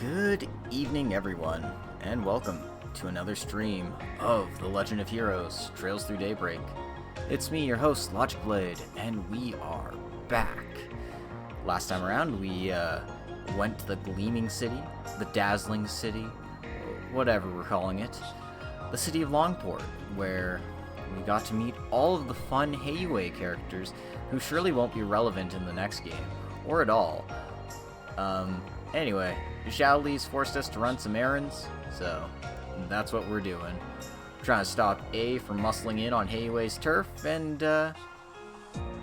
Good evening, everyone, and welcome to another stream of The Legend of Heroes, Trails Through Daybreak. It's me, your host, Logic Blade, and we are back. Last time around, we went to the Gleaming City, the Dazzling City, whatever we're calling it, the City of Longport, where we got to meet all of the fun Heiwei characters who surely won't be relevant in the next game, or at all. Anyway, Shaoli's forced us to run some errands, so that's what we're doing. We're trying to stop A from muscling in on Heiwei's turf, and trying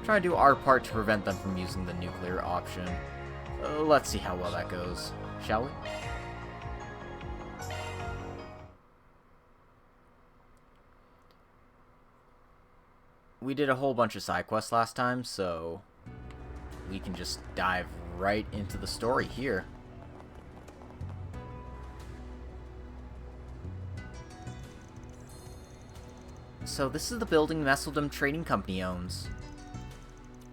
to do our part to prevent them from using the nuclear option. Let's see how well that goes, shall we? We did a whole bunch of side quests last time, so we can just dive right into the story here. So this is the building Messeldom Trading Company owns.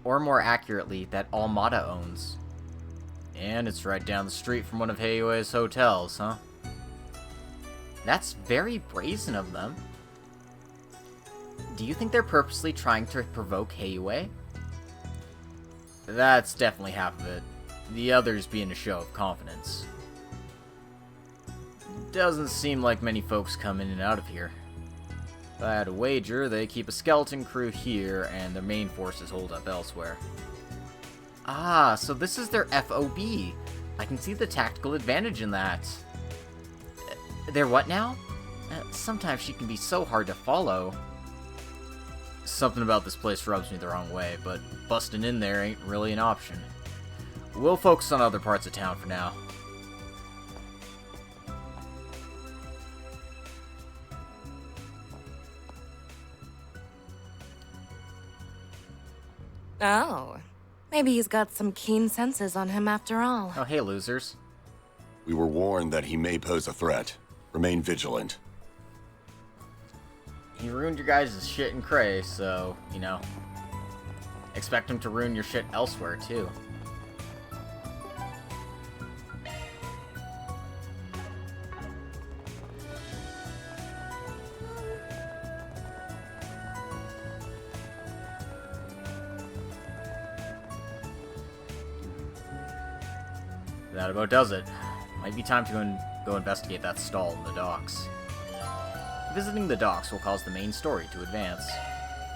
Or more accurately, that Almada owns. And it's right down the street from one of Heiwei's hotels, huh? That's very brazen of them. Do you think they're purposely trying to provoke Heiwei? That's definitely half of it. The others being a show of confidence. Doesn't seem like many folks come in and out of here. If I had a wager, they keep a skeleton crew here, and their main forces hold up elsewhere. Ah, so this is their FOB. I can see the tactical advantage in that. They're what now? Sometimes she can be so hard to follow. Something about this place rubs me the wrong way, but busting in there ain't really an option. We'll focus on other parts of town for now. Oh, maybe he's got some keen senses on him after all. Oh, hey, losers. We were warned that he may pose a threat. Remain vigilant. He ruined your guys' shit in Cray, so, you know, expect him to ruin your shit elsewhere, too. That about does it. Might be time to go investigate that stall in the docks. Visiting the docks will cause the main story to advance.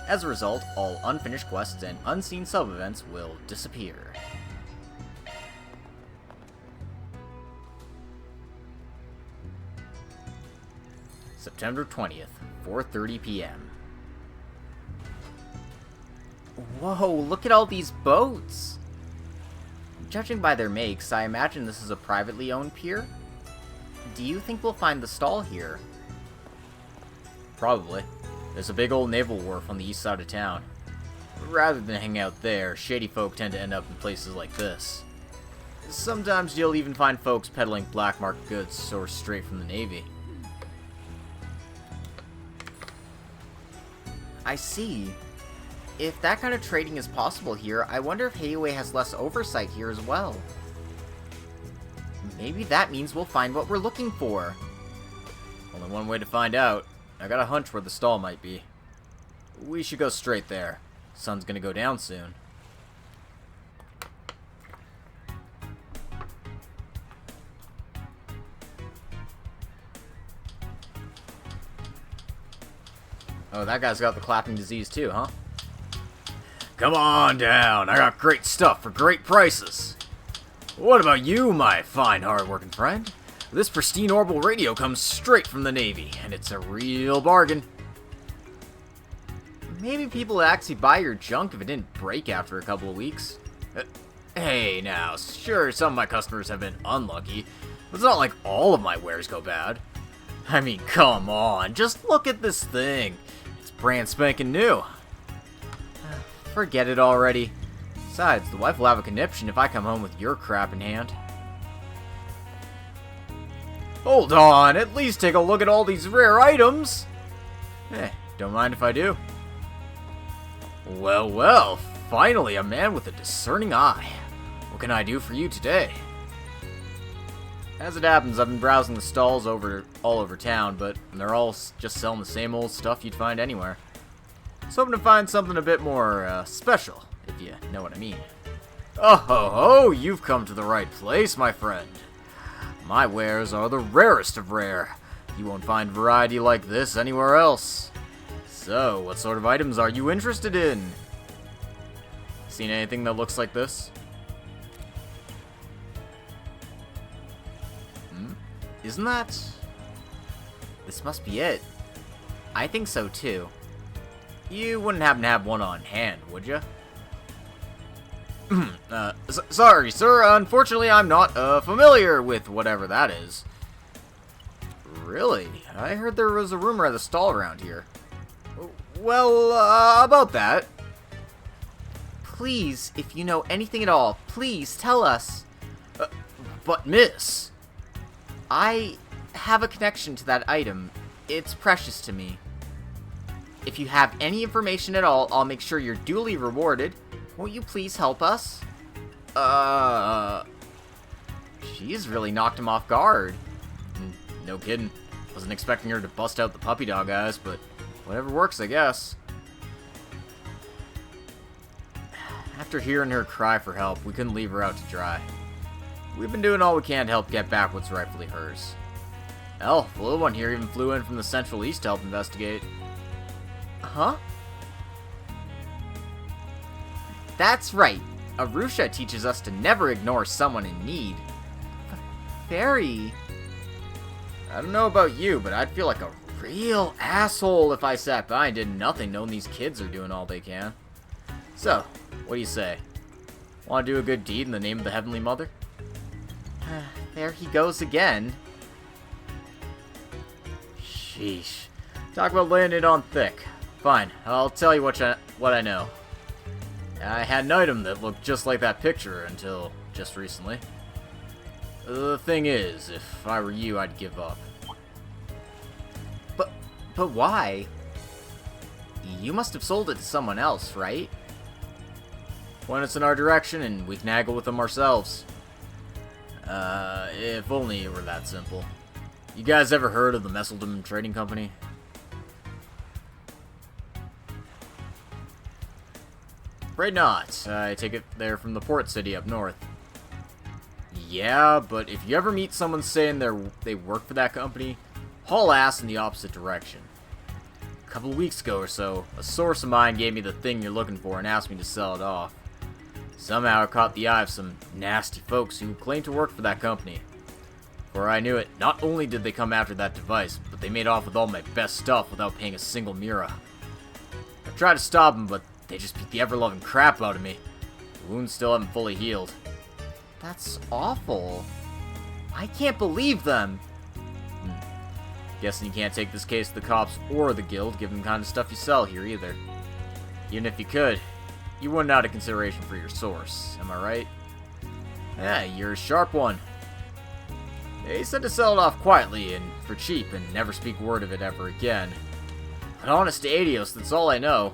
As a result, all unfinished quests and unseen sub-events will disappear. September 20th, 4:30 p.m. Whoa, look at all these boats! Judging by their makes, I imagine this is a privately owned pier? Do you think we'll find the stall here? Probably. There's a big old naval wharf on the east side of town. Rather than hang out there, shady folk tend to end up in places like this. Sometimes you'll even find folks peddling black market goods sourced straight from the Navy. I see. If that kind of trading is possible here, I wonder if Heiwei has less oversight here as well. Maybe that means we'll find what we're looking for. Only one way to find out. I got a hunch where the stall might be. We should go straight there. Sun's gonna go down soon. Oh, that guy's got the clapping disease too, huh? Come on down. I got great stuff for great prices. What about you, my fine, hard-working friend? This pristine orbital radio comes straight from the Navy, and it's a real bargain. Maybe people would actually buy your junk if it didn't break after a couple of weeks. Hey, now, sure, some of my customers have been unlucky, but it's not like all of my wares go bad. I mean, come on, just look at this thing. It's brand spanking new. Forget it already. Besides, the wife will have a conniption if I come home with your crap in hand. Hold on, at least take a look at all these rare items. Don't mind if I do. Well, well, finally a man with a discerning eye. What can I do for you today? As it happens, I've been browsing the stalls all over town, but they're all just selling the same old stuff you'd find anywhere. I was hoping to find something a bit more special, if you know what I mean. Oh ho ho, you've come to the right place, my friend. My wares are the rarest of rare. You won't find variety like this anywhere else. So, what sort of items are you interested in? Seen anything that looks like this? Isn't that... This must be it. I think so, too. You wouldn't happen to have one on hand, would you? Sorry, sir. Unfortunately, I'm not familiar with whatever that is. Really? I heard there was a rumor of the stall around here. Well, about that. Please, if you know anything at all, please tell us. But miss... I have a connection to that item. It's precious to me. If you have any information at all, I'll make sure you're duly rewarded. Won't you please help us? She's really knocked him off guard. No kidding. Wasn't expecting her to bust out the puppy dog eyes, but whatever works, I guess. After hearing her cry for help, we couldn't leave her out to dry. We've been doing all we can to help get back what's rightfully hers. Hell, the little one here even flew in from the Central East to help investigate. Huh? That's right. Arusha teaches us to never ignore someone in need. Fairy. I don't know about you, but I'd feel like a real asshole if I sat by and did nothing knowing these kids are doing all they can. So, what do you say? Want to do a good deed in the name of the Heavenly Mother? There he goes again. Sheesh. Talk about laying it on thick. Fine, I'll tell you what I know. I had an item that looked just like that picture until just recently. The thing is, if I were you, I'd give up. But why? You must have sold it to someone else, right? Point us in our direction and we can haggle with them ourselves. If only it were that simple. You guys ever heard of the Messeldom Trading Company? Afraid not. I take it they're from the port city up north. Yeah, but if you ever meet someone saying they work for that company, haul ass in the opposite direction. A couple of weeks ago or so, a source of mine gave me the thing you're looking for and asked me to sell it off. Somehow it caught the eye of some nasty folks who claimed to work for that company. Before I knew it, not only did they come after that device, but they made off with all my best stuff without paying a single mira. I tried to stop them, but they just beat the ever-loving crap out of me. The wounds still haven't fully healed. That's awful. I can't believe them. Guessing you can't take this case to the cops or the guild, given the kind of stuff you sell here either. Even if you could, you wouldn't out of consideration for your source, am I right? Yeah, you're a sharp one. They said to sell it off quietly and for cheap and never speak word of it ever again. But honest to Adios, that's all I know.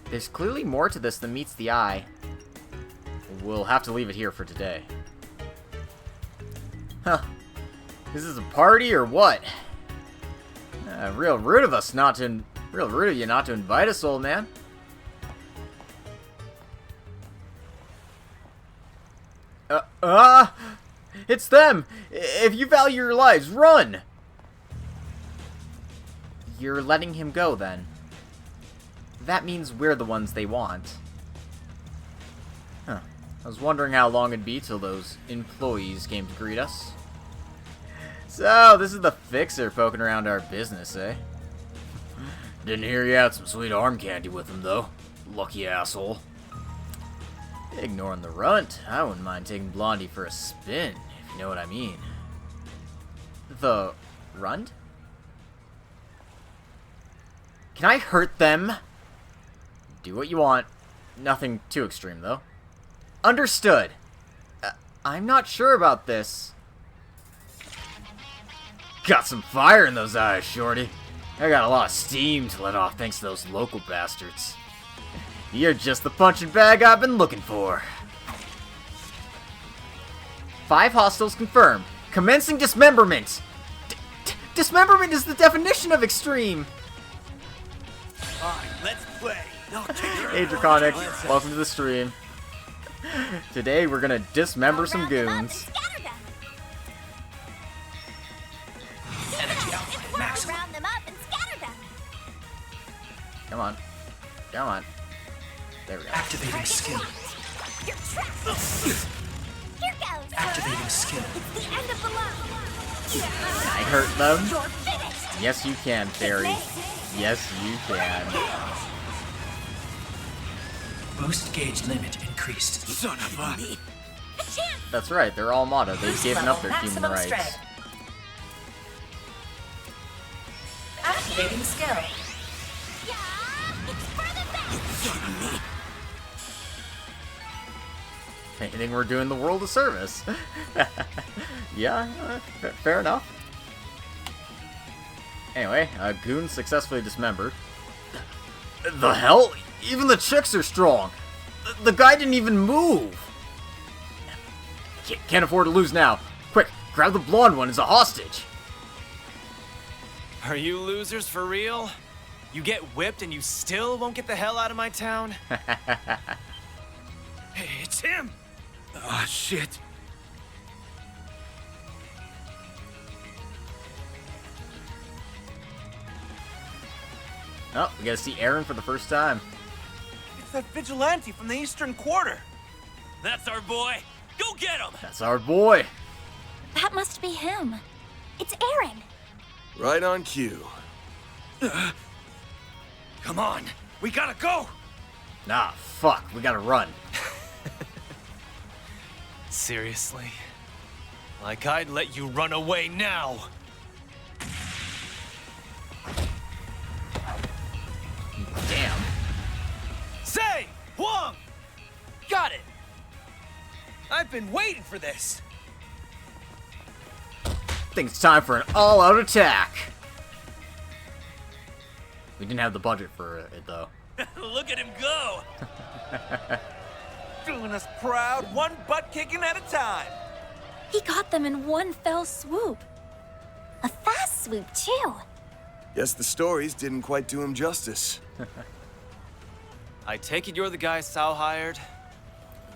There's clearly more to this than meets the eye. We'll have to leave it here for today. Huh. This is a party or what? Real rude of you not to invite us, old man. It's them! If you value your lives, run! You're letting him go, then. That means we're the ones they want. Huh. I was wondering how long it'd be till those employees came to greet us. So, this is the fixer poking around our business, eh? Didn't hear you had some sweet arm candy with him, though. Lucky asshole. Ignoring the runt, I wouldn't mind taking Blondie for a spin, if you know what I mean. The runt? Can I hurt them? Do what you want. Nothing too extreme, though. Understood. I'm not sure about this. Got some fire in those eyes, shorty. I got a lot of steam to let off thanks to those local bastards. You're just the punching bag I've been looking for. 5 hostiles confirmed. Commencing dismemberment. Dismemberment is the definition of extreme. Alright, let's play. Hey Draconic, welcome to the stream. Today we're gonna dismember some goons. Round them up and scatter them. Come on. Come on. There we go. Activating skill. You're trapped. Here goes. Activating skill. It's the end of the line. I hurt them. You're finished. Yes, you can, Fairy. Yes, you can. Boost gauge limit increased. Son of a... A chance. That's right, they're all motto. They've Boost given level, up their human maximum rights. strength. Activating skill. Yeah, it's for the best. If anything, we're doing the world a service. Yeah, fair enough. Anyway, goon successfully dismembered. The hell? Even the chicks are strong. The guy didn't even move. Can't afford to lose now. Quick, grab the blonde one as a hostage. Are you losers for real? You get whipped and you still won't get the hell out of my town? Hey, it's him! Ah, shit. Oh, we gotta see Aaron for the first time. It's that vigilante from the Eastern Quarter. That's our boy! Go get him! That's our boy. That must be him. It's Aaron. Right on cue. Come on, we gotta go. Nah, fuck, we gotta run. Seriously? Like I'd let you run away now! Damn. Say! Huang! Got it! I've been waiting for this! Think it's time for an all-out attack. We didn't have the budget for it, though. Look at him go! Doing us proud, one butt kicking at a time. He got them in one fell swoop. A fast swoop, too. Guess the stories didn't quite do him justice. I take it you're the guy Sao hired?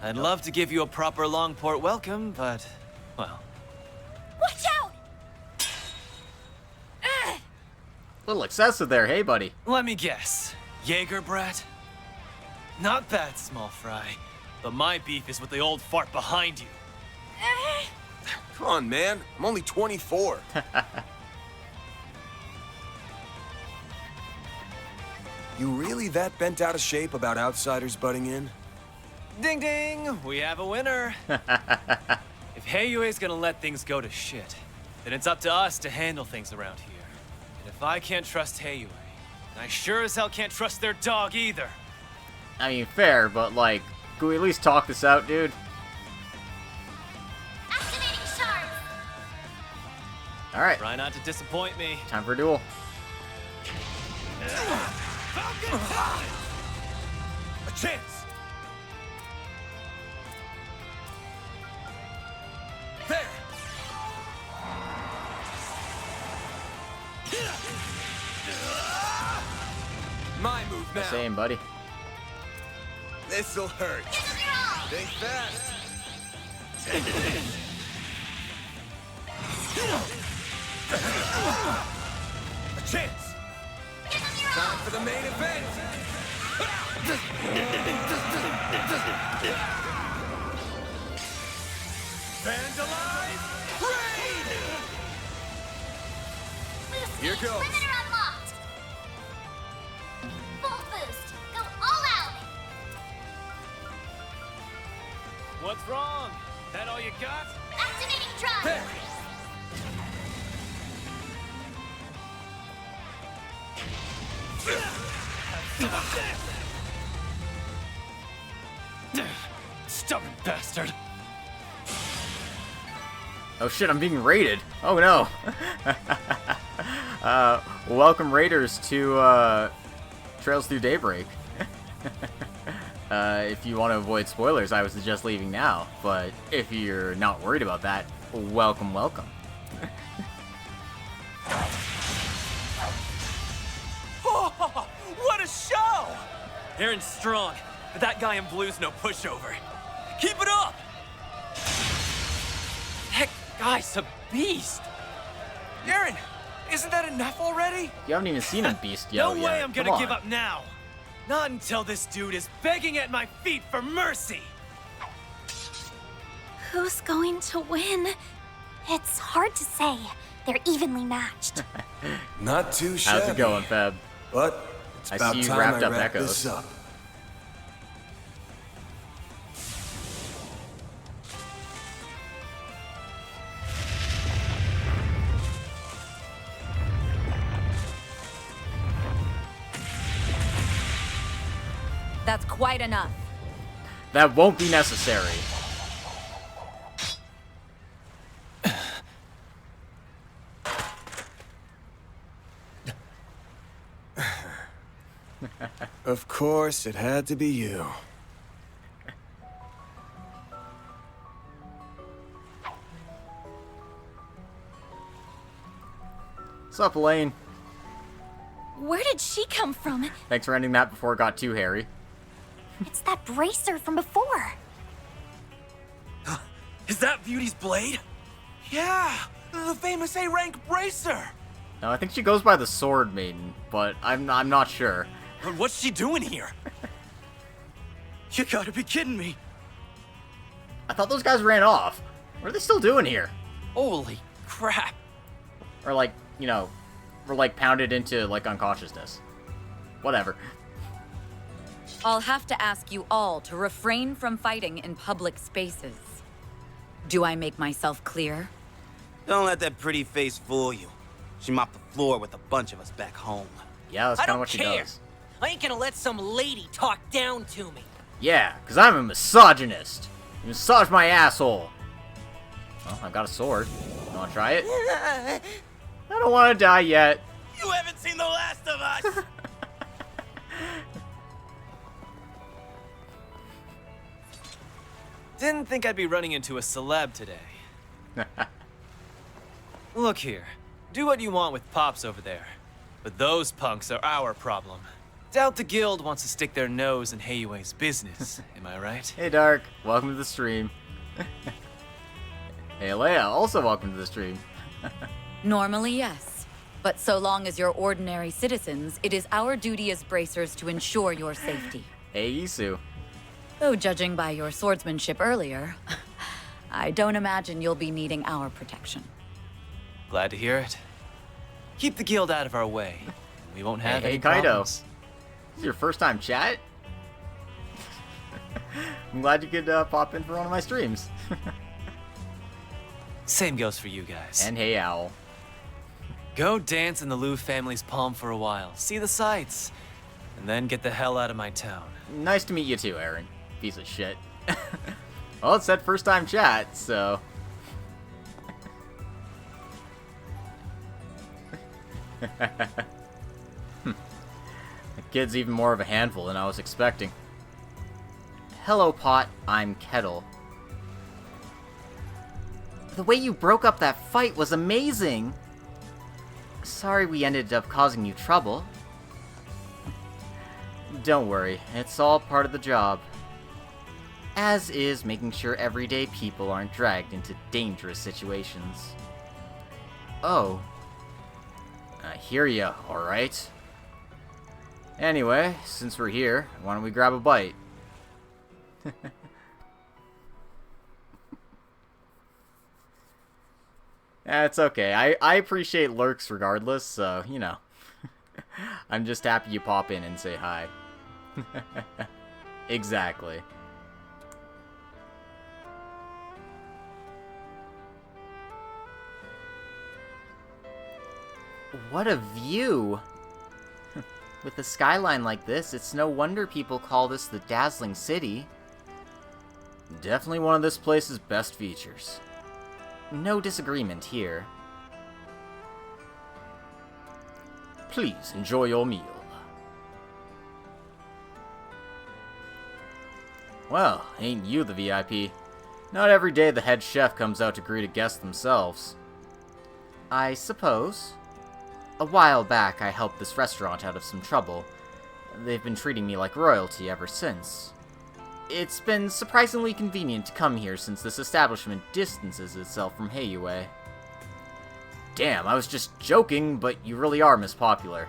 I'd love to give you a proper Longport welcome, but, well... Watch out! Little excessive there, hey buddy. Let me guess. Jaeger brat? Not bad, small fry. But my beef is with the old fart behind you. Come on, man. I'm only 24. You really that bent out of shape about outsiders butting in? Ding ding! We have a winner! If Heiyue's gonna let things go to shit, then it's up to us to handle things around here. And if I can't trust Heiyue, I sure as hell can't trust their dog either. I mean, fair, but like, can we at least talk this out, dude? Activating Shards. Alright, Try not to disappoint me. time for a duel. A chance. There. My move now. Same, buddy. This'll hurt. Think fast. A chance. Time for the main event. Vandalize! Raid! Here goes. Limiter unlocked. Full boost. Go all out. What's wrong? That all you got? Activating drive. There. Stubborn bastard! Oh shit, I'm being raided. Oh no. Welcome raiders to Trails Through Daybreak. If you want to avoid spoilers, I would suggest leaving now. But if you're not worried about that, welcome, welcome. Oh, what a show! Aaron's strong, but that guy in blue's no pushover. Keep it up! That guy's a beast! Aaron, isn't that enough already? You haven't even seen him beast yet. No way I'm gonna give up now! Not until this dude is begging at my feet for mercy! Who's going to win? It's hard to say. They're evenly matched. Not too shabby. How's it going, Feb? But it's I about see you time wrapped I up wrap Echoes. this up. That's quite enough. That won't be necessary. Of course, it had to be you. What's up, Elaine? Where did she come from? Thanks for ending that before it got too hairy. It's that bracer from before. Is that Beauty's blade? Yeah, the famous A-rank bracer! No, I think she goes by the Sword Maiden, but I'm not sure. But what's she doing here? You gotta be kidding me. I thought those guys ran off. What are they still doing here? Holy crap. Or like, you know, were like pounded into like unconsciousness. Whatever. I'll have to ask you all to refrain from fighting in public spaces. Do I make myself clear? Don't let that pretty face fool you. She mopped the floor with a bunch of us back home. Yeah, that's I kind of don't what she care. does. I ain't gonna let some lady talk down to me. Yeah, because I'm a misogynist. You massage my asshole. Well, I got a sword. You want to try it? I don't want to die yet. You haven't seen the last of us! Didn't think I'd be running into a celeb today. Look here. Do what you want with Pops over there. But those punks are our problem. Doubt the guild wants to stick their nose in Heiyue's business. Am I right? Hey, Dark. Welcome to the stream. Hey, Leia. Also welcome to the stream. Normally, yes. But so long as you're ordinary citizens, it is our duty as bracers to ensure your safety. Hey, Isu. Though judging by your swordsmanship earlier, I don't imagine you'll be needing our protection. Glad to hear it. Keep the guild out of our way. We won't have Hey, any Kaido. problems. This is your first time chat? I'm glad you could pop in for one of my streams. Same goes for you guys. And hey, Owl. Go dance in the Liu family's palm for a while, see the sights, and then get the hell out of my town. Nice to meet you too, Aaron. Piece of shit. Well, it said first time chat, so... The kid's even more of a handful than I was expecting. Hello, Pot. I'm Kettle. The way you broke up that fight was amazing! Sorry we ended up causing you trouble. Don't worry, it's all part of the job. As is making sure everyday people aren't dragged into dangerous situations. Oh. I hear ya, alright. Anyway, since we're here, why don't we grab a bite? It's okay. I appreciate lurks regardless, so, you know. I'm just happy you pop in and say hi. Exactly. What a view! With a skyline like this, it's no wonder people call this the dazzling city. Definitely one of this place's best features. No disagreement here. Please enjoy your meal. Well, ain't you the VIP? Not every day the head chef comes out to greet a guest themselves. I suppose. A while back, I helped this restaurant out of some trouble. They've been treating me like royalty ever since. It's been surprisingly convenient to come here since this establishment distances itself from Heiyue. Damn, I was just joking, but you really are Miss Popular.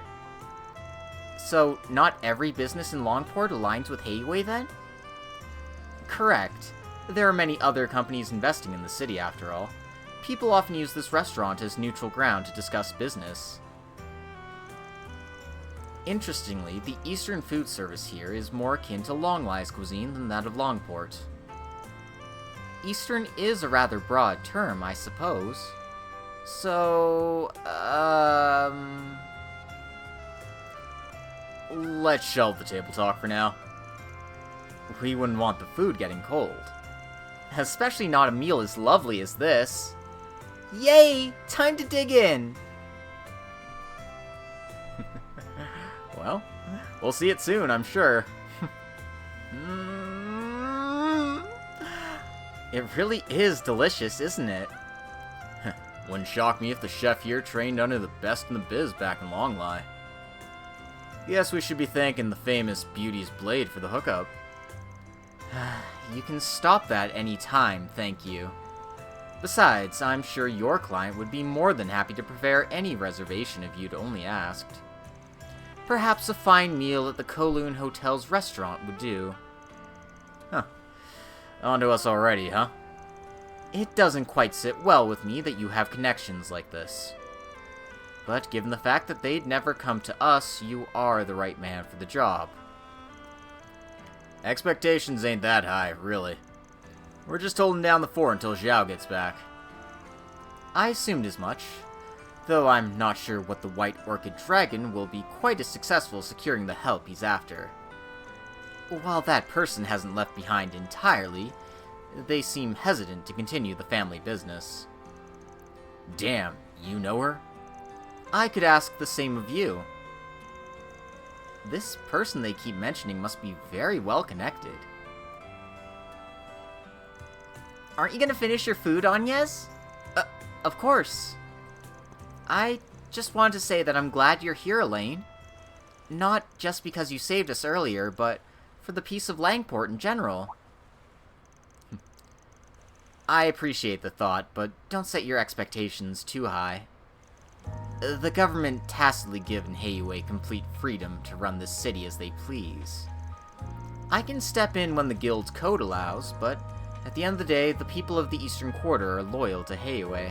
So, not every business in Longport aligns with Heiyue then? Correct. There are many other companies investing in the city after all. People often use this restaurant as neutral ground to discuss business. Interestingly, the Eastern food service here is more akin to Longlai's cuisine than that of Longport. Eastern is a rather broad term, I suppose. So, let's shelve the table talk for now. We wouldn't want the food getting cold. Especially not a meal as lovely as this. Yay! Time to dig in! Well, we'll see it soon, I'm sure. It really is delicious, isn't it? Wouldn't shock me if the chef here trained under the best in the biz back in Longlai. Guess we should be thanking the famous Beauty's Blade for the hookup. You can stop that any time, thank you. Besides, I'm sure your client would be more than happy to prepare any reservation if you'd only asked. Perhaps a fine meal at the Kowloon Hotel's restaurant would do. Huh. On to us already, huh? It doesn't quite sit well with me that you have connections like this. But given the fact that they'd never come to us, you are the right man for the job. Expectations ain't that high, really. We're just holding down the fort until Xiao gets back. I assumed as much, though I'm not sure what the White Orchid Dragon will be quite as successful securing the help he's after. While that person hasn't left behind entirely, they seem hesitant to continue the family business. Damn, you know her? I could ask the same of you. This person they keep mentioning must be very well connected. Aren't you gonna finish your food, Agnes? Of course. I just wanted to say that I'm glad you're here, Elaine. Not just because you saved us earlier, but for the peace of Langport in general. I appreciate the thought, but don't set your expectations too high. The government tacitly given Heiyue complete freedom to run this city as they please. I can step in when the guild's code allows, but at the end of the day, the people of the Eastern Quarter are loyal to Heiyue.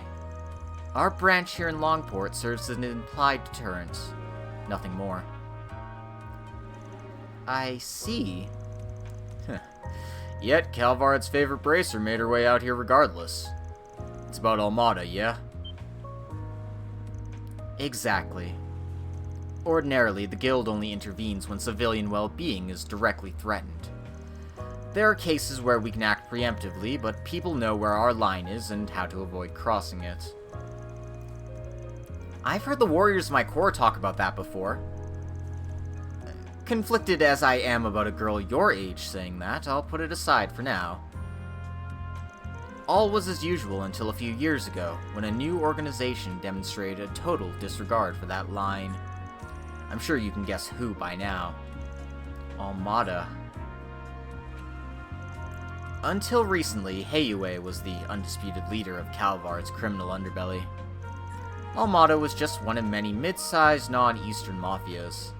Our branch here in Longport serves as an implied deterrent, nothing more. I see. Yet, Calvard's favorite bracer made her way out here regardless. It's about Almada, yeah? Exactly. Ordinarily, the guild only intervenes when civilian well-being is directly threatened. There are cases where we can act preemptively, but people know where our line is and how to avoid crossing it. I've heard the warriors of my corps talk about that before. Conflicted as I am about a girl your age saying that, I'll put it aside for now. All was as usual until a few years ago, when a new organization demonstrated a total disregard for that line. I'm sure you can guess who by now. Almada. Until recently, Heiyue was the undisputed leader of Calvard's criminal underbelly. Almada was just one of many mid-sized non-Eastern mafias.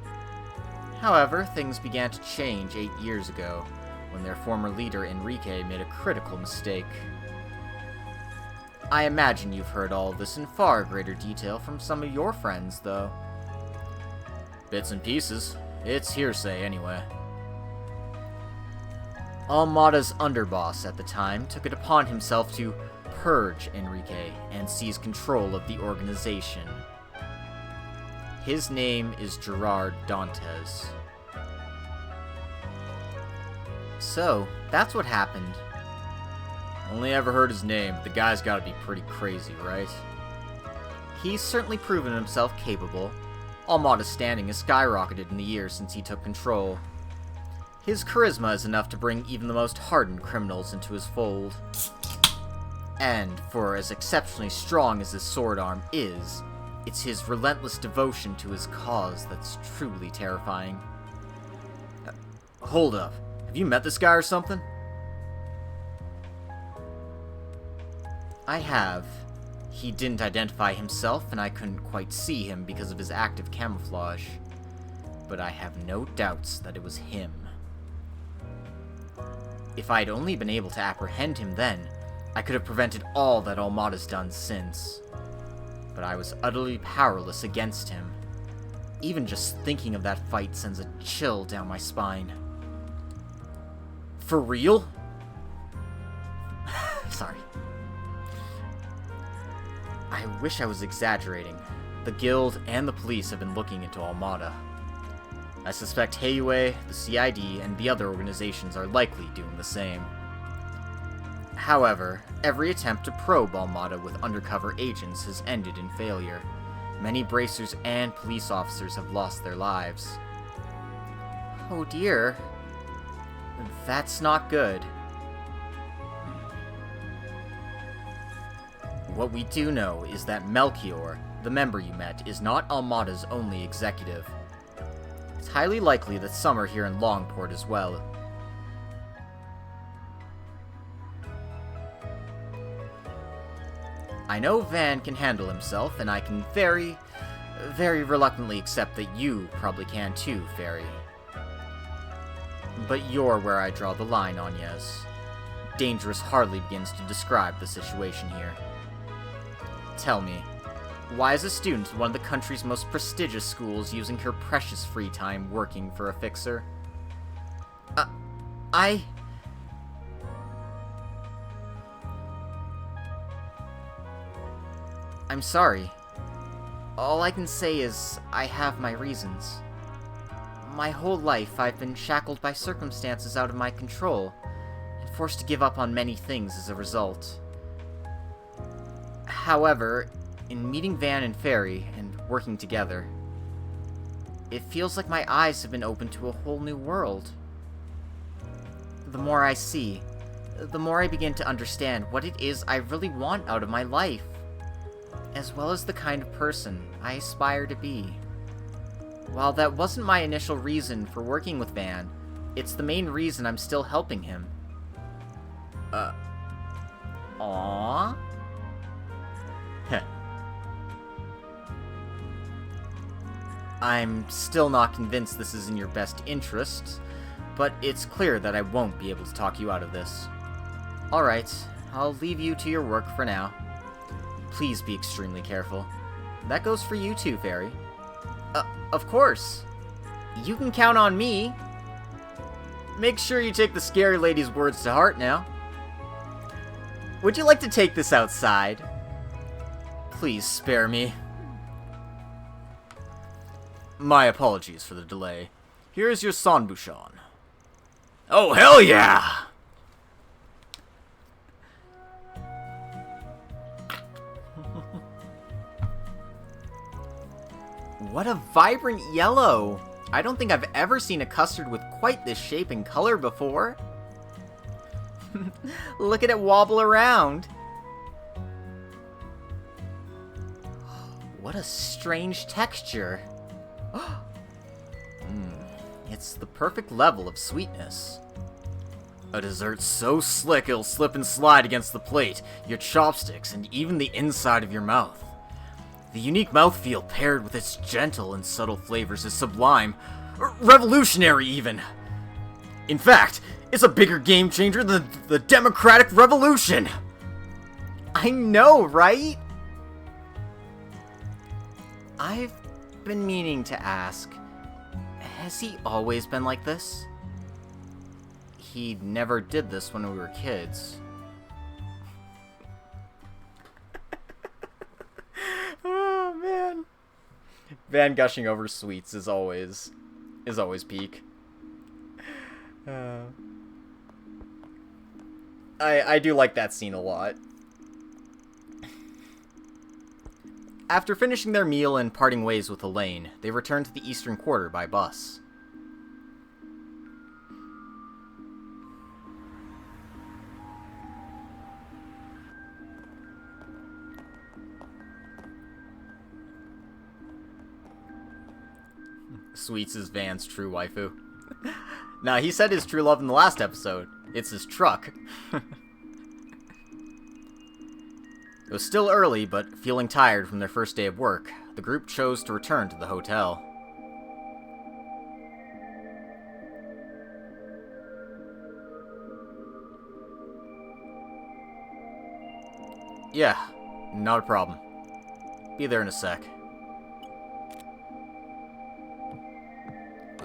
However, things began to change 8 years ago, when their former leader Enrique made a critical mistake. I imagine you've heard all of this in far greater detail from some of your friends, though. Bits and pieces. It's hearsay, anyway. Almada's underboss at the time took it upon himself to purge Enrique and seize control of the organization. His name is Gerard Dantes. So, that's what happened. Only ever heard his name, but the guy's gotta be pretty crazy, right? He's certainly proven himself capable. Almada's standing has skyrocketed in the years since he took control. His charisma is enough to bring even the most hardened criminals into his fold. And for as exceptionally strong as his sword arm is, it's his relentless devotion to his cause that's truly terrifying. Hold up. Have you met this guy or something? I have. He didn't identify himself, and I couldn't quite see him because of his active camouflage. But I have no doubts that it was him. If I'd only been able to apprehend him then, I could have prevented all that Almada's done since. But I was utterly powerless against him. Even just thinking of that fight sends a chill down my spine. For real? Sorry. I wish I was exaggerating. The Guild and the police have been looking into Almada. I suspect Heiyue, the CID, and the other organizations are likely doing the same. However, every attempt to probe Almada with undercover agents has ended in failure. Many bracers and police officers have lost their lives. Oh dear. That's not good. What we do know is that Melchior, the member you met, is not Almada's only executive. It's highly likely that some are here in Longport as well. I know Van can handle himself, and I can very reluctantly accept that you probably can too, Fairy. But you're where I draw the line, Agnes. Dangerous hardly begins to describe the situation here. Tell me, why is a student in one of the country's most prestigious schools using her precious free time working for a fixer? I'm sorry. All I can say is I have my reasons. My whole life I've been shackled by circumstances out of my control, and forced to give up on many things as a result. However, in meeting Van and Fairy, and working together, it feels like my eyes have been opened to a whole new world. The more I see, the more I begin to understand what it is I really want out of my life, as well as the kind of person I aspire to be. While that wasn't my initial reason for working with Van, it's the main reason I'm still helping him. Aww? Heh. I'm still not convinced this is in your best interests, but it's clear that I won't be able to talk you out of this. Alright, I'll leave you to your work for now. Please be extremely careful. That goes for you too, Fairy. Of course. You can count on me. Make sure you take the scary lady's words to heart now. Would you like to take this outside? Please spare me. My apologies for the delay. Here's your Sanbushan. Oh, hell yeah! What a vibrant yellow! I don't think I've ever seen a custard with quite this shape and color before. Look at it wobble around. What a strange texture. It's the perfect level of sweetness. A dessert so slick it'll slip and slide against the plate, your chopsticks, and even the inside of your mouth. The unique mouthfeel paired with its gentle and subtle flavors is sublime. Revolutionary, even. In fact, it's a bigger game changer than the Democratic Revolution. I know, right? I've been meaning to ask, has he always been like this? He never did this when we were kids. Oh, man. Van gushing over sweets is always peak. I do like that scene a lot. After finishing their meal and parting ways with Elaine, they returned to the Eastern Quarter by bus. Sweets is Van's true waifu. Now, he said his true love in the last episode. It's his truck. It was still early, but feeling tired from their first day of work, the group chose to return to the hotel. Yeah, not a problem. Be there in a sec.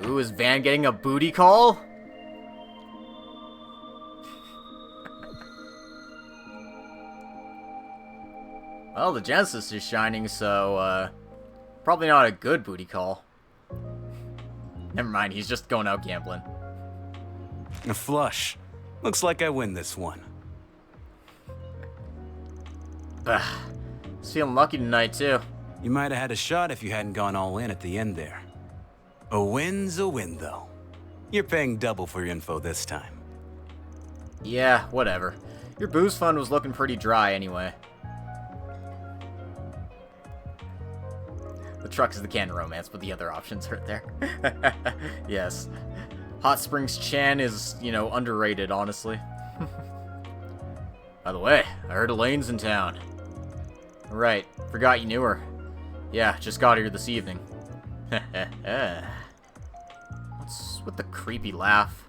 Ooh, is Van getting a booty call? Well, the Genesis is shining, so, probably not a good booty call. Never mind, he's just going out gambling. A flush. Looks like I win this one. Ugh. He's feeling lucky tonight, too. You might have had a shot if you hadn't gone all in at the end there. A win's a win, though. You're paying double for your info this time. Yeah, whatever. Your booze fund was looking pretty dry anyway. The truck is the canon romance, but the other options are there. Yes. Hot Springs Chan is, you know, underrated, honestly. By the way, I heard Elaine's in town. Right, forgot you knew her. Yeah, just got here this evening. What's with the creepy laugh?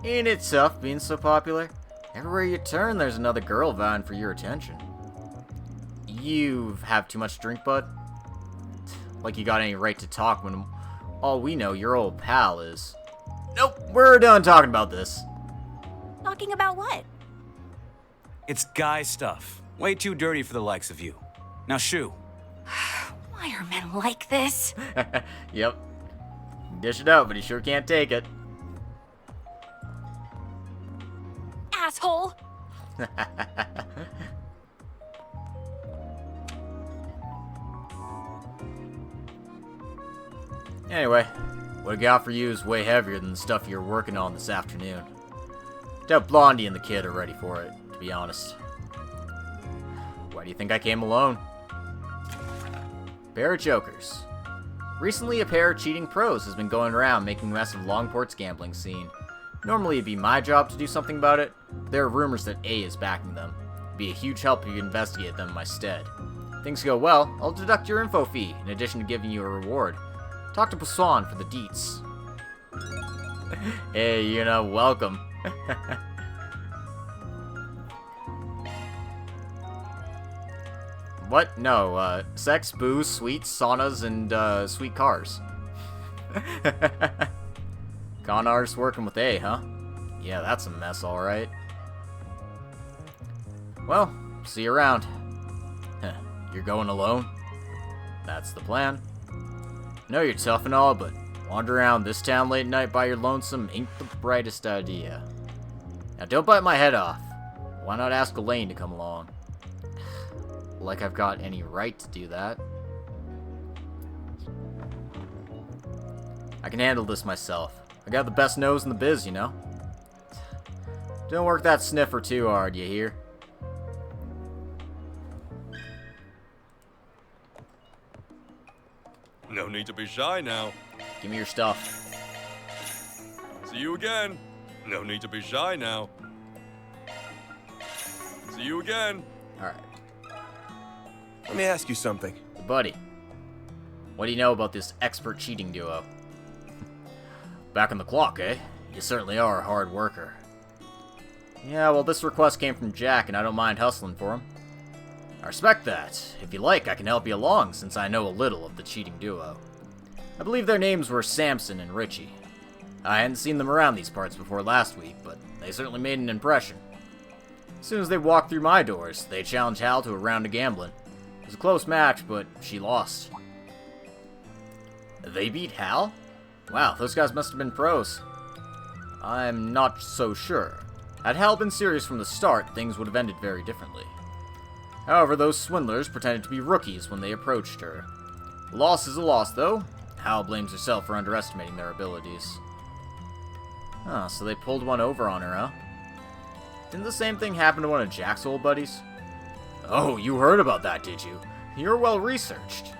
Ain't it tough being so popular? Everywhere you turn, there's another girl vying for your attention. You have too much to drink, bud? Like you got any right to talk when all we know your old pal is... Nope, we're done talking about this. Talking about what? It's guy stuff. Way too dirty for the likes of you. Now shoo. Why are men like this? Yep. Dish it out, but he sure can't take it. Asshole! Anyway, what I got for you is way heavier than the stuff you're working on this afternoon. Doubt Blondie and the kid are ready for it, to be honest. Why do you think I came alone? Pair of jokers. Recently, a pair of cheating pros has been going around making a mess of Longport's gambling scene. Normally, it'd be my job to do something about it, but there are rumors that A is backing them. It'd be a huge help if you investigate them in my stead. If things go well, I'll deduct your info fee, in addition to giving you a reward. Talk to Poisson for the deets. Hey, you know, welcome. What? No, sex, booze, sweets, saunas, and, sweet cars. Con artist working with A, huh? Yeah, that's a mess, alright. Well, see you around. You're going alone? That's the plan. I know you're tough and all, but wander around this town late at night by your lonesome ain't the brightest idea. Now don't bite my head off. Why not ask Elaine to come along? Like I've got any right to do that. I can handle this myself. I got the best nose in the biz, you know? Don't work that sniffer too hard, you hear? No need to be shy now. Give me your stuff. See you again. No need to be shy now. See you again. Alright. Let me ask you something. Buddy, what do you know about this expert cheating duo? Back on the clock, eh? You certainly are a hard worker. Yeah, well, this request came from Jack, and I don't mind hustling for him. I respect that. If you like, I can help you along, since I know a little of the cheating duo. I believe their names were Samson and Richie. I hadn't seen them around these parts before last week, but they certainly made an impression. As soon as they walked through my doors, they challenged Hal to a round of gambling. It was a close match, but she lost. They beat Hal? Wow, those guys must have been pros. I'm not so sure. Had Hal been serious from the start, things would have ended very differently. However, those swindlers pretended to be rookies when they approached her. A loss is a loss, though. Hal blames herself for underestimating their abilities. Oh, so they pulled one over on her, huh? Didn't the same thing happen to one of Jack's old buddies? Oh, you heard about that, did you? You're well researched.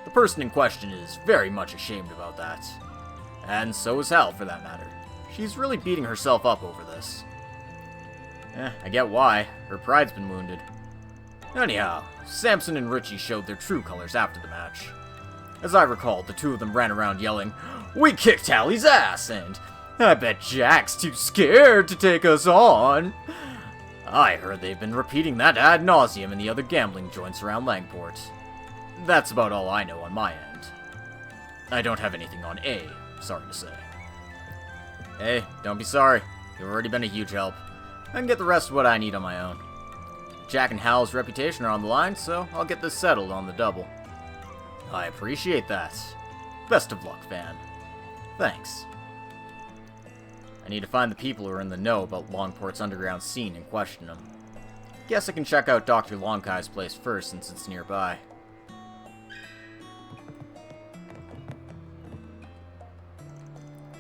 The person in question is very much ashamed about that. And so is Hal, for that matter. She's really beating herself up over this. I get why. Her pride's been wounded. Anyhow, Samson and Richie showed their true colors after the match. As I recall, the two of them ran around yelling, "We kicked Hallie's ass!" and "I bet Jack's too scared to take us on." I heard they've been repeating that ad nauseum in the other gambling joints around Langport. That's about all I know on my end. I don't have anything on A, sorry to say. Hey, don't be sorry. You've already been a huge help. I can get the rest of what I need on my own. Jack and Hal's reputation are on the line, so I'll get this settled on the double. I appreciate that. Best of luck, Van. Thanks. I need to find the people who are in the know about Longport's underground scene and question them. Guess I can check out Dr. Longkai's place first since it's nearby.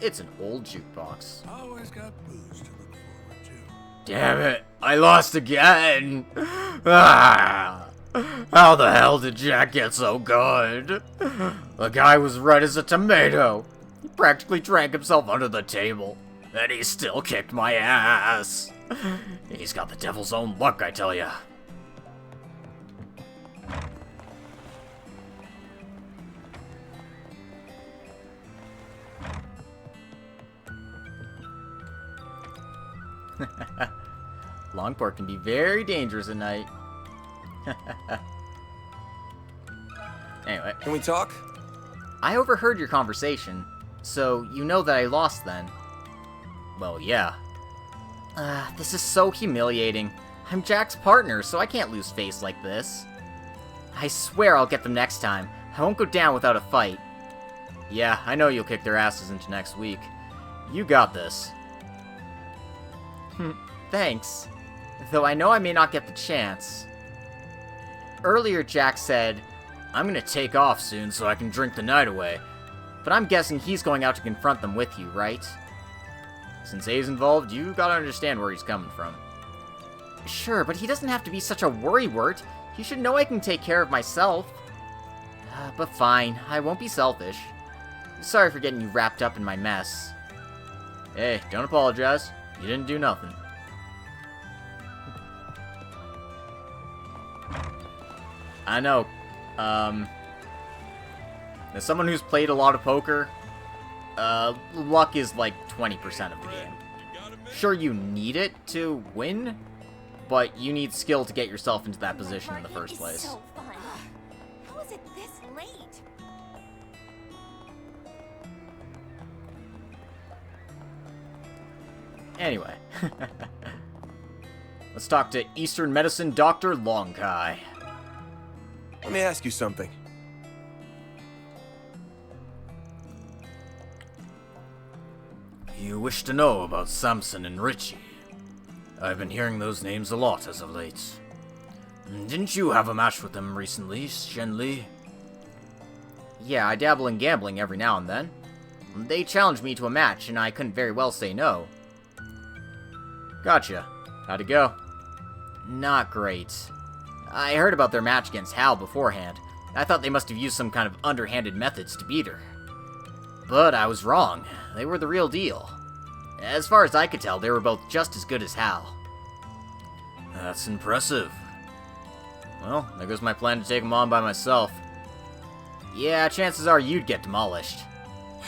It's an old jukebox. Always got booze to look forward to. Damn it! I lost again! Ah! How the hell did Jack get so good? The guy was red as a tomato. He practically drank himself under the table. And he still kicked my ass. He's got the devil's own luck, I tell ya. Longport can be very dangerous at night. Anyway. Can we talk? I overheard your conversation, so you know that I lost then. Well, yeah. This is so humiliating. I'm Jack's partner, so I can't lose face like this. I swear I'll get them next time. I won't go down without a fight. Yeah, I know you'll kick their asses into next week. You got this. Thanks. Though I know I may not get the chance. Earlier, Jack said, "I'm gonna take off soon so I can drink the night away." But I'm guessing he's going out to confront them with you, right? Since A's involved, you gotta understand where he's coming from. Sure, but he doesn't have to be such a worrywart. He should know I can take care of myself. But fine, I won't be selfish. Sorry for getting you wrapped up in my mess. Hey, don't apologize. You didn't do nothing. I know. As someone who's played a lot of poker, luck is like 20% of the game. Sure, you need it to win, but you need skill to get yourself into that position in the first place. So fun. How is it this late? Anyway. Let's talk to Eastern Medicine Dr. Longkai. Let me ask you something. You wish to know about Samson and Richie. I've been hearing those names a lot as of late. Didn't you have a match with them recently, Shenli? Yeah, I dabble in gambling every now and then. They challenged me to a match, and I couldn't very well say no. Gotcha. How'd it go? Not great. I heard about their match against Hal beforehand. I thought they must have used some kind of underhanded methods to beat her. But I was wrong. They were the real deal. As far as I could tell, they were both just as good as Hal. That's impressive. Well, there goes my plan to take them on by myself. Yeah, chances are you'd get demolished.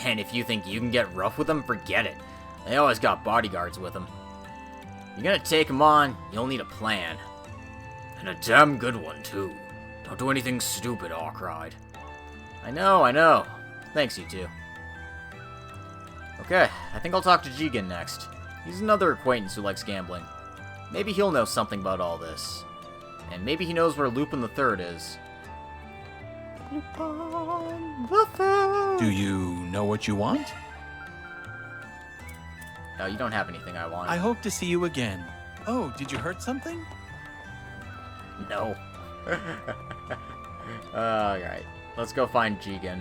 And if you think you can get rough with them, forget it. They always got bodyguards with them. You're gonna take them on, you'll need a plan. And a damn good one, too. Don't do anything stupid, Aw cried. I know. Thanks, you two. Okay, I think I'll talk to Jigen next. He's another acquaintance who likes gambling. Maybe he'll know something about all this. And maybe he knows where Lupin the Third is. Lupin the Third! Do you know what you want? No, you don't have anything I want. I hope to see you again. Oh, did you hurt something? No. Alright, let's go find Jigen.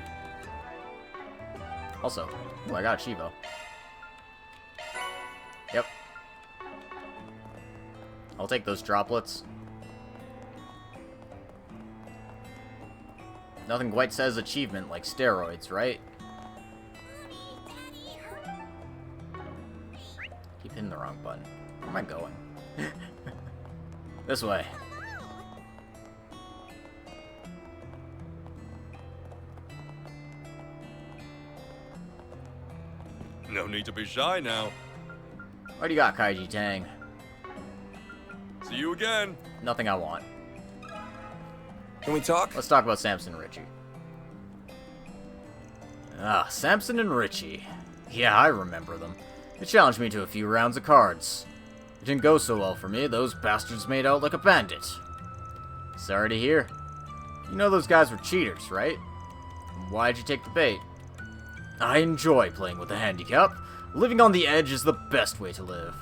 Also, ooh, I got a Chivo. Yep. I'll take those droplets. Nothing quite says achievement like steroids, right? Keep hitting the wrong button. Where am I going? This way. No need to be shy now. What do you got, Kaiji Tang? See you again. Nothing I want. Can we talk? Let's talk about Samson and Richie. Ah, Samson and Richie. Yeah, I remember them. They challenged me to a few rounds of cards. It didn't go so well for me. Those bastards made out like a bandit. Sorry to hear. You know those guys were cheaters, right? Why'd you take the bait? I enjoy playing with a handicap. Living on the edge is the best way to live.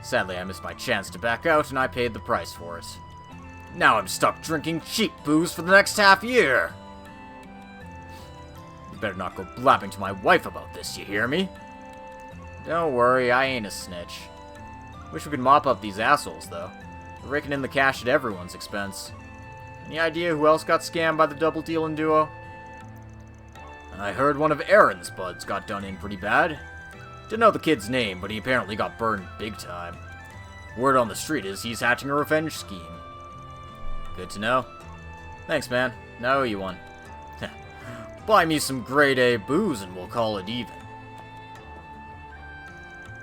Sadly, I missed my chance to back out, and I paid the price for it. Now I'm stuck drinking cheap booze for the next half year. You better not go blabbing to my wife about this, you hear me? Don't worry, I ain't a snitch. Wish we could mop up these assholes, though. They're raking in the cash at everyone's expense. Any idea who else got scammed by the double dealing duo? I heard one of Aaron's buds got done in pretty bad. Didn't know the kid's name, but he apparently got burned big time. Word on the street is he's hatching a revenge scheme. Good to know. Thanks, man. I owe you one. Buy me some grade A booze and we'll call it even.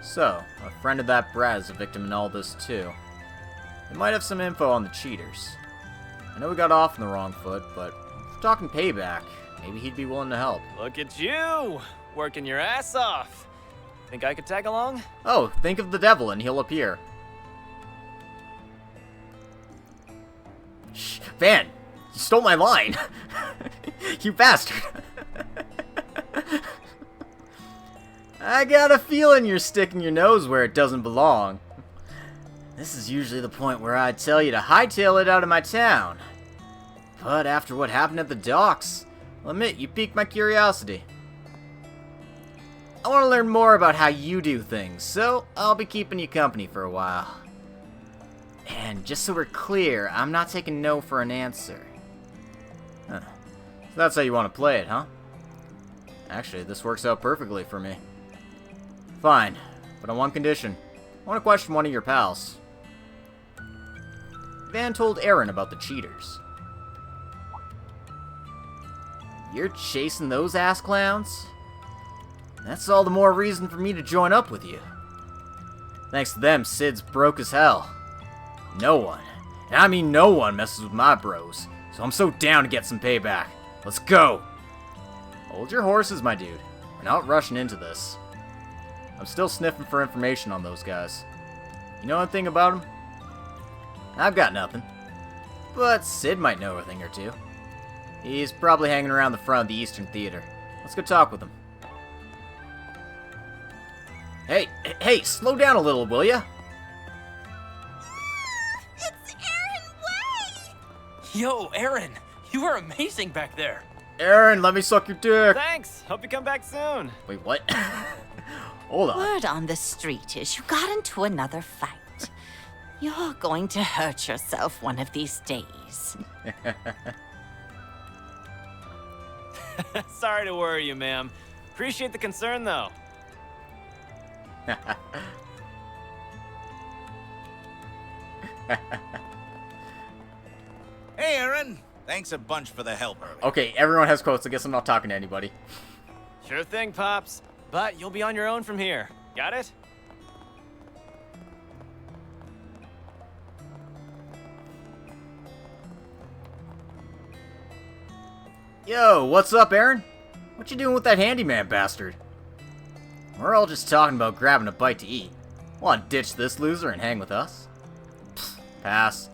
So, a friend of that Brad's a victim in all this too. They might have some info on the cheaters. I know we got off on the wrong foot, but if we're talking payback, maybe he'd be willing to help. Look at you! Working your ass off! Think I could tag along? Oh, think of the devil and he'll appear. Shh, Van! You stole my line! You bastard! I got a feeling you're sticking your nose where it doesn't belong. This is usually the point where I'd tell you to hightail it out of my town. But after what happened at the docks, I'll admit you piqued my curiosity. I want to learn more about how you do things, so I'll be keeping you company for a while. And just so we're clear, I'm not taking no for an answer. Huh. So that's how you want to play it, huh? Actually, this works out perfectly for me. Fine, but on one condition. I want to question one of your pals. Van told Aaron about the cheaters. You're chasing those ass clowns? That's all the more reason for me to join up with you. Thanks to them, Sid's broke as hell. No one, and I mean no one, messes with my bros, so I'm so down to get some payback. Let's go! Hold your horses, my dude. We're not rushing into this. I'm still sniffing for information on those guys. You know anything about them? I've got nothing. But Sid might know a thing or two. He's probably hanging around the front of the Eastern Theater. Let's go talk with him. Hey, slow down a little, will ya? It's Aaron Way! Yo, Aaron, you were amazing back there. Aaron, let me suck your dick. Thanks! Hope you come back soon. Wait, what? Hold on. Word on the street is you got into another fight. You're going to hurt yourself one of these days. Sorry to worry you, ma'am. Appreciate the concern, though. Hey, Aaron. Thanks a bunch for the help earlier. Okay, everyone has quotes. I guess I'm not talking to anybody. Sure thing, Pops. But you'll be on your own from here. Got it? Yo, what's up, Aaron? What you doing with that handyman bastard? We're all just talking about grabbing a bite to eat. Want to ditch this loser and hang with us? Pfft, pass.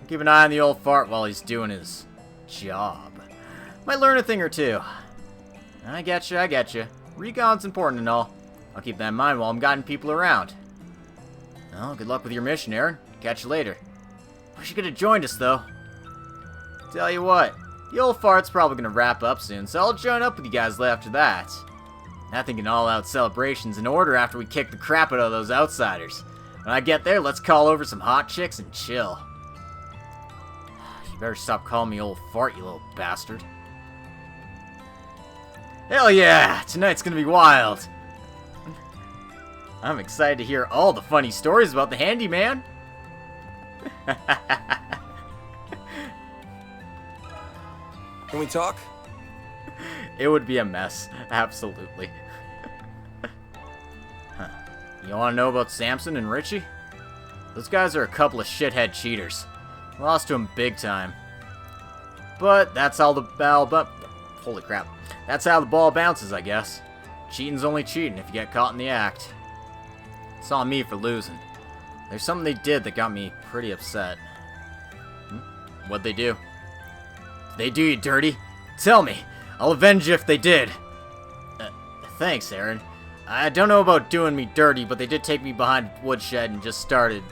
Keep an eye on the old fart while he's doing his job. Might learn a thing or two. I getcha. Recon's important and all. I'll keep that in mind while I'm guiding people around. Well, good luck with your mission, Aaron. Catch you later. Wish you could have joined us, though. Tell you what, the old fart's probably gonna wrap up soon, so I'll join up with you guys after that. I think an all-out celebration's in order after we kick the crap out of those outsiders. When I get there, let's call over some hot chicks and chill. You better stop calling me old fart, you little bastard. Hell yeah! Tonight's gonna be wild! I'm excited to hear all the funny stories about the handyman! Can we talk? It would be a mess, absolutely. Huh. You wanna know about Samson and Richie? Those guys are a couple of shithead cheaters. Lost to them big time. But that's how the ball holy crap. That's how the ball bounces, I guess. Cheating's only cheating if you get caught in the act. It's on me for losing. There's something they did that got me pretty upset. What'd they do? Did they do you dirty? Tell me. I'll avenge you if they did. Thanks, Aaron. I don't know about doing me dirty, but they did take me behind a woodshed and just started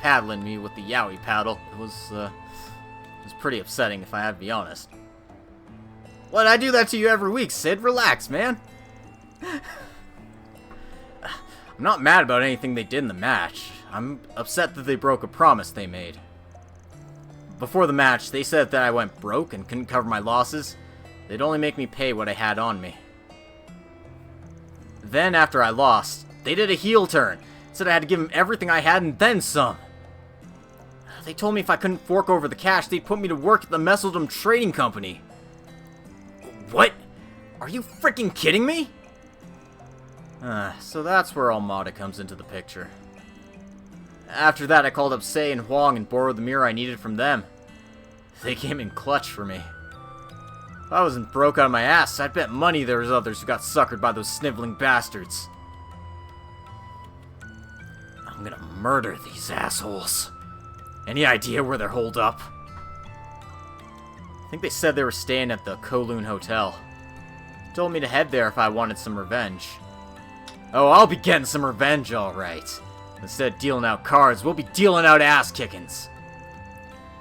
paddling me with the yowie paddle. It was pretty upsetting, if I had to be honest. What? I do that to you every week, Sid. Relax, man. I'm not mad about anything they did in the match. I'm upset that they broke a promise they made. Before the match, they said that I went broke and couldn't cover my losses. They'd only make me pay what I had on me. Then, after I lost, they did a heel turn. Said I had to give them everything I had and then some. They told me if I couldn't fork over the cash, they'd put me to work at the Messeldom Trading Company. What? Are you freaking kidding me? So that's where Almada comes into the picture. After that, I called up Sei and Huang and borrowed the mirror I needed from them. They came in clutch for me. If I wasn't broke out of my ass, I'd bet money there was others who got suckered by those sniveling bastards. I'm gonna murder these assholes. Any idea where they're holed up? I think they said they were staying at the Kowloon Hotel. Told me to head there if I wanted some revenge. Oh, I'll be getting some revenge, alright. Instead of dealing out cards, we'll be dealing out ass-kickings.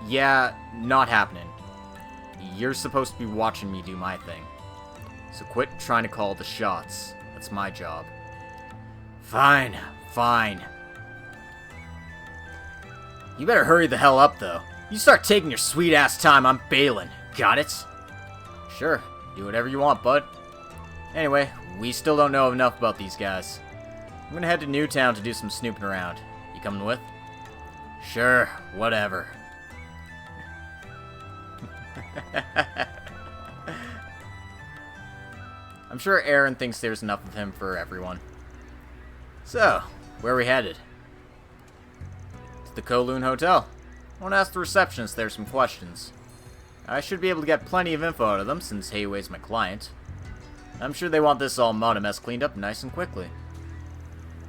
Yeah, not happening. You're supposed to be watching me do my thing. So quit trying to call the shots. That's my job. Fine, fine. You better hurry the hell up, though. You start taking your sweet-ass time, I'm bailing. Got it? Sure, do whatever you want, bud. Anyway, we still don't know enough about these guys. I'm gonna head to Newtown to do some snooping around. You coming with? Sure, whatever. I'm sure Aaron thinks there's enough of him for everyone. So, where are we headed? To the Kowloon Hotel. I want to ask the receptionist there some questions. I should be able to get plenty of info out of them since Heiwei's my client. I'm sure they want this Almada mess cleaned up nice and quickly.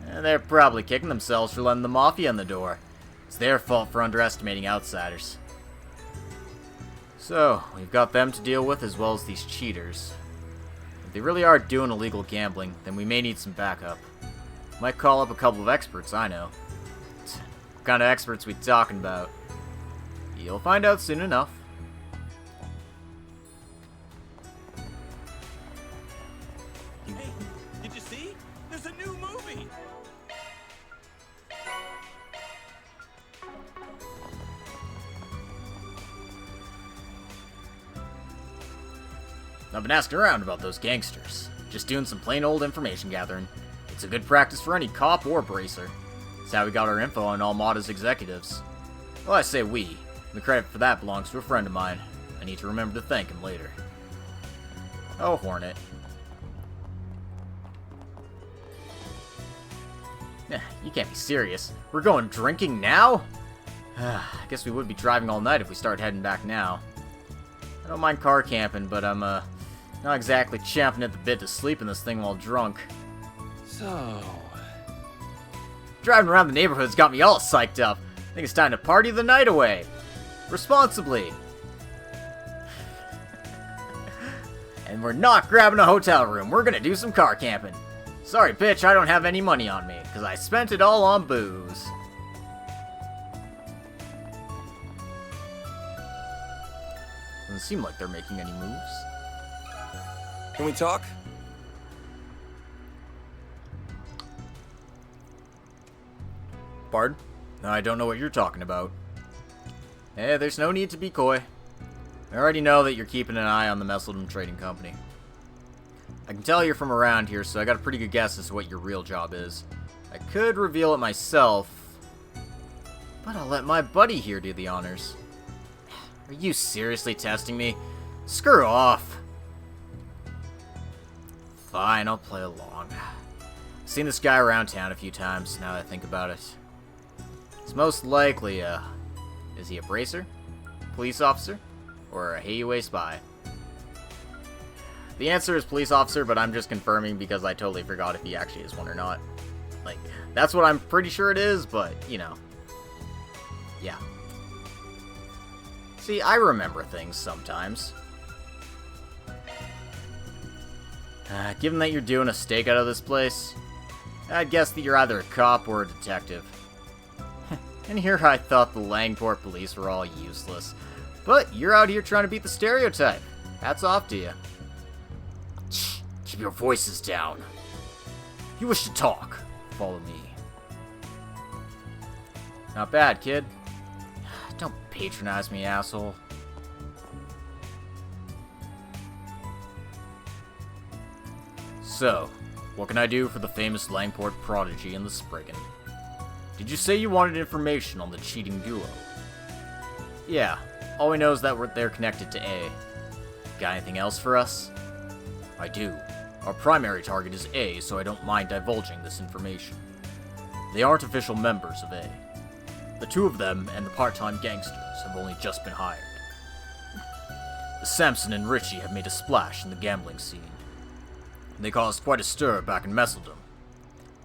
And they're probably kicking themselves for letting the Mafia in the door. It's their fault for underestimating outsiders. So, we've got them to deal with as well as these cheaters. If they really are doing illegal gambling, then we may need some backup. Might call up a couple of experts I know. What kind of experts we talking about? You'll find out soon enough. Hey, did you see? There's a new movie! I've been asking around about those gangsters. Just doing some plain old information gathering. It's a good practice for any cop or bracer. It's how we got our info on Almada's executives. Well, I say we. The credit for that belongs to a friend of mine. I need to remember to thank him later. Oh, Hornet. You can't be serious. We're going drinking now? I guess we would be driving all night if we start heading back now. I don't mind car camping, but I'm, not exactly champing at the bit to sleep in this thing while drunk. So... Driving around the neighborhood's got me all psyched up. I think it's time to party the night away. Responsibly. And we're not grabbing a hotel room. We're gonna do some car camping. Sorry, bitch, I don't have any money on me, because I spent it all on booze. Doesn't seem like they're making any moves. Can we talk? Pardon? I don't know what you're talking about. Hey, there's no need to be coy. I already know that you're keeping an eye on the Messeldom Trading Company. I can tell you're from around here, so I got a pretty good guess as to what your real job is. I could reveal it myself, but I'll let my buddy here do the honors. Are you seriously testing me? Screw off. Fine, I'll play along. I've seen this guy around town a few times, now that I think about it. It's most likely, is he a bracer? Police officer? Or a Heiyue spy? The answer is police officer, but I'm just confirming because I totally forgot if he actually is one or not. Like, that's what I'm pretty sure it is, but, you know. Yeah. See, I remember things sometimes. Given that you're doing a stakeout of this place, I'd guess that you're either a cop or a detective. And here I thought the Langport police were all useless. But you're out here trying to beat the stereotype. Hats off to you. Shh, keep your voices down. You wish to talk. Follow me. Not bad, kid. Don't patronize me, asshole. So, what can I do for the famous Langport prodigy and the Spriggan? Did you say you wanted information on the cheating duo? Yeah, all we know is that they're connected to A. Got anything else for us? I do. Our primary target is A, so I don't mind divulging this information. They aren't official members of A. The two of them and the part-time gangsters have only just been hired. Samson and Richie have made a splash in the gambling scene. They caused quite a stir back in Messeldom.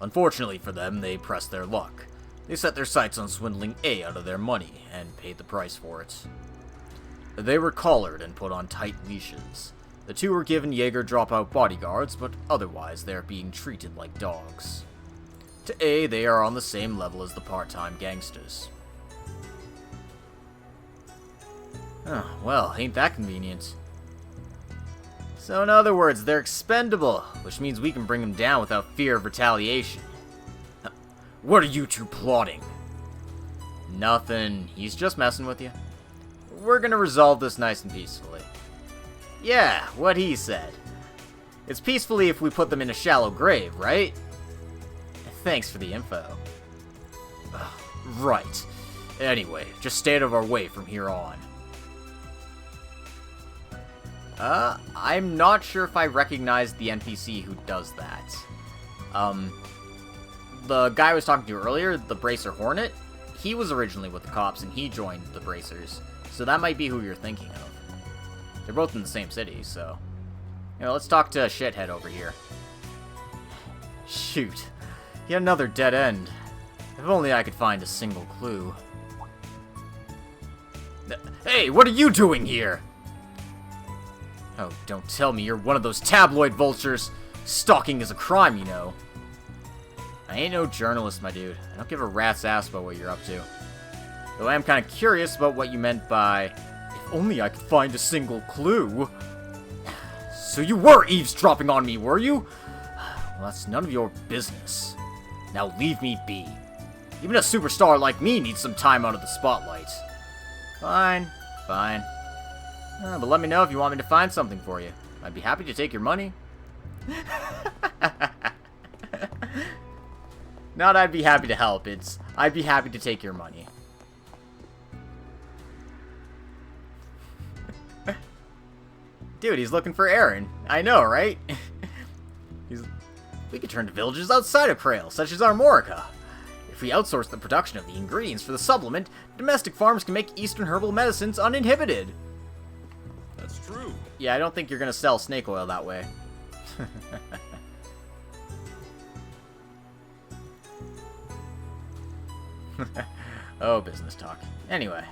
Unfortunately for them, they pressed their luck. They set their sights on swindling A out of their money, and paid the price for it. They were collared and put on tight leashes. The two were given Jaeger dropout bodyguards, but otherwise they are being treated like dogs. To A, they are on the same level as the part-time gangsters. Oh, well, ain't that convenient. So in other words, they're expendable, which means we can bring them down without fear of retaliation. What are you two plotting? Nothing. He's just messing with you. We're gonna resolve this nice and peacefully. Yeah, what he said. It's peacefully if we put them in a shallow grave, right? Thanks for the info. Right. Anyway, just stay out of our way from here on. I'm not sure if I recognize the NPC who does that. The guy I was talking to earlier, the Bracer Hornet, he was originally with the cops and he joined the Bracers. So that might be who you're thinking of. They're both in the same city, so... You know, let's talk to Shithead over here. Shoot. Yet another dead end. If only I could find a single clue. Hey, what are you doing here? Oh, don't tell me you're one of those tabloid vultures. Stalking is a crime, you know. I ain't no journalist, my dude. I don't give a rat's ass about what you're up to. Though I am kind of curious about what you meant by, if only I could find a single clue. So you were eavesdropping on me, were you? Well, that's none of your business. Now leave me be. Even a superstar like me needs some time out of the spotlight. Fine, fine. But let me know if you want me to find something for you. I'd be happy to take your money. Not I'd be happy to help, it's I'd be happy to take your money. Dude, he's looking for Aaron. I know, right? We could turn to villages outside of Krail, such as Armorica. If we outsource the production of the ingredients for the supplement, domestic farms can make Eastern herbal medicines uninhibited. That's true. Yeah, I don't think you're gonna sell snake oil that way. Oh, business talk. Anyway.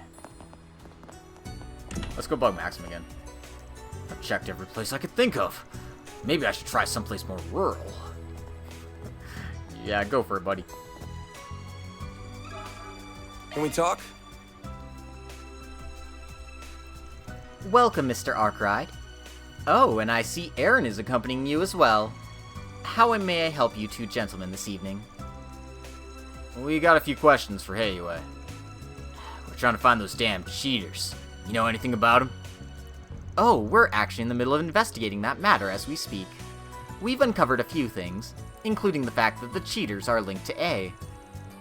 Let's go bug Maxim again. I've checked every place I could think of. Maybe I should try someplace more rural. Yeah, go for it, buddy. Can we talk? Welcome, Mr. Arkride. Oh, and I see Aaron is accompanying you as well. How may I help you two gentlemen this evening? We got a few questions for Heiyue. We're trying to find those damn cheaters. You know anything about them? Oh, we're actually in the middle of investigating that matter as we speak. We've uncovered a few things, including the fact that the cheaters are linked to A.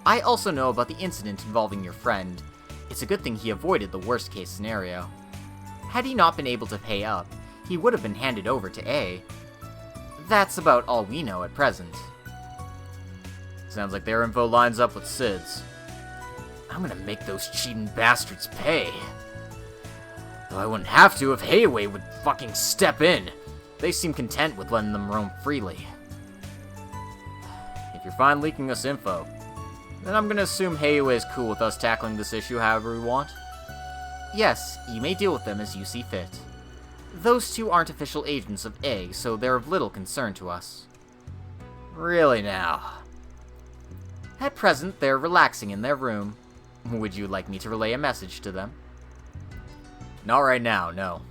I also know about the incident involving your friend. It's a good thing he avoided the worst case scenario. Had he not been able to pay up, he would have been handed over to A. That's about all we know at present. Sounds like their info lines up with Sid's. I'm gonna make those cheating bastards pay. Though I wouldn't have to if Hayway would fucking step in. They seem content with letting them roam freely. If you're fine leaking us info, then I'm gonna assume Hayway is cool with us tackling this issue however we want. Yes, you may deal with them as you see fit. Those two aren't official agents of A, so they're of little concern to us. Really now? At present, they're relaxing in their room. Would you like me to relay a message to them? Not right now, no.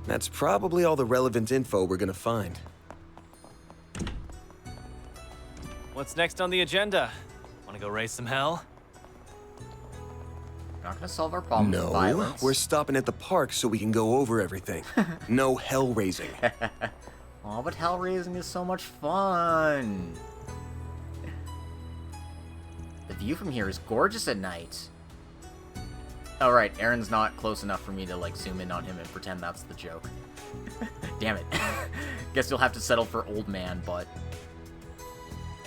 That's probably all the relevant info we're gonna find. What's next on the agenda? Want to go raise some hell? Not gonna solve our problem with No, violence. we're stopping at the park so we can go over everything. No hell raising. Aw, but hell raising is so much fun. The view from here is gorgeous at night. Oh right, Aaron's not close enough for me to like zoom in on him and pretend that's the joke. Damn it. Guess you'll have to settle for old man, but...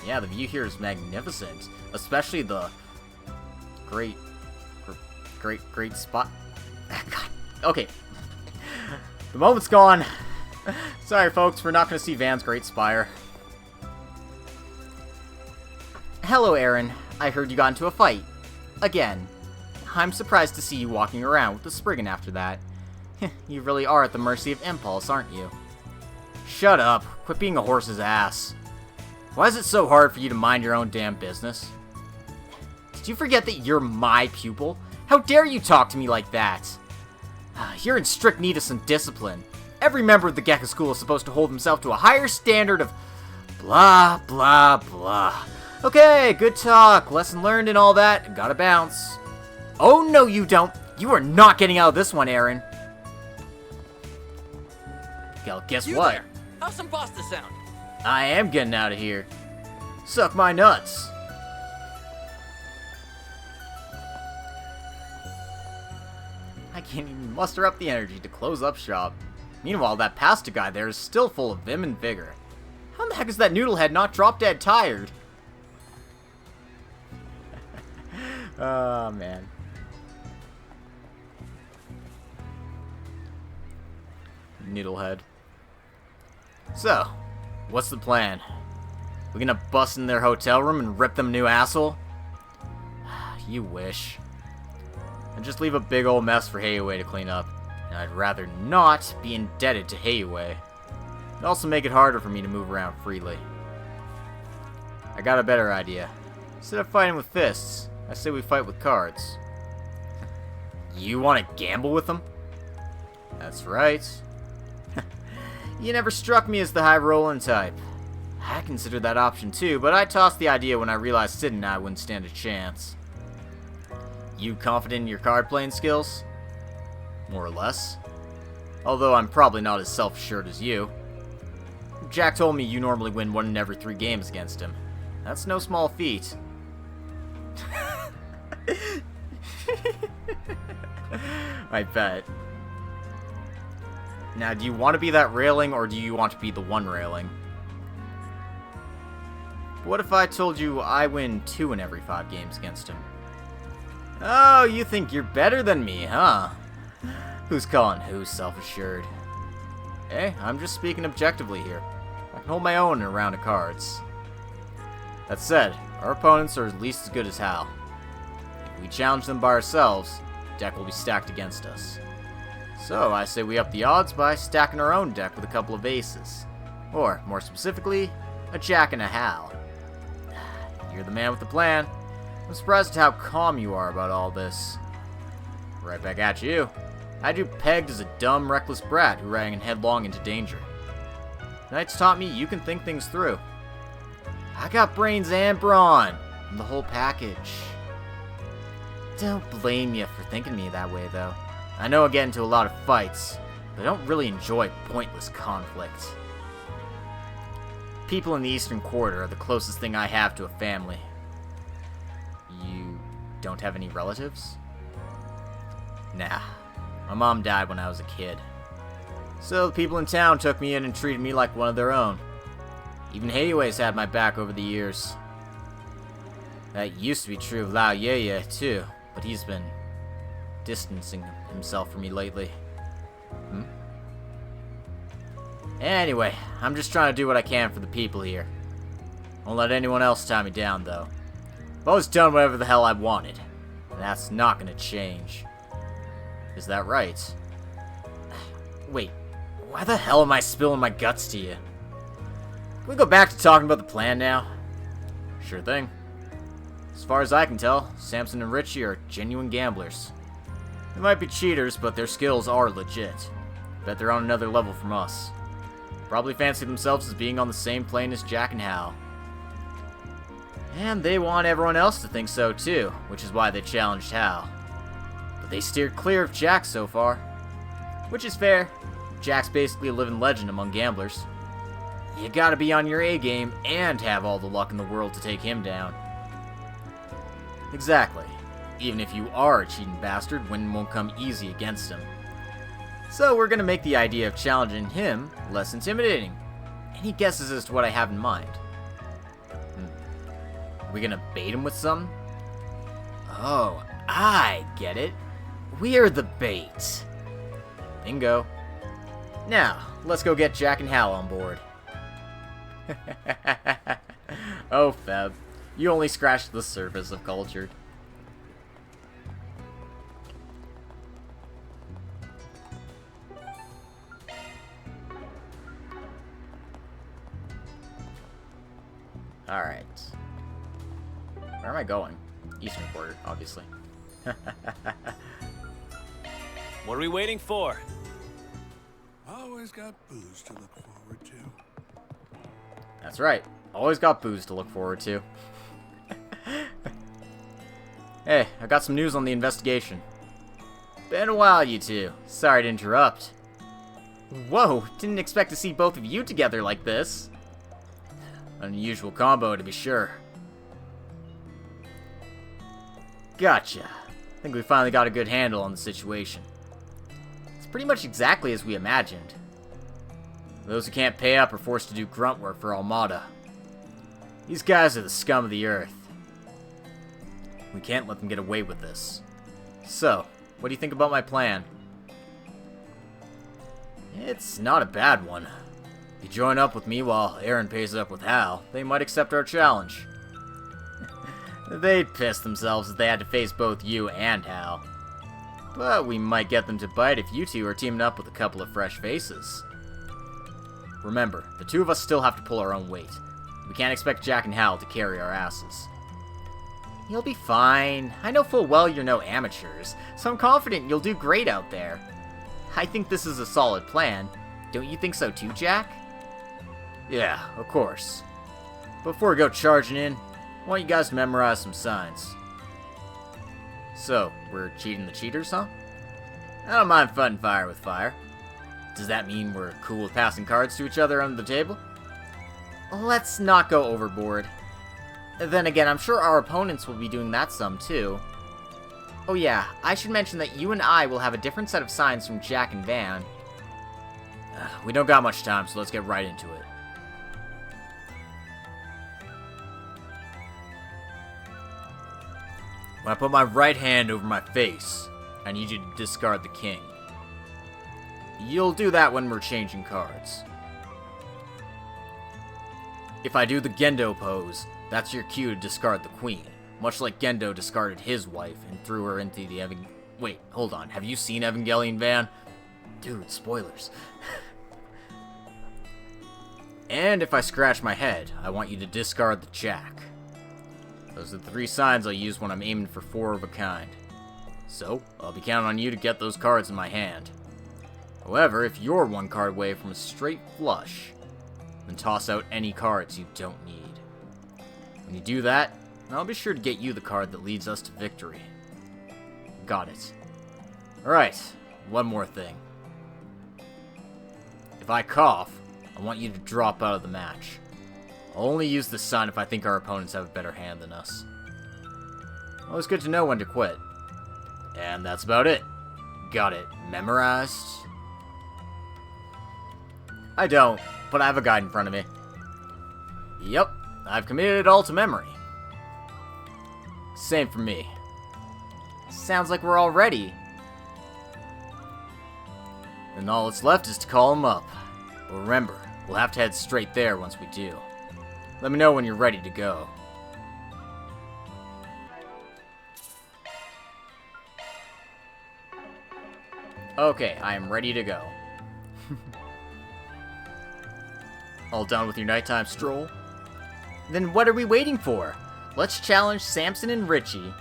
Yeah, the view here is magnificent. Especially the great spot. God. Okay. The moment's gone. Sorry, folks, we're not going to see Van's Great Spire. Hello, Aaron. I heard you got into a fight. Again. I'm surprised to see you walking around with the Spriggan after that. You really are at the mercy of impulse, aren't you? Shut up. Quit being a horse's ass. Why is it so hard for you to mind your own damn business? Did you forget that you're my pupil? How dare you talk to me like that? You're in strict need of some discipline. Every member of the Gekka School is supposed to hold himself to a higher standard of blah, blah, blah. Okay, good talk. Lesson learned and all that. Gotta bounce. Oh, no, you don't. You are not getting out of this one, Aaron. Well, guess You what? there. How's some pasta sound? I am getting out of here. Suck my nuts. I can't even muster up the energy to close up shop. Meanwhile, that pasta guy there is still full of vim and vigor. How in the heck is that noodlehead not drop dead tired? Oh, man. Noodlehead. So, what's the plan? We gonna bust in their hotel room and rip them a new asshole? You wish. And just leave a big old mess for Hayway to clean up. And I'd rather not be indebted to Hayway. It'd also make it harder for me to move around freely. I got a better idea. Instead of fighting with fists, I say we fight with cards. You want to gamble with them? That's right. You never struck me as the high-rolling type. I considered that option too, but I tossed the idea when I realized Sid and I wouldn't stand a chance. You confident in your card-playing skills? More or less. Although I'm probably not as self-assured as you. Jack told me you normally win 1 in every 3 games against him. That's no small feat. I bet. Now, do you want to be that railing, or do you want to be the one railing? What if I told you I win 2 in every 5 games against him? Oh, you think you're better than me, huh? Who's calling who's self-assured? Hey, I'm just speaking objectively here. I can hold my own in a round of cards. That said, our opponents are at least as good as Hal. If we challenge them by ourselves, the deck will be stacked against us. So, I say we up the odds by stacking our own deck with a couple of aces. Or, more specifically, a jack and a Hal. You're the man with the plan. I'm surprised at how calm you are about all this. Right back at you. I had you pegged as a dumb, reckless brat who ran headlong into danger. Tonight's taught me you can think things through. I got brains and brawn, and the whole package. Don't blame you for thinking me that way, though. I know I get into a lot of fights, but I don't really enjoy pointless conflict. people in the Eastern Quarter are the closest thing I have to a family. You don't have any relatives? Nah. My mom died when I was a kid. So the people in town took me in and treated me like one of their own. Even Hayue's had my back over the years. That used to be true of Lao Ye, too, but he's been distancing himself from me lately. Anyway, I'm just trying to do what I can for the people here. Won't let anyone else tie me down, though. I've always done whatever the hell I wanted, and that's not gonna change. Is that right? Wait, why the hell am I spilling my guts to you? Can we go back to talking about the plan now? Sure thing. As far as I can tell, Samson and Richie are genuine gamblers. They might be cheaters, but their skills are legit. Bet they're on another level from us. Probably fancy themselves as being on the same plane as Jack and Hal. And they want everyone else to think so too, which is why they challenged Hal. But they steered clear of Jack so far. Which is fair. Jack's basically a living legend among gamblers. You gotta be on your A game and have all the luck in the world to take him down. Exactly. Even if you are a cheating bastard, winning won't come easy against him. So we're gonna make the idea of challenging him less intimidating. Any guesses as to what I have in mind? Are we gonna bait him with something? Oh, I get it. We're the bait. Bingo. Now, let's go get Jack and Hal on board. Oh, Feb. You only scratched the surface of culture. Alright. Where am I going? Eastern Quarter, obviously. What are we waiting for? Always got booze to look forward to. That's right. Always got booze to look forward to. Hey, I got some news on the investigation. Been a while, you two. Sorry to interrupt. Whoa, didn't expect to see both of you together like this. Unusual combo, to be sure. Gotcha. I think we finally got a good handle on the situation. It's pretty much exactly as we imagined. Those who can't pay up are forced to do grunt work for Armada. These guys are the scum of the earth. We can't let them get away with this. So, what do you think about my plan? It's not a bad one. If you join up with me while Aaron pays up with Hal, they might accept our challenge. They'd piss themselves if they had to face both you and Hal. But we might get them to bite if you two are teaming up with a couple of fresh faces. Remember, the two of us still have to pull our own weight. We can't expect Jack and Hal to carry our asses. You'll be fine. I know full well you're no amateurs, so I'm confident you'll do great out there. I think this is a solid plan. Don't you think so too, Jack? Yeah, of course. Before we go charging in, I want you guys to memorize some signs. So, we're cheating the cheaters, huh? I don't mind fighting fire with fire. Does that mean we're cool with passing cards to each other under the table? Let's not go overboard. Then again, I'm sure our opponents will be doing that some too. Oh yeah, I should mention that you and I will have a different set of signs from Jack and Van. We don't got much time, so let's get right into it. When I put my right hand over my face, I need you to discard the king. You'll do that when we're changing cards. If I do the Gendo pose, that's your cue to discard the queen, much like Gendo discarded his wife and threw her into the Wait, hold on, have you seen Evangelion, Van? Dude, spoilers. And if I scratch my head, I want you to discard the jack. Those are the 3 signs I'll use when I'm aiming for 4 of a kind. So, I'll be counting on you to get those cards in my hand. However, if you're 1 card away from a straight flush, then toss out any cards you don't need. When you do that, I'll be sure to get you the card that leads us to victory. Got it. Alright, one more thing. If I cough, I want you to drop out of the match. I'll only use this sign if I think our opponents have a better hand than us. Always good to know when to quit. And that's about it. Got it memorized? I don't, but I have a guide in front of me. Yep, I've committed it all to memory. Same for me. Sounds like we're all ready. And all that's left is to call him up. But remember, we'll have to head straight there once we do. Let me know when you're ready to go. Okay, I am ready to go. All done with your nighttime stroll? Then what are we waiting for? Let's challenge Samson and Richie.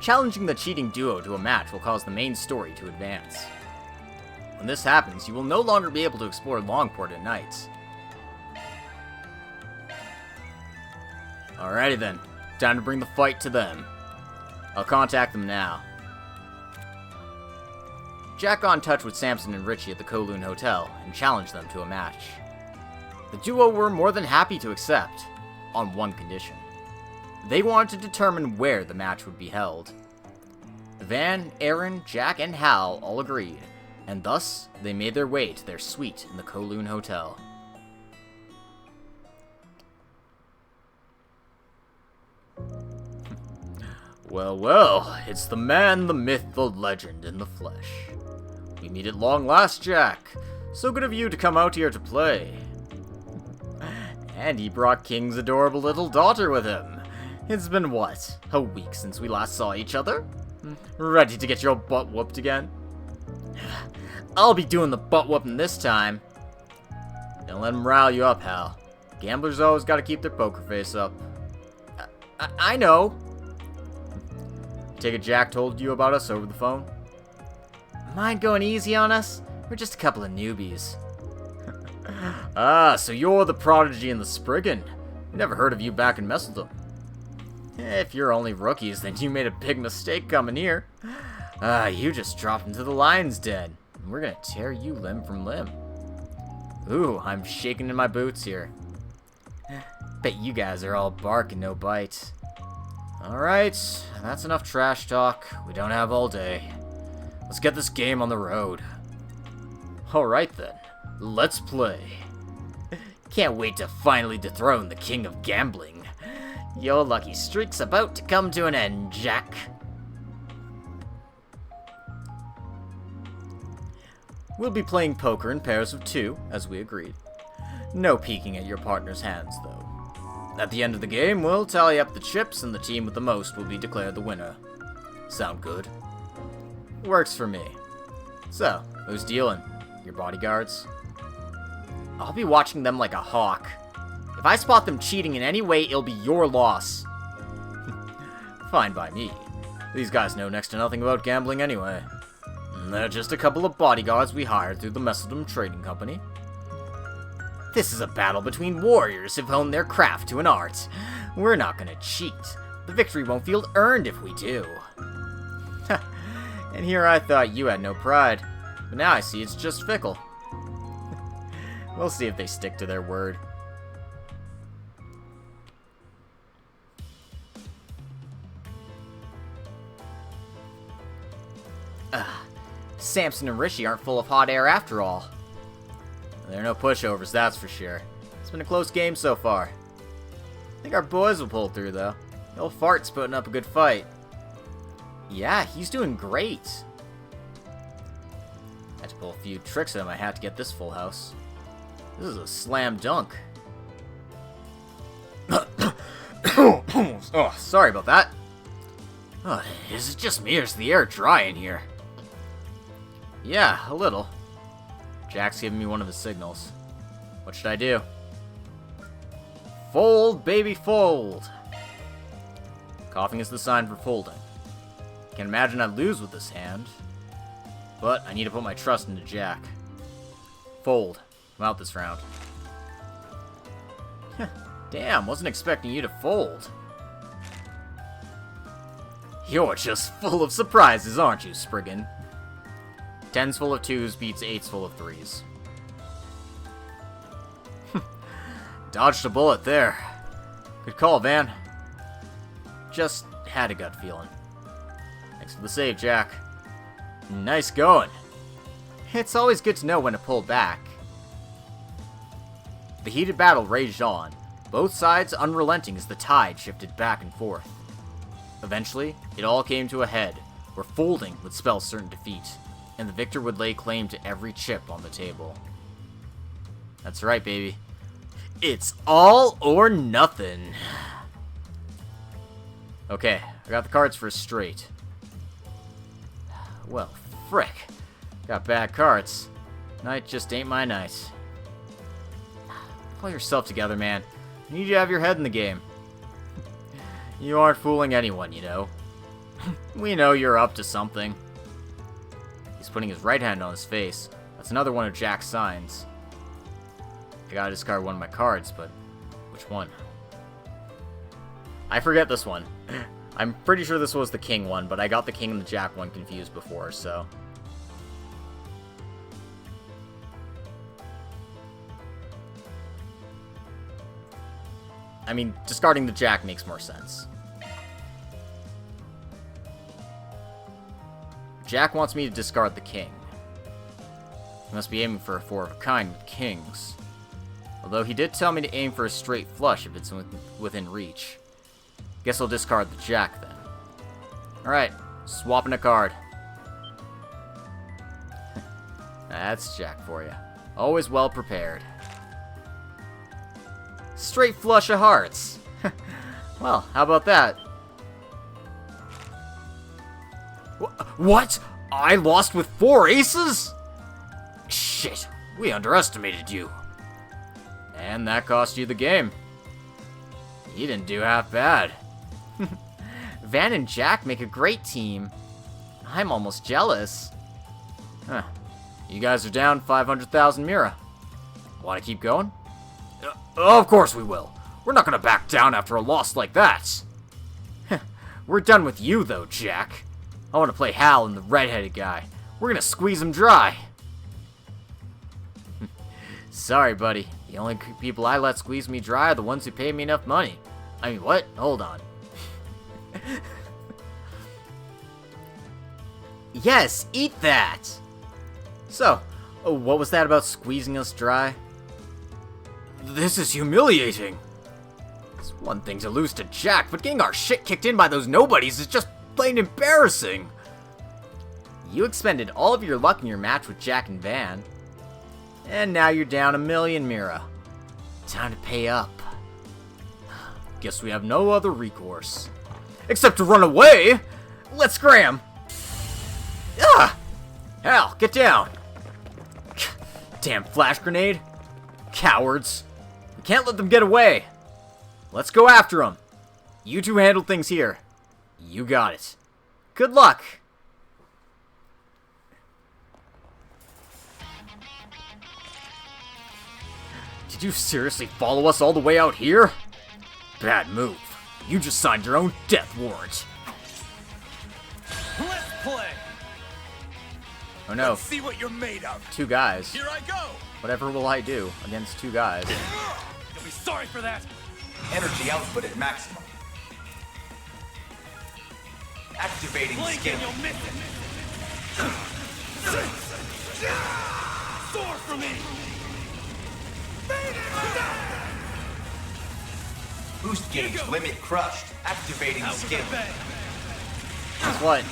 Challenging the cheating duo to a match will cause the main story to advance. When this happens, you will no longer be able to explore Longport at nights. Alrighty then, time to bring the fight to them. I'll contact them now. Jack got in touch with Samson and Richie at the Kowloon Hotel and challenged them to a match. The duo were more than happy to accept, on one condition. They wanted to determine where the match would be held. Van, Aaron, Jack, and Hal all agreed, and thus they made their way to their suite in the Kowloon Hotel. Well, well, it's the man, the myth, the legend in the flesh. We meet at long last, Jack. So good of you to come out here to play. And he brought King's adorable little daughter with him. It's been, what, a week since we last saw each other? Ready to get your butt whooped again? I'll be doing the butt whooping this time. Don't let him rile you up, Hal. Gamblers always gotta keep their poker face up. I know. Take it Jack told you about us over the phone? Mind going easy on us? We're just a couple of newbies. Ah, so you're the prodigy and the Spriggan. Never heard of you back in Messeldom. If you're only rookies, then you made a big mistake coming here. You just dropped into the lion's den. We're gonna tear you limb from limb. Ooh, I'm shaking in my boots here. Bet you guys are all bark and no bite. Alright, that's enough trash talk. We don't have all day. Let's get this game on the road. Alright then, let's play. Can't wait to finally dethrone the king of gambling. Your lucky streak's about to come to an end, Jack. We'll be playing poker in pairs of 2, as we agreed. No peeking at your partner's hands, though. At the end of the game, we'll tally up the chips, and the team with the most will be declared the winner. Sound good? Works for me. So, who's dealing? Your bodyguards? I'll be watching them like a hawk. If I spot them cheating in any way, it'll be your loss. Fine by me. These guys know next to nothing about gambling anyway. They're just a couple of bodyguards we hired through the Messeldom Trading Company. This is a battle between warriors who've honed their craft to an art. We're not gonna cheat. The victory won't feel earned if we do. And here I thought you had no pride. But now I see it's just fickle. We'll see if they stick to their word. Samson and Richie aren't full of hot air after all. They're no pushovers, that's for sure. It's been a close game so far. I think our boys will pull through, though. The old fart's putting up a good fight. Yeah, he's doing great. Had to pull a few tricks out of my hat to get this full house. This is a slam dunk. Oh, sorry about that. Oh, is it just me or is the air dry in here? Yeah, a little. Jack's giving me one of his signals. What should I do? Fold, baby, fold! Coughing is the sign for folding. Can't imagine I'd lose with this hand. But I need to put my trust into Jack. Fold. I'm out this round. Damn, wasn't expecting you to fold. You're just full of surprises, aren't you, Spriggan? 10's full of 2s beats 8's full of 3s. Dodged a bullet there. Good call, Van. Just had a gut feeling. Thanks for the save, Jack. Nice going. It's always good to know when to pull back. The heated battle raged on, both sides unrelenting as the tide shifted back and forth. Eventually, it all came to a head, where folding would spell certain defeat, and the victor would lay claim to every chip on the table. That's right, baby. It's all or nothing. Okay, I got the cards for a straight. Well, frick. Got bad cards. Night just ain't my night. Pull yourself together, man. You need to have your head in the game. You aren't fooling anyone, you know. We know you're up to something. He's putting his right hand on his face. That's another one of Jack's signs. I gotta discard one of my cards, but which one? I forget this one. I'm pretty sure this was the king one, but I got the king and the jack one confused before, so... I mean, discarding the jack makes more sense. Jack wants me to discard the king. He must be aiming for a four of a kind with kings. Although he did tell me to aim for a straight flush if it's within reach. Guess I'll discard the jack then. Alright, swapping a card. That's Jack for you. Always well prepared. Straight flush of hearts. Well, how about that? What? I lost with 4 aces? Shit, we underestimated you. And that cost you the game. You didn't do half bad. Van and Jack make a great team. I'm almost jealous. Huh. You guys are down 500,000 Mira. Want to keep going? Of course we will. We're not going to back down after a loss like that. We're done with you, though, Jack. I want to play Hal and the redheaded guy. We're going to squeeze him dry. Sorry, buddy. The only people I let squeeze me dry are the ones who pay me enough money. I mean, what? Hold on. Yes, eat that! So, what was that about squeezing us dry? This is humiliating. It's one thing to lose to Jack, but getting our shit kicked in by those nobodies is just plain embarrassing. You expended all of your luck in your match with Jack and Van. And now you're down 1,000,000 Mira. Time to pay up. Guess we have no other recourse. Except to run away! Let's scram! Ah! Hal, get down! Damn flash grenade! Cowards! We can't let them get away! Let's go after them! You two handle things here. You got it. Good luck! Did you seriously follow us all the way out here? Bad move. You just signed your own death warrant. Let's play. Oh no. Let's see what you're made of. 2 guys. Here I go. Whatever will I do against 2 guys? You'll be sorry for that. Energy output at maximum. Activating Blink skill. and you'll miss it. Soar for me. Boost gauge limit crushed. Activating skill. Guess what?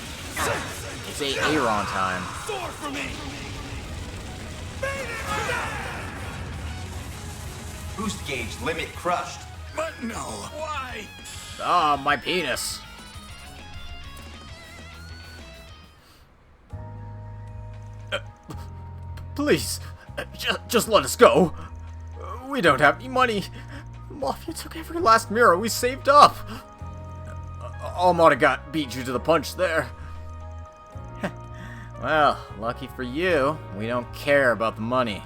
It's Aaron time. Soar for me. Boost gauge limit crushed. But no. Why? Ah, my penis. Please, just let us go. We don't have any money. The Mafia took every last mirror we saved up. Almost beat you to the punch there. Well, lucky for you, we don't care about the money.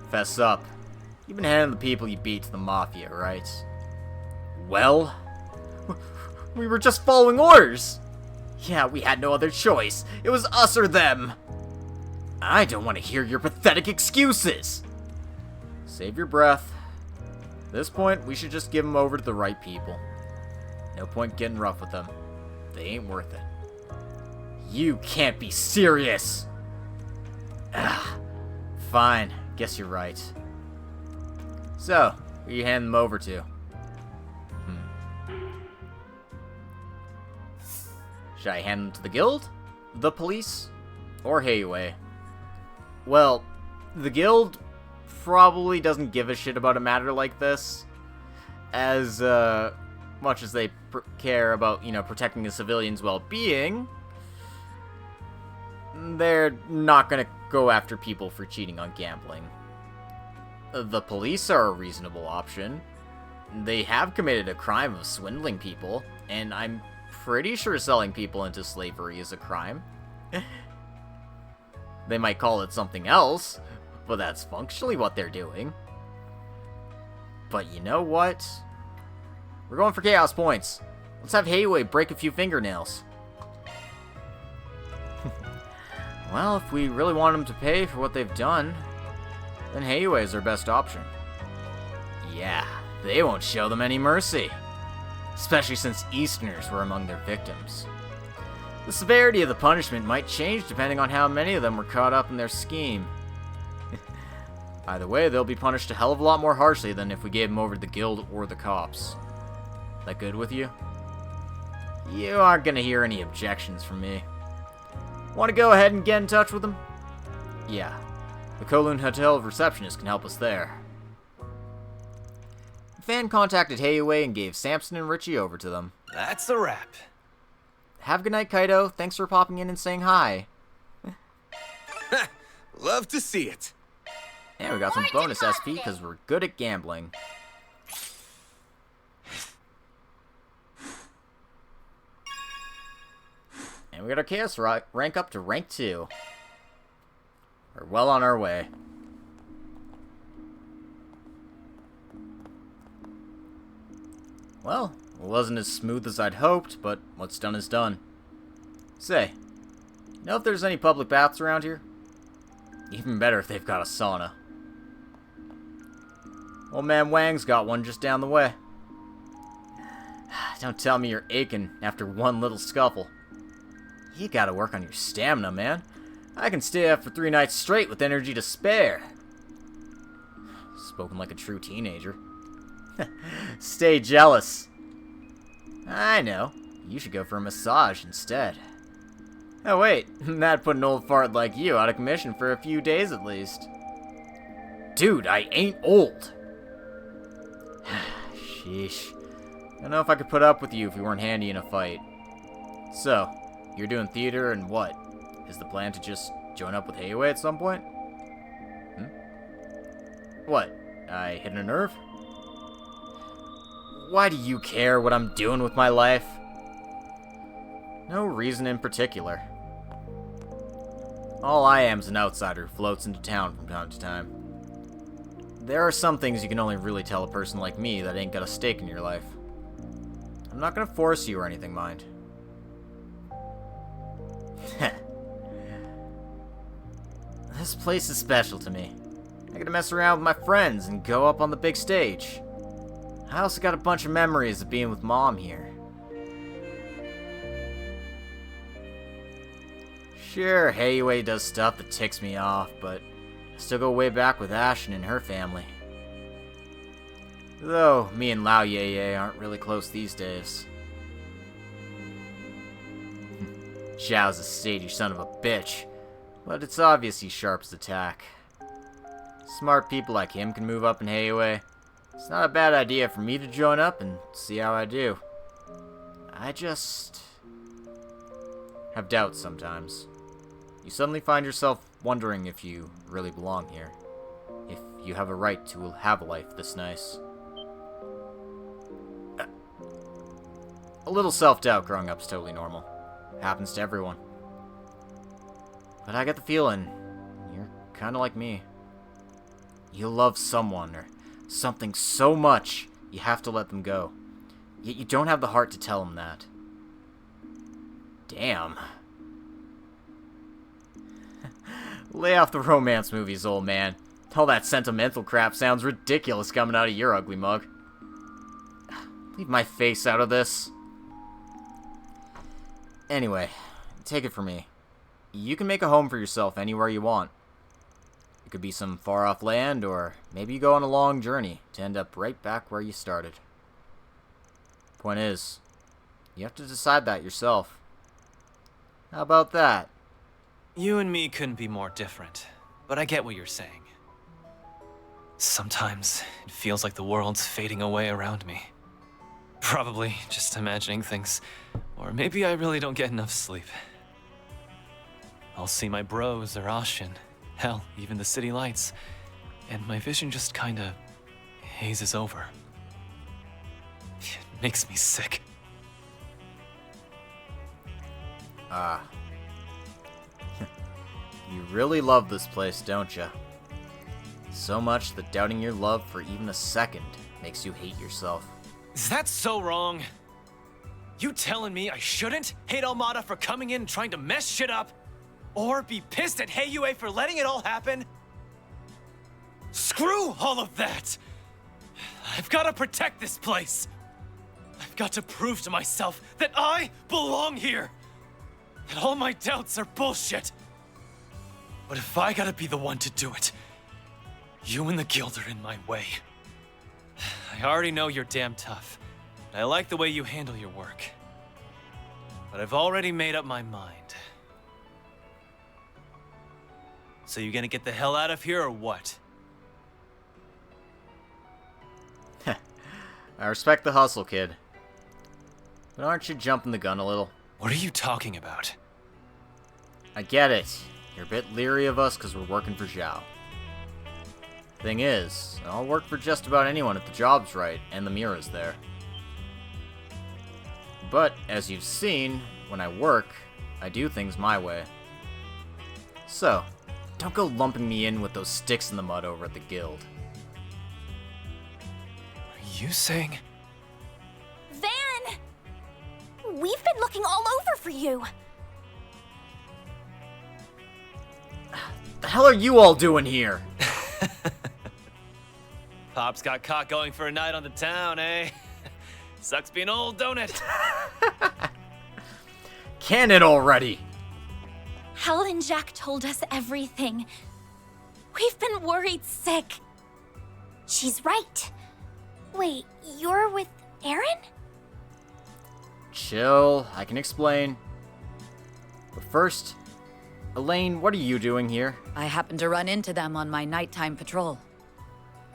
Fess up. You've been handing the people you beat to the Mafia, right? Well? We were just following orders. Yeah, we had no other choice. It was us or them. I don't want to hear your pathetic excuses. Save your breath. At this point, we should just give them over to the right people. No point getting rough with them. They ain't worth it. You can't be serious! Ah, fine. Guess you're right. So, who you hand them over to? Should I hand them to the guild? The police? Or Heiyue? Well, the guild probably doesn't give a shit about a matter like this. As much as they care about, protecting the civilians' well-being, they're not gonna go after people for cheating on gambling. The police are a reasonable option. They have committed a crime of swindling people, and I'm pretty sure selling people into slavery is a crime. They might call it something else, but that's functionally what they're doing. But you know what? We're going for chaos points. Let's have Heiyue break a few fingernails. Well, if we really want them to pay for what they've done, then Heiyue is our best option. Yeah, they won't show them any mercy. Especially since Easterners were among their victims. The severity of the punishment might change depending on how many of them were caught up in their scheme. Either way, they'll be punished a hell of a lot more harshly than if we gave them over to the guild or the cops. That good with you? You aren't gonna hear any objections from me. Want to go ahead and get in touch with them? Yeah, the Kowloon Hotel receptionist can help us there. Fan contacted Heiyue and gave Samson and Richie over to them. That's a wrap. Have a good night, Kaido. Thanks for popping in and saying hi. Love to see it. And we got some bonus SP because we're good at gambling. And we got our Chaos rank up to rank 2. We're well on our way. Well, it wasn't as smooth as I'd hoped, but what's done is done. Say, you know if there's any public baths around here? Even better if they've got a sauna. Old man Wang's got one just down the way. Don't tell me you're aching after one little scuffle. You gotta work on your stamina, man. I can stay up for 3 nights straight with energy to spare. Spoken like a true teenager. Stay jealous. I know. You should go for a massage instead. Oh wait, that'd put an old fart like you out of commission for a few days at least. Dude, I ain't old. Sheesh. I don't know if I could put up with you if you weren't handy in a fight. So, you're doing theater and what? Is the plan to just join up with Heiyue at some point? What? I hit a nerve? Why do you care what I'm doing with my life? No reason in particular. All I am is an outsider who floats into town from time to time. There are some things you can only really tell a person like me that ain't got a stake in your life. I'm not gonna force you or anything, mind. This place is special to me. I get to mess around with my friends and go up on the big stage. I also got a bunch of memories of being with Mom here. Sure, Heiyue does stuff that ticks me off, but I still go way back with Ashen and her family. Though, me and Lao Yeye aren't really close these days. Xiao's a stagey son of a bitch, but it's obvious he's sharp as a tack. Smart people like him can move up in Heiyue. It's not a bad idea for me to join up and see how I do. I just have doubts sometimes. You suddenly find yourself wondering if you really belong here. If you have a right to have a life this nice. A little self-doubt growing up is totally normal. Happens to everyone. But I get the feeling you're kind of like me. You love someone or something so much you have to let them go. Yet you don't have the heart to tell them that. Damn. Lay off the romance movies, old man. All that sentimental crap sounds ridiculous coming out of your ugly mug. Leave my face out of this. Anyway, take it from me. You can make a home for yourself anywhere you want. It could be some far-off land, or maybe you go on a long journey to end up right back where you started. Point is, you have to decide that yourself. How about that? You and me couldn't be more different, but I get what you're saying. Sometimes it feels like the world's fading away around me. Probably just imagining things, or maybe I really don't get enough sleep. I'll see my bros or Ashin, hell, even the city lights, and my vision just kinda hazes over. It makes me sick. Ah. You really love this place, don't ya? So much that doubting your love for even a second makes you hate yourself. Is that so wrong? You telling me I shouldn't hate Almada for coming in and trying to mess shit up? Or be pissed at Heiyue for letting it all happen? Screw all of that! I've got to protect this place. I've got to prove to myself that I belong here. That all my doubts are bullshit. But if I gotta be the one to do it, you and the guild are in my way. I already know you're damn tough, and I like the way you handle your work. But I've already made up my mind. So you gonna get the hell out of here, or what? I respect the hustle, kid. But aren't you jumping the gun a little? What are you talking about? I get it. You're a bit leery of us because we're working for Zhao. Thing is, I'll work for just about anyone if the job's right and the Mira's there. But, as you've seen, when I work, I do things my way. So, don't go lumping me in with those sticks in the mud over at the guild. Are you saying? Van! We've been looking all over for you. The hell are you all doing here? Pops got caught going for a night on the town, eh? Sucks being old, don't it? Can it already? Hal and Jack told us everything. We've been worried sick. She's right. Wait, you're with Aaron? Chill, I can explain. But first, Elaine, what are you doing here? I happened to run into them on my nighttime patrol.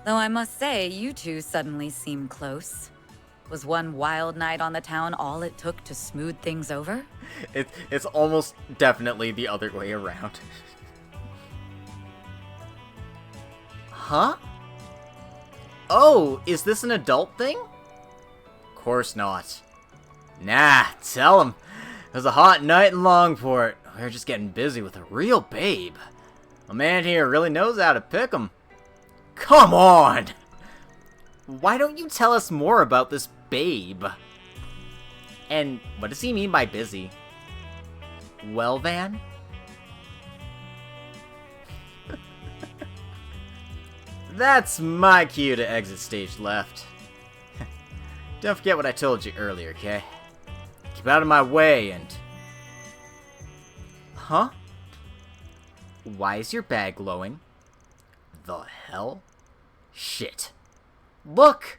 Though I must say, you two suddenly seem close. Was one wild night on the town all it took to smooth things over? It's almost definitely the other way around. Huh? Oh, is this an adult thing? Of course not. Nah, tell him. It was a hot night in Longport. We were just getting busy with a real babe. A man here really knows how to pick 'em. Come on! Why don't you tell us more about this babe? And what does he mean by busy? Well, Van? That's my cue to exit stage left. Don't forget what I told you earlier, okay? Keep out of my way and... Huh? Why is your bag glowing? The hell? Shit. Look!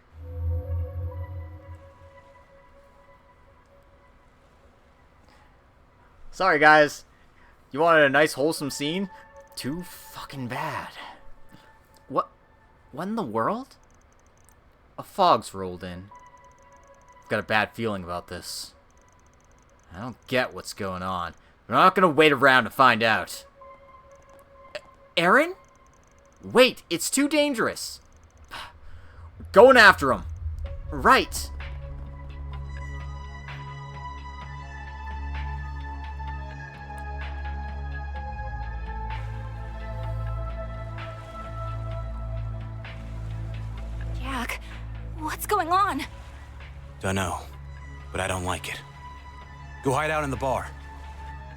Sorry, guys. You wanted a nice, wholesome scene? Too fucking bad. What in the world? A fog's rolled in. I've got a bad feeling about this. I don't get what's going on. I'm not gonna wait around to find out. Aaron? Wait, it's too dangerous. Going after him. Right. Jack, what's going on? Dunno, but I don't like it. Go hide out in the bar.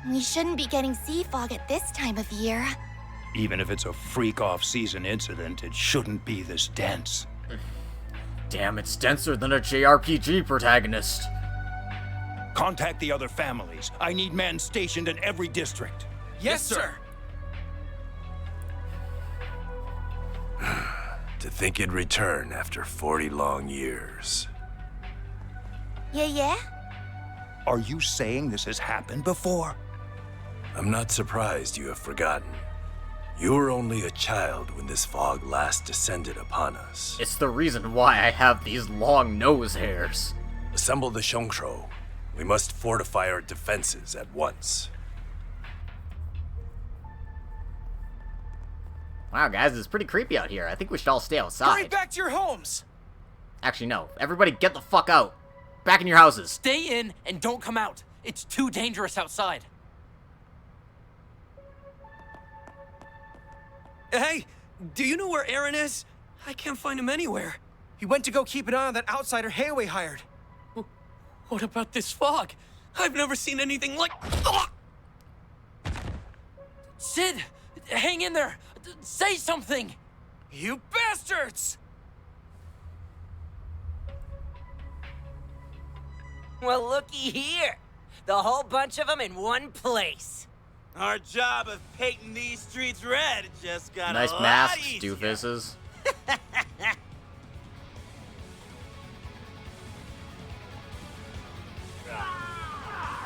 We shouldn't be getting sea fog at this time of year. Even if it's a freak off-season incident, it shouldn't be this dense. Damn, it's denser than a JRPG protagonist. Contact the other families. I need men stationed in every district. Yes, sir. To think it'd return after 40 long years. Yeah? Are you saying this has happened before? I'm not surprised you have forgotten. You were only a child when this fog last descended upon us. It's the reason why I have these long nose hairs. Assemble the Shongshou. We must fortify our defenses at once. Wow, guys, it's pretty creepy out here. I think we should all stay outside. Hurry back to your homes! Actually, no. Everybody get the fuck out. Back in your houses. Stay in and don't come out. It's too dangerous outside. Hey, do you know where Aaron is? I can't find him anywhere. He went to go keep an eye on that outsider Hayway hired. What about this fog? I've never seen anything like... Sid, hang in there. Say something. You bastards! Well, looky here. The whole bunch of them in one place. Our job of painting these streets red just got Nice a lot masks, easier. doofuses.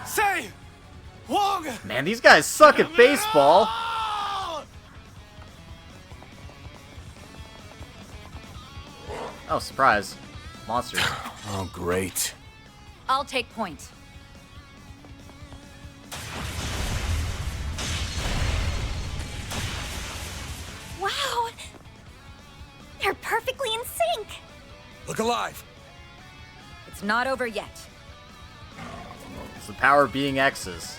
Say! Wong! Man, these guys suck at baseball. Oh, surprise. Monsters. Oh, great. I'll take point. Wow! They're perfectly in sync! Look alive! It's not over yet. It's the power of being X's.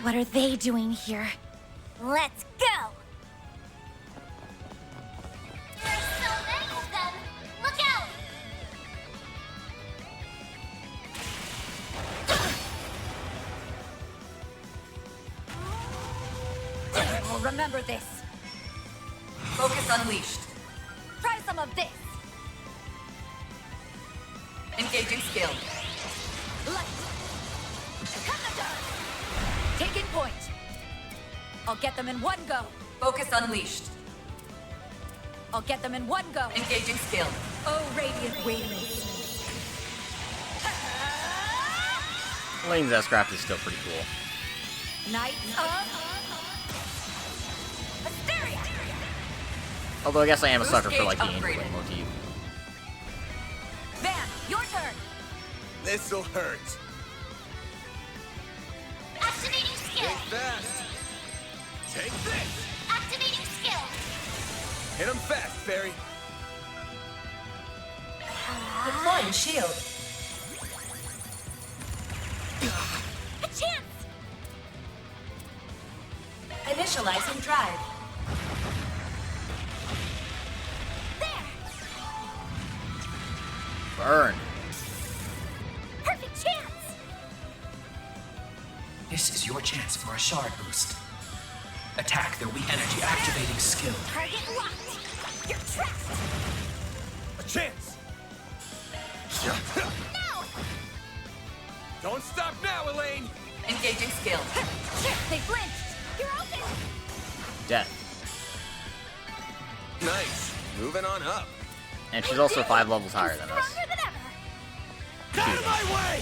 What are they doing here? Let's go! There are so many of them! Look out! We'll remember this. Focus unleashed. Try some of this! Engaging skill. Taking point. I'll get them in one go. Focus unleashed. I'll get them in one go. Engaging skill. Oh, radiant wings. Lane's S-Craft is still pretty cool. Knights of Hysteria. Although I guess I am a Boost sucker for gauge like the upgraded. Angel motif. Van, your turn. This'll hurt. Activating skill! Fast. Take this! Activating skill! Hit him fast, Barry. Deploying shield. A chance! Initializing drive. Burn. Perfect chance! This is your chance for a shard boost. Attack their weak energy activating skill. Target locked! You're trapped! A chance! No! Don't stop now, Elaine! Engaging skill. They flinched! You're open! Death. Nice. Moving on up. And she's also 5 levels higher than us. Stronger than ever! Get out of my way!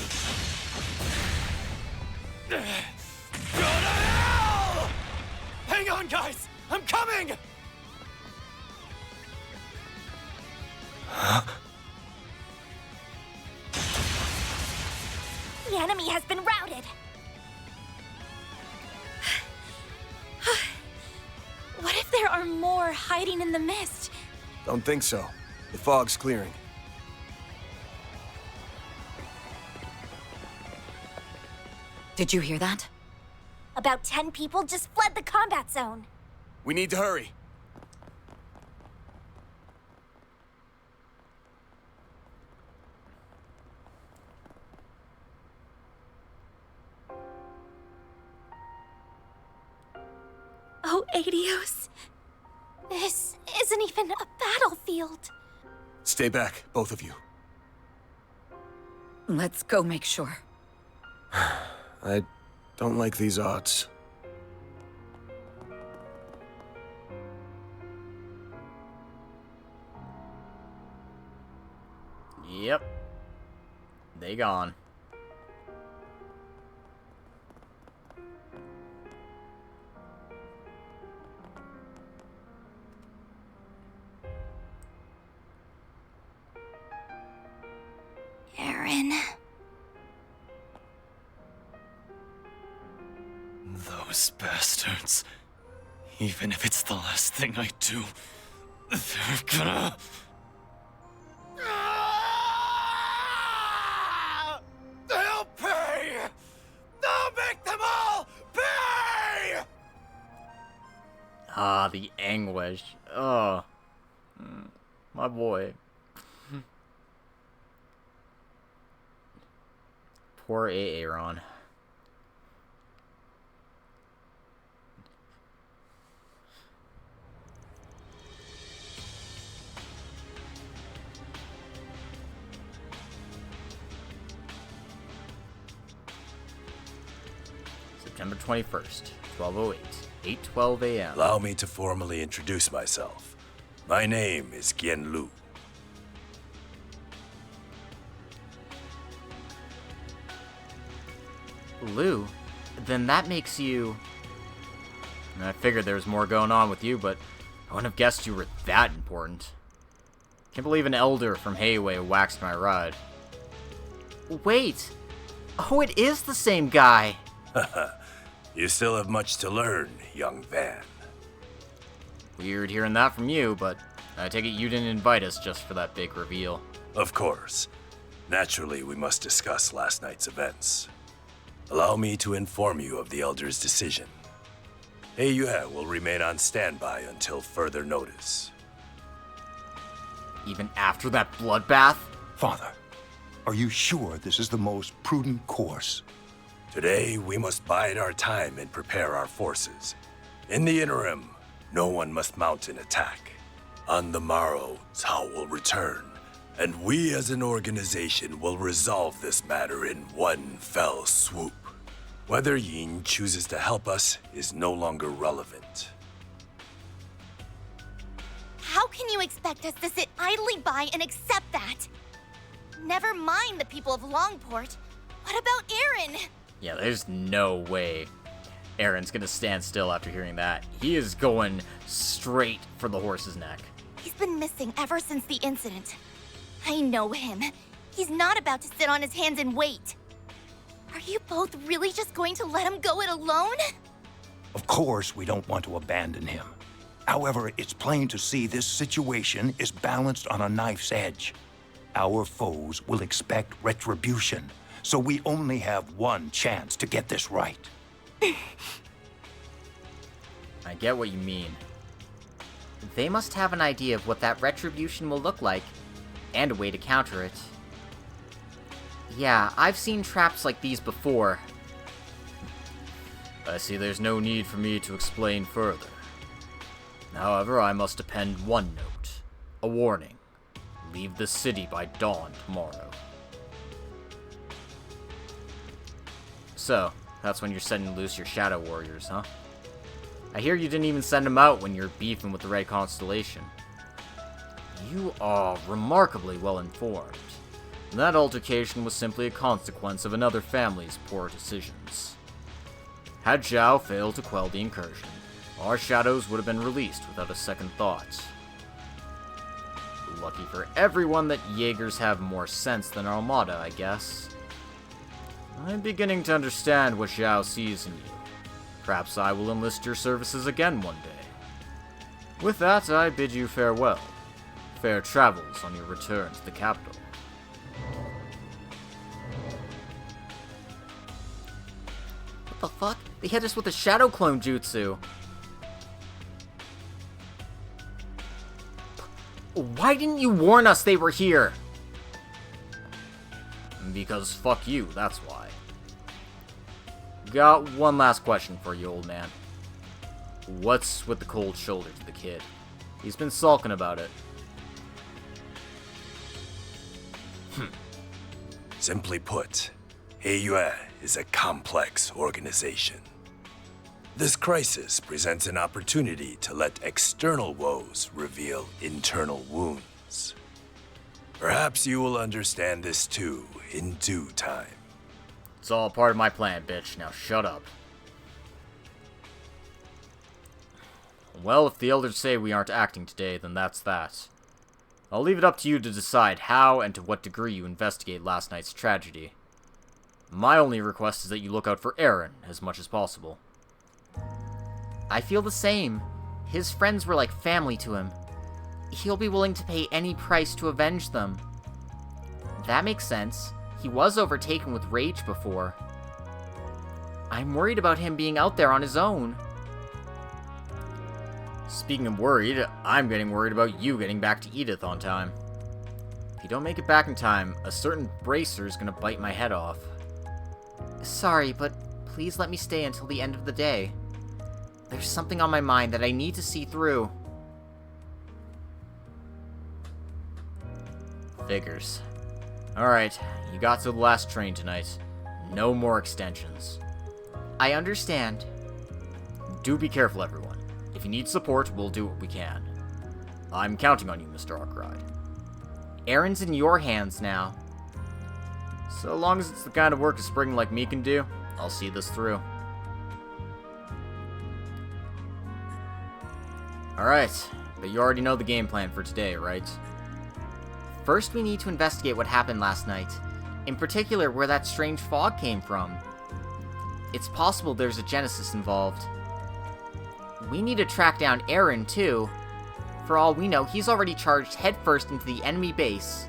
Go to hell! Hang on, guys! I'm coming! The enemy has been routed! What if there are more hiding in the mist? Don't think so. The fog's clearing. Did you hear that? About 10 people just fled the combat zone. We need to hurry. Oh, Adios. This isn't even a battlefield. Stay back, both of you. Let's go make sure. I don't like these odds. Yep. They gone. Eren. Those bastards. Even if it's the last thing I do, they're gonna... They'll pay! They'll make them all pay! Ah, the anguish. Oh. My boy. Poor Aaron. September 21st, 12:08, 8:12 a.m. Allow me to formally introduce myself. My name is Gien Lu. Lu? Then that makes you... I figured there was more going on with you, but I wouldn't have guessed you were that important. Can't believe an elder from Hayway waxed my ride. Wait! Oh, it is the same guy! You still have much to learn, young Van. Weird hearing that from you, but I take it you didn't invite us just for that big reveal. Of course. Naturally, we must discuss last night's events. Allow me to inform you of the Elder's decision. Heiyue will remain on standby until further notice. Even after that bloodbath? Father, are you sure this is the most prudent course? Today, we must bide our time and prepare our forces. In the interim, no one must mount an attack. On the morrow, Cao will return, and we as an organization will resolve this matter in one fell swoop. Whether Yin chooses to help us is no longer relevant. How can you expect us to sit idly by and accept that? Never mind the people of Longport. What about Eren? Yeah, there's no way Eren's gonna stand still after hearing that. He is going straight for the horse's neck. He's been missing ever since the incident. I know him. He's not about to sit on his hands and wait. Are you both really just going to let him go it alone? Of course, we don't want to abandon him. However, it's plain to see this situation is balanced on a knife's edge. Our foes will expect retribution, so we only have one chance to get this right. I get what you mean. They must have an idea of what that retribution will look like, and a way to counter it. Yeah, I've seen traps like these before. I see there's no need for me to explain further. However, I must append one note. A warning. Leave the city by dawn tomorrow. So, that's when you're setting loose your Shadow Warriors, huh? I hear you didn't even send them out when you're beefing with the Red Constellation. You are remarkably well informed. And that altercation was simply a consequence of another family's poor decisions. Had Zhao failed to quell the incursion, our shadows would have been released without a second thought. Lucky for everyone that Jaegers have more sense than Armada, I guess. I'm beginning to understand what Zhao sees in you. Perhaps I will enlist your services again one day. With that, I bid you farewell. Fair travels on your return to the capital. What the fuck? They hit us with a Shadow Clone Jutsu. Why didn't you warn us they were here? Because fuck you, that's why. Got one last question for you, old man. What's with the cold shoulder to the kid? He's been sulking about it. Simply put, Heiyue is a complex organization. This crisis presents an opportunity to let external woes reveal internal wounds. Perhaps you will understand this too in due time. It's all part of my plan, bitch. Now shut up. Well, if the elders say we aren't acting today, then that's that. I'll leave it up to you to decide how and to what degree you investigate last night's tragedy. My only request is that you look out for Eren as much as possible. I feel the same. His friends were like family to him. He'll be willing to pay any price to avenge them. That makes sense. He was overtaken with rage before. I'm worried about him being out there on his own. Speaking of worried, I'm getting worried about you getting back to Edith on time. If you don't make it back in time, a certain bracer is gonna bite my head off. Sorry, but please let me stay until the end of the day. There's something on my mind that I need to see through. Figures. Alright, you got to the last train tonight. No more extensions. I understand. Do be careful, everyone. If you need support, we'll do what we can. I'm counting on you, Mr. Arkwright. Eren's in your hands now. So long as it's the kind of work a Spriggan like me can do, I'll see this through. Alright, but you already know the game plan for today, right? First, we need to investigate what happened last night. In particular, where that strange fog came from. It's possible there's a Genesis involved. We need to track down Eren, too. For all we know, he's already charged headfirst into the enemy base.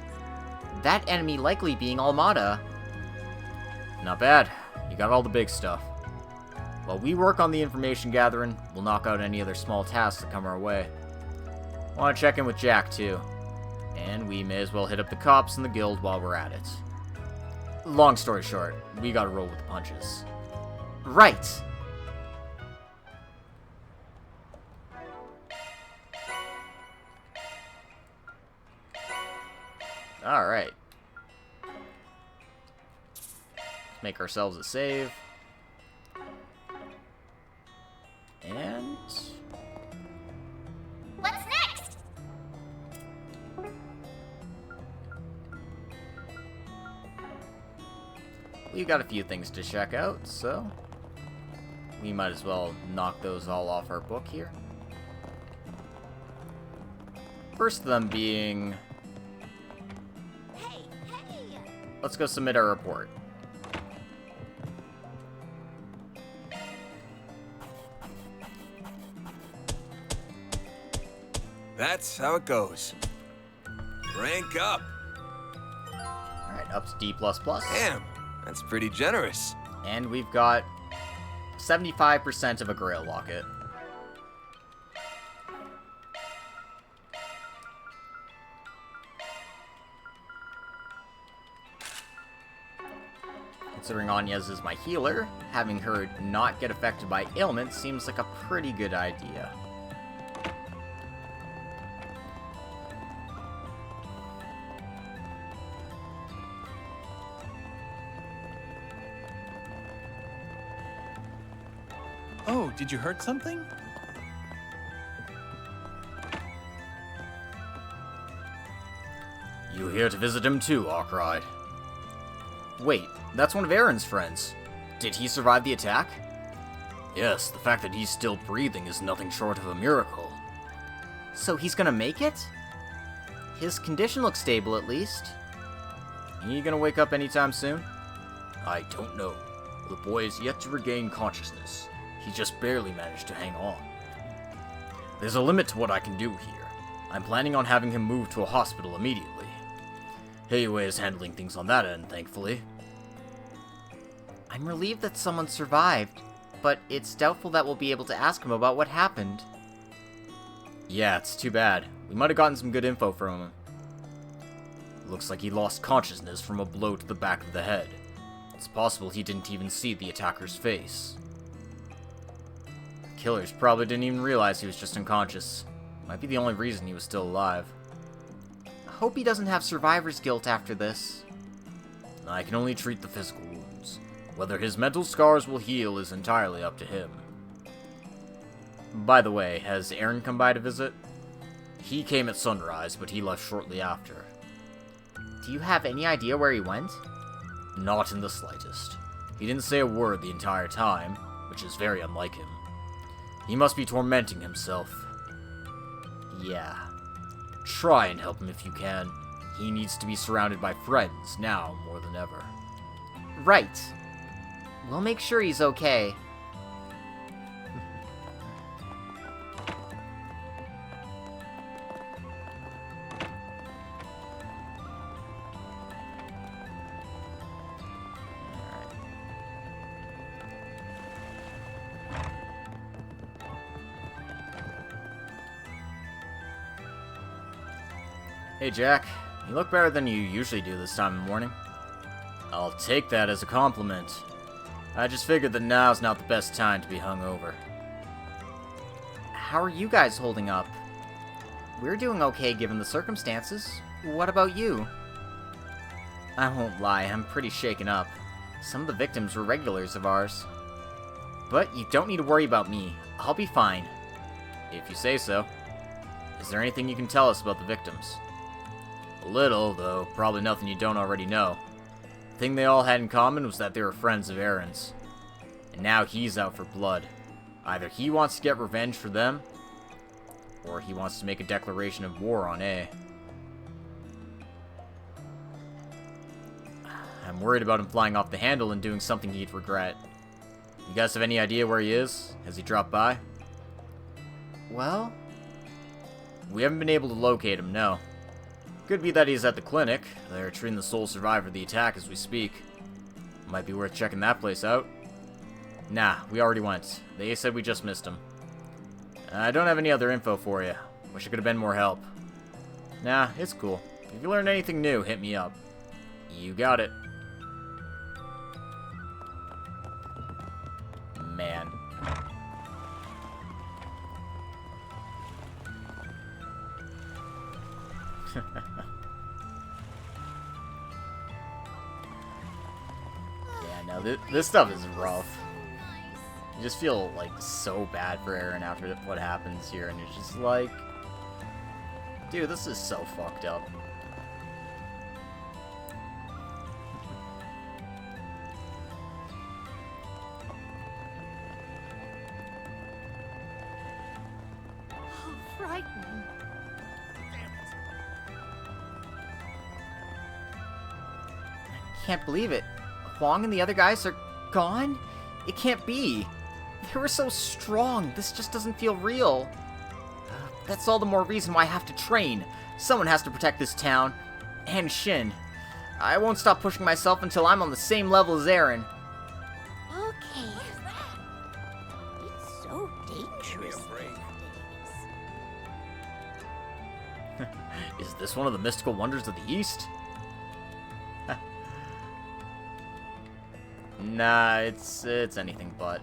That enemy likely being Almada. Not bad. You got all the big stuff. While we work on the information gathering, we'll knock out any other small tasks that come our way. Want to check in with Jack, too. And we may as well hit up the cops and the guild while we're at it. Long story short, we gotta roll with the punches. Right. Alright. Make ourselves a save. And... What's next? We got a few things to check out, so... we might as well knock those all off our book here. First of them being... let's go submit our report. That's how it goes. Rank up. Alright, up to D++. Damn, that's pretty generous. And we've got 75% of a Grail Locket. Considering Anya's is my healer, having her not get affected by ailment seems like a pretty good idea. Oh, did you hurt something? You here to visit him too, Arkwright? Wait, that's one of Eren's friends. Did he survive the attack? Yes, the fact that he's still breathing is nothing short of a miracle. So he's gonna make it? His condition looks stable, at least. He gonna wake up anytime soon? I don't know. The boy is yet to regain consciousness. He just barely managed to hang on. There's a limit to what I can do here. I'm planning on having him moved to a hospital immediately. Heiyue is handling things on that end, thankfully. I'm relieved that someone survived, but it's doubtful that we'll be able to ask him about what happened. Yeah, it's too bad. We might have gotten some good info from him. Looks like he lost consciousness from a blow to the back of the head. It's possible he didn't even see the attacker's face. Killers probably didn't even realize he was just unconscious. Might be the only reason he was still alive. I hope he doesn't have survivor's guilt after this. I can only treat the physical wounds. Whether his mental scars will heal is entirely up to him. By the way, has Aaron come by to visit? He came at sunrise, but he left shortly after. Do you have any idea where he went? Not in the slightest. He didn't say a word the entire time, which is very unlike him. He must be tormenting himself. Yeah. Try and help him if you can. He needs to be surrounded by friends, now more than ever. Right. We'll make sure he's okay. Hey Jack, you look better than you usually do this time of morning. I'll take that as a compliment. I just figured that now's not the best time to be hungover. How are you guys holding up? We're doing okay given the circumstances. What about you? I won't lie, I'm pretty shaken up. Some of the victims were regulars of ours. But you don't need to worry about me. I'll be fine. If you say so. Is there anything you can tell us about the victims? A little, though probably nothing you don't already know. The thing they all had in common was that they were friends of Aaron's. And now he's out for blood. Either he wants to get revenge for them, or he wants to make a declaration of war on A. I'm worried about him flying off the handle and doing something he'd regret. You guys have any idea where he is? Has he dropped by? Well, we haven't been able to locate him, no. Could be that he's at the clinic. They're treating the sole survivor of the attack as we speak. Might be worth checking that place out. Nah, we already went. They said we just missed him. I don't have any other info for you. Wish I could have been more help. Nah, it's cool. If you learn anything new, hit me up. You got it. Man. Yeah, no, this stuff is rough. You just feel, like, so bad for Aaron after what happens here, and you're just like... Dude, this is so fucked up. Oh, frightening. Can't believe it. Huang and the other guys are gone? It can't be. They were so strong. This just doesn't feel real. That's all the more reason why I have to train. Someone has to protect this town. And Shin. I won't stop pushing myself until I'm on the same level as Aaron. Okay. It's so dangerous. Is this one of the mystical wonders of the East? Nah, it's anything but.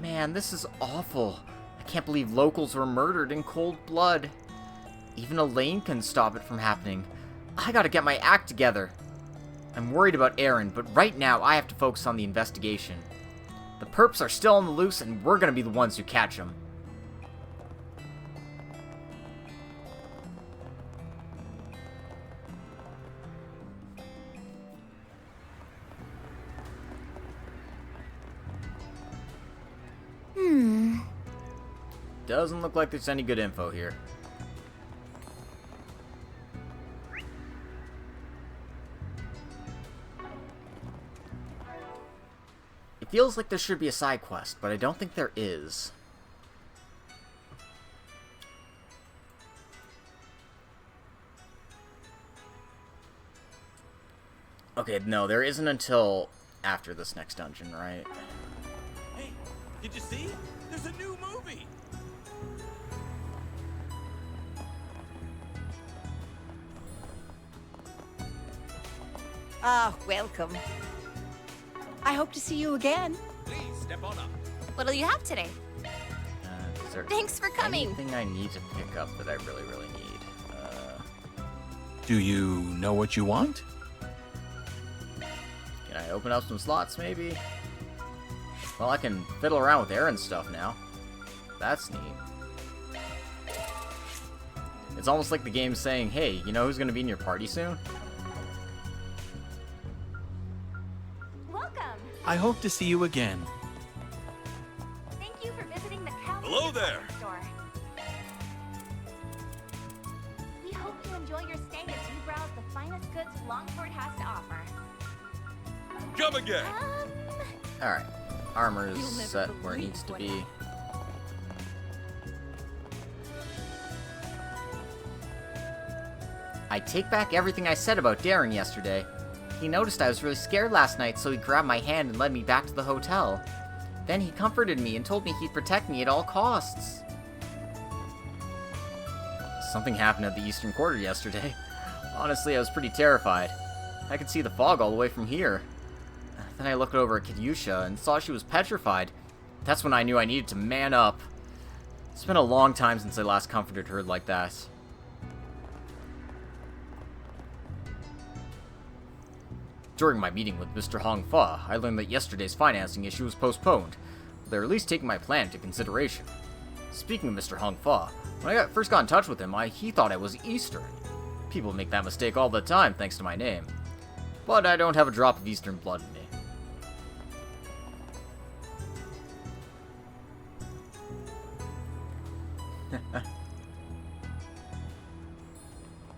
Man, this is awful. I can't believe locals were murdered in cold blood. Even Elaine can stop it from happening. I gotta get my act together. I'm worried about Aaron, but right now I have to focus on the investigation. The perps are still on the loose, and we're gonna be the ones who catch them. Doesn't look like there's any good info here. It feels like there should be a side quest, but I don't think there is. Okay, no, there isn't until after this next dungeon, right? Hey, did you see? There's a new movie! Ah, welcome. I hope to see you again. Please step on up. What'll you have today? Is there Thanks for coming. anything I need to pick up that I really need? Do you know what you want? Can I open up some slots, maybe? Well, I can fiddle around with Aaron's stuff now. That's neat. It's almost like the game's saying, hey, you know who's gonna be in your party soon? Welcome. I hope to see you again. Thank you for visiting the Hello there. store. We hope you enjoy your stay as you browse the finest goods Longport has to offer. Come again. Alright. Armor is set where it needs to be. I take back everything I said about Darren yesterday. He noticed I was really scared last night, so he grabbed my hand and led me back to the hotel. Then he comforted me and told me he'd protect me at all costs. Something happened at the Eastern Quarter yesterday. Honestly, I was pretty terrified. I could see the fog all the way from here. Then I looked over at Katyusha and saw she was petrified. That's when I knew I needed to man up. It's been a long time since I last comforted her like that. During my meeting with Mr. Hong Fa, I learned that yesterday's financing issue was postponed. They're at least taking my plan into consideration. Speaking of Mr. Hong Fa, when I first got in touch with him, he thought I was Eastern. People make that mistake all the time thanks to my name. But I don't have a drop of Eastern blood in me.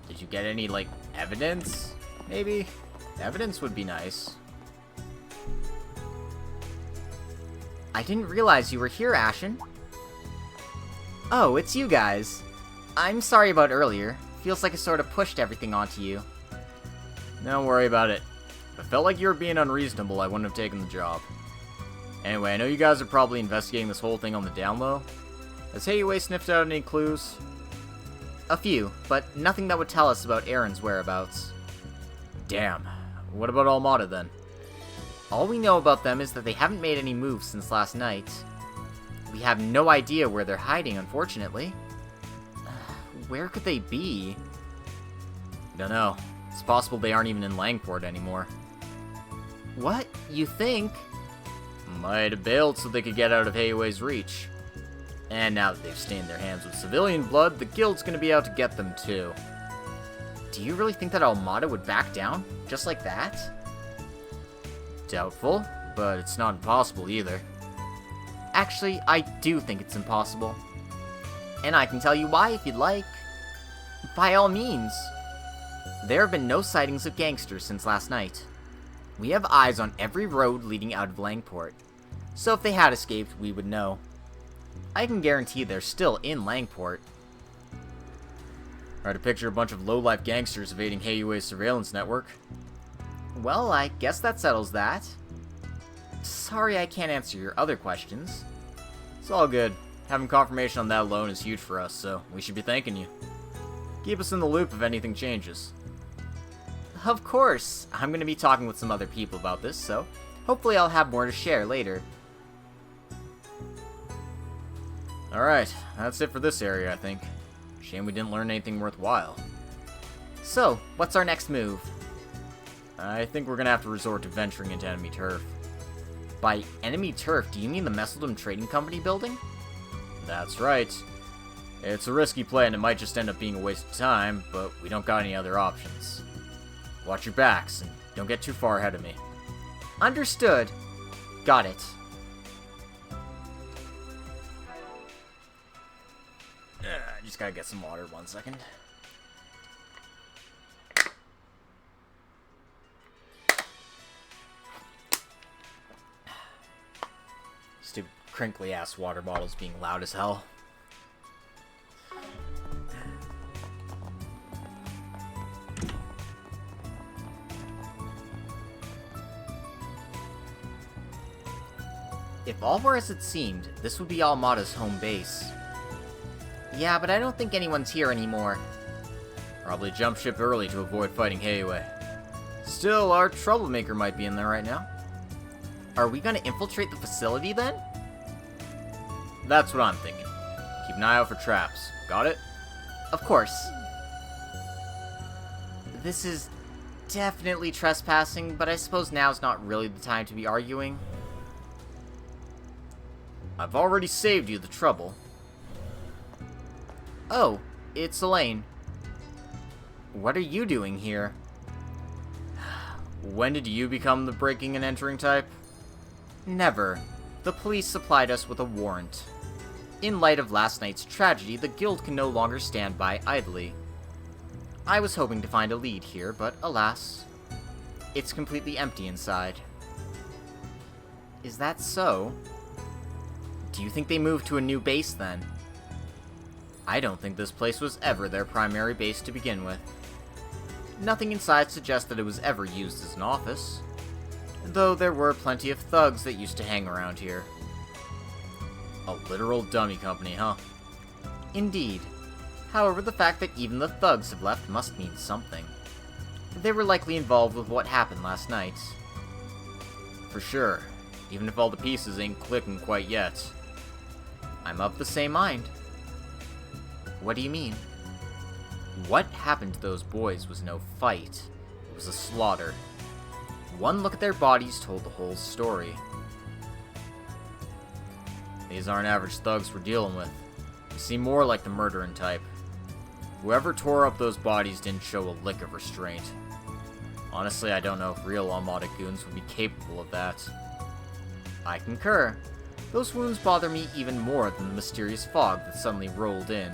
Did you get any, like, evidence? Maybe? Evidence would be nice. I didn't realize you were here, Ashen. Oh, it's you guys. I'm sorry about earlier. Feels like I sort of pushed everything onto you. Don't worry about it. If I felt like you were being unreasonable, I wouldn't have taken the job. Anyway, I know you guys are probably investigating this whole thing on the down low. Has Heiyue sniffed out any clues? A few, but nothing that would tell us about Aaron's whereabouts. Damn. What about Almada then? All we know about them is that they haven't made any moves since last night. We have no idea where they're hiding, unfortunately. Where could they be? Don't know. It's possible they aren't even in Langport anymore. What? You think? Might have bailed so they could get out of Heiyue's reach. And now that they've stained their hands with civilian blood, the guild's gonna be out to get them too. Do you really think that Almada would back down? Just like that? Doubtful, but it's not impossible either. Actually, I do think it's impossible. And I can tell you why if you'd like. By all means. There have been no sightings of gangsters since last night. We have eyes on every road leading out of Langport. So if they had escaped, we would know. I can guarantee they're still in Langport. Try to picture a bunch of low-life gangsters evading Heiyue's surveillance network. Well, I guess that settles that. Sorry I can't answer your other questions. It's all good. Having confirmation on that alone is huge for us, so we should be thanking you. Keep us in the loop if anything changes. Of course. I'm going to be talking with some other people about this, so hopefully I'll have more to share later. Alright, that's it for this area, I think. Shame we didn't learn anything worthwhile. So, what's our next move? I think we're gonna have to resort to venturing into enemy turf. By enemy turf, do you mean the Messeldom Trading Company building? That's right. It's a risky play and it might just end up being a waste of time, but we don't got any other options. Watch your backs and don't get too far ahead of me. Understood. Got it. I just gotta get some water, 1 second. Stupid crinkly ass water bottles being loud as hell. If all were as it seemed, this would be Almada's home base. Yeah, but I don't think anyone's here anymore. Probably jumped ship early to avoid fighting Heiyue. Still, our troublemaker might be in there right now. Are we gonna infiltrate the facility then? That's what I'm thinking. Keep an eye out for traps. Got it? Of course. This is definitely trespassing, but I suppose now's not really the time to be arguing. I've already saved you the trouble. Oh, it's Elaine. What are you doing here? When did you become the breaking and entering type? Never. The police supplied us with a warrant. In light of last night's tragedy, the guild can no longer stand by idly. I was hoping to find a lead here, but alas, it's completely empty inside. Is that so? Do you think they moved to a new base then? I don't think this place was ever their primary base to begin with. Nothing inside suggests that it was ever used as an office, though there were plenty of thugs that used to hang around here. A literal dummy company, huh? Indeed. However, the fact that even the thugs have left must mean something. They were likely involved with what happened last night. For sure, even if all the pieces ain't clicking quite yet. I'm of the same mind. What do you mean? What happened to those boys was no fight. It was a slaughter. One look at their bodies told the whole story. These aren't average thugs we're dealing with. They seem more like the murdering type. Whoever tore up those bodies didn't show a lick of restraint. Honestly, I don't know if real Armada goons would be capable of that. I concur. Those wounds bother me even more than the mysterious fog that suddenly rolled in.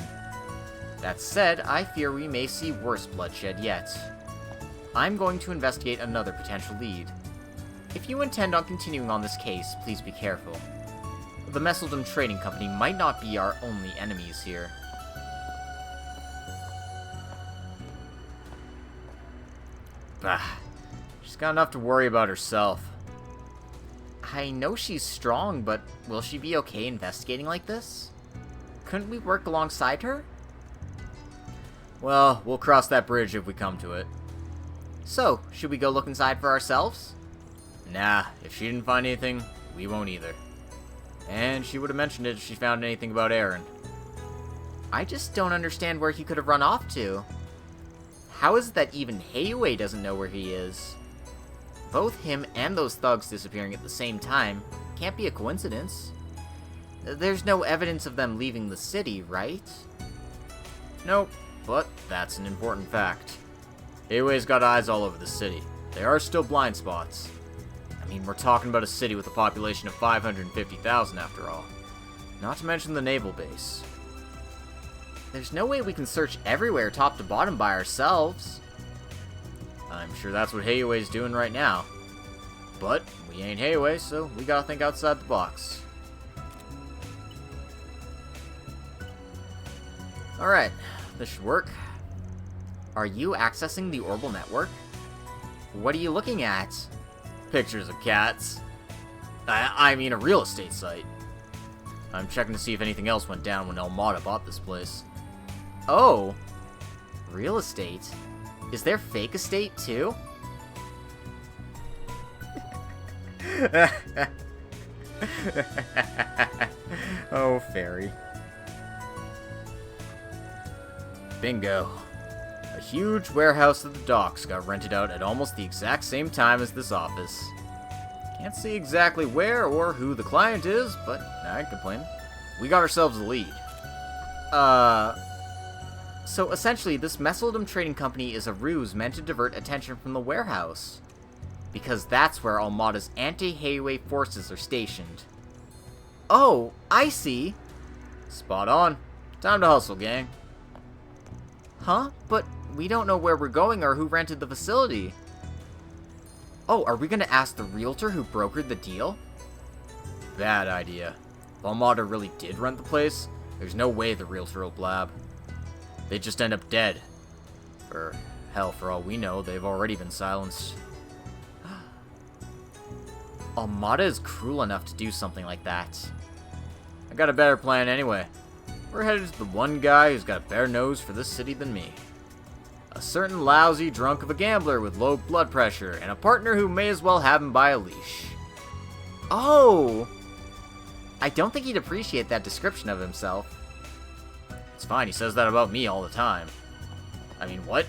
That said, I fear we may see worse bloodshed yet. I'm going to investigate another potential lead. If you intend on continuing on this case, please be careful. The Messeldom Trading Company might not be our only enemies here. Bah, she's got enough to worry about herself. I know she's strong, but will she be okay investigating like this? Couldn't we work alongside her? Well, we'll cross that bridge if we come to it. So, should we go look inside for ourselves? Nah, if she didn't find anything, we won't either. And she would have mentioned it if she found anything about Aaron. I just don't understand where he could have run off to. How is it that even Heiue doesn't know where he is? Both him and those thugs disappearing at the same time can't be a coincidence. There's no evidence of them leaving the city, right? Nope, but that's an important fact. Heiue's got eyes all over the city. There are still blind spots. I mean, we're talking about a city with a population of 550,000 after all. Not to mention the naval base. There's no way we can search everywhere top to bottom by ourselves. I'm sure that's what Heiue's doing right now. But we ain't Heiue, so we gotta think outside the box. Alright, this should work. Are you accessing the Orbital Network? What are you looking at? Pictures of cats. I mean a real estate site. I'm checking to see if anything else went down when Armada bought this place. Oh! Real estate? Is there fake estate too? Oh, fairy. Bingo. A huge warehouse at the docks got rented out at almost the exact same time as this office. Can't see exactly where or who the client is, but I ain't complaining. We got ourselves a lead. So essentially, this Messeldom Trading Company is a ruse meant to divert attention from the warehouse. Because that's where Armada's anti-Heiue forces are stationed. Oh, I see. Spot on. Time to hustle, gang. Huh? But we don't know where we're going or who rented the facility. Oh, are we gonna ask the realtor who brokered the deal? Bad idea. If Armada really did rent the place, there's no way the realtor will blab. They'd just end up dead. For hell, for all we know, they've already been silenced. Armada is cruel enough to do something like that. I got a better plan anyway. We're headed to the one guy who's got a better nose for this city than me. A certain lousy drunk of a gambler with low blood pressure, and a partner who may as well have him by a leash. Oh! I don't think he'd appreciate that description of himself. It's fine, he says that about me all the time. I mean, what?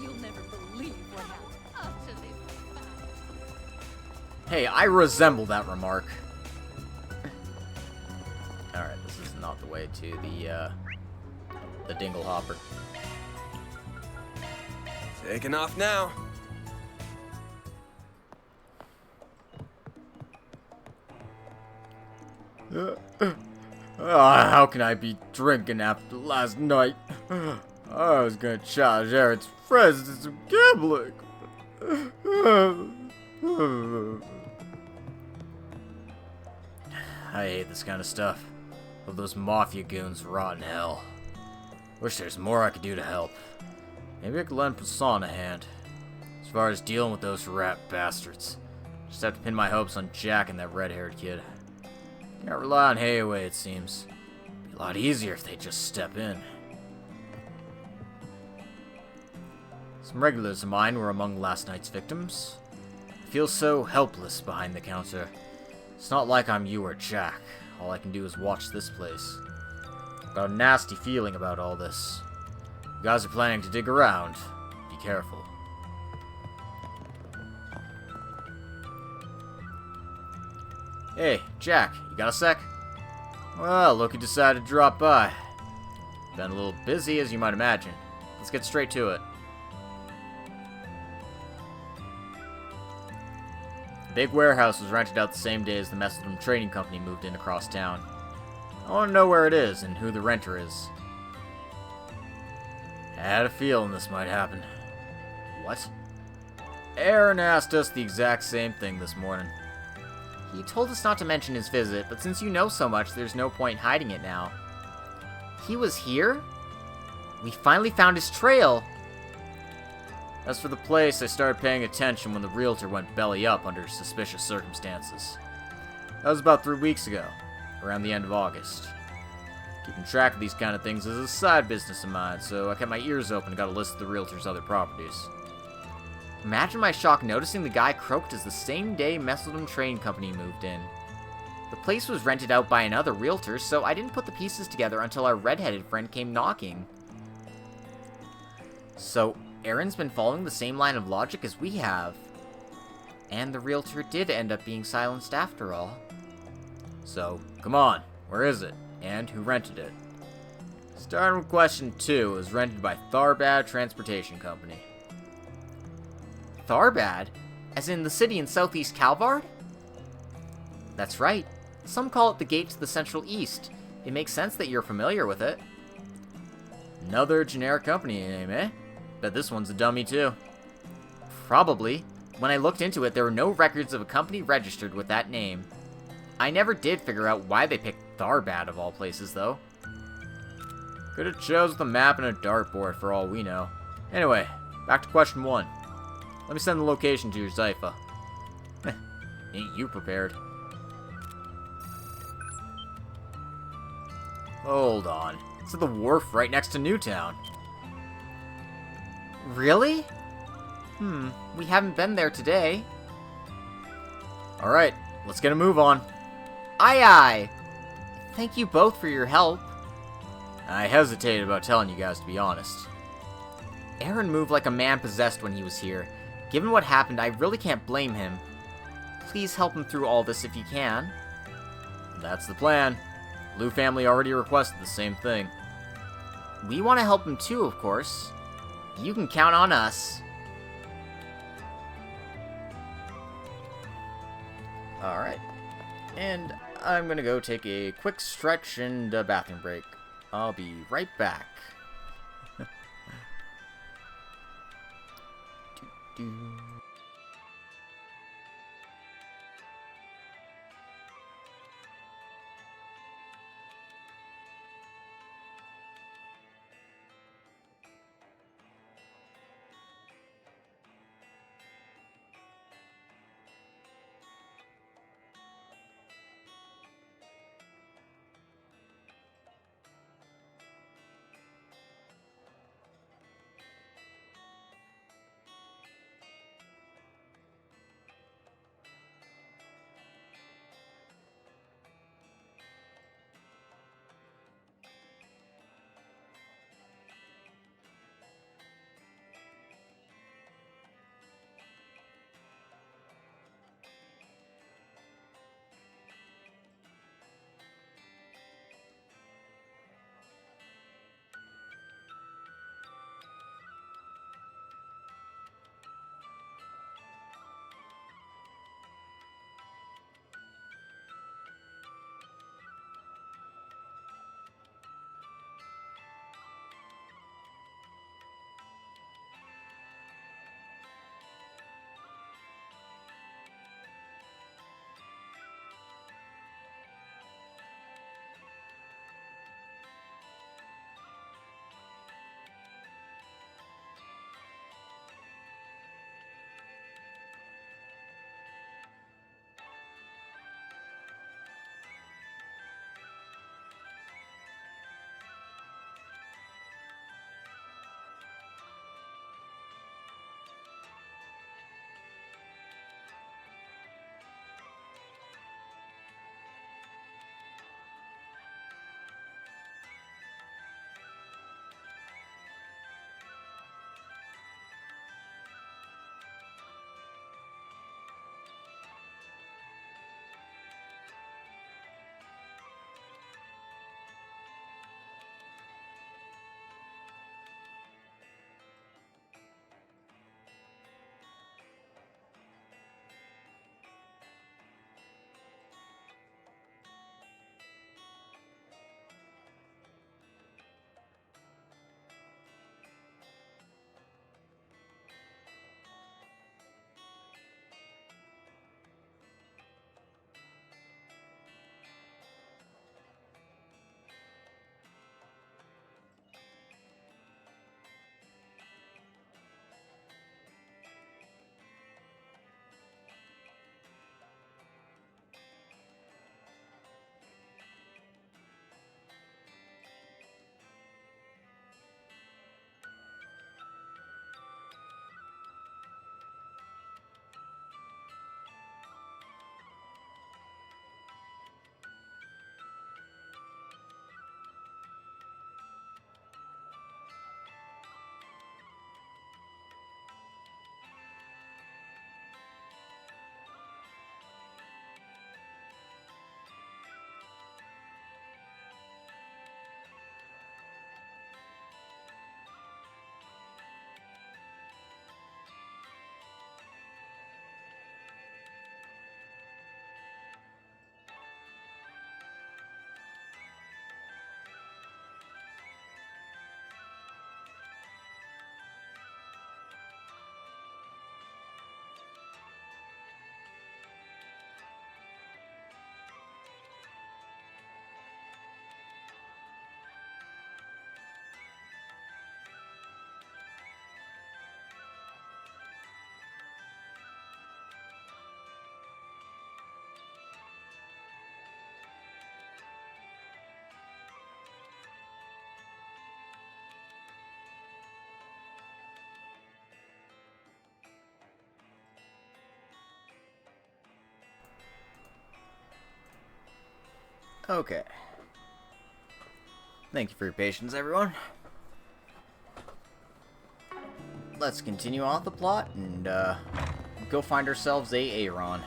You'll never believe what happened. Hey, I resemble that remark. Alright, this is not the way to the Dingle Hopper. Taking off now. How can I be drinking after last night? I was gonna challenge Aaron's friends to some gambling. I hate this kind of stuff. Hope those mafia goons rot in hell. Wish there's more I could do to help. Maybe I could lend Prasan a hand. As far as dealing with those rat bastards, just have to pin my hopes on Jack and that red-haired kid. Can't rely on Hayaway, it seems. Be a lot easier if they just step in. Some regulars of mine were among last night's victims. I feel so helpless behind the counter. It's not like I'm you or Jack. All I can do is watch this place. I've got a nasty feeling about all this. You guys are planning to dig around. Be careful. Hey, Jack, you got a sec? Well, look who decided to drop by. Been a little busy, as you might imagine. Let's get straight to it. The big warehouse was rented out the same day as the Messeldom Trading Company moved in across town. I want to know where it is and who the renter is. I had a feeling this might happen. What? Aaron asked us the exact same thing this morning. He told us not to mention his visit, but since you know so much, there's no point hiding it now. He was here? We finally found his trail! As for the place, I started paying attention when the realtor went belly up under suspicious circumstances. That was about 3 weeks ago, around the end of August. Keeping track of these kind of things is a side business of mine, so I kept my ears open and got a list of the realtor's other properties. Imagine my shock noticing the guy croaked as the same day Messeldom Train Company moved in. The place was rented out by another realtor, so I didn't put the pieces together until our redheaded friend came knocking. So, Aaron's been following the same line of logic as we have. And the realtor did end up being silenced after all. So, come on, where is it? And who rented it? Starting with question 2, it was rented by Tharbad Transportation Company. Tharbad? As in the city in southeast Calvard? That's right. Some call it the gate to the Central East. It makes sense that you're familiar with it. Another generic company name, eh? Bet this one's a dummy too. Probably. When I looked into it, there were no records of a company registered with that name. I never did figure out why they picked Tharbad of all places, though. Could have chose with a map and a dartboard for all we know. Anyway, back to question 1. Let me send the location to your Zypha. Ain't you prepared? Hold on. It's at the wharf right next to Newtown. Really? We haven't been there today. Alright, let's get a move on. Aye aye! Thank you both for your help. I hesitated about telling you guys, to be honest. Aaron moved like a man possessed when he was here. Given what happened, I really can't blame him. Please help him through all this if you can. That's the plan. Lou family already requested the same thing. We want to help him too, of course. You can count on us. Alright. And I'm gonna go take a quick stretch and a bathroom break. I'll be right back. Okay. Thank you for your patience, everyone. Let's continue on the plot and go find ourselves a Aaron.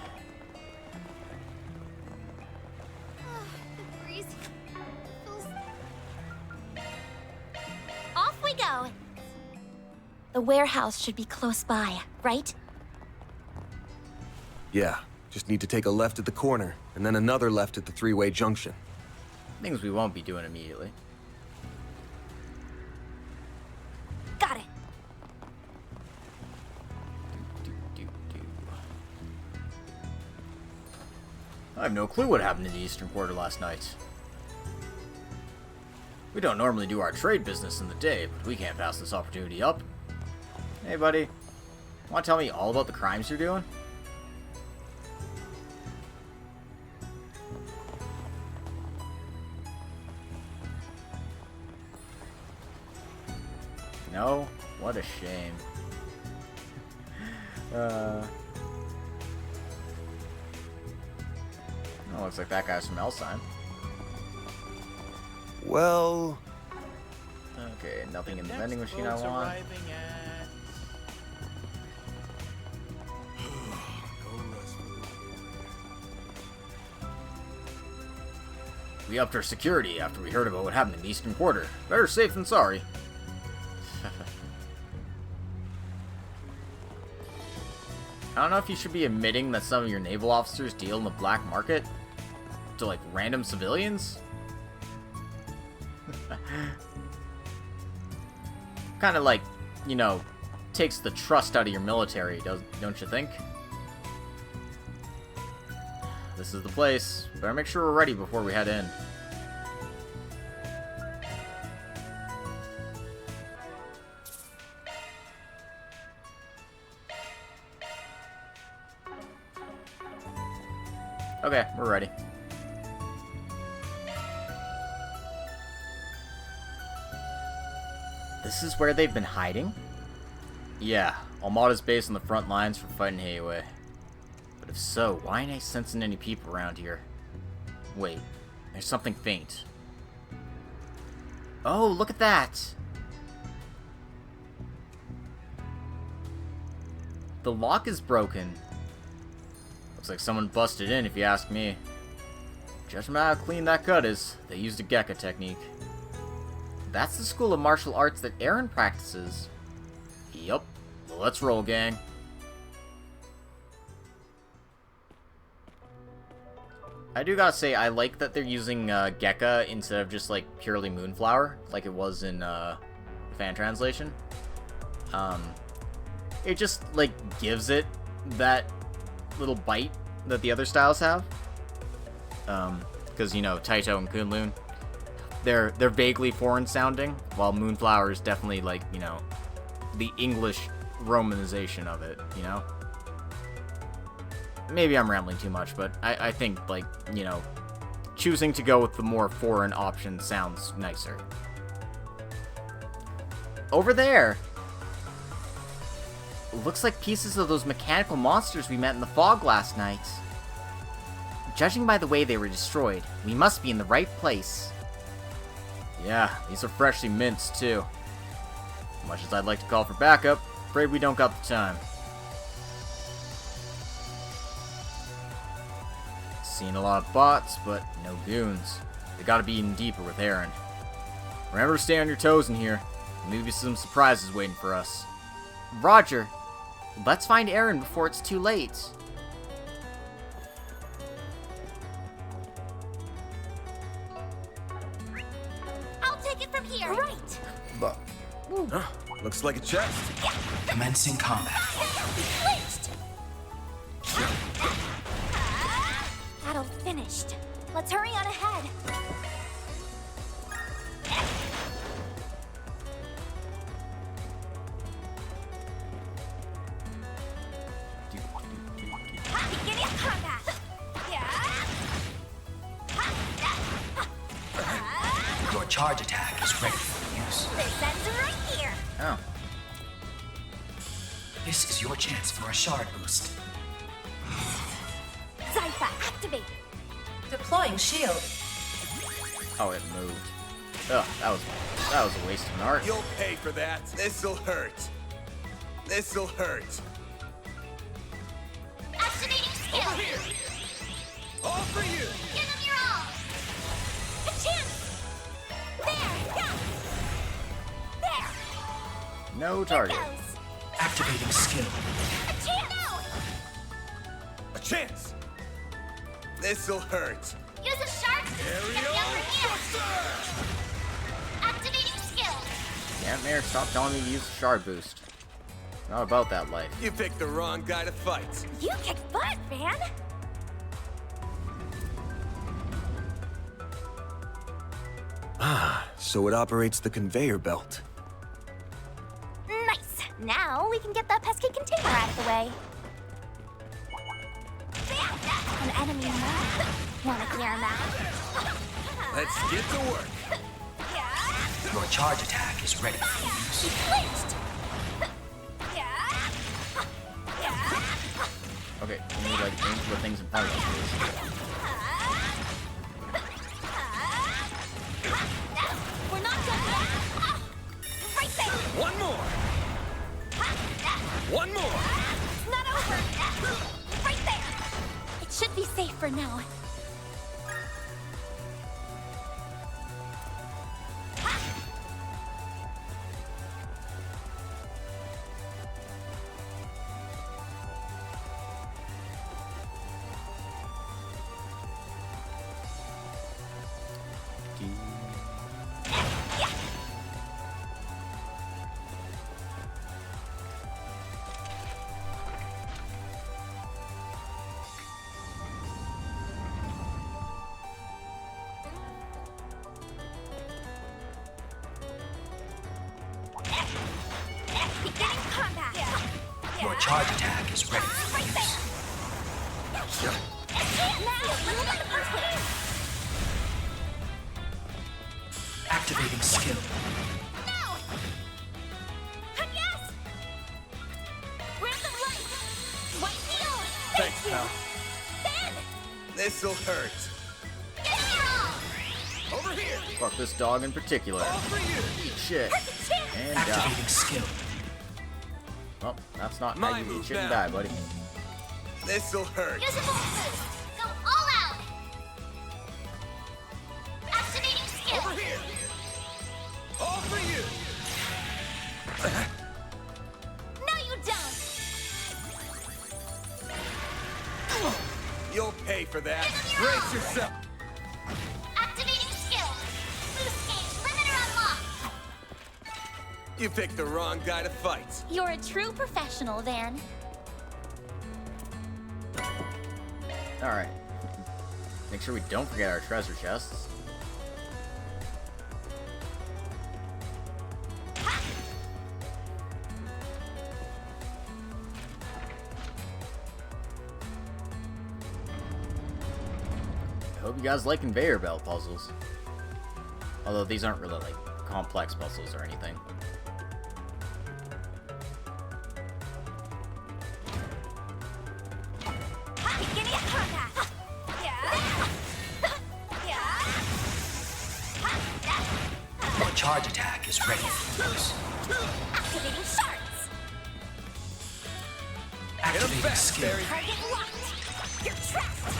The breeze feels... Off we go! The warehouse should be close by, right? Yeah, just need to take a left at the corner, and then another left at the three-way junction. Things we won't be doing immediately. Got it! I have no clue what happened in the Eastern Quarter last night. We don't normally do our trade business in the day, but we can't pass this opportunity up. Hey, buddy. Want to tell me all about the crimes you're doing? No? What a shame. Oh, looks like that guy's from Elsign. Well... Okay, nothing in the vending machine I want. We upped our security after we heard about what happened in the Eastern Quarter. Better safe than sorry. I don't know if you should be admitting that some of your naval officers deal in the black market to, like, random civilians. Kind of like, you know, takes the trust out of your military, don't you think? This is the place. Better make sure we're ready before we head in. Okay, we're ready. This is where they've been hiding? Yeah, Almada's base on the front lines for fighting Heiwei. But if so, why ain't I sensing any people around here? Wait, there's something faint. Oh, look at that! The lock is broken. Looks like someone busted in, if you ask me. Judging by how clean that cut is, they used a Gekka technique. That's the school of martial arts that Aaron practices. Yup. Well, let's roll, gang. I do gotta say, I like that they're using Gekka instead of just, like, purely Moonflower, like it was in fan translation. It just, like, gives it that little bite that the other styles have. Because, you know, Taito and Kunlun, they're vaguely foreign sounding, while Moonflower is definitely, like, you know, the English romanization of it, you know? Maybe I'm rambling too much, but I think, like, you know, choosing to go with the more foreign option sounds nicer. Over there! Looks like pieces of those mechanical monsters we met in the fog last night. Judging by the way they were destroyed, we must be in the right place. Yeah, these are freshly minced, too. Much as I'd like to call for backup, afraid we don't got the time. Seen a lot of bots, but no goons. They gotta be in deeper with Aaron. Remember to stay on your toes in here. Maybe some surprises waiting for us. Roger. Let's find Aaron before it's too late. I'll take it from here. Right. But, looks like a chest. Commencing combat. Glitched. Battle finished. Let's hurry on ahead. Beginning combat. Your charge attack is ready for use. This ends right here. Oh. This is your chance for a shard boost. Zypha, activate. Deploying shield. Oh, it moved. Ugh, that was a waste of an art. You'll pay for that. This'll hurt. This'll hurt. Activating skill. Over here. All for you. Give them your all. A chance. There, go. There. No target. Goes. Activating skill. A chance. No. A chance. This'll hurt. Use a shark boost to get the upper hand. Activating skill. Damn, Mayor, stop telling me to use the shard boost. Not about that life. You picked the wrong guy to fight. You kick butt, man. Ah, so it operates the conveyor belt. Nice. Now we can get that pesky container out of the way. An enemy now. Wanna clear him out? Let's get to work. Your charge attack is ready for He use. flinched. Okay, we need like aim for the things in front of us, please. We're not done yet. Right there. One more. One more. It's not over. Right there. It should be safe for now. Beginning combat. Your charge attack is ready for Right use. there. Now, look at the first one. Activating skill. No! Yes! Random light! White heal! Thanks, pal. Ben! This'll hurt. Give me your all! Over here. Fuck this dog in particular. All for you. Eat shit. Perfect chance! And die. Activating skill. Well, that's not My how you eat move shit and now. die, buddy. This'll hurt. Use a volt boost! Go all out! Activating skill! Over here. All for you. No, you don't! You'll pay for that. Brace yourself. Activating skill! Boost gauge limiter unlocked! You picked the wrong guy to fight. You're a true professional, Van. Alright. Make sure we don't forget our treasure chests. I hope you guys like conveyor belt puzzles. Although these aren't really like complex puzzles or anything. Beginning combat! Your charge attack is ready for use. Activating shards! Activating skill. Target locked! You're trapped!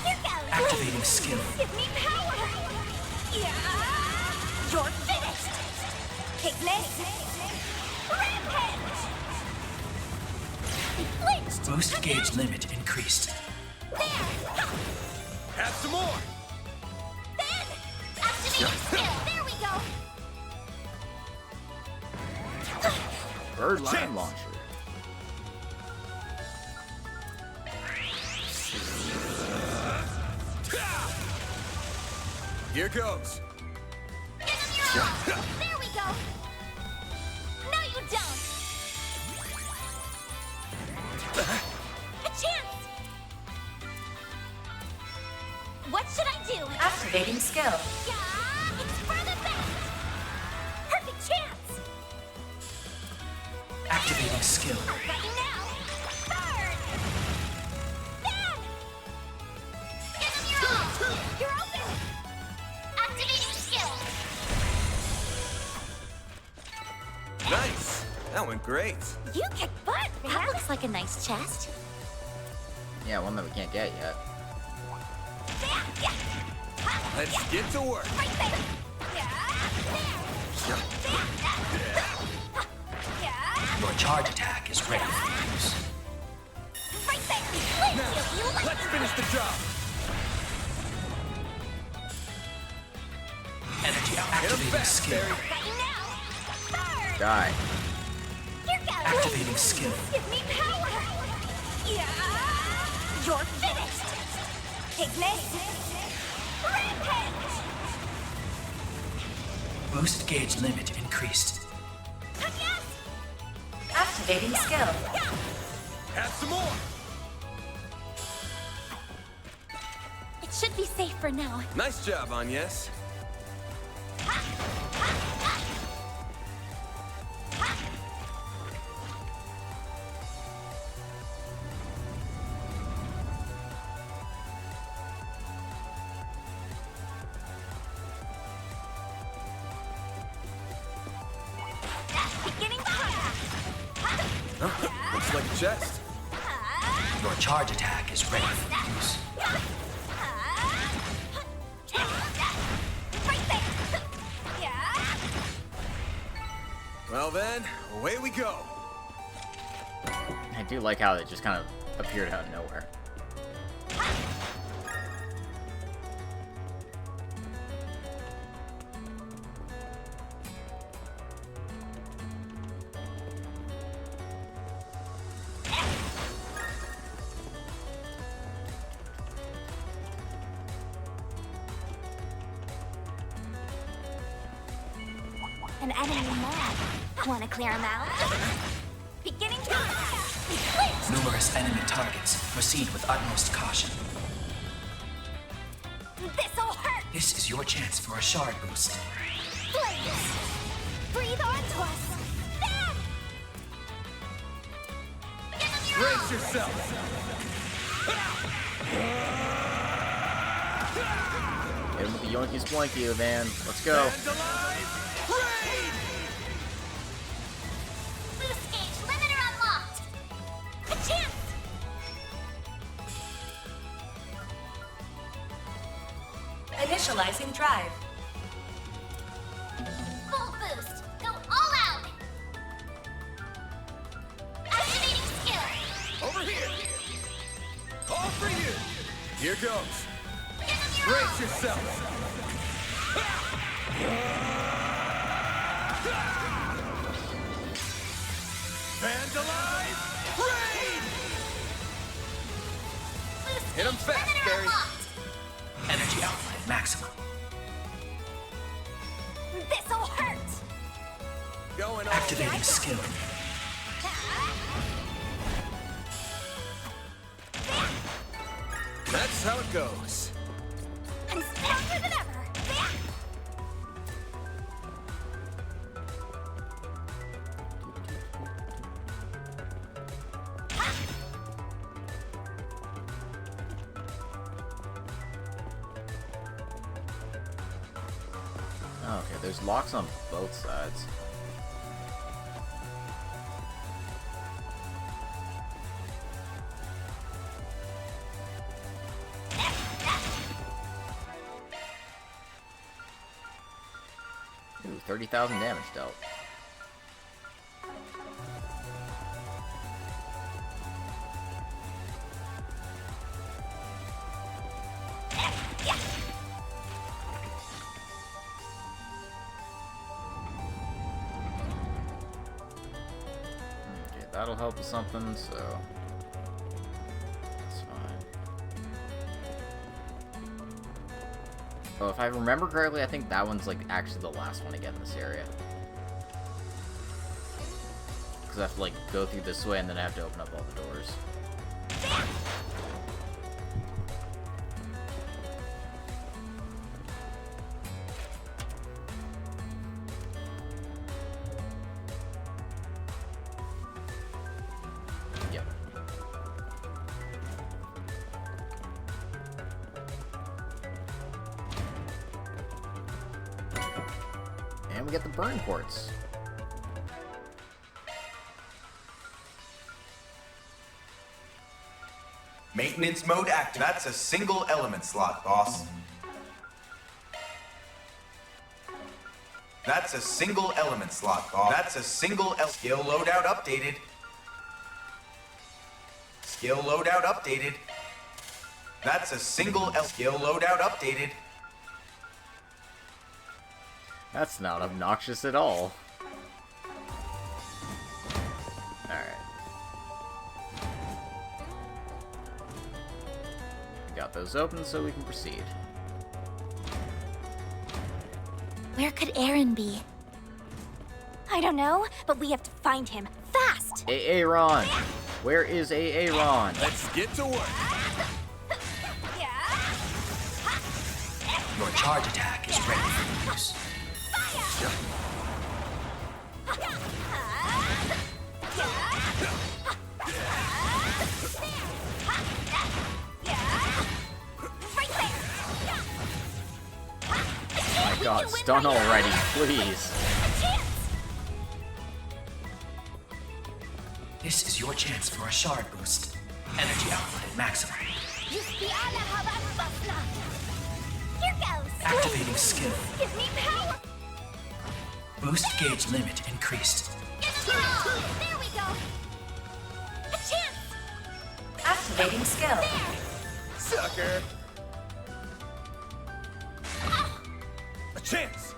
Here goes! Activating skill. Give me power! You're finished! Picnic! Rampage! He flinched! Boost gauge limit increased. There! Have some more. Ben! Activating skill! There we go! Birdline launcher. Here goes. There we go! No, you don't! A chance! What should I do? Activating skill. Yeah, it's for the best! Perfect chance! Activating skill. I'll got you now! Third! Ben! Give him your all! You're open! That went great. You kick butt, man. That looks like a nice chest. Yeah, one that we can't get yet. Let's get to work. Your charge attack is ready for use. Now, let's finish the job. Energy activating skill. Die. Activating skill. Give me power. You're finished. Ignite. Rampage. Boost gauge limit increased. Activating skill. Have some more. It should be safe for now. Nice job, Agnes. Looks like a chest. Your charge attack is ready for use. Well then, away we go. I do like how it just kind of appeared out of nowhere. An enemy mob. Want to clear him out? Beginning contact. Numerous enemy targets. Proceed with utmost caution. This'll hurt. This is your chance for a shard boost. Flames. Breathe onto us. Then. Brace yourself. Hit him with the yoinky sploinky, man. Let's go. Boost gauge limiter unlocked. A chance. Initializing drive. Full boost. Go all out. Activating skill. Over here. All for you. Here goes. Brace yourself. Vandalize! Raid! Hit him fast, Barry. Energy output maximum. This'll hurt. Going on. Activating skill. That's how it goes. I'm stronger than ever. Okay, there's locks on both sides. Ooh, 30,000 damage dealt. Okay, that'll help with something, so that's fine. Oh, if I remember correctly, I think that one's like actually the last one to get in this area. Because I have to like go through this way and then I have to open up all the doors. Yep. And we get the burn quartz. Maintenance mode active. That's a single element slot, boss. That's a single element slot, boss. That's a single skill loadout updated. Skill loadout updated. That's a single skill loadout updated. That's not obnoxious at all. Alright. We got those open so we can proceed. Where could Aaron be? I don't know, but we have to find him fast. Aaron! Where is Aaron? Let's get to work. Your charge attack is ready for use. Oh my god, stun already, please. This is your chance for a shard boost. Energy output at maximum. Here goes. Activating skill. Give me power. Boost gauge limit increased. There we go. A chance. Activating skill. Sucker. A chance.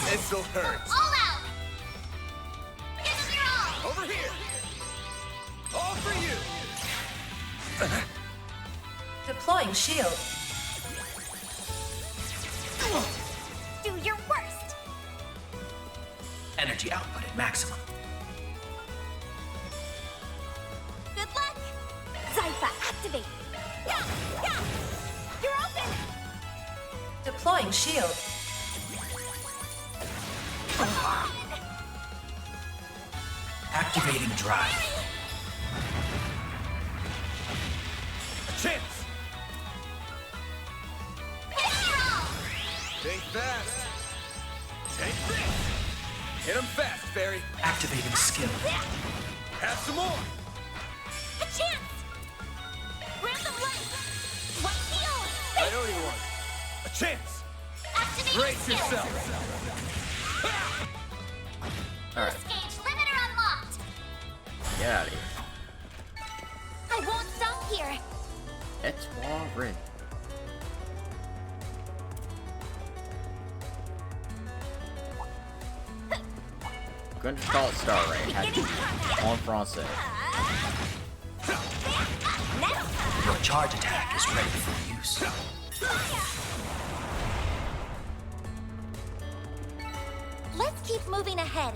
This'll hurt. All out. Over here. All for you. Deploying shield. Do your worst. Energy output at maximum. Good luck. Zypha, activate. Yeah. You're open. Deploying shield. Activating drive. A chance. Think fast. Take this. Hit him fast, Fairy. Activating skill. Have some more. A chance. Random light. What heal? I owe you one. A chance. Activate Brace skill. yourself. Alright, Gauge limiter unlocked. get out of here. I won't stop here. Etoile Ring. Going to call it Star Ray. En français. Your charge attack is ready for use. Let's keep moving ahead.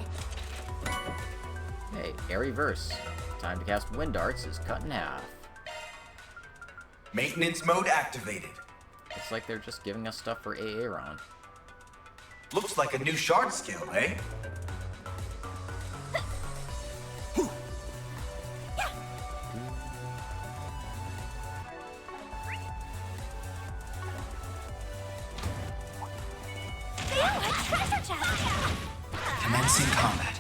Hey, airy verse. Time to cast Wind Darts is cut in half. Maintenance mode activated. Looks like they're just giving us stuff for Aaron. Looks like a new shard skill, eh? Commencing combat.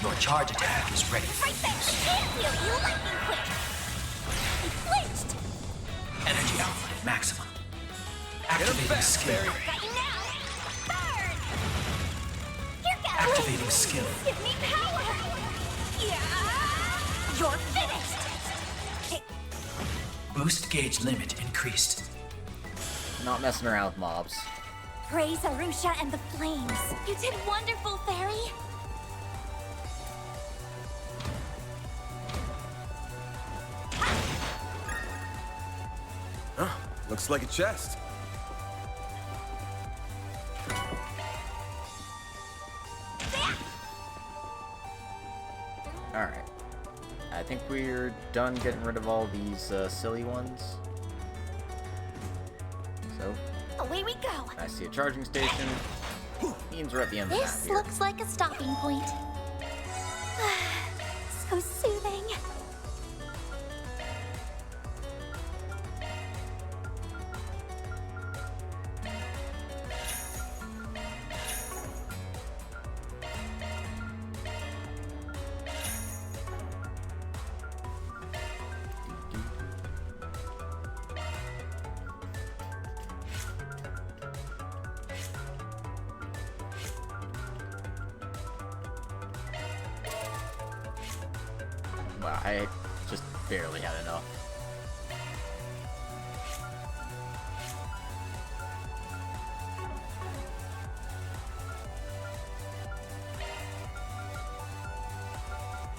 Your charge attack is ready for use. Energy output at maximum. Activating skill. Activating skill. Give me power. You're finished. Boost gauge limit increased. Not messing around with mobs. Praise Arusha and the flames. You did wonderful, Fairy. Huh, looks like a chest. Alright. I think we're done getting rid of all these silly ones. So, Away we go. I see a charging station. Means we're at the end of the map This here. looks like a stopping point. So soothing. Wow, I just barely had enough.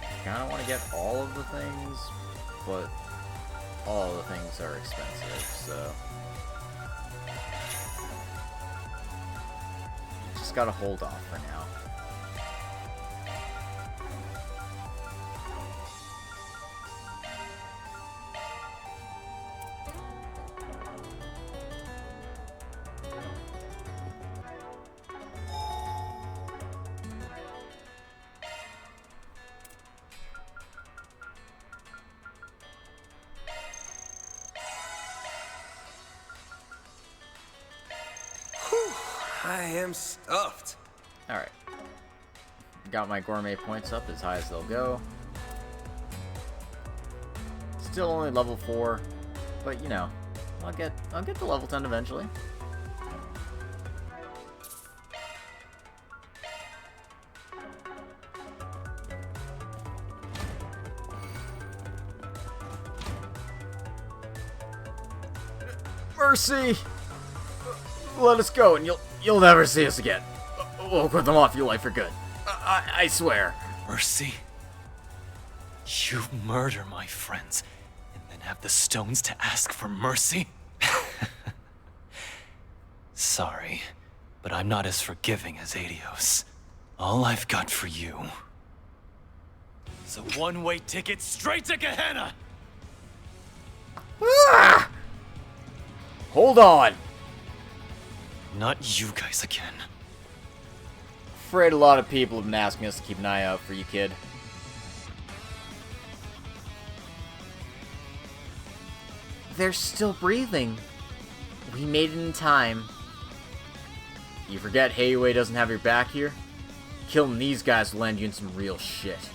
I kinda want to get all of the things, but all of the things are expensive, so just gotta hold off for now. I am stuffed. Alright. Got my gourmet points up as high as they'll go. Still only level 4, but you know, I'll get to level 10 eventually. Mercy! Let us go, and you'll never see us again. We'll cut them off your life for good. I swear. Mercy? You murder my friends, and then have the stones to ask for mercy? Sorry, but I'm not as forgiving as Adios. All I've got for you is a one-way ticket straight to Gehenna! Ah! Hold on! Not you guys again. Afraid a lot of people have been asking us to keep an eye out for you, kid. They're still breathing. We made it in time. You forget Heiwei doesn't have your back here? Killing these guys will land you in some real shit.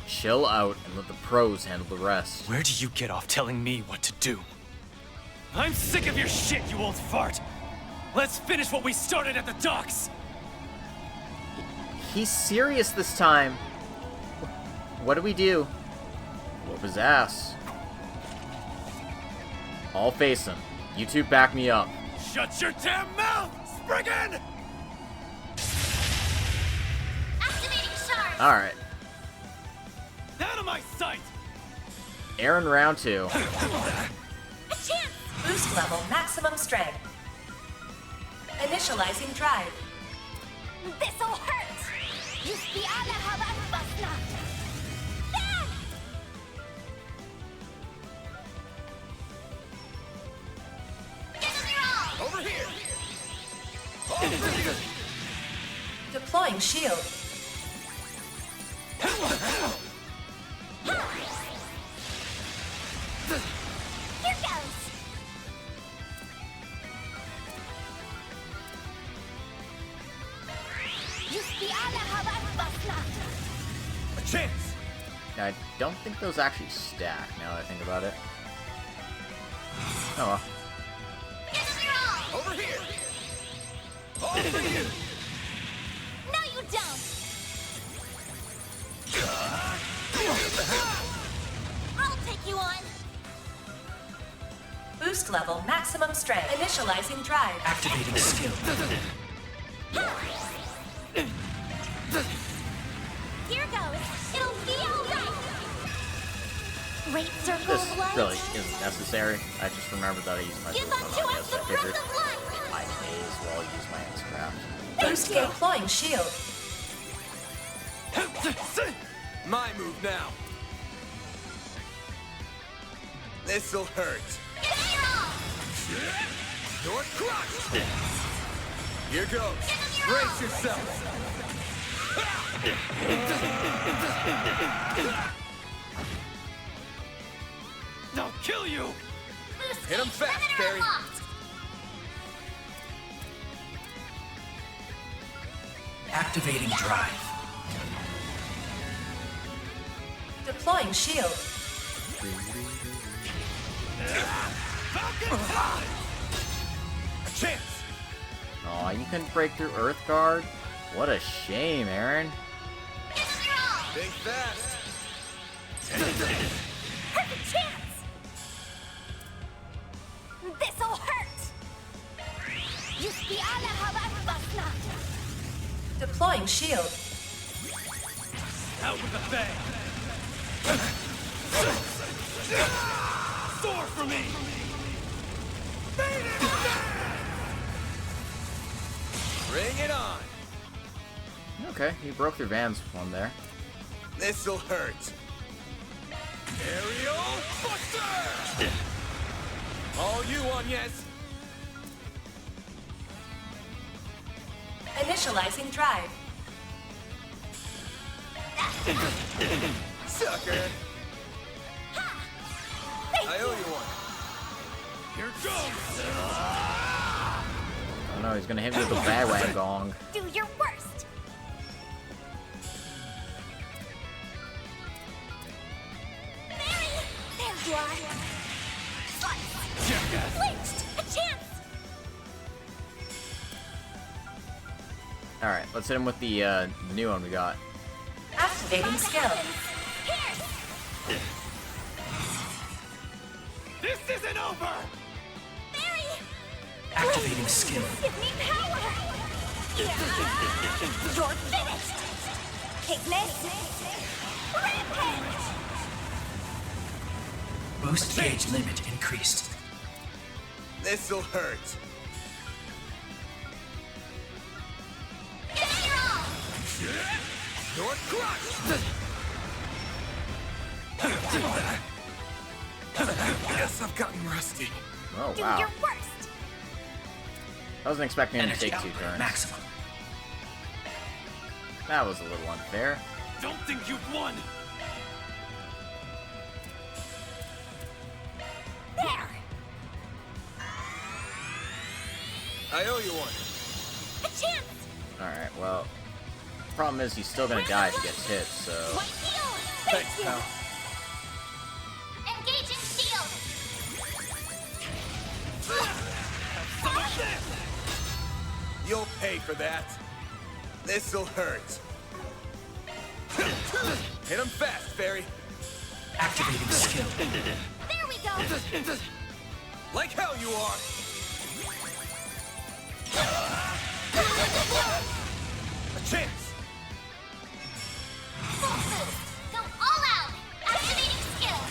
Chill out and let the pros handle the rest. Where do you get off telling me what to do? I'm sick of your shit, you old fart! Let's finish what we started at the docks! He's serious this time. What do we do? Whoop his ass. I'll face him. You two back me up. Shut your damn mouth, Spriggan! Activating Shards! Alright. Out of my sight! Aaron round 2. A chance! Boost level maximum strength. Initializing drive. This'll hurt! Yustiana Habakbasna! Over here! Deploying shield. Here goes! Yustiana Habakbasna! A chance! I don't think those actually stack, now that I think about it. Oh well. Over here! All for you! No, you don't! I'll take you on! Boost level maximum strength. Initializing drive. Activating skill. Here goes! It'll be alright! Great circle This of light! really isn't necessary. I just remembered that I used my Give boost unto on us this. the I figured breath of life! I may as well use my X-Craft. Boost deploying shield. My move now. This'll hurt. You're crushed! Here goes. Brace yourself! I'll kill you! Hit him fast, Barry. Activating drive. Deploying shield. A chance! Aw, you couldn't break through Earth Guard? What a shame, Aaron. Think fast. Perfect chance! This'll hurt! Yuspiana Havasna! Deploying shield. Out with a bang! Soar for me! Bring it on! Okay, he broke their vans with one there. This'll hurt. Aerial Buster! All you on, yes? Initializing drive. Sucker! I owe you one. Here goes! Oh no, he's gonna hit me with the bad gong. Do your worst! Mary! There you are! Flinched! A chance! Alright, let's hit him with the new one we got. Activating skill. This isn't over! Mary! Activating skill. Give me power! You're finished! Ignis! Rampage! Boost gauge limit increased. This'll hurt. Give me your all! You're crushed! Guess I've gotten rusty. Oh, Do wow. your worst! I wasn't expecting him to Energy take 2 output turns. maximum. That was a little unfair. Don't think you've won! There! I owe you one. A chance! Alright, well, problem is he's still gonna die if he gets hit, so... One heal! Thanks, pal. Engaging shield! You'll pay for that. This'll hurt. Hit him fast, Fairy. Activating skill. There we go! Like hell you are. A chance. Full boost! Go all out! Activating skill!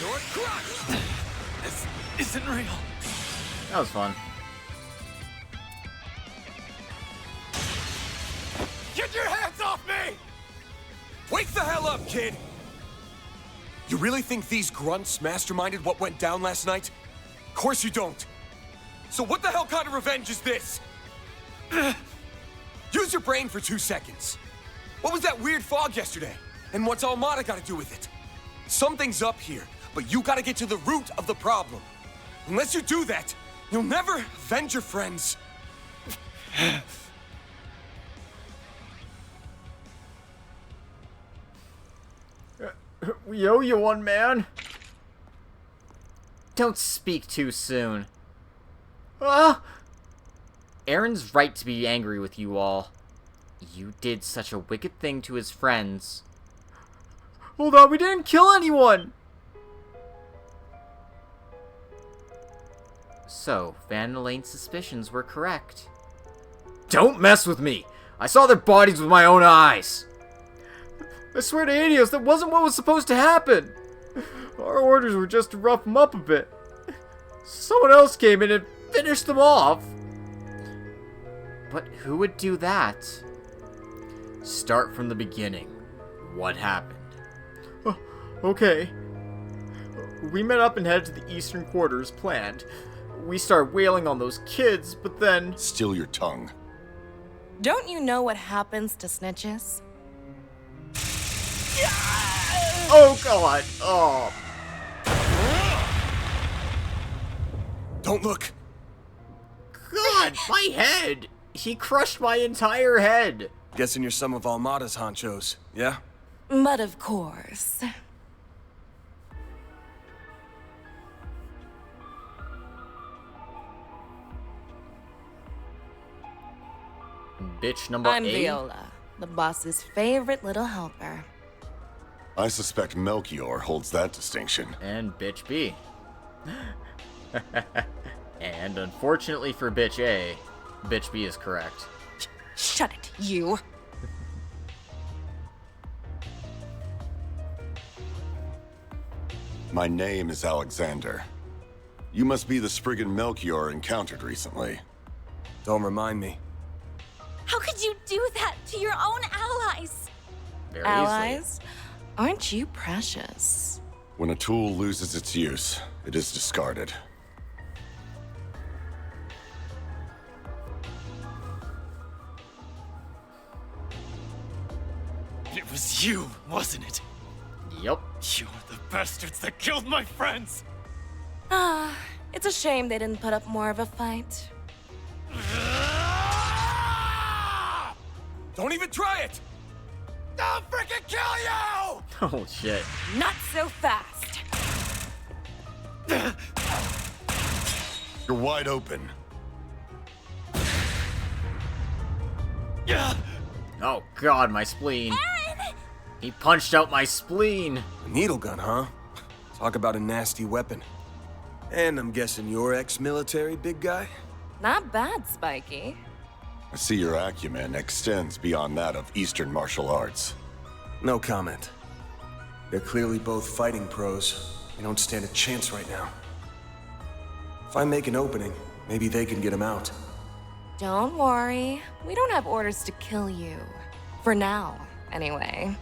You're crushed. This isn't real. That was fun. Get your hands off me! Wake the hell up, kid! You really think these grunts masterminded what went down last night? Of course you don't. So what the hell kind of revenge is this? Use your brain for 2 seconds. What was that weird fog yesterday? And what's Almada got to do with it? Something's up here, but you gotta get to the root of the problem. Unless you do that, you'll never avenge your friends. We owe you one, man. Don't speak too soon. Ah! Aaron's right to be angry with you all. You did such a wicked thing to his friends. Hold on, we didn't kill anyone! So, Van Elaine's suspicions were correct. Don't mess with me! I saw their bodies with my own eyes! I swear to Adios, that wasn't what was supposed to happen! Our orders were just to rough them up a bit. Someone else came in and finished them off! But who would do that? Start from the beginning. What happened? Okay. We met up and headed to the eastern quarters, planned. We started wailing on those kids, but then... Still your tongue. Don't you know what happens to snitches? Oh, God! Oh. Don't look! God, my head! He crushed my entire head! Guessing you're some of Almada's honchos, yeah? But of course. Bitch number I'm 8? Viola, the boss's favorite little helper. I suspect Melchior holds that distinction. And Bitch B. And unfortunately for Bitch A, Bitch B is correct. Shut it, you. My name is Alexander. You must be the Spriggan Melchior encountered recently. Don't remind me. How could you do that to your own allies? Very Allies? Aren't you precious? When a tool loses its use, it is discarded. It was you, wasn't it? Yup. You were the bastards that killed my friends! Ah, it's a shame they didn't put up more of a fight. Don't even try it! I'll freaking kill you! Oh shit. Not so fast. You're wide open. Yeah. Oh god, my spleen. Aaron! He punched out my spleen. A needle gun, huh? Talk about a nasty weapon. And I'm guessing you're ex-military, big guy? Not bad, Spiky. I see your acumen extends beyond that of Eastern martial arts. No comment. They're clearly both fighting pros. They don't stand a chance right now. If I make an opening, maybe they can get him out. Don't worry. We don't have orders to kill you. For now, anyway.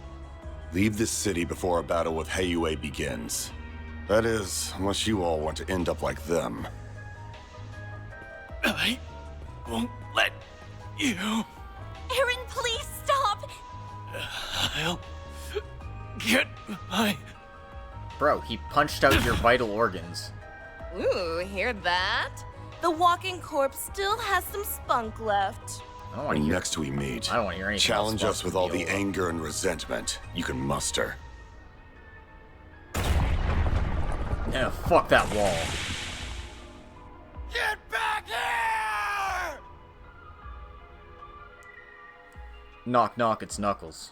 Leave this city before a battle with Heiyue begins. That is, unless you all want to end up like them. I won't let you. Aaron, please stop! I'll get my... Bro, he punched out your vital organs. Ooh, hear that? The walking corpse still has some spunk left. I don't want to hear. Next we meet, I don't want to hear anything challenge else us with all the anger and resentment you can muster. Yeah, fuck that wall. Get back here! Knock knock, it's Knuckles.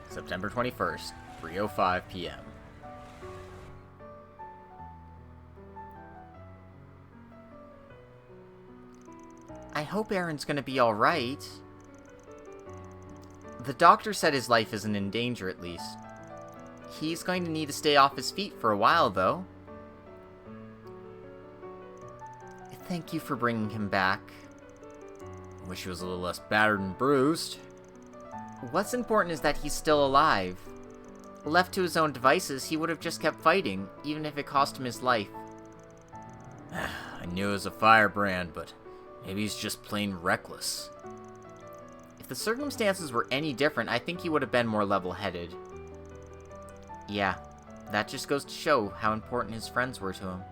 September 21st, 3:05 p.m. I hope Aaron's gonna be alright. The doctor said his life isn't in danger, at least. He's going to need to stay off his feet for a while, though. Thank you for bringing him back. Wish he was a little less battered and bruised. What's important is that he's still alive. Left to his own devices, he would have just kept fighting, even if it cost him his life. I knew it was a firebrand, but maybe he's just plain reckless. If the circumstances were any different, I think he would have been more level-headed. Yeah, that just goes to show how important his friends were to him.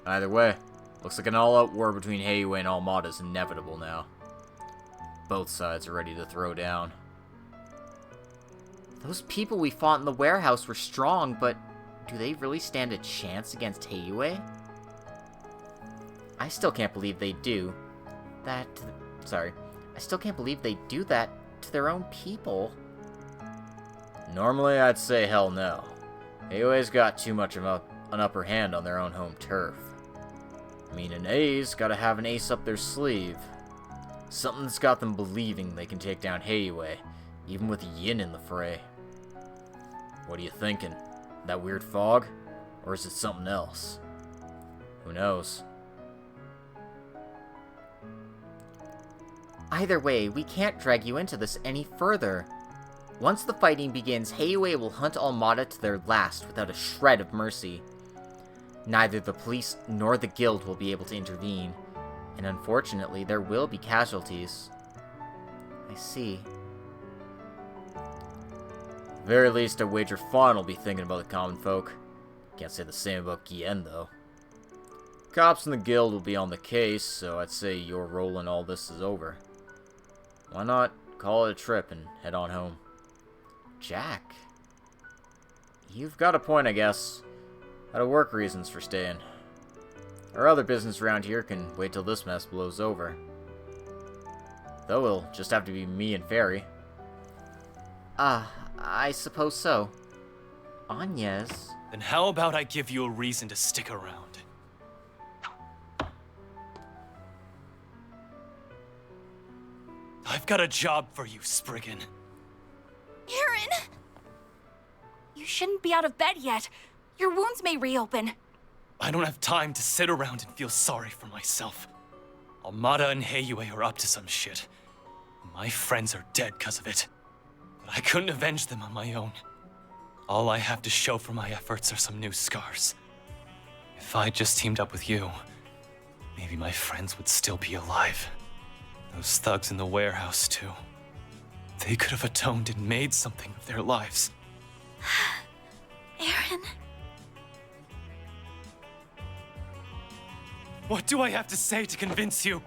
Either way, looks like an all-out war between Heiyue and Almada is inevitable now. Both sides are ready to throw down. Those people we fought in the warehouse were strong, but do they really stand a chance against Heiyue? I still can't believe they do that. I still can't believe they do that to their own people. Normally, I'd say hell no. Heiyue's got too much of an upper hand on their own home turf. I mean, an A's gotta have an ace up their sleeve. Something's got them believing they can take down Heiyue, even with Yin in the fray. What are you thinking? That weird fog? Or is it something else? Who knows? Either way, we can't drag you into this any further. Once the fighting begins, Heiyue will hunt Almada to their last without a shred of mercy. Neither the police nor the guild will be able to intervene, and unfortunately, there will be casualties. I see. At the very least, I wager Fawn will be thinking about the common folk. Can't say the same about Gien, though. cops in the guild will be on the case, so I'd say your role in all this is over. Why not call it a trip and head on home? Jack? You've got a point, I guess. Out of work reasons for staying. Our other business around here can wait till this mess blows over. Though it'll just have to be me and Fairy. I suppose so. Anya's. Then how about I give you a reason to stick around? I've got a job for you, Spriggan. Aaron! You shouldn't be out of bed yet. Your wounds may reopen. I don't have time to sit around and feel sorry for myself. Almada and Heiyue are up to some shit. My friends are dead because of it. But I couldn't avenge them on my own. All I have to show for my efforts are some new scars. If I just teamed up with you, maybe my friends would still be alive. Those thugs in the warehouse, too. They could have atoned and made something of their lives. Aaron. What do I have to say to convince you?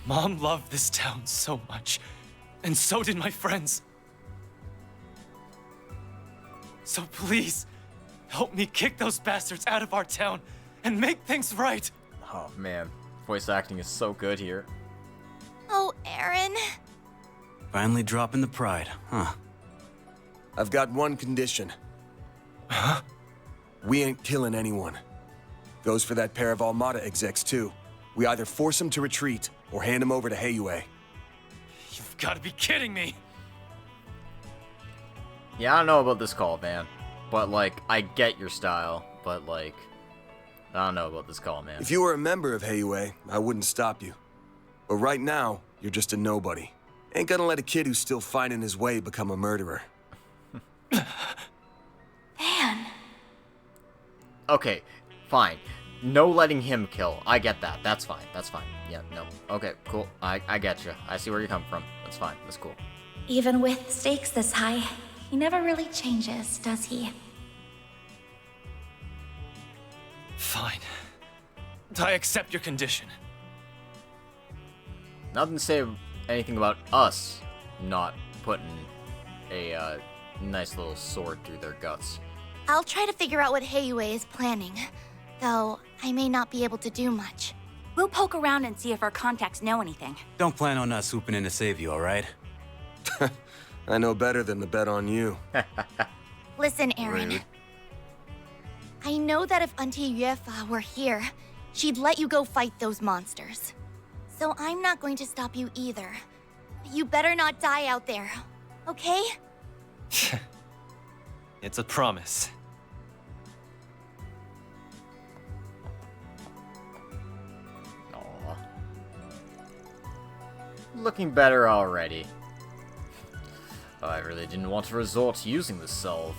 Mom loved this town so much, and so did my friends. So please, help me kick those bastards out of our town and make things right. Oh man, voice acting is so good here. Oh, Aaron. Finally dropping the pride, huh? I've got one condition. Huh? We ain't killing anyone. Goes for that pair of Almada execs, too. We either force them to retreat, or hand them over to Heiyue. You've got to be kidding me! Yeah, I don't know about this call, man. But, like, I get your style, but, like, I don't know about this call, man. If you were a member of Heiyue, I wouldn't stop you. But right now, you're just a nobody. Ain't gonna let a kid who's still finding his way become a murderer. Man. Okay, fine. No letting him kill. I get that. That's fine. That's fine. Yeah, no. Okay, cool. I get you. I see where you come from. That's fine. That's cool. Even with stakes this high, he never really changes, does he? Fine. I accept your condition. Nothing to say anything about us not putting a nice little sword through their guts. I'll try to figure out what Heiyue is planning, though I may not be able to do much. We'll poke around and see if our contacts know anything. Don't plan on us swooping in to save you, all right? I know better than to bet on you. Listen, Aaron. Rude. I know that if Auntie Yuefa were here, she'd let you go fight those monsters. So I'm not going to stop you either. You better not die out there, okay? It's a promise. Aw. Looking better already. I really didn't want to resort to using this salve.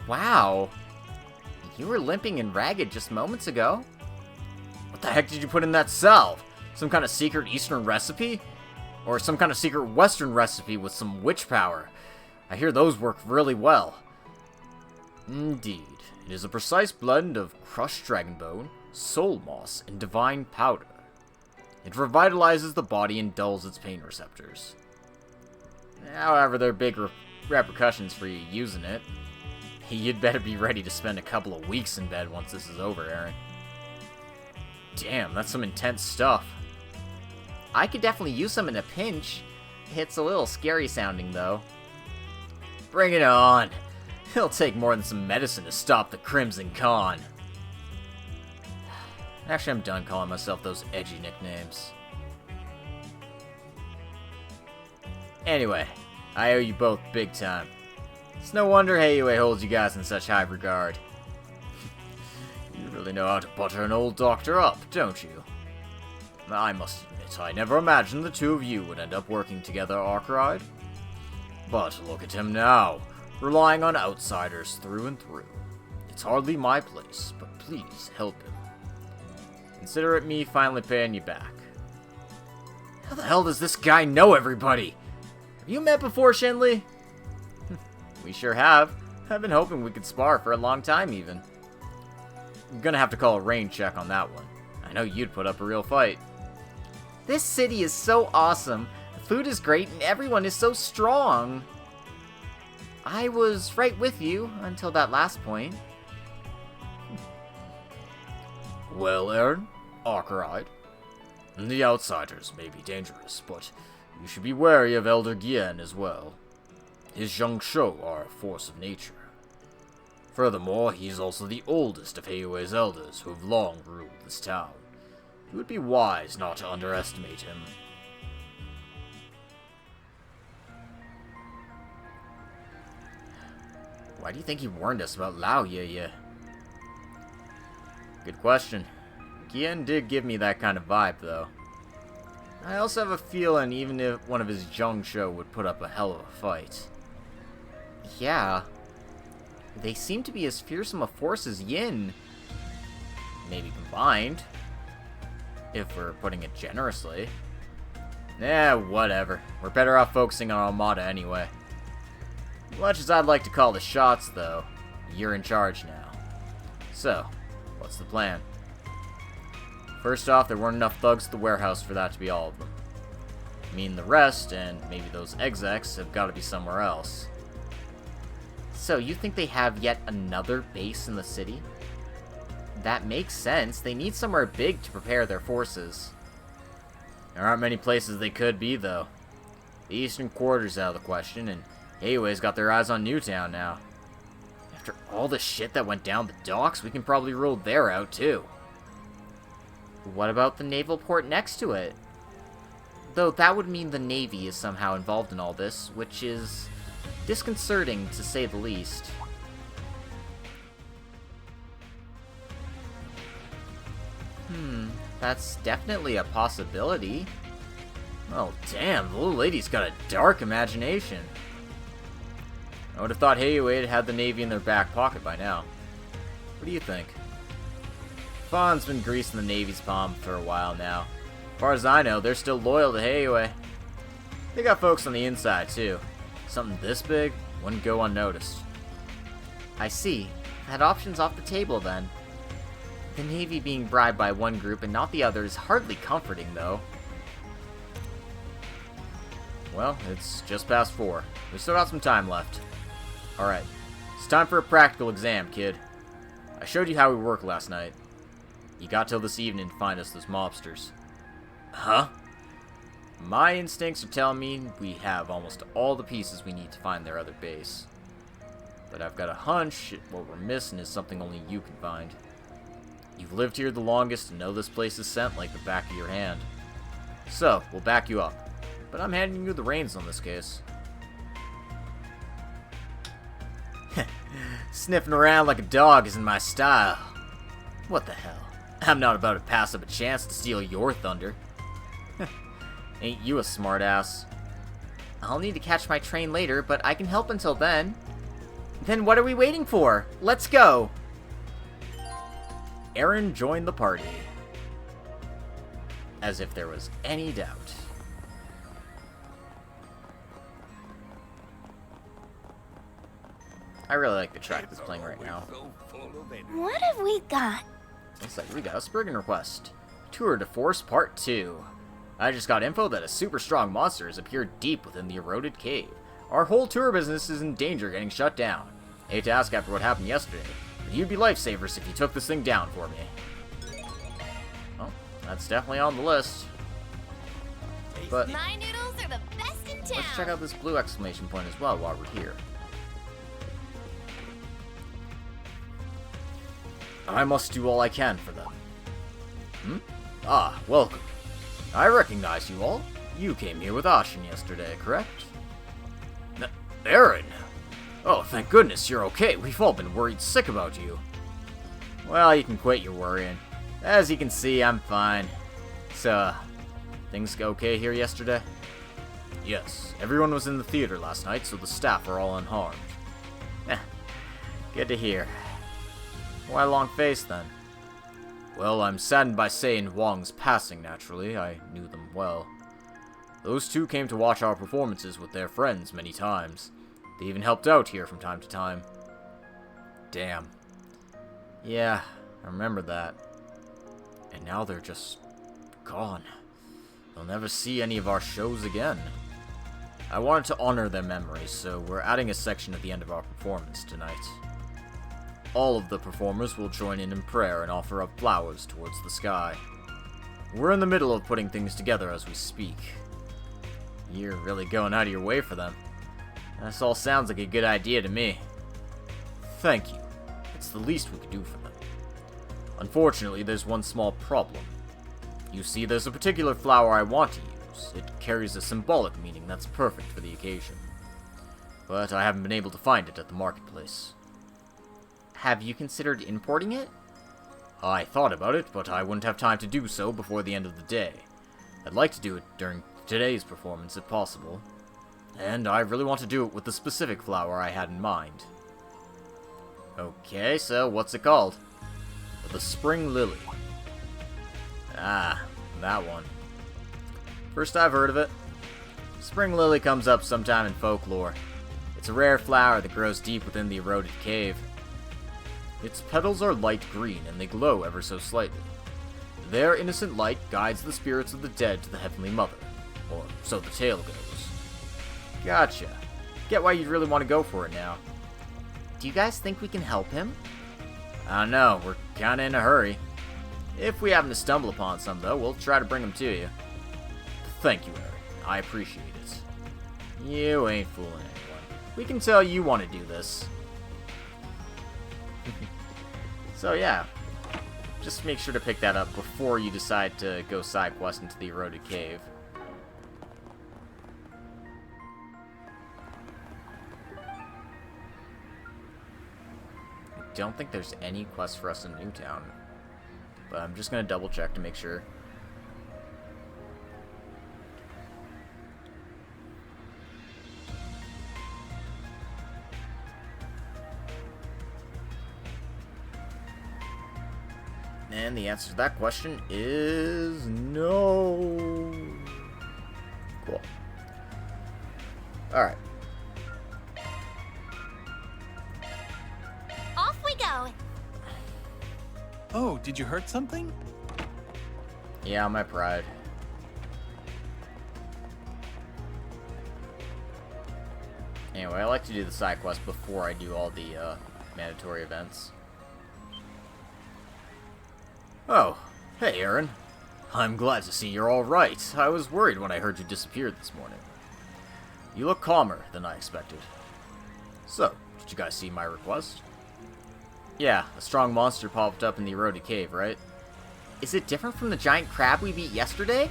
Wow. You were limping and ragged just moments ago. What the heck did you put in that salve? Some kind of secret Eastern recipe? Or some kind of secret Western recipe with some witch power? I hear those work really well. Indeed. It is a precise blend of crushed dragon bone, soul moss, and divine powder. It revitalizes the body and dulls its pain receptors. However, there are big repercussions for you using it. You'd better be ready to spend a couple of weeks in bed once this is over, Aaron. Damn, that's some intense stuff. I could definitely use some in a pinch. It's a little scary sounding, though. Bring it on. It'll take more than some medicine to stop the Crimson Khan. Actually, I'm done calling myself those edgy nicknames. Anyway, I owe you both big time. It's no wonder Heiyue holds you guys in such high regard. You really know how to butter an old doctor up, don't you? I must admit, I never imagined the two of you would end up working together, Arkwright. But look at him now, relying on outsiders through and through. It's hardly my place, but please help him. Consider it me finally paying you back. How the hell does this guy know everybody? Have you met before, Shenli? We sure have. I've been hoping we could spar for a long time, even. I'm gonna have to call a rain check on that one. I know you'd put up a real fight. This city is so awesome. The food is great and everyone is so strong. I was right with you until that last point. Well, Aaron, Arkwright, the outsiders may be dangerous, but you should be wary of Elder Gien as well. His young show are a force of nature. Furthermore, he's also the oldest of Heyue's elders who have long ruled this town. It would be wise not to underestimate him. Why do you think he warned us about Lao Ye? Good question. Gien did give me that kind of vibe, though. I also have a feeling even if one of his young show would put up a hell of a fight. Yeah. They seem to be as fearsome a force as Yin. Maybe combined. If we're putting it generously. Eh, whatever. We're better off focusing on Armada anyway. Much as I'd like to call the shots, though, you're in charge now. So, what's the plan? First off, there weren't enough thugs at the warehouse for that to be all of them. I mean, the rest, and maybe those execs, have got to be somewhere else. So, you think they have yet another base in the city? That makes sense. They need somewhere big to prepare their forces. There aren't many places they could be, though. The eastern quarter's out of the question, and Heyue's got their eyes on Newtown now. After all the shit that went down the docks, we can probably rule there out, too. What about the naval port next to it? Though that would mean the Navy is somehow involved in all this, which is disconcerting to say the least. That's definitely a possibility. Oh, damn, the little lady's got a dark imagination. I would have thought Heyue had the Navy in their back pocket by now. What do you think? Fawn's been greasing the Navy's palm for a while now. As far as I know, they're still loyal to Heyue. They got folks on the inside, too. Something this big wouldn't go unnoticed. I see. That option's off the table, then. The Navy being bribed by one group and not the other is hardly comforting, though. Well, it's just past 4. We still got some time left. Alright, it's time for a practical exam, kid. I showed you how we work last night. You got till this evening to find us those mobsters. Huh? My instincts are telling me we have almost all the pieces we need to find their other base. But I've got a hunch what we're missing is something only you can find. You've lived here the longest and know this place is scent like the back of your hand. So, we'll back you up. But I'm handing you the reins on this case. Sniffing around like a dog isn't my style. What the hell? I'm not about to pass up a chance to steal your thunder. Ain't you a smartass? I'll need to catch my train later, but I can help until then. Then what are we waiting for? Let's go! Aaron joined the party. As if there was any doubt. I really like the track that's playing right now. What have we got? Looks like we got a Spriggan request. Tour de Force Part 2. I just got info that a super strong monster has appeared deep within the eroded cave. Our whole tour business is in danger of getting shut down. Hate to ask after what happened yesterday, but you'd be lifesavers if you took this thing down for me. Oh, that's definitely on the list. But My noodles are the best in town. let's check out this blue exclamation point as well while we're here. I must do all I can for them. Ah, welcome. I recognize you all. You came here with Ashen yesterday, correct? Aaron! Oh, thank goodness you're okay. We've all been worried sick about you. Well, you can quit your worrying. As you can see, I'm fine. So, things go okay here yesterday? Yes, everyone was in the theater last night, so the staff are all unharmed. Good to hear. Why long face, then? Well, I'm saddened by Sei and Wong's passing, naturally. I knew them well. Those two came to watch our performances with their friends many times. They even helped out here from time to time. Damn. Yeah, I remember that. And now they're just gone. They'll never see any of our shows again. I wanted to honor their memories, so we're adding a section at the end of our performance tonight. All of the performers will join in prayer and offer up flowers towards the sky. We're in the middle of putting things together as we speak. You're really going out of your way for them. This all sounds like a good idea to me. Thank you. It's the least we could do for them. Unfortunately, there's one small problem. You see, there's a particular flower I want to use. It carries a symbolic meaning that's perfect for the occasion. But I haven't been able to find it at the marketplace. Have you considered importing it? I thought about it, but I wouldn't have time to do so before the end of the day. I'd like to do it during today's performance if possible. And I really want to do it with the specific flower I had in mind. Okay, so what's it called? The Spring Lily. Ah, that one. First I've heard of it. Spring Lily comes up sometime in folklore. It's a rare flower that grows deep within the eroded cave. Its petals are light green and they glow ever so slightly. Their innocent light guides the spirits of the dead to the Heavenly Mother. Or so the tale goes. Gotcha. Get why you'd really want to go for it now. Do you guys think we can help him? I don't know, we're kinda in a hurry. If we happen to stumble upon some, though, we'll try to bring them to you. Thank you, Eric. I appreciate it. You ain't fooling anyone. We can tell you want to do this. So yeah, just make sure to pick that up before you decide to go side quest into the eroded cave. I don't think there's any quests for us in Newtown, but I'm just gonna double check to make sure. And the answer to that question is no. Cool. Alright. Off we go. Oh, did you hurt something? Yeah, my pride. Anyway, I like to do the side quest before I do all the mandatory events. Oh, hey Aaron. I'm glad to see you're alright. I was worried when I heard you disappeared this morning. You look calmer than I expected. So, did you guys see my request? Yeah, a strong monster popped up in the eroded cave, right? Is it different from the giant crab we beat yesterday?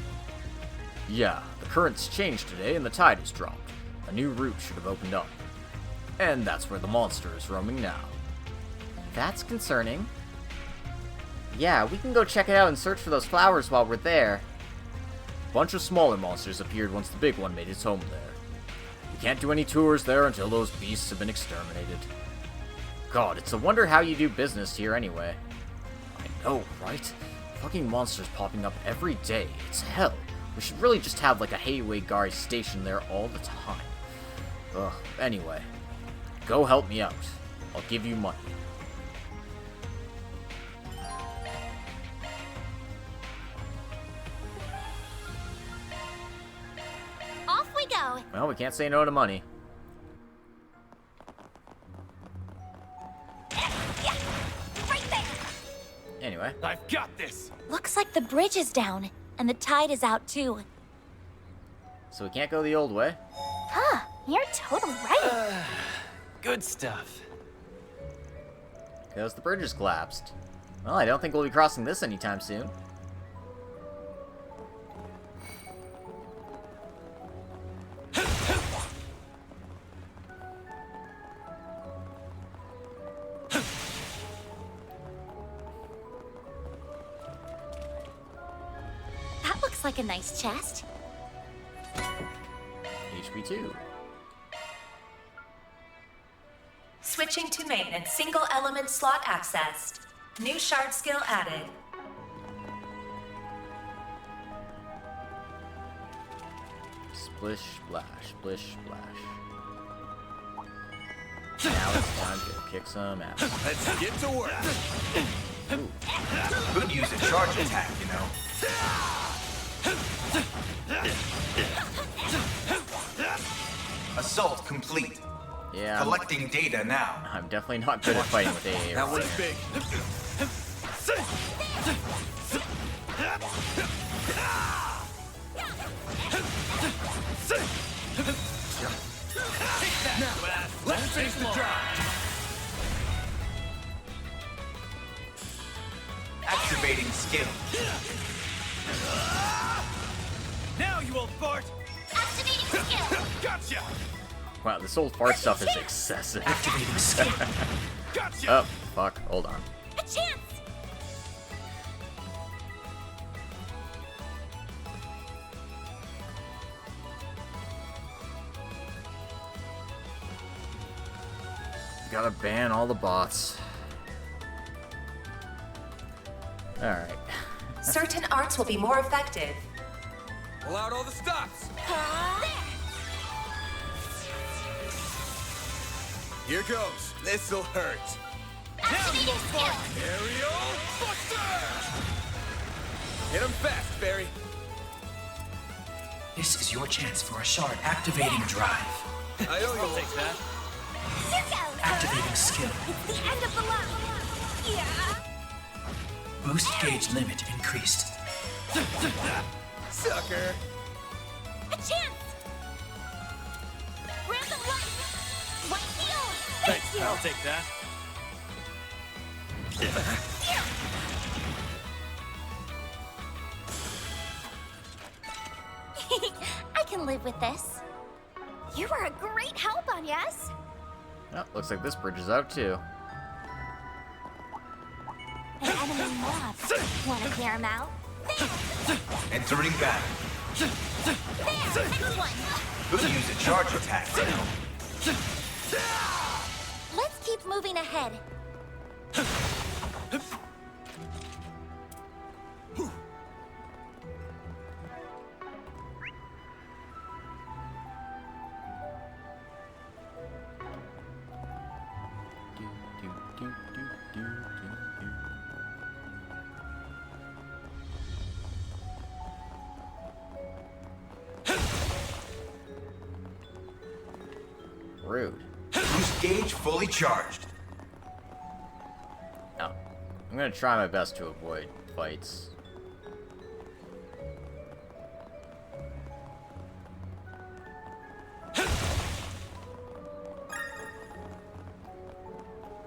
Yeah, the currents changed today and the tide has dropped. A new route should have opened up. And that's where the monster is roaming now. That's concerning. Yeah, we can go check it out and search for those flowers while we're there. A bunch of smaller monsters appeared once the big one made its home there. You can't do any tours there until those beasts have been exterminated. God, it's a wonder how you do business here anyway. I know, right? Fucking monsters popping up every day. It's hell. We should really just have like a Heiwei guard stationed there all the time. Ugh, anyway. Go help me out. I'll give you money. Off we go. Well, we can't say no to money. Right there. Anyway. I've got this. Looks like the bridge is down, and the tide is out too. So we can't go the old way? Huh, you're totally right. Good stuff. Because the bridge has collapsed. Well, I don't think we'll be crossing this anytime soon. That looks like a nice chest. HP 2. Switching to maintenance. Single element slot accessed. New shard skill added. Splish, splash, splish, splash. Now it's time to kick some ass. Let's get to work. Could use a charge attack, you know. Assault complete. Yeah. Collecting data now. I'm definitely not good at fighting with AA. That one's big. Now, let's face the drive. Activating skill. Now, you old fart! Activating skill. Gotcha! Wow, this old fart stuff is excessive. Activating skill. Gotcha! Oh, fuck. Hold on. A chance. Gotta ban all the bots. Alright. Certain arts will be more effective. Pull out all the stops. Here goes. This'll hurt. Activating skill. Aerial Buster! Hit him fast, Barry. This is your chance for a shard activating drive. I owe I'll you. take that. Activating skill. It's the end of the line. Yeah. Boost gauge limit increased. Sucker. A chance. Random light. White field. Thanks, I'll take that. I can live with this. You were a great help, Agnes. Oh, looks like this bridge is out too. An enemy mob. Want to clear him out? Entering battle. There, next one. Could use a charge attack, you know. Let's keep moving ahead. Rude. Boost gauge fully charged. No. I'm gonna try my best to avoid fights.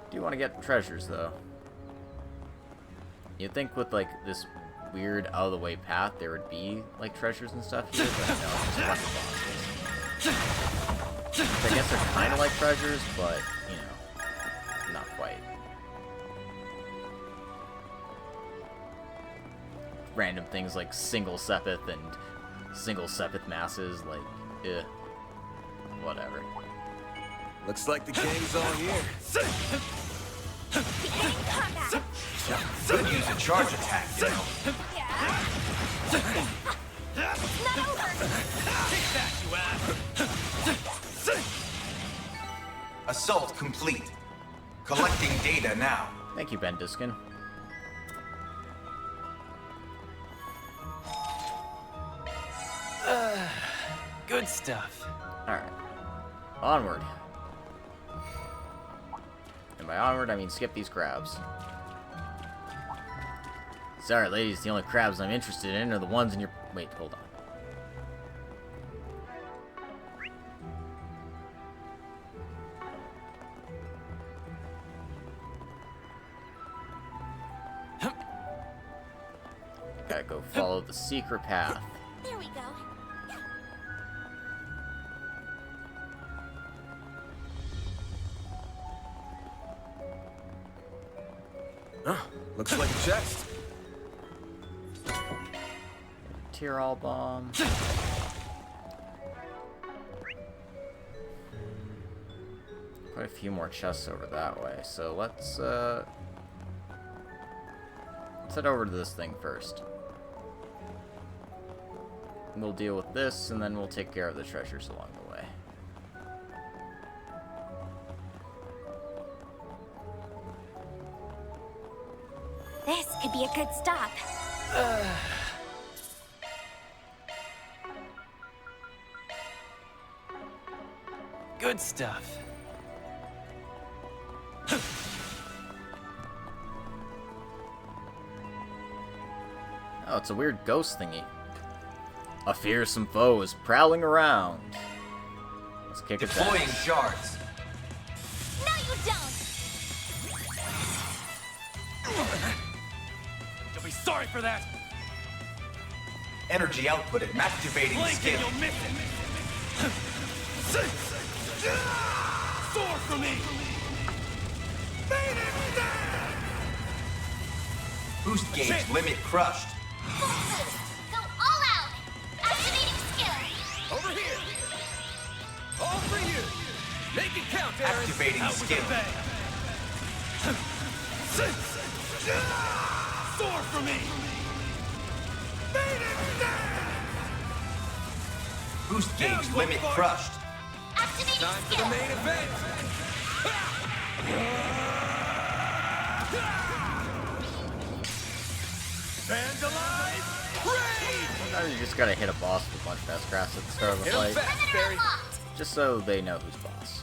Do want to get treasures though. You'd think with like this weird out of the way path there would be like treasures and stuff here, but no, it's just a bunch of bosses. Which I guess they're kind of like treasures, but you know, not quite. Random things like single sepith and single sepith masses, like, whatever. Looks like the gang's all here. Could use a charge attack, you know. Not over. Take that, you ass! Assault complete. Collecting data now. Thank you, Ben Diskin. Good stuff. Alright. Onward. And by onward, I mean skip these crabs. Sorry, ladies, the only crabs I'm interested in are the ones in your... Wait, hold on. Gotta go follow the secret path. There we go. Huh, looks like a chest. Tyrol bomb. Quite a few more chests over that way, so let's head over to this thing first. We'll deal with this, and then we'll take care of the treasures along the way. could be a good stop. Good stuff. Oh, it's a weird ghost thingy. A fearsome foe is prowling around. Let's kick it back. Deploying shards. No, you don't! You'll be sorry for that. Energy outputted. Activating Blink skill. and you'll miss it. Soar for me. Boost gauge limit crushed. Full boost! Go all out! Activating skill! Over here! All for you! Make it count, Aaron! Activating Out with skill. a bang. Soar for me! Boost gauge limit crushed. Activating Time for skill! the main event! Fans alive! Rage! Sometimes you just gotta hit a boss with a bunch of S-Crafts at the start of a Hit 'em fight. fast, Barry! Just so they know who's boss.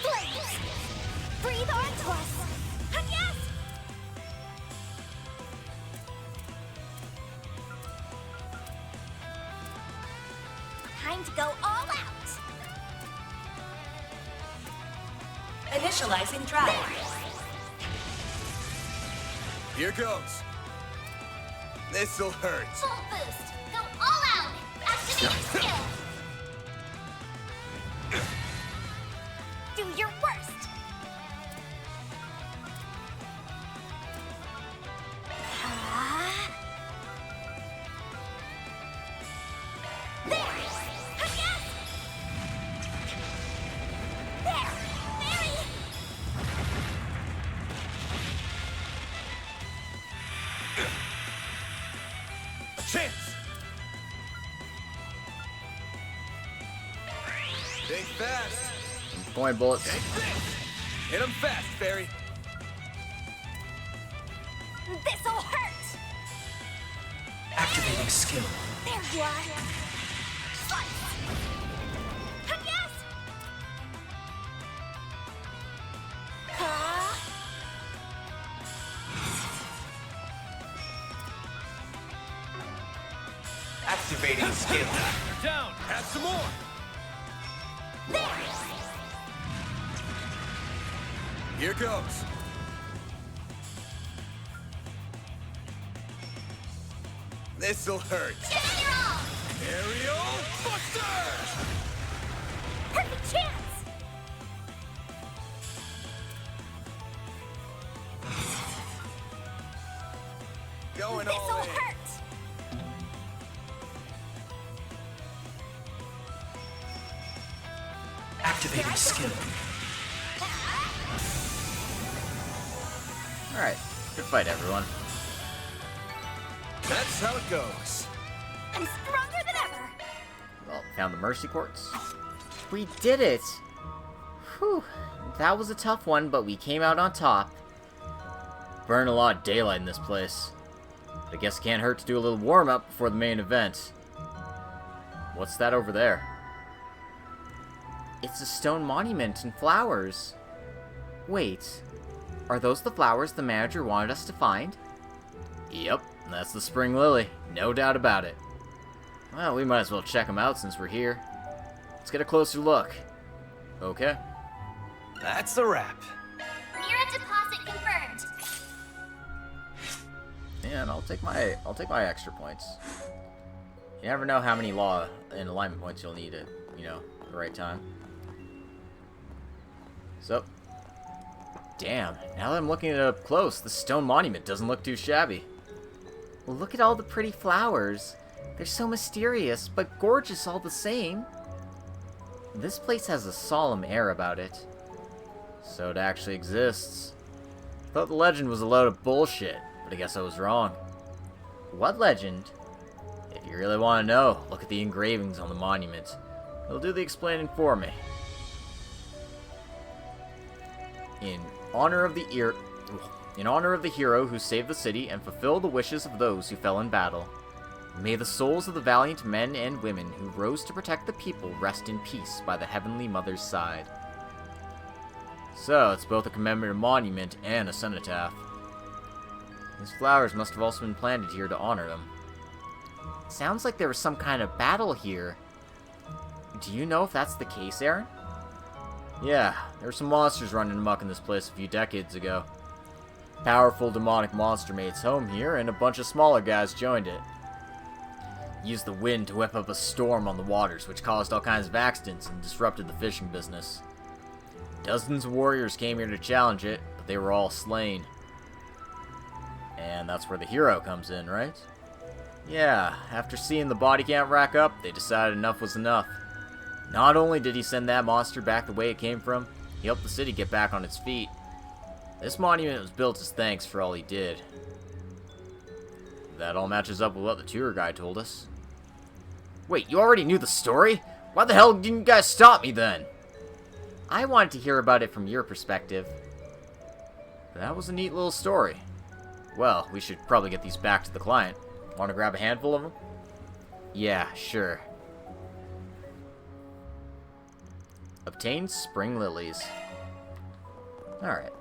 Flames! Breathe onto us! Yes! Time to go all out! Initializing drive. Here goes. This'll hurt. Full boost! Go all out! Activating skill! Do your worst! There! Yes! There! Mary! A chance! Think fast! Point bullets. Take this! Hit 'em fast, Barry! This'll hurt! Activating skill. There you are! Slice! Yes! Activating skill. You're down! Have some more! There! Here goes. This'll hurt. Give it your all! Aerial Buster! Perfect chance! Going This'll all in. hurt! Activating skill. Alright, good fight, everyone. That's how it goes. I'm stronger than ever! Well, found the Mercy Quartz. We did it! Whew, that was a tough one, but we came out on top. Burned a lot of daylight in this place. But I guess it can't hurt to do a little warm-up before the main event. What's that over there? It's a stone monument and flowers. Wait, are those the flowers the manager wanted us to find? Yep, that's the spring lily, no doubt about it. Well, we might as well check them out since we're here. Let's get a closer look. Okay. That's a wrap. Mira deposit confirmed. Yeah, and I'll take my extra points. You never know how many law and alignment points you'll need at, the right time. So, damn, now that I'm looking at it up close, the stone monument doesn't look too shabby. Well, look at all the pretty flowers. They're so mysterious, but gorgeous all the same. This place has a solemn air about it. So it actually exists. Thought the legend was a load of bullshit, but I guess I was wrong. What legend? If you really want to know, look at the engravings on the monument. They'll do the explaining for me. In in honor of the hero who saved the city and fulfill the wishes of those who fell in battle. May the souls of the valiant men and women who rose to protect the people rest in peace by the Heavenly Mother's side. So, it's both a commemorative monument and a cenotaph. These flowers must have also been planted here to honor them. Sounds like there was some kind of battle here. Do you know if that's the case, Aaron? Yeah, there were some monsters running amok in this place a few decades ago. Powerful demonic monster made its home here, and a bunch of smaller guys joined it. Used the wind to whip up a storm on the waters, which caused all kinds of accidents and disrupted the fishing business. Dozens of warriors came here to challenge it, but they were all slain. And that's where the hero comes in, right? Yeah, after seeing the body count rack up, they decided enough was enough. Not only did he send that monster back the way it came from, he helped the city get back on its feet. This monument was built as thanks for all he did. That all matches up with what the tour guide told us. Wait, you already knew the story? Why the hell didn't you guys stop me then? I wanted to hear about it from your perspective. That was a neat little story. Well, we should probably get these back to the client. Want to grab a handful of them? Yeah, sure. Obtain spring lilies. Alright.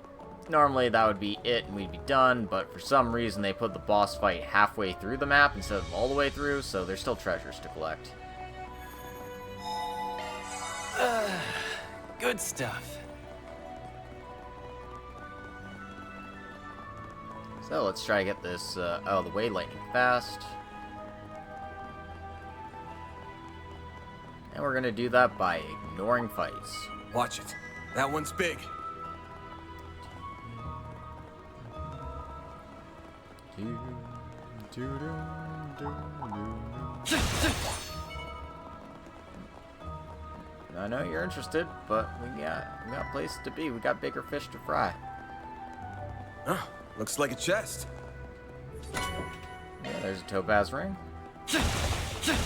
Normally that would be it and we'd be done, but for some reason they put the boss fight halfway through the map instead of all the way through, so there's still treasures to collect. Good stuff. So let's try to get this out of the way lightning fast. And we're gonna do that by ignoring fights. Watch it. That one's big. I know you're interested, but we got places to be. We got bigger fish to fry. Huh, looks like a chest. Yeah, there's a topaz ring. Modifying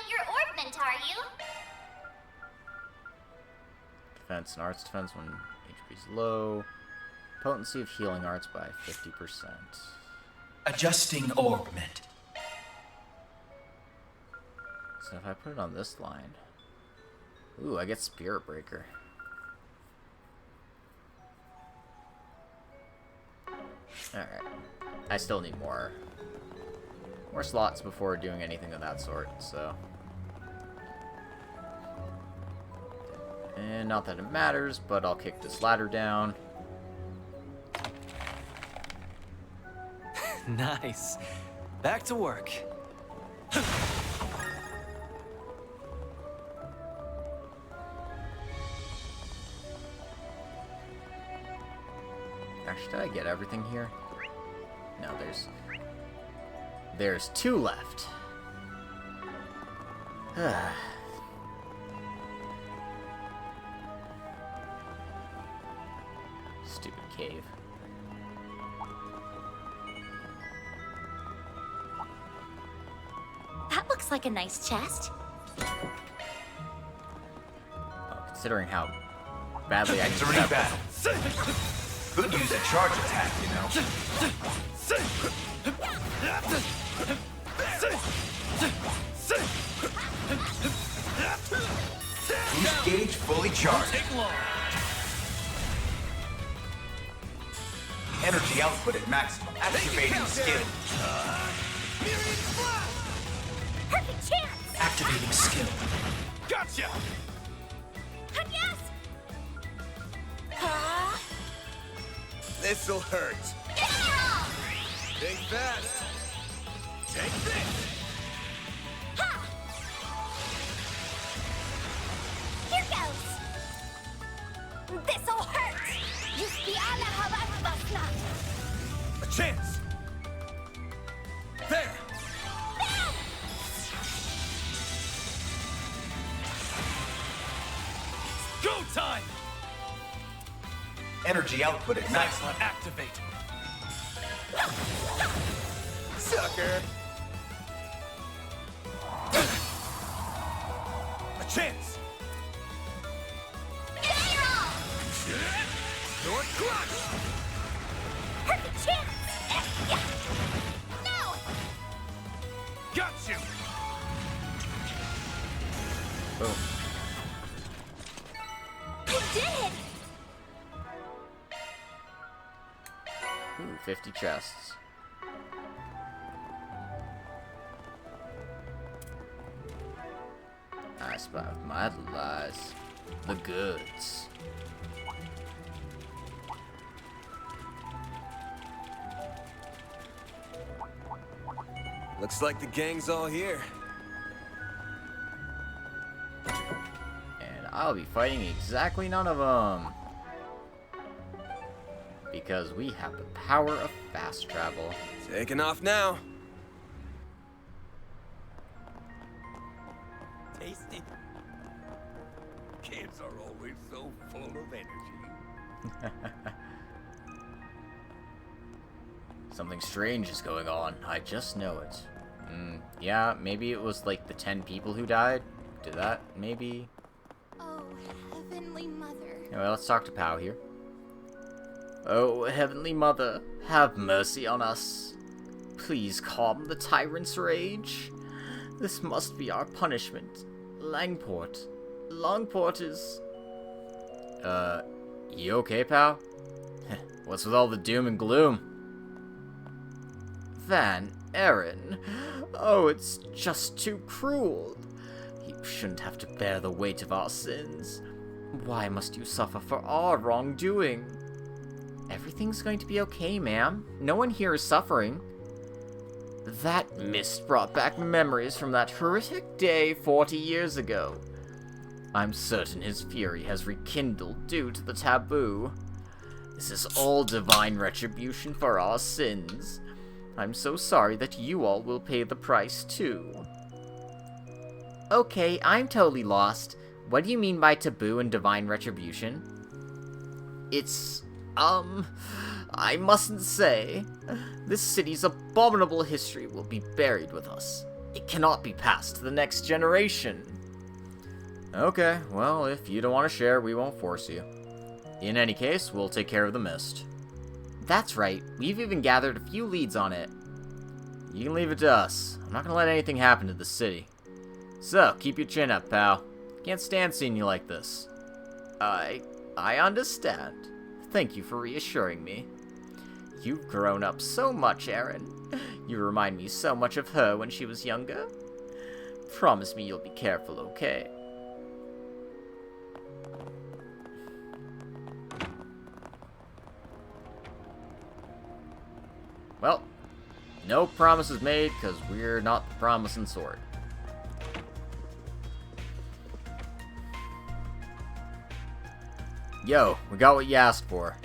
your orbment, are you? Defense and arts defense when HP is low. Potency of healing arts by 50%. Adjusting orbment. So if I put it on this line... Ooh, I get Spirit Breaker. Alright. I still need more slots before doing anything of that sort, so... And not that it matters, but I'll kick this ladder down. Nice. Back to work. Actually, did I get everything here? No, there's 2 left. Stupid cave. That looks like a nice chest. Well, considering how badly I Three just battle. Could use a charge attack, you know. Boost gauge fully charged. Energy output at maximum. Activating skill. Perfect chance! Activating skill. Gotcha! Yes! This'll hurt. Think fast. Take this! Here goes! This'll hurt! A chance! There! Go time! Energy output at maximum. Activate. Sucker! A chance! Perfect chance! No! Got you! Boom. You did it! Ooh, 50 chests. I spy with my lies. The goods. Looks like the gang's all here. And I'll be fighting exactly none of them. Because we have the power of fast travel. Taking off now. Tasty. Kids are always so full of energy. Something strange is going on. I just know it. Yeah, maybe it was like the 10 people who died. Did that maybe? Oh, Heavenly Mother. Anyway, let's talk to Pow here. Oh, Heavenly Mother, have mercy on us. Please calm the tyrant's rage. This must be our punishment. Longport is... you okay, Pow? What's with all the doom and gloom? Van Aaron. Oh, it's just too cruel. You shouldn't have to bear the weight of our sins. Why must you suffer for our wrongdoing? Everything's going to be okay, ma'am. No one here is suffering. That mist brought back memories from that horrific day 40 years ago. I'm certain his fury has rekindled due to the taboo. This is all divine retribution for our sins. I'm so sorry that you all will pay the price too. Okay, I'm totally lost. What do you mean by taboo and divine retribution? It's, I mustn't say. This city's abominable history will be buried with us. It cannot be passed to the next generation. Okay, well, if you don't want to share, we won't force you. In any case, we'll take care of the mist. That's right. We've even gathered a few leads on it. You can leave it to us. I'm not gonna let anything happen to the city. So, keep your chin up, pal. Can't stand seeing you like this. I understand. Thank you for reassuring me. You've grown up so much, Aaron. You remind me so much of her when she was younger. Promise me you'll be careful, okay? Well, no promises made, because we're not the promising sort. Yo, we got what you asked for.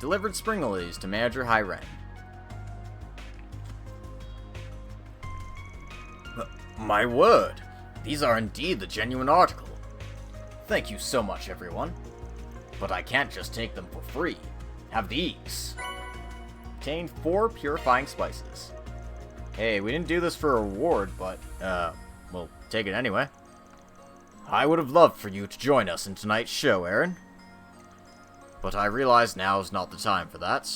Delivered Springlies to Manager Hyren. My word! These are indeed the genuine article. Thank you so much, everyone. But I can't just take them for free. Have these. Obtain 4 purifying spices. Hey, we didn't do this for a reward, but, we'll take it anyway. I would have loved for you to join us in tonight's show, Aaron. But I realize now is not the time for that.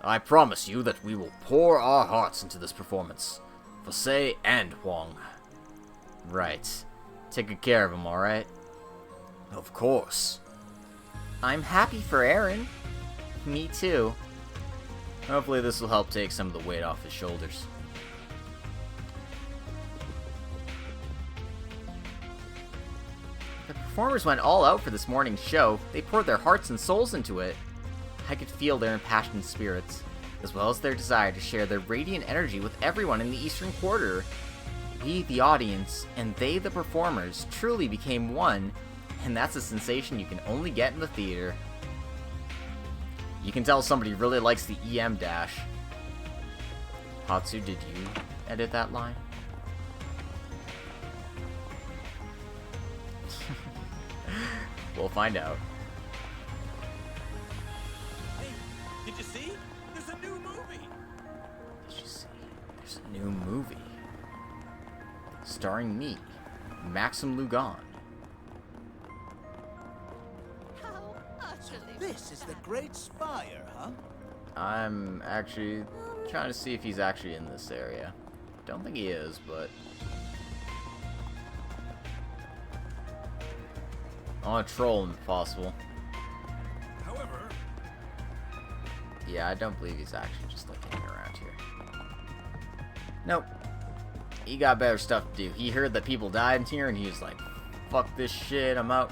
I promise you that we will pour our hearts into this performance. For Sei and Huang. Right. Take good care of him, alright? Of course. I'm happy for Aaron. Me too. Hopefully this will help take some of the weight off his shoulders. The performers went all out for this morning's show. They poured their hearts and souls into it. I could feel their impassioned spirits, as well as their desire to share their radiant energy with everyone in the Eastern Quarter. We, the audience, and they, the performers, truly became one, and that's a sensation you can only get in the theater. You can tell somebody really likes the EM dash. Hatsu, did you edit that line? We'll find out. Hey, did you see? There's a new movie. Did you see? There's a new movie. Starring me, Maxim Lugan. How utterly This is the Great Spire, huh? I'm actually trying to see if he's actually in this area. Don't think he is, but I want to troll him if possible. However, yeah, I don't believe he's actually just like hanging around here. Nope. He got better stuff to do. He heard that people died in here and he was like, fuck this shit, I'm out.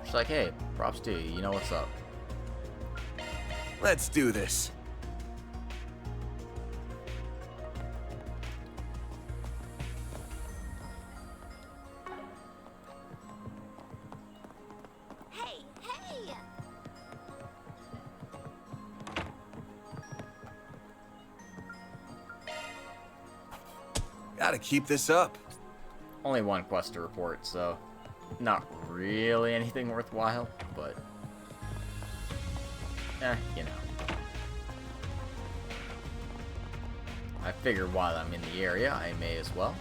Just like, hey, props to you, you know what's up. Let's do this. Hey, hey! Gotta keep this up. Only one quest to report, so not really anything worthwhile, but you know. I figure while I'm in the area, I may as well.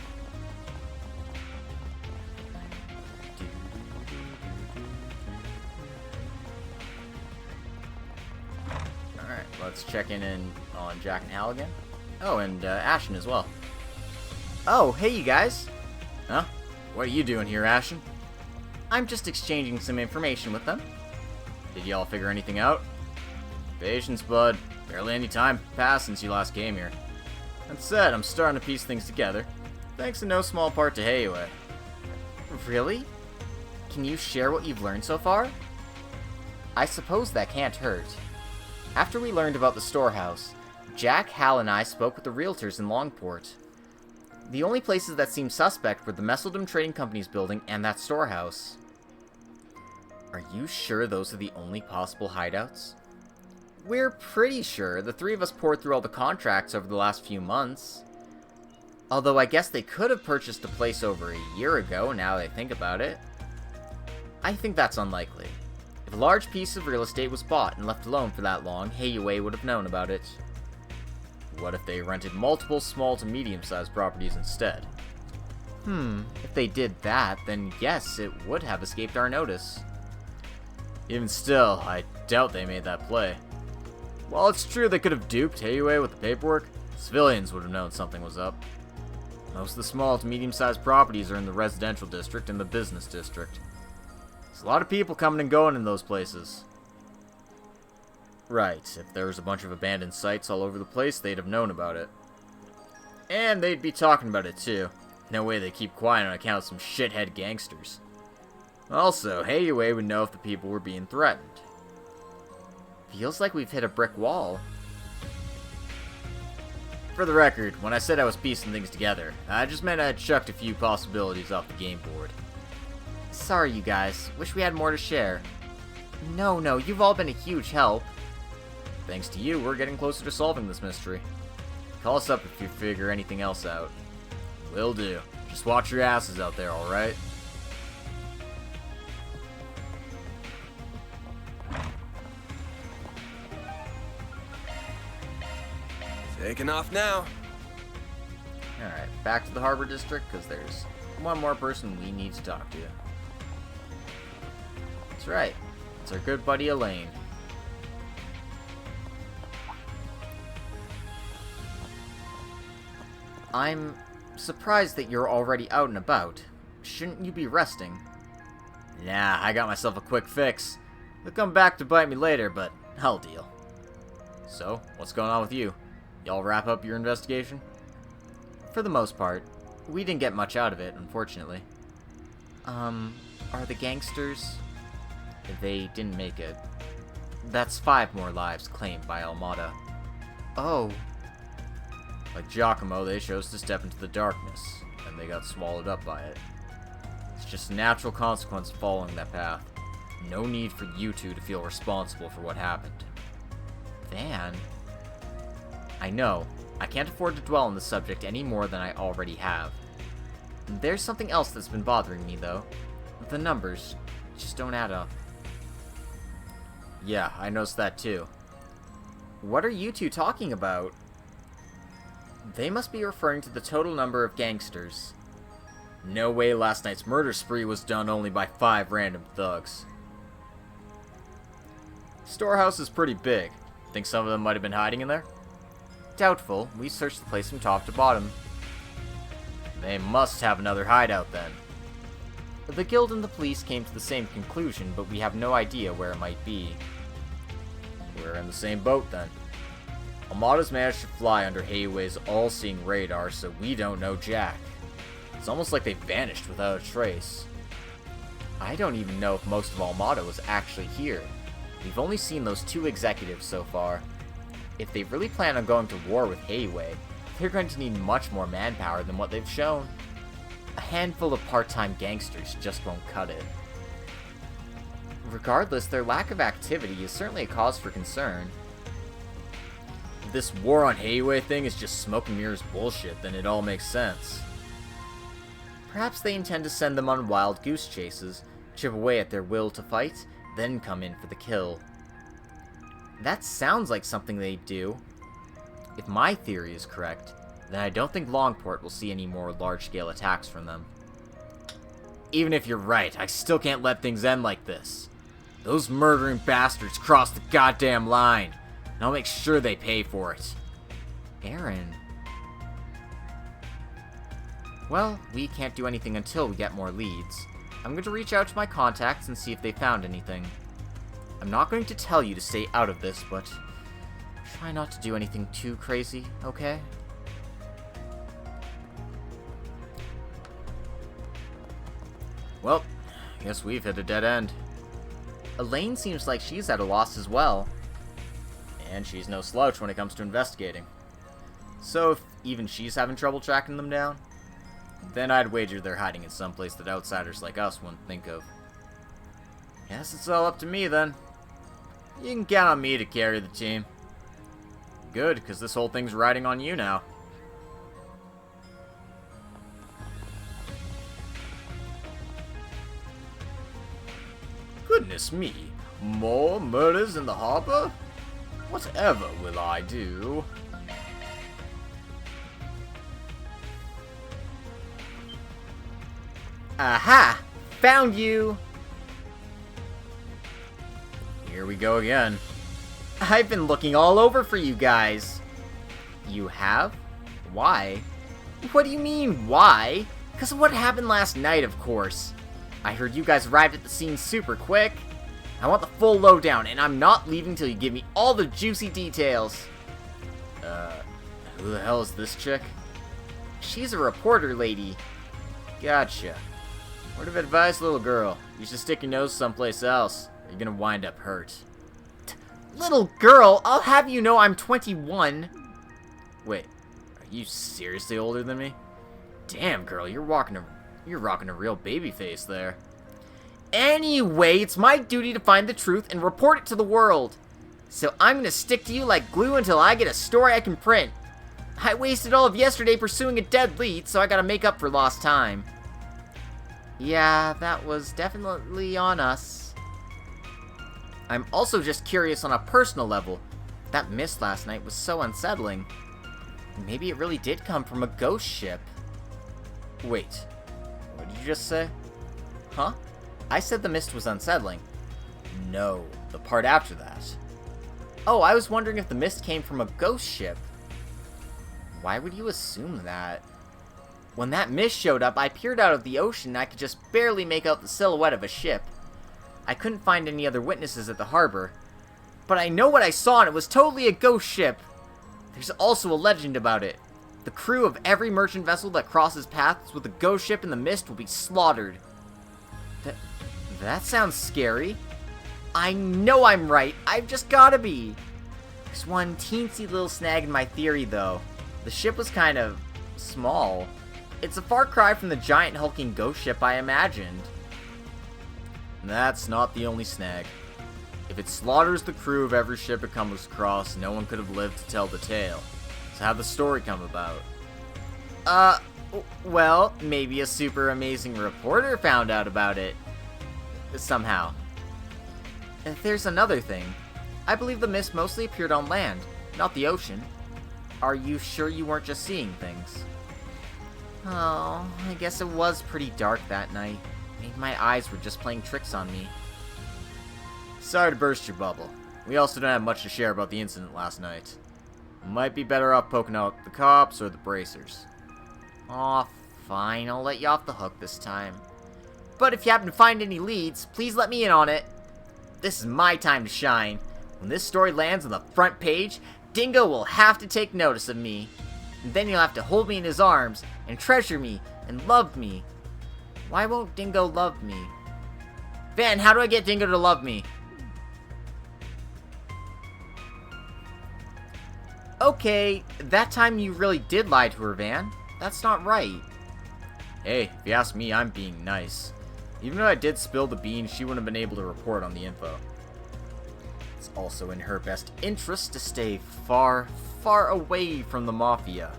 Alright, let's check in on Jack and Hal again. Oh, and Ashen as well. Oh, hey you guys! Huh? What are you doing here, Ashen? I'm just exchanging some information with them. Did y'all figure anything out? Patience, bud. Barely any time passed since you last came here. That said, I'm starting to piece things together, thanks in no small part to Heiyue. Really? Can you share what you've learned so far? I suppose that can't hurt. After we learned about the storehouse, Jack, Hal, and I spoke with the realtors in Longport. The only places that seemed suspect were the Messeldom Trading Company's building and that storehouse. Are you sure those are the only possible hideouts? We're pretty sure. The three of us poured through all the contracts over the last few months. Although I guess they could have purchased a place over a year ago, now that I think about it. I think that's unlikely. If a large piece of real estate was bought and left alone for that long, Heiyue would have known about it. What if they rented multiple small to medium-sized properties instead? If they did that, then yes, it would have escaped our notice. Even still, I doubt they made that play. While it's true they could have duped Heiyue with the paperwork, civilians would have known something was up. Most of the small to medium-sized properties are in the residential district and the business district. There's a lot of people coming and going in those places. Right, if there was a bunch of abandoned sites all over the place, they'd have known about it. And they'd be talking about it too. No way they keep quiet on account of some shithead gangsters. Also, Heiyue would know if the people were being threatened. Feels like we've hit a brick wall. For the record, when I said I was piecing things together, I just meant I chucked a few possibilities off the game board. Sorry, you guys. Wish we had more to share. No, you've all been a huge help. Thanks to you, we're getting closer to solving this mystery. Call us up if you figure anything else out. Will do. Just watch your asses out there, alright? Taking off now. Alright, back to the Harbor District, because there's one more person we need to talk to. That's right. It's our good buddy Elaine. I'm surprised that you're already out and about. Shouldn't you be resting? Nah, I got myself a quick fix. They'll come back to bite me later, but I'll deal. So, what's going on with you? Y'all wrap up your investigation? For the most part. We didn't get much out of it, unfortunately. Are the gangsters? They didn't make it. That's 5 more lives claimed by Almada. Oh. Like Giacomo, they chose to step into the darkness, and they got swallowed up by it. It's just a natural consequence of following that path. No need for you two to feel responsible for what happened. Van? I know. I can't afford to dwell on the subject any more than I already have. There's something else that's been bothering me, though. The numbers just don't add up. Yeah, I noticed that too. What are you two talking about? They must be referring to the total number of gangsters. No way last night's murder spree was done only by 5 random thugs. Storehouse is pretty big. Think some of them might have been hiding in there? Doubtful. We searched the place from top to bottom. They must have another hideout then. The guild and the police came to the same conclusion, but we have no idea where it might be. We're in the same boat then. Armada's managed to fly under Hayway's all-seeing radar, so we don't know jack. It's almost like they vanished without a trace. I don't even know if most of Armada was actually here. We've only seen those 2 executives so far. If they really plan on going to war with Hayway, they're going to need much more manpower than what they've shown. A handful of part-time gangsters just won't cut it. Regardless, their lack of activity is certainly a cause for concern. If this war on Hayway thing is just smoke and mirrors bullshit, then it all makes sense. Perhaps they intend to send them on wild goose chases, chip away at their will to fight, then come in for the kill. That sounds like something they'd do. If my theory is correct, then I don't think Longport will see any more large-scale attacks from them. Even if you're right, I still can't let things end like this. Those murdering bastards crossed the goddamn line, and I'll make sure they pay for it. Aaron. Well, we can't do anything until we get more leads. I'm going to reach out to my contacts and see if they found anything. I'm not going to tell you to stay out of this, but try not to do anything too crazy, okay? Well, guess we've hit a dead end. Elaine seems like she's at a loss as well. And she's no slouch when it comes to investigating. So if even she's having trouble tracking them down, then I'd wager they're hiding in some place that outsiders like us wouldn't think of. Guess it's all up to me then. You can count on me to carry the team. Good, because this whole thing's riding on you now. Goodness me, more murders in the harbor? Whatever will I do? Aha! Found you! Here we go again. I've been looking all over for you guys. You have? Why? What do you mean, why? Because of what happened last night, of course. I heard you guys arrived at the scene super quick. I want the full lowdown, and I'm not leaving till you give me all the juicy details. Who the hell is this chick? She's a reporter lady. Gotcha. Word of advice, little girl. You should stick your nose someplace else. Or you're gonna wind up hurt. Little girl, I'll have you know I'm 21. Wait, are you seriously older than me? Damn, girl, you're rocking a real baby face there. Anyway, it's my duty to find the truth and report it to the world. So I'm gonna stick to you like glue until I get a story I can print. I wasted all of yesterday pursuing a dead lead, so I gotta make up for lost time. Yeah, that was definitely on us. I'm also just curious on a personal level. That mist last night was so unsettling. Maybe it really did come from a ghost ship. Wait, what did you just say? Huh? I said the mist was unsettling. No, the part after that. Oh, I was wondering if the mist came from a ghost ship. Why would you assume that? When that mist showed up, I peered out of the ocean and I could just barely make out the silhouette of a ship. I couldn't find any other witnesses at the harbor. But I know what I saw and it was totally a ghost ship. There's also a legend about it. The crew of every merchant vessel that crosses paths with a ghost ship in the mist will be slaughtered. That sounds scary. I know I'm right. I've just gotta be. There's one teensy little snag in my theory, though. The ship was kind of small. It's a far cry from the giant hulking ghost ship I imagined. That's not the only snag. If it slaughters the crew of every ship it comes across, no one could have lived to tell the tale. So how'd the story come about? Well, maybe a super amazing reporter found out about it. Somehow. There's another thing. I believe the mist mostly appeared on land, not the ocean. Are you sure you weren't just seeing things? Oh, I guess it was pretty dark that night. Maybe my eyes were just playing tricks on me. Sorry to burst your bubble. We also don't have much to share about the incident last night. Might be better off poking out the cops or the bracers. Aw, fine, I'll let you off the hook this time. But if you happen to find any leads, please let me in on it. This is my time to shine. When this story lands on the front page, Dingo will have to take notice of me. And then he'll have to hold me in his arms, and treasure me, and love me. Why won't Dingo love me? Van, how do I get Dingo to love me? Okay, that time you really did lie to her, Van. That's not right. Hey, if you ask me, I'm being nice. Even though I did spill the beans, she wouldn't have been able to report on the info. It's also in her best interest to stay far, far away from the Mafia.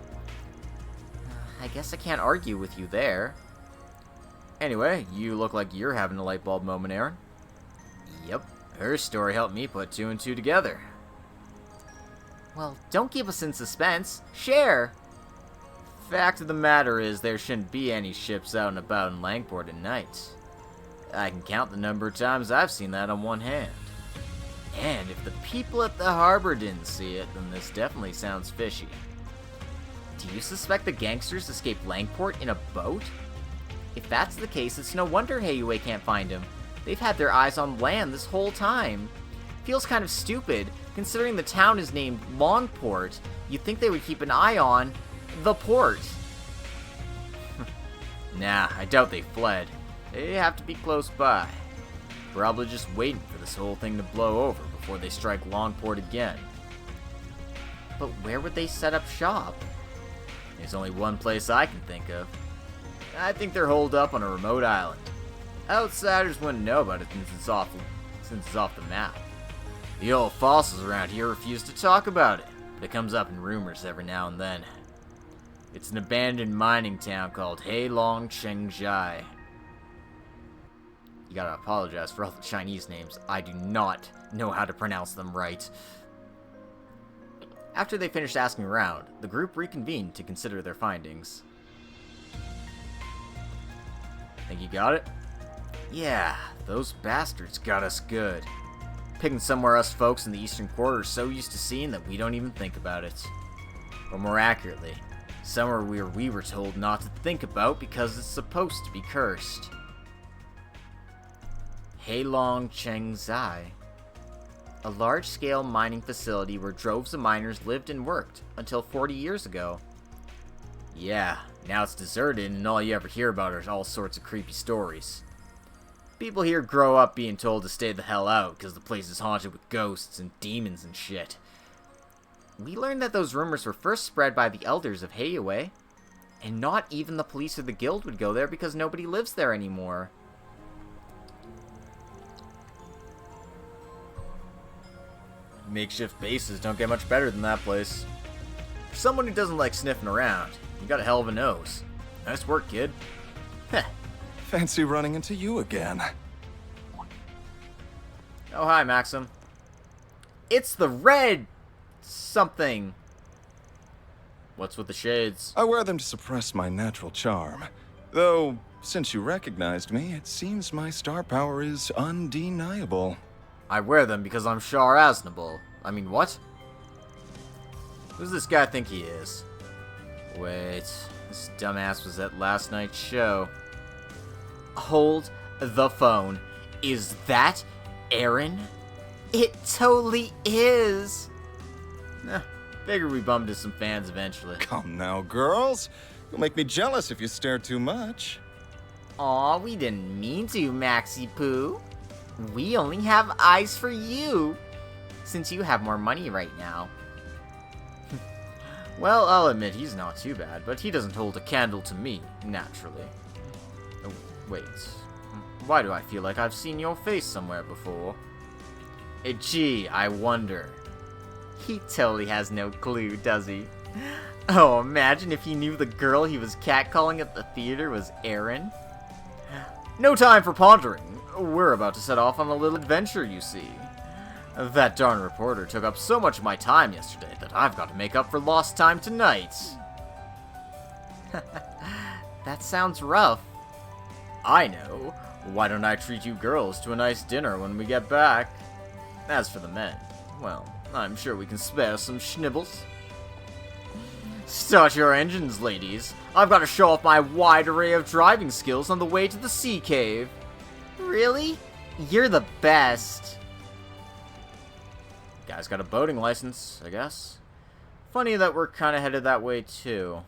I guess I can't argue with you there. Anyway, you look like you're having a light bulb moment, Aaron. Yep. Her story helped me put 2 and 2 together. Well, don't keep us in suspense. Share! Fact of the matter is, there shouldn't be any ships out and about in Langport at night. I can count the number of times I've seen that on one hand. And if the people at the harbor didn't see it, then this definitely sounds fishy. Do you suspect the gangsters escaped Langport in a boat? If that's the case, it's no wonder Heiyue can't find him. They've had their eyes on land this whole time. Feels kind of stupid, considering the town is named Longport. You'd think they would keep an eye on the port. Nah, I doubt they fled. They have to be close by. Probably just waiting for this whole thing to blow over before they strike Longport again. But where would they set up shop? There's only one place I can think of. I think they're holed up on a remote island. Outsiders wouldn't know about it since it's off the map. The old fossils around here refuse to talk about it, but it comes up in rumors every now and then. It's an abandoned mining town called Heilong Chengjai. You gotta apologize for all the Chinese names. I do not know how to pronounce them right. After they finished asking around, the group reconvened to consider their findings. Think you got it? Yeah, those bastards got us good. Picking somewhere us folks in the Eastern Quarter are so used to seeing that we don't even think about it. Or more accurately, somewhere where we were told not to think about because it's supposed to be cursed. Heilong Chengjai, a large-scale mining facility where droves of miners lived and worked until 40 years ago. Yeah, now it's deserted and all you ever hear about are all sorts of creepy stories. People here grow up being told to stay the hell out because the place is haunted with ghosts and demons and shit. We learned that those rumors were first spread by the elders of Heiyue, and not even the police or the guild would go there because nobody lives there anymore. Makeshift bases don't get much better than that place. For someone who doesn't like sniffing around, you got a hell of a nose. Nice work, kid. Heh. Fancy running into you again. Oh, hi, Maxim. It's the red something. What's with the shades? I wear them to suppress my natural charm. Though, since you recognized me, it seems my star power is undeniable. I wear them because I'm Shar Aznable. I mean, what? Who's this guy think he is? Wait, this dumbass was at last night's show. Hold the phone. Is that Aaron? It totally is. Figured we bumped into some fans eventually. Come now, girls. You'll make me jealous if you stare too much. Aw, we didn't mean to, Maxi Poo. We only have eyes for you, since you have more money right now. Well, I'll admit he's not too bad, but he doesn't hold a candle to me, naturally. Oh, wait. Why do I feel like I've seen your face somewhere before? Gee, I wonder. He totally has no clue, does he? Oh, imagine if he knew the girl he was catcalling at the theater was Erin. No time for pondering. We're about to set off on a little adventure, you see. That darn reporter took up so much of my time yesterday that I've got to make up for lost time tonight. That sounds rough. I know. Why don't I treat you girls to a nice dinner when we get back? As for the men, well, I'm sure we can spare some schnibbles. Start your engines, ladies. I've got to show off my wide array of driving skills on the way to the sea cave. Really? You're the best. Guy's got a boating license, I guess. Funny that we're kind of headed that way, too.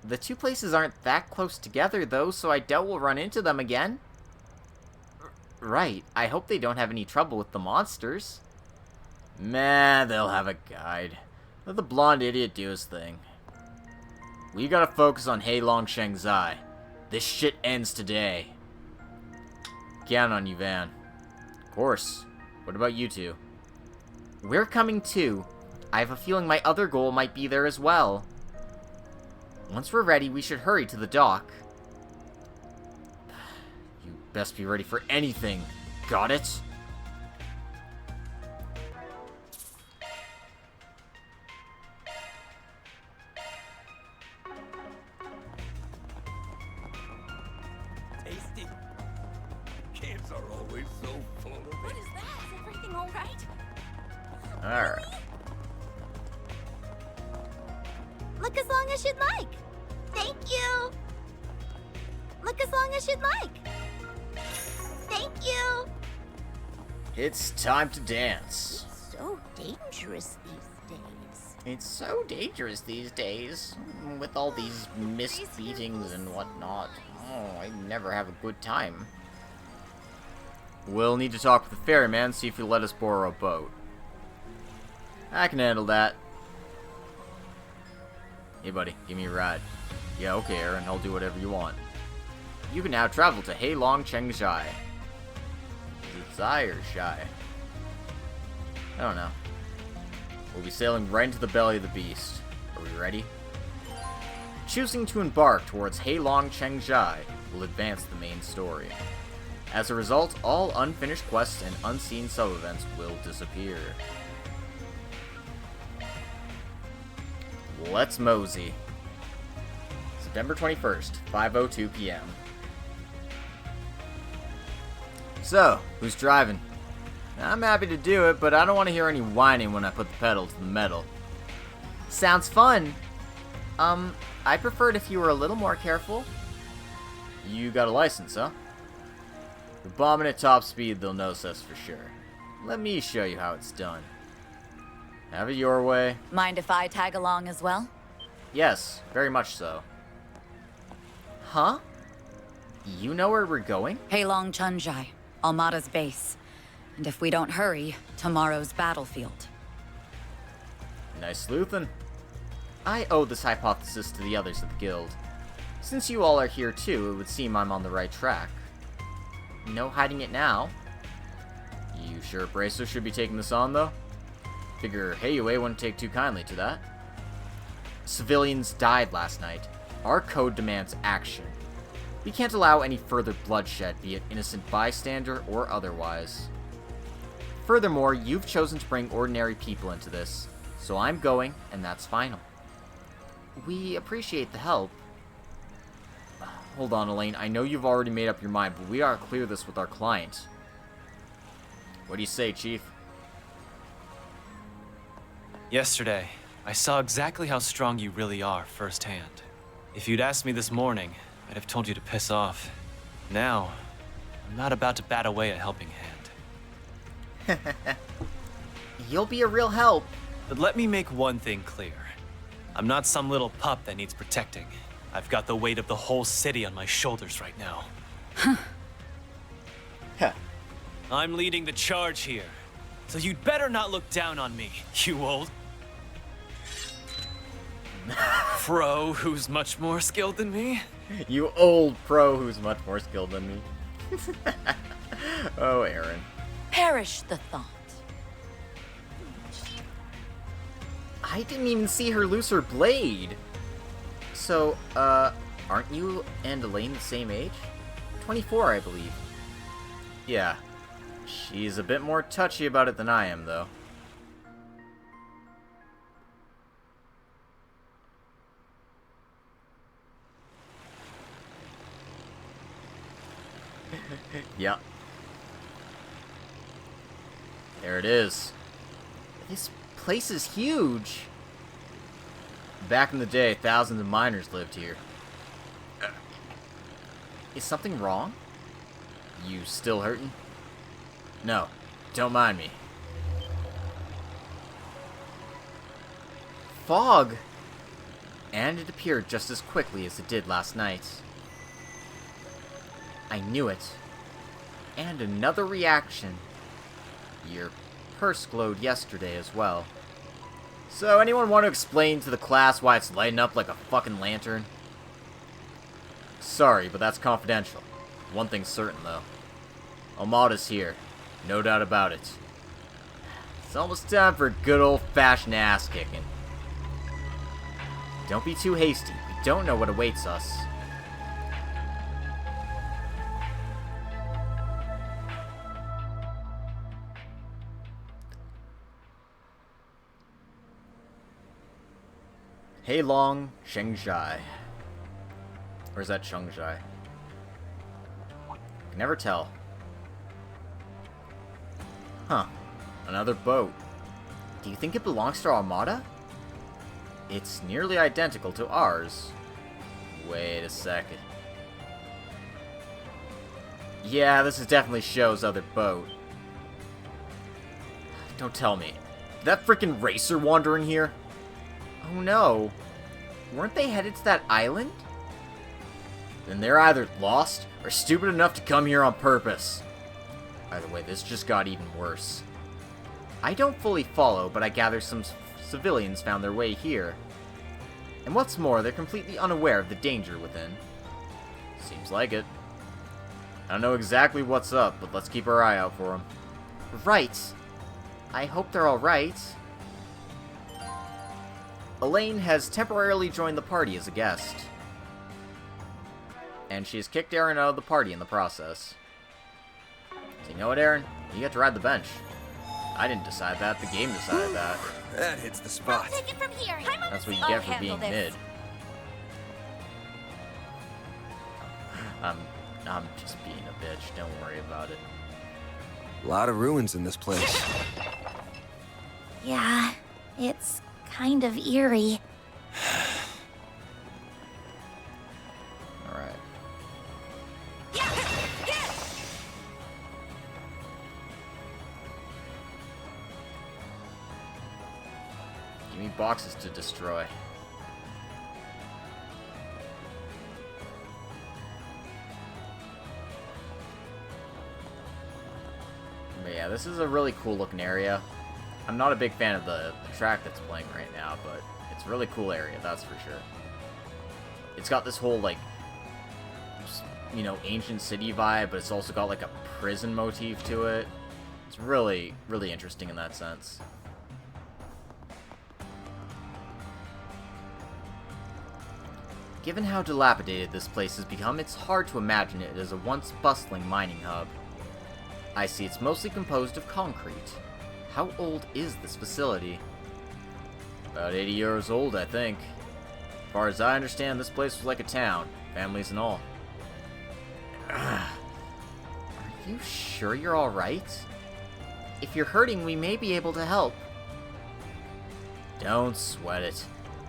The two places aren't that close together, though, so I doubt we'll run into them again. Right. I hope they don't have any trouble with the monsters. Meh, they'll have a guide. Let the blonde idiot do his thing. We gotta focus on Heilong Shengzai. This shit ends today. Count on you, Van. Of course. What about you two? We're coming too. I have a feeling my other goal might be there as well. Once we're ready, we should hurry to the dock. You best be ready for anything. Got it? Tasty. Kids are always so full of it. What is that? Is everything all right? Alright. Look as long as you'd like. Thank you. Look as long as you'd like. Thank you. It's time to dance. So dangerous these days. It's so dangerous these days, with all these mist beatings and whatnot. Oh, I never have a good time. We'll need to talk with the ferryman, see if he'll let us borrow a boat. I can handle that. Hey buddy, give me a ride. Yeah, okay Aaron, I'll do whatever you want. You can now travel to Heilong Shengzai. Is it Zai or Shai? I don't know. We'll be sailing right into the belly of the beast. Are we ready? Choosing to embark towards Heilong Shengzai will advance the main story. As a result, all unfinished quests and unseen sub-events will disappear. Let's mosey. September 21st, 5:02 p.m. So, who's driving? I'm happy to do it, but I don't want to hear any whining when I put the pedal to the metal. Sounds fun. I prefer it if you were a little more careful. You got a license, huh? If you're bombing at top speed, they'll notice us for sure. Let me show you how it's done. Have it your way. Mind if I tag along as well? Yes, very much so. Huh? You know where we're going? Heilong Chunjai, Almada's base. And if we don't hurry, tomorrow's battlefield. Nice sleuthin'. I owe this hypothesis to the others of the guild. Since you all are here too, it would seem I'm on the right track. No hiding it now. You sure Bracer should be taking this on, though? Figure Heiyue wouldn't take too kindly to that. Civilians died last night. Our code demands action. We can't allow any further bloodshed, be it innocent bystander or otherwise. Furthermore, you've chosen to bring ordinary people into this, so I'm going, and that's final. We appreciate the help. Hold on, Elaine. I know you've already made up your mind, but we gotta clear this with our client. What do you say, Chief? Yesterday, I saw exactly how strong you really are firsthand. If you'd asked me this morning, I'd have told you to piss off. Now, I'm not about to bat away a helping hand. You'll be a real help. But let me make one thing clear. I'm not some little pup that needs protecting. I've got the weight of the whole city on my shoulders right now. I'm leading the charge here, so you'd better not look down on me, you old pro who's much more skilled than me. You old pro who's much more skilled than me. Oh, Aaron. Perish the thought. I didn't even see her lose her blade. So, aren't you and Elaine the same age? 24, I believe. Yeah. She's a bit more touchy about it than I am, though. Yep. There it is. This place is huge. Back in the day, thousands of miners lived here. Is something wrong? You still hurting? No, don't mind me. Fog! And it appeared just as quickly as it did last night. I knew it. And another reaction. Your purse glowed yesterday as well. So, anyone want to explain to the class why it's lighting up like a fucking lantern? Sorry, but that's confidential. One thing's certain, though. Almada's here. No doubt about it. It's almost time for a good old-fashioned ass-kicking. Don't be too hasty. We don't know what awaits us. Heilong Shengzhai. Or is that Chengzhai? Can never tell. Huh. Another boat. Do you think it belongs to our Armada? It's nearly identical to ours. Wait a second. Yeah, this is definitely Sho's other boat. Don't tell me. Did that freaking racer wander in here? Oh no. Weren't they headed to that island? Then they're either lost or stupid enough to come here on purpose. Either way, this just got even worse. I don't fully follow, but I gather some civilians found their way here. And what's more, they're completely unaware of the danger within. Seems like it. I don't know exactly what's up, but let's keep our eye out for them. Right. I hope they're alright. Elaine has temporarily joined the party as a guest. And she has kicked Aaron out of the party in the process. So you know what, Aaron? You get to ride the bench. I didn't decide that. The game decided that. That hits the spot. Take it from here. That's what you get for being mid. I'm just being a bitch. Don't worry about it. A lot of ruins in this place. Yeah, it's kind of eerie. Alright. Give me boxes to destroy. But yeah, this is a really cool looking area. I'm not a big fan of the track that's playing right now, but it's a really cool area, that's for sure. It's got this whole, like, you know, ancient city vibe, but it's also got, like, a prison motif to it. It's really, really interesting in that sense. Given how dilapidated this place has become, it's hard to imagine it as a once bustling mining hub. I see it's mostly composed of concrete. How old is this facility? About 80 years old, I think. As far as I understand, this place was like a town, families and all. Are you sure you're alright? If you're hurting, we may be able to help. Don't sweat it.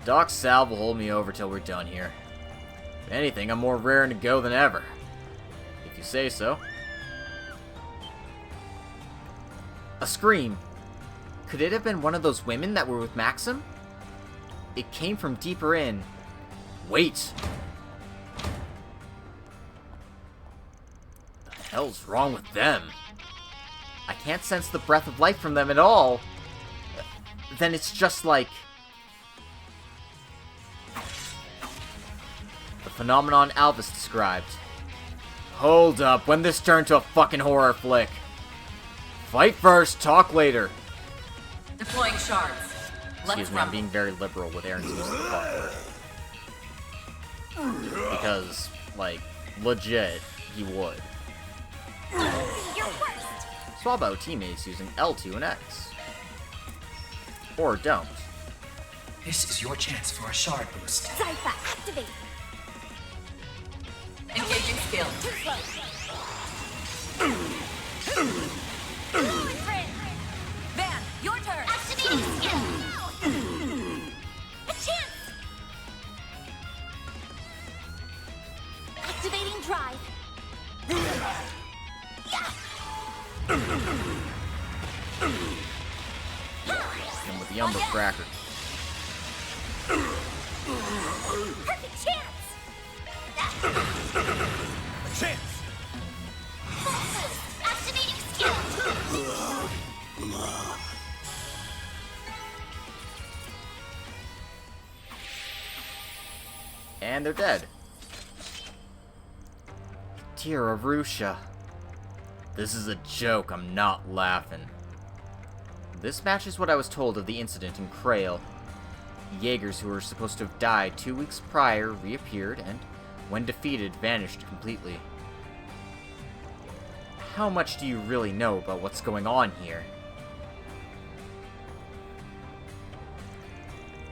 Doc Sal will hold me over till we're done here. If anything, I'm more raring to go than ever. If you say so. A scream. Could it have been one of those women that were with Maxim? It came from deeper in. Wait! What the hell's wrong with them? I can't sense the breath of life from them at all. Then it's just like... the phenomenon Alvis described. Hold up, when this turned to a fucking horror flick? Fight first, talk later. Deploying shards. Excuse me, I'm being very liberal with Aaron's use of the fuck word. Because, like, legit, he would. Swap out teammates using L2 and X. Or don't. This is your chance for a shard boost. Cypher, activate. Engaging skill. Van, your turn. Activating skill. A chance. Activating drive. And with the Umber Cracker. Perfect chance. A chance. Activating skill. And they're dead. Tira Rusha. This is a joke, I'm not laughing. This matches what I was told of the incident in Krail. The Jaegers who were supposed to have died 2 weeks prior reappeared and, when defeated, vanished completely. How much do you really know about what's going on here?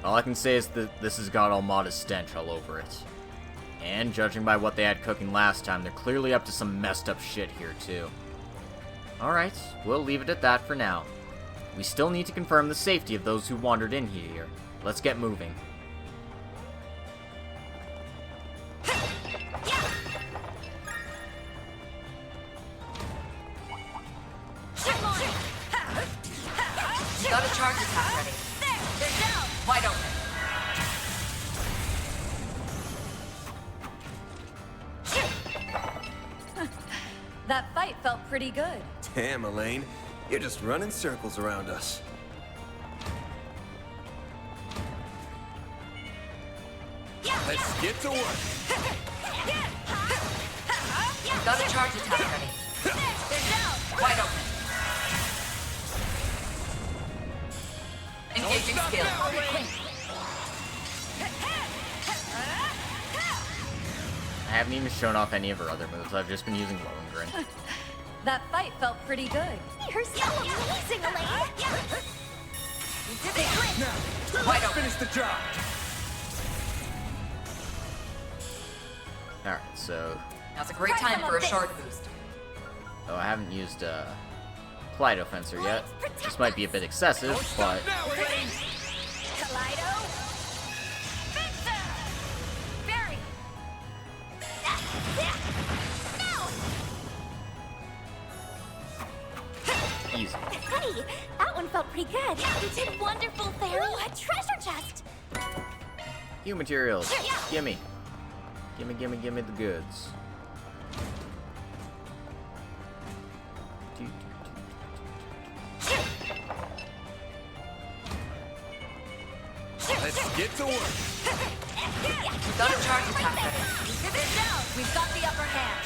All I can say is that this has got Almada's stench all over it. And judging by what they had cooking last time, they're clearly up to some messed up shit here too. Alright, we'll leave it at that for now. We still need to confirm the safety of those who wandered in here. Let's get moving. Got a charge attack ready. They're down. Wide open. That fight felt pretty good. Damn, Elaine. You're just running circles around us. Let's get to work. Got a charge attack ready. They're down. Wide open. Engaging skill. I haven't even shown off any of her other moves, I've just been using Lohengrin. That fight felt pretty good. You're so amazing, Elaine. Now, Wide open. finish the job. Alright, so... Now's a great time for a shard boost. Oh, I haven't used, Kaleido Fencer yet. This might be a bit excessive, but... Kaleido. Fencer. Barry. No. Easy. Hey, that one felt pretty good. You did wonderful, Fairy. Ooh, a treasure chest. Hue materials. Gimme. Gimme, gimme, gimme the goods. Let's get to work. Got a charge attack ready. We've got the upper hand.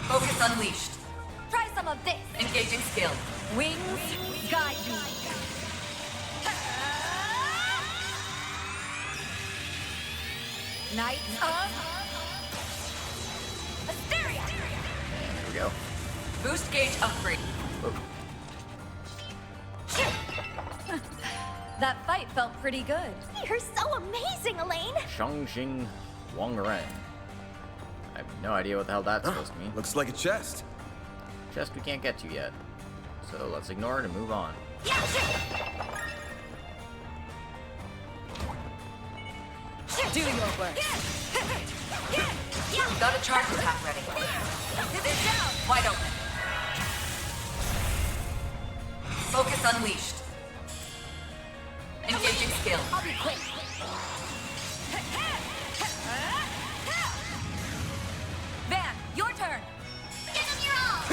Focus unleashed. Try some of this. Engaging skill. Wings guide you. Knight of Asteria. There we go. Boost gauge upgrade. That fight felt pretty good. You're so amazing, Elaine. Shangxing Wangren. I have no idea what the hell that's supposed to mean. Looks like a chest. Chest we can't get to yet. So let's ignore it and move on. Do your work. Got a charge attack ready. Wide open. Focus unleashed. Engaging skill. I'll be quick. Van, your turn. Give them your all.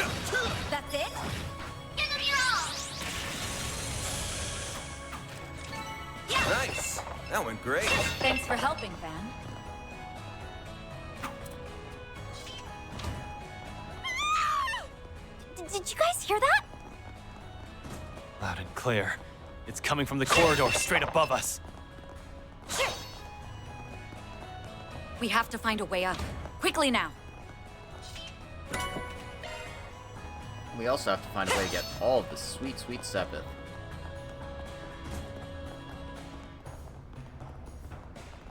That's it? Give them your all. Nice. That went great. Thanks for helping, Van. Did you guys hear that? Loud and clear. It's coming from the corridor straight above us. We have to find a way up. Quickly now. We also have to find a way to get all of this sweet, sweet Sepith.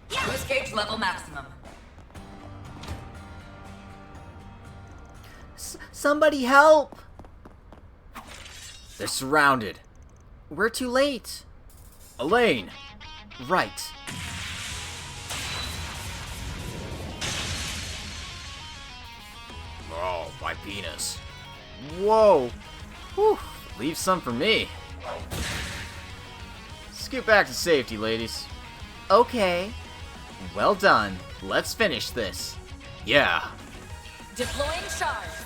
Boost gauge level maximum. Somebody help! They're surrounded. We're too late. Elaine! Right. Oh, my penis. Whoa. Whew. Leave some for me. Scoot back to safety, ladies. Okay. Well done. Let's finish this. Yeah. Deploying shards.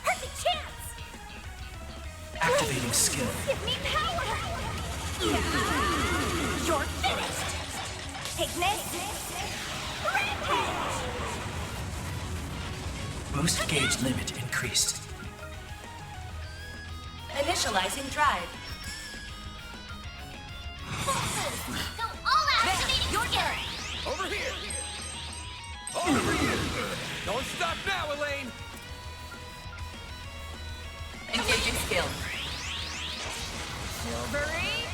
Perfect chance! Activating skill. Give me power! You're finished! Ignis! Rampage! Boost gauge limit increased. Initializing drive. Forces! Go all out! Activating your turn! Over here! Over here! Don't stop now, Elaine! Engaging skill. Silvery!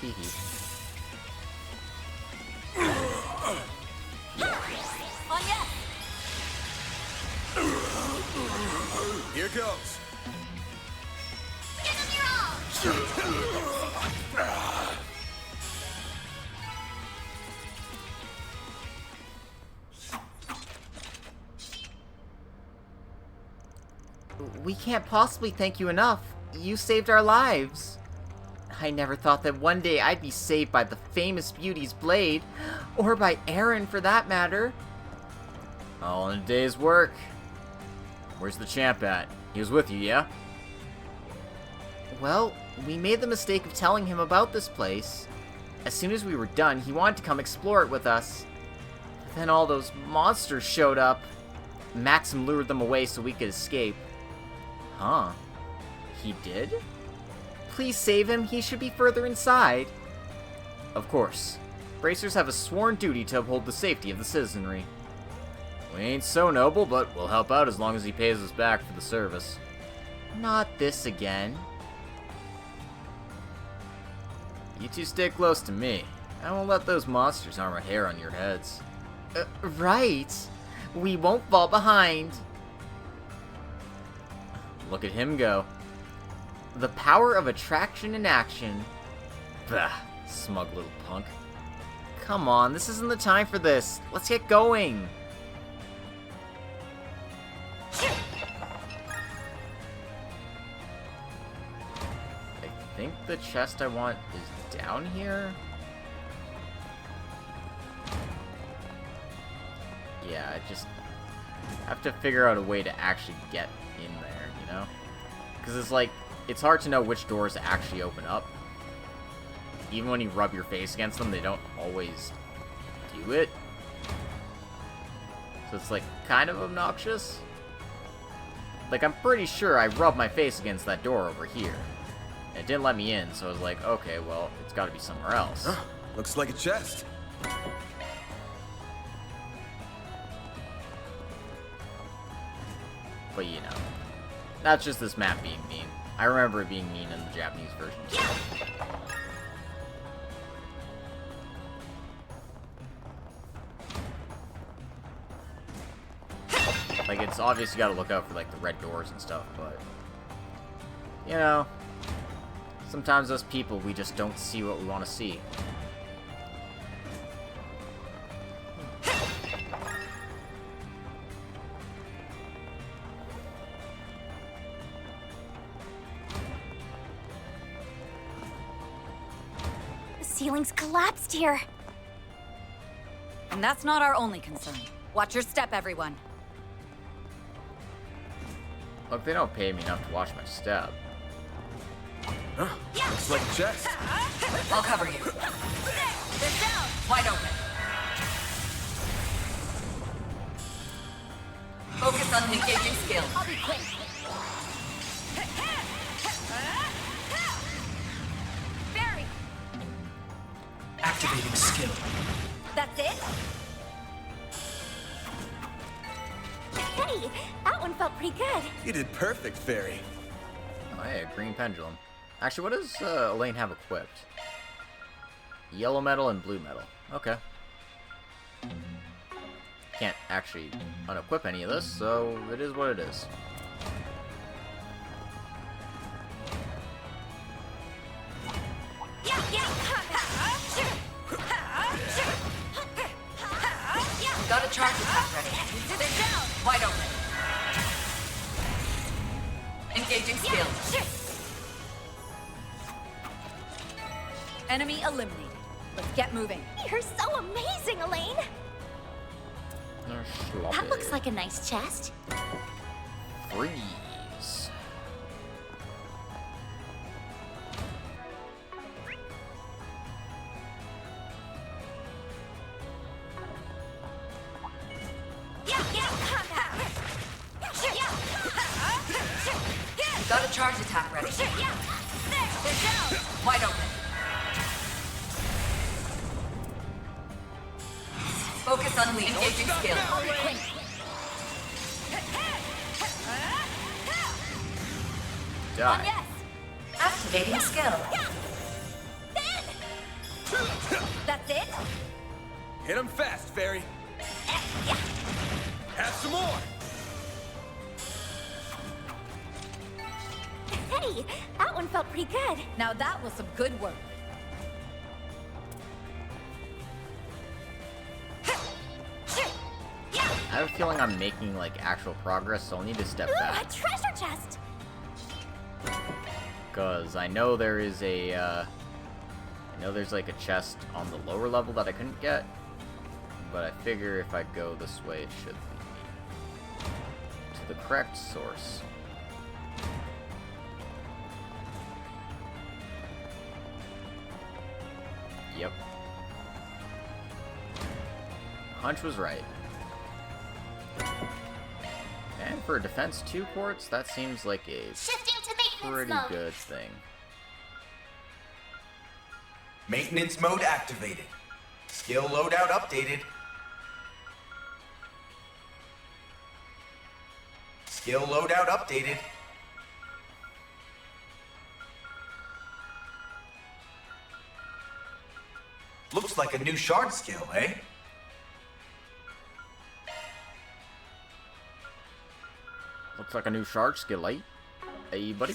Teehee. On yes! Here goes. Give them your all! We can't possibly thank you enough. You saved our lives. I never thought that one day I'd be saved by the famous beauty's blade, or by Aaron for that matter. All in a day's work. Where's the champ at? He was with you, yeah? Well, we made the mistake of telling him about this place. As soon as we were done, he wanted to come explore it with us. But then all those monsters showed up. Maxim lured them away so we could escape. Huh. He did? Please save him, he should be further inside. Of course. Bracers have a sworn duty to uphold the safety of the citizenry. We ain't so noble, but we'll help out as long as he pays us back for the service. Not this again. You two stay close to me. I won't let those monsters harm a hair on your heads. Right. We won't fall behind. Look at him go. The power of attraction in action. Bah, smug little punk. Come on, this isn't the time for this. Let's get going. I think the chest I want is down here. Yeah, I just have to figure out a way to actually get in there, you know? Because it's like, it's hard to know which doors actually open up. Even when you rub your face against them, they don't always do it. So it's like, kind of obnoxious. Like, I'm pretty sure I rubbed my face against that door over here. And it didn't let me in, so I was like, okay, well, it's gotta be somewhere else. Huh, looks like a chest. But you know, that's just this map being mean. I remember it being mean in the Japanese version. Like, it's obvious you gotta look out for, like, the red doors and stuff, but... You know, sometimes us people, we just don't see what we want to see. The ceiling's collapsed here. And that's not our only concern. Watch your step, everyone. Look, they don't pay me enough to watch my step. Huh, looks like a chest. I'll cover you. Wide open. Focus on engaging skill. I'll be quick. Barry! Activating skill. That's it? Hey, that one felt pretty good. You did perfect, Fairy. hey, a green pendulum. Actually, what does Elaine have equipped? Yellow metal and blue metal. Okay. Can't actually unequip any of this, so it is what it is. Got a charge attack ready. They're down! Wide open. Engaging skill. Enemy eliminated. Let's get moving. You're so amazing, Elaine! That looks like a nice chest. Freeze. Got a charge attack ready. They're down! Wide open. Focus on lead. Engaging skill. Die. Yes. Activating skill. That's it? Hit him fast, Fairy. Have some more. Hey, that one felt pretty good. Now that was some good work. I have a feeling I'm making, like, actual progress, so I'll need to step back. A treasure chest! Because I know there is a, I know there's, like, a chest on the lower level that I couldn't get. But I figure if I go this way, it should lead me to the correct source. Yep. Hunch was right. And for defense 2 quartz, that seems like a Shifting to maintenance pretty mode. good thing. Maintenance mode activated. Skill loadout updated. Skill loadout updated. Looks like a new shard skill, eh? Looks like a new shard skill, eh? Hey, buddy.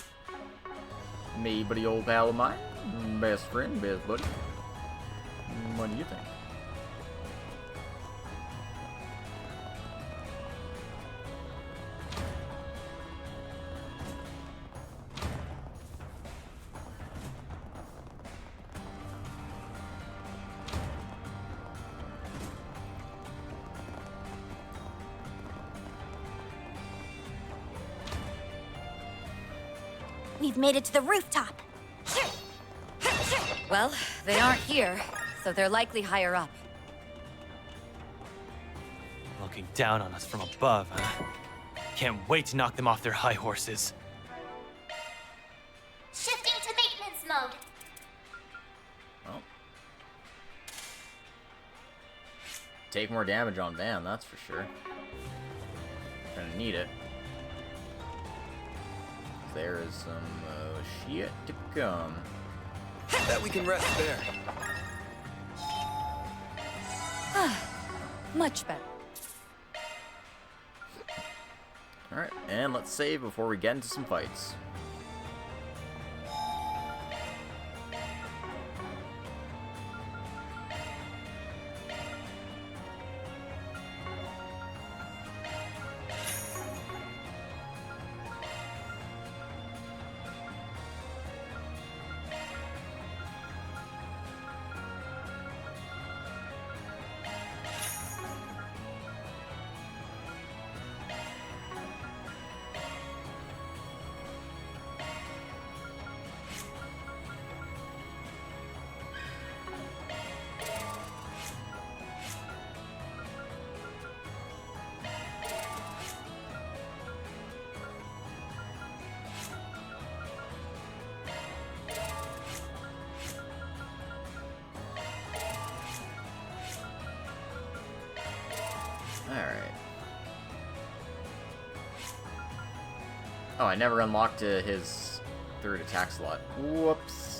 Me, buddy, old pal of mine. Best friend, best buddy. What do you think? We've made it to the rooftop. Well, they aren't here, so they're likely higher up. Looking down on us from above, huh? Can't wait to knock them off their high horses. Shifting to maintenance mode. Well. Take more damage on Van, that's for sure. Gonna need it. There is some shit to come. Bet we can rest there. Much better. Alright, and let's save before we get into some fights. Alright. Oh, I never unlocked his third attack slot. Whoops.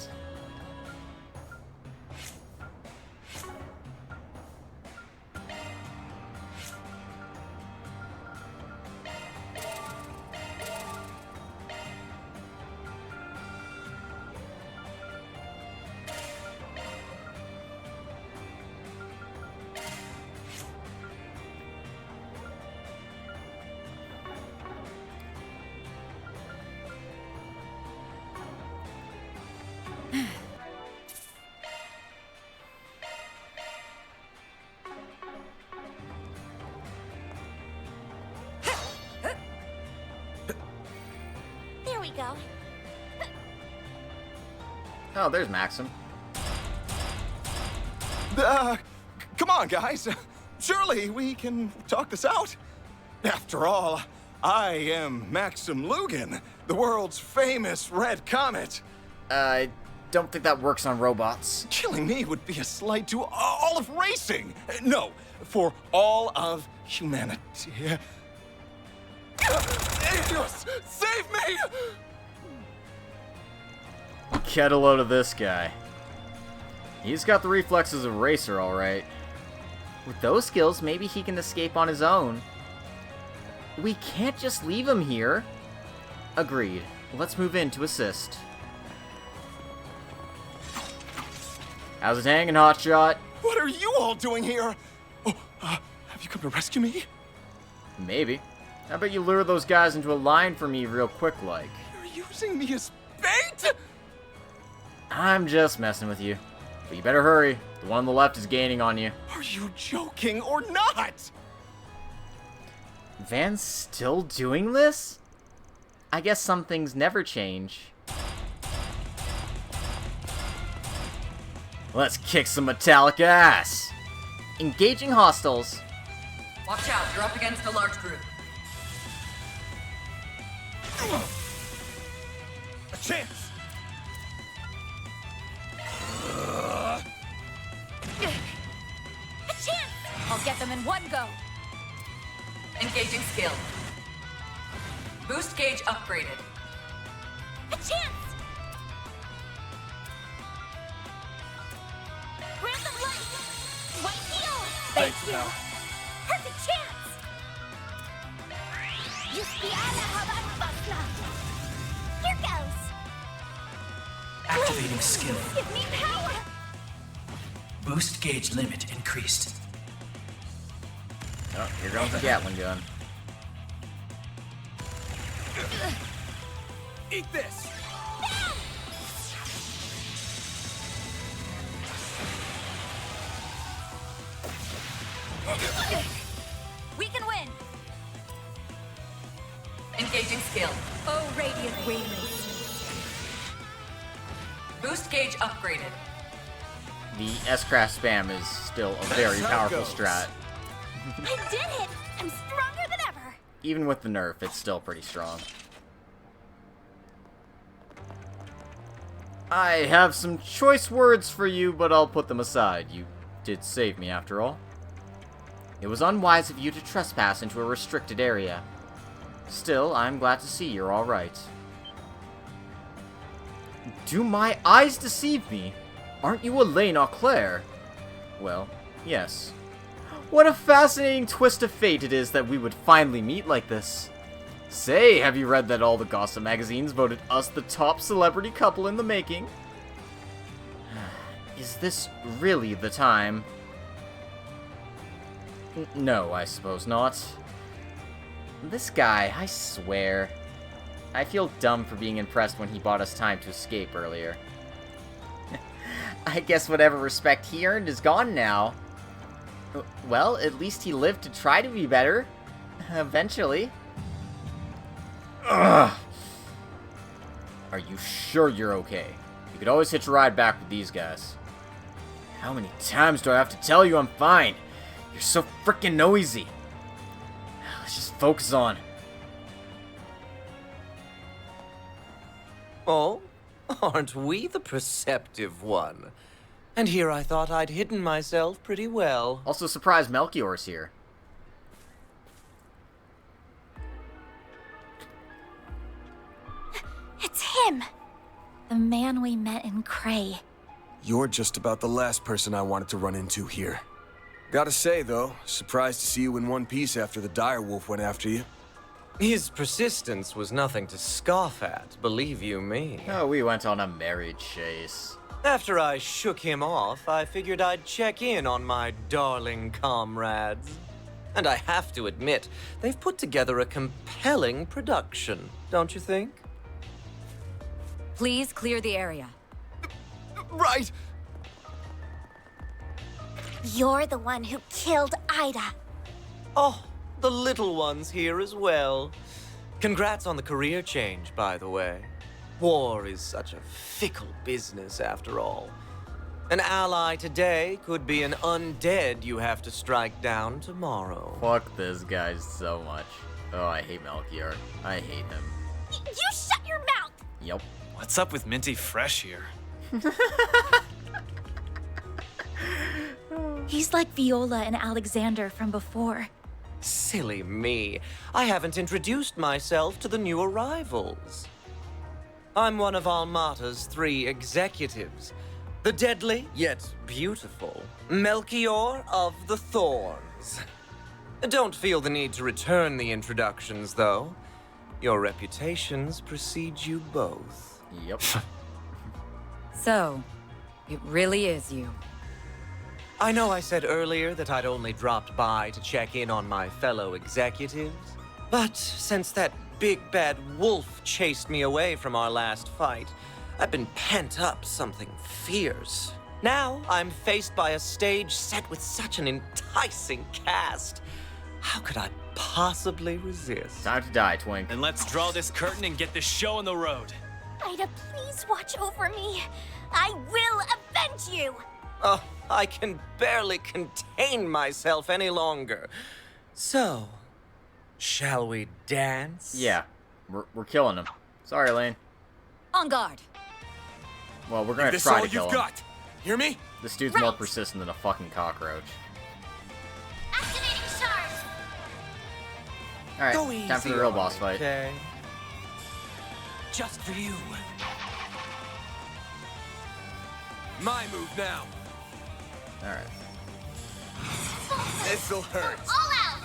There we go. Oh, there's Maxim. Come on, guys. Surely we can talk this out. After all, I am Maxim Lugan, the world's famous Red Comet. I don't think that works on robots. Killing me would be a slight to all of racing. No, for all of humanity. Aetius, save me! Get a load of this guy. He's got the reflexes of a racer, alright. With those skills, maybe he can escape on his own. We can't just leave him here. Agreed. Let's move in to assist. How's it hanging, Hotshot? What are you all doing here? Oh, have you come to rescue me? Maybe. I bet you lure those guys into a line for me real quick like. You're using me as bait? I'm just messing with you. But you better hurry. The one on the left is gaining on you. Are you joking or not? Van's still doing this? I guess some things never change. Let's kick some metallic ass! Engaging hostiles. Watch out, you're up against a large group. A chance! A chance! I'll get them in one go. Engaging skill. Boost gauge upgraded. A chance! Ransom light! White heal! Thanks, pal. Perfect chance! Yuspiana Habambasla! Here goes! Activating skill. Give me power! Boost gauge limit increased. Oh, here goes the Gatling gun. Eat this! We can win! Engaging skill. Oh, radiant wings! Boost gauge upgraded. The S-Craft spam is still a very powerful strat. I did it! I'm stronger than ever! Even with the nerf, it's still pretty strong. I have some choice words for you, but I'll put them aside. You did save me, after all. It was unwise of you to trespass into a restricted area. Still, I'm glad to see you're alright. Do my eyes deceive me? Aren't you Elaine Auclair? Well, yes. What a fascinating twist of fate it is that we would finally meet like this. Say, have you read that all the gossip magazines voted us the top celebrity couple in the making? Is this really the time? No, I suppose not. This guy, I swear. I feel dumb for being impressed when he bought us time to escape earlier. I guess whatever respect he earned is gone now. Well, at least he lived to try to be better. Eventually. Ugh. Are you sure you're okay? You could always hitch a ride back with these guys. How many times do I have to tell you I'm fine? You're so freaking noisy. Let's just focus on. Oh, aren't we the perceptive one? And here I thought I'd hidden myself pretty well. Also, surprised Melchior's here. It's him! the man we met in Cray. You're just about the last person I wanted to run into here. Gotta say, though, surprised to see you in one piece after the direwolf went after you. His persistence was nothing to scoff at, believe you me. Oh, we went on a merry chase. After I shook him off, I figured I'd check in on my darling comrades. And I have to admit, they've put together a compelling production, don't you think? Please clear the area. Right! You're the one who killed Ida. Oh, the little ones here as well. Congrats on the career change, by the way. War is such a fickle business, after all. An ally today could be an undead you have to strike down tomorrow. Fuck this guy so much. Oh, I hate Melchior. I hate him. You shut your mouth! Yep. What's up with Minty Fresh here? He's like Viola and Alexander from before. Silly me. I haven't introduced myself to the new arrivals. I'm one of Almata's 3 executives. The deadly, yet beautiful, Melchior of the Thorns. Don't feel the need to return the introductions, though. Your reputations precede you both. Yep. So, it really is you. I know I said earlier that I'd only dropped by to check in on my fellow executives, but since that big bad wolf chased me away from our last fight, I've been pent up something fierce. Now I'm faced by a stage set with such an enticing cast. How could I possibly resist? Time to die, Twink. Then let's draw this curtain and get this show on the road. Ida, please watch over me. I will avenge you. Oh, I can barely contain myself any longer. So, shall we dance? Yeah, we're killing him. Sorry, Lane. On guard. Well, we're gonna This try all to kill you've him. got? Hear me? This dude's more persistent than a fucking cockroach. Activating Shards. Alright, Go time for the easy real on boss me, fight. okay? Just for you. My move now. Alright. This'll hurt. All out.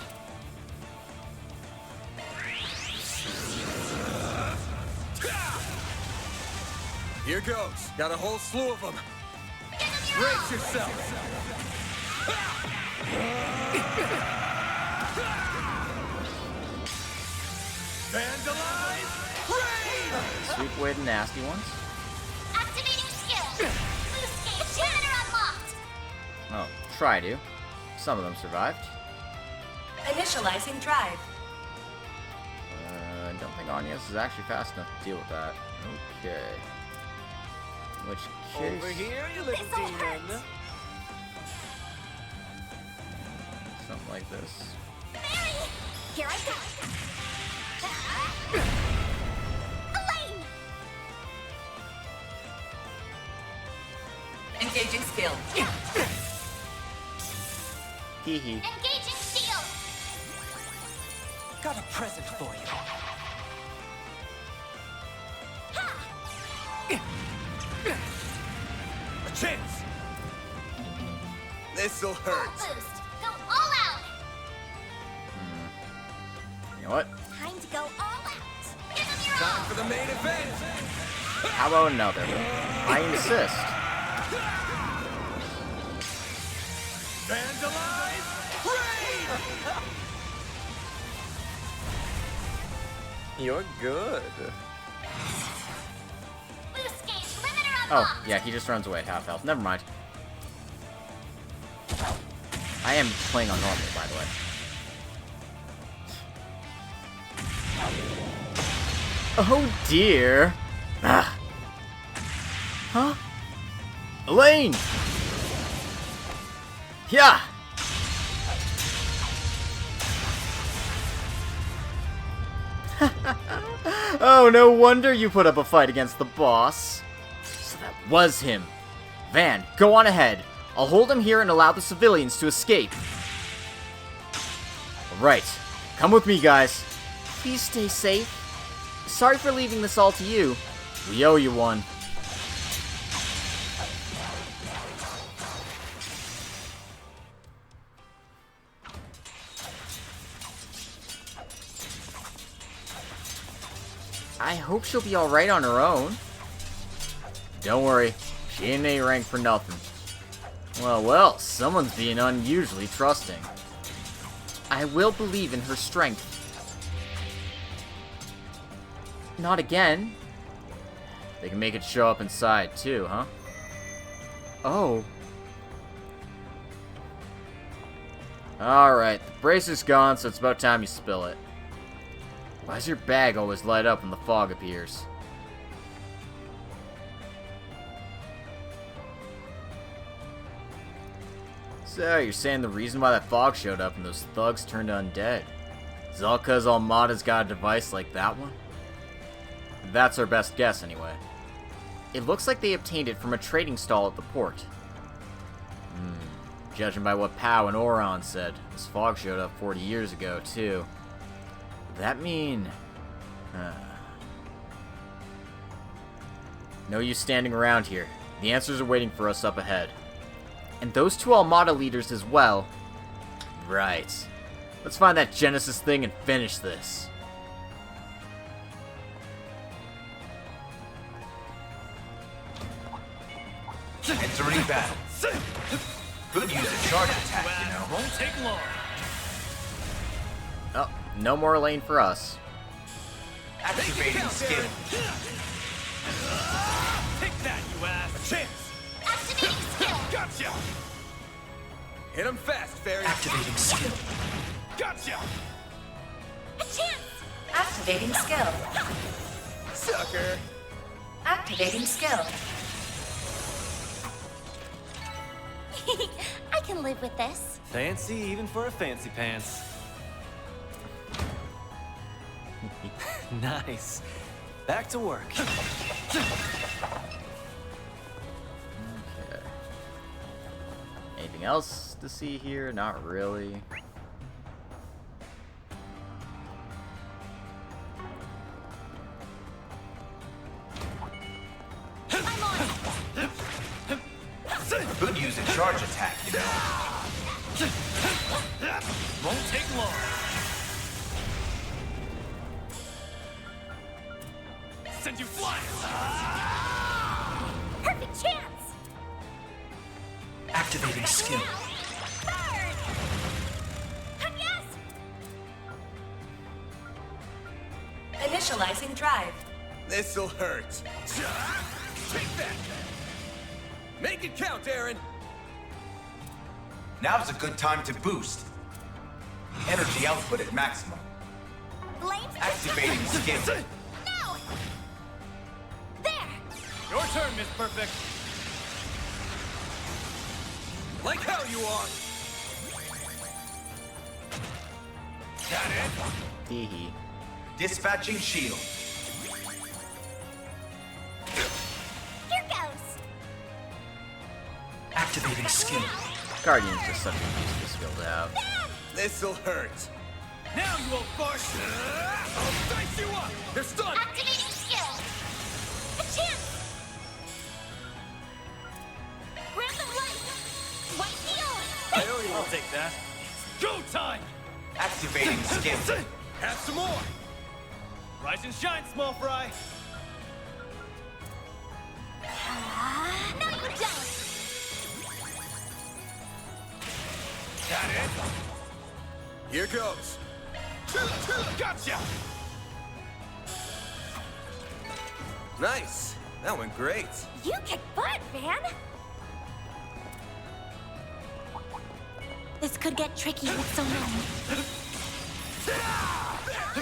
Here goes. Got a whole slew of them. Brace yourself. Vandalize! Raid! Sweep away the nasty ones. Activating skill. Boost gauge. Limiter unlocked. Oh, try to. Some of them survived. Initializing drive. I don't think Agnes is actually fast enough to deal with that. Okay. In which case... Over here, you little demon. Something like this. Mary! Here I go. Elaine! Engaging skill. Hee hee. Engaging shield. Got a present for you. A chance. This'll hurt. Boost. Go all out. You know what? Time to go all out. Give them your Time all. for the main event. How about another? I insist. Vandalize! Raid! You're good. Boost gauge. Limiter unlocked. Oh, yeah, he just runs away at half health. Never mind. I am playing on normal, by the way. Oh dear. Ah. Huh? Elaine! Yeah! Oh, no wonder you put up a fight against the boss. So that was him. Van, go on ahead. I'll hold him here and allow the civilians to escape. Alright, come with me, guys. Please stay safe. Sorry for leaving this all to you. We owe you one. I hope she'll be alright on her own. Don't worry, she ain't A rank for nothing. Well, someone's being unusually trusting. I will believe in her strength. Not again. They can make it show up inside, too, huh? Oh. Alright, the brace is gone, so it's about time you spill it. Why does your bag always light up when the fog appears? So, you're saying the reason why that fog showed up and those thugs turned undead is all because Almada's got a device like that one? That's our best guess, anyway. It looks like they obtained it from a trading stall at the port. Judging by what Pow and Oron said, this fog showed up 40 years ago, too. Would that mean... No use standing around here. The answers are waiting for us up ahead. And those two Almada leaders as well. Right. Let's find that Genesis thing and finish this. Entering battle. Could use a charge attack, you know. Won't take long. Oh, no more lane for us. Activating skill. Take that, you ass. A chance. Activating skill. Gotcha. Hit him fast, Fairy. Activating skill. Gotcha. A chance. Activating skill. Sucker. Activating skill. I can live with this. Fancy even for a fancy pants. Nice. Back to work. Okay. Anything else to see here? Not really. Could use a charge attack, you know. Won't take long. Send you flying. Perfect chance. Activating skill. Burn. Yes. Initializing drive. This'll hurt. Take that. Make it count, Aaron. Now's a good time to boost. Energy output at maximum. Flames. Activating skill. No. There. Your turn, Miss Perfect. Like hell you are. Got it. Hee. Dispatching shield. Here goes. Activating skill. Guardian's just such a useful skill to have. This'll hurt. Now you won't bark. I'll dice you up. They're stunned. Activating skill. A chance. Grant them life. White heal. I owe you. I'll take that. Go time. Activating skill. Have some more. Rise and shine, small fry. No, you don't. Got it. Here goes. Gotcha. Nice. That went great. You kick butt, man. This could get tricky with so many.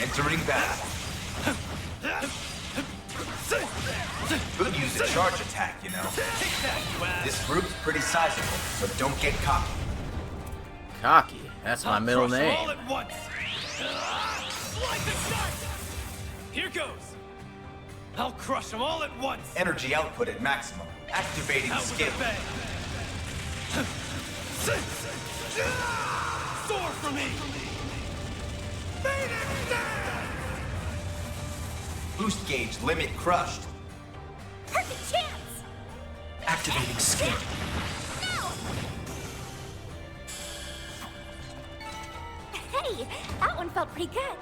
Entering battle. Could use a charge attack, you know. This group's pretty sizable, so don't get cocky. Cocky? That's my middle Crush them name. all at once. Like a shot. Here goes. I'll crush them all at once. Energy output at maximum. Activating Out with skill. the bang. Soar for me. Boost gauge limit crushed. Perfect chance. Activating skill. No. Hey, that one felt pretty good.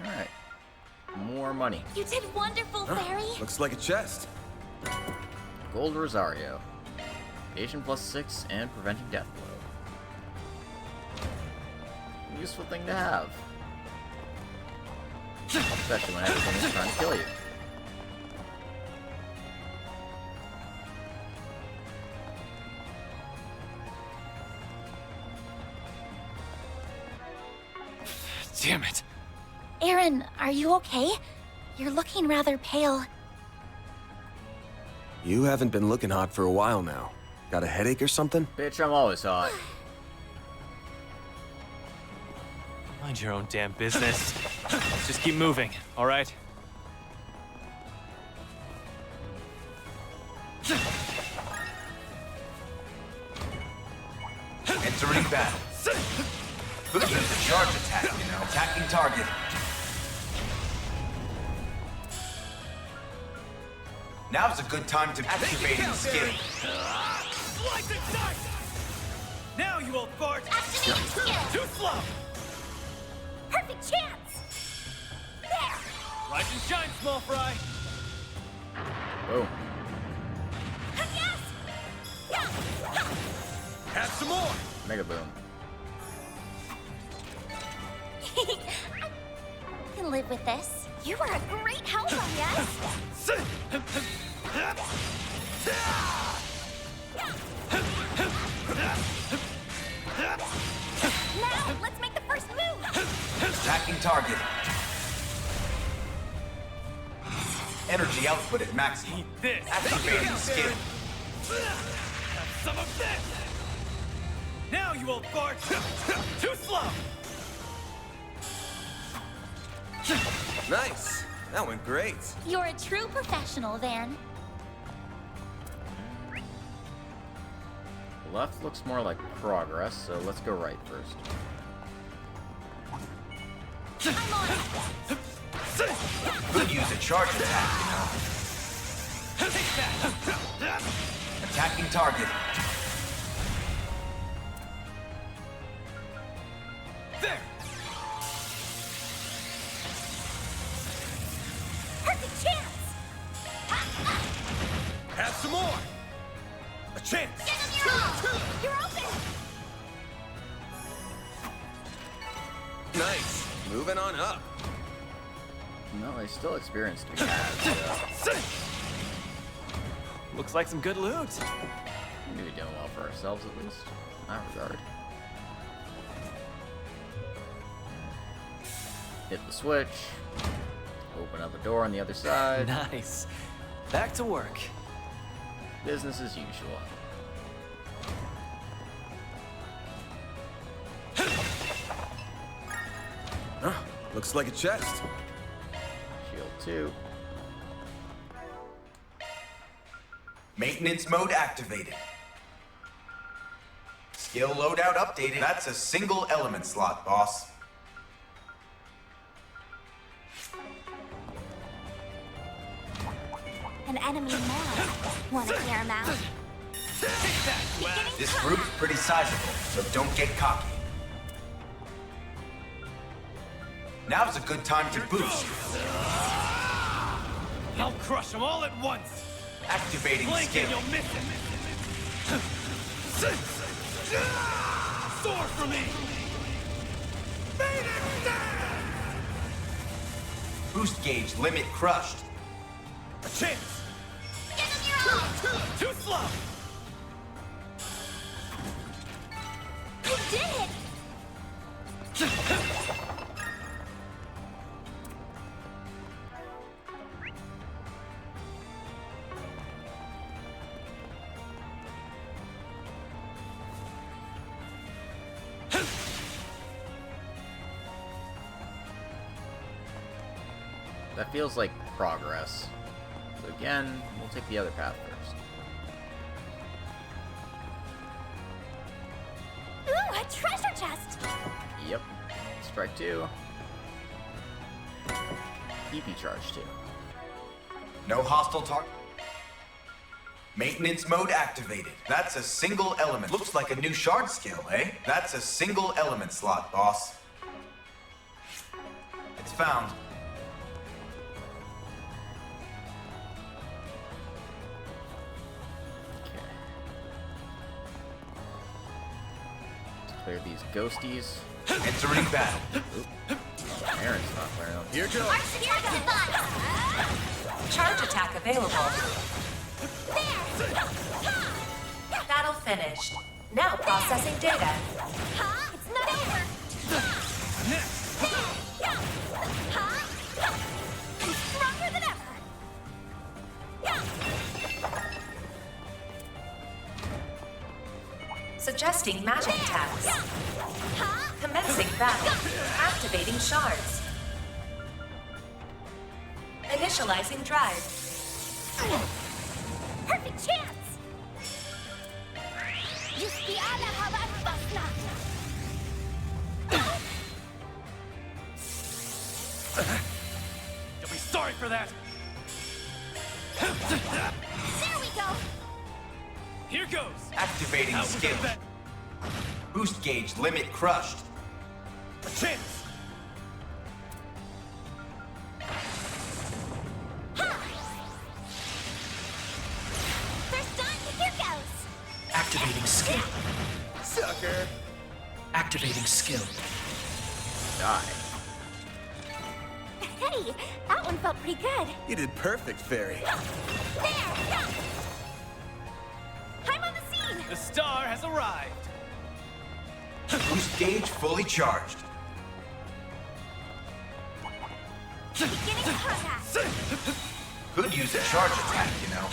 Alright. More money. You did wonderful, Fairy. Looks like a chest. Gold Rosario. Patient +6 and preventing death blow. Useful thing to have. Especially when everything is trying to kill you. Damn it. Aaron, are you okay? You're looking rather pale. You haven't been looking hot for a while now. Got a headache or something? Bitch, I'm always hot. Mind your own damn business. Let's just keep moving, all right? Entering battle. Could use a charge attack, you know. Attacking target. Now's a good time to activate the skill. Slice and dice! Now, you old fart! Activate skill! Too slow! Perfect chance! There! Rise and shine, small fry! Boom. Yes! Yeah! Have some more! Mega boom. I can live with this. You are a great helper, yes? Now, let's make the first move! Attacking target. Energy output at maximum. Eat this! Activating skill. Have some of this! Now, you old fart! Too slow! Nice. That went great. You're a true professional, Van. Left looks more like progress, so let's go right first. I'm on it! Could use a charge attack, you know. Attacking target. There! Perfect chance! Have some more! A chance! Give him your all! You're open! Nice. Moving on up. No, I still experience to be had, so Looks like some good loot. we're doing well for ourselves at least, in that regard. Hit the switch. Open up a door on the other side. Nice. Back to work. Business as usual. Looks like a chest. Shield 2. Maintenance mode activated. Skill loadout updated. That's a single element slot, boss. An enemy now. Wanna clear him out? This group's pretty sizable, so don't get cocky. Now's a good time to boost. I'll crush them all at once! Activating Blink skill. and you'll miss it! Soar for me! Boost gauge limit crushed. A chance! Give him your all! Too slow! You did it! That feels like progress. So again, we'll take the other path first. Ooh, a treasure chest! Yep. Strike 2. EP charge 2. No hostile target. Maintenance mode activated. That's a single element. Looks like a new shard skill, eh? That's a single element slot, boss. found. Okay. Let's clear these ghosties. Entering battle. Aaron's not clearing them. Here goes. Charge attack available. Battle finished. Now processing data. It's not over. I'm stronger than ever. Suggesting magic attacks. Commencing battle. Activating shards. Initializing drive. Perfect chance. Yuski ala haban basna. You'll be sorry for that. There we go. Here goes. Activating Out with the skill. bet. Boost gauge limit crushed. A chance. First time, here goes. Activating skill. Sucker. Activating skill. Die. Hey, that one felt pretty good. You did perfect, Fairy. There, yeah. I'm on the scene. The star has arrived. Boost gauge fully charged. Beginning contact. Could use a charge attack, you know.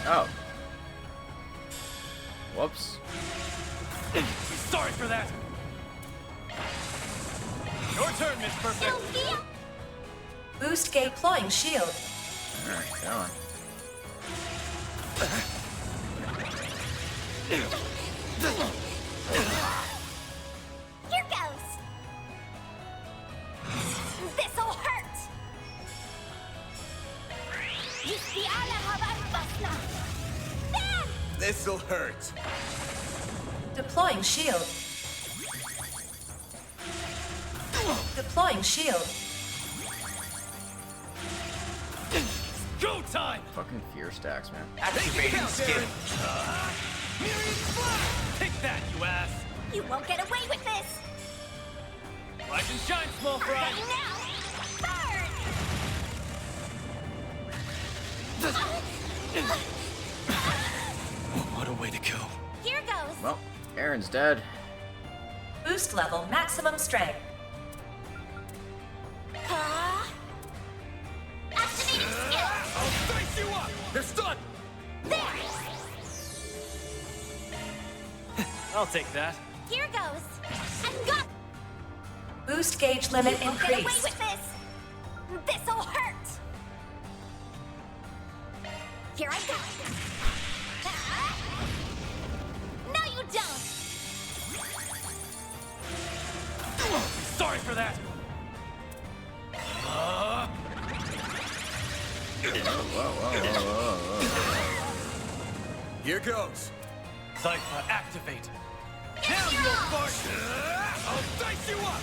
Oh. Whoops. Be sorry for that. Your turn, Miss Perfect. Boost deploying shield. Alright, come on. Here goes. This'll hurt. Yuski ala haban basna. There. This'll hurt. Deploying shield. Deploying shield. Go time. Fucking fear stacks, man. Activating skill. Take that, you ass. You won't get away with this. Rise and shine, small fry. Ready now. What a way to go. Here goes. Well, Aaron's dead. Boost level maximum strength. Activating skill. I'll dice you up. They're stunned. There. I'll take that. Here goes. I've got. Boost gauge limit You won't get away increased. with this. This'll hurt. Here I go. No, you don't. Sorry for that. Here goes. Cypher, activate. Now you will fart. I'll dice you up.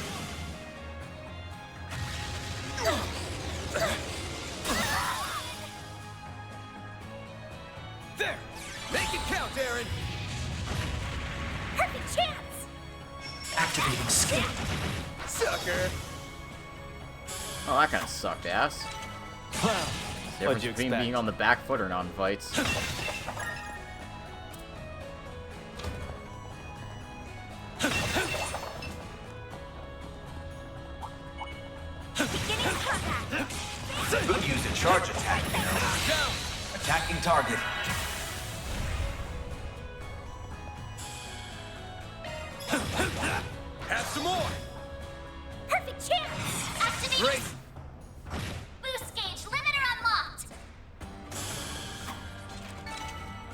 There. Make it count, Aaron. Perfect chance. Activating skill. Sucker. Oh, that kind of sucked ass. Wow. Difference between being on the back foot or not in fights. Could use a charge attack, you know. Attacking target. Have some more. Perfect chance. Activating. Great. Boost gauge limiter unlocked.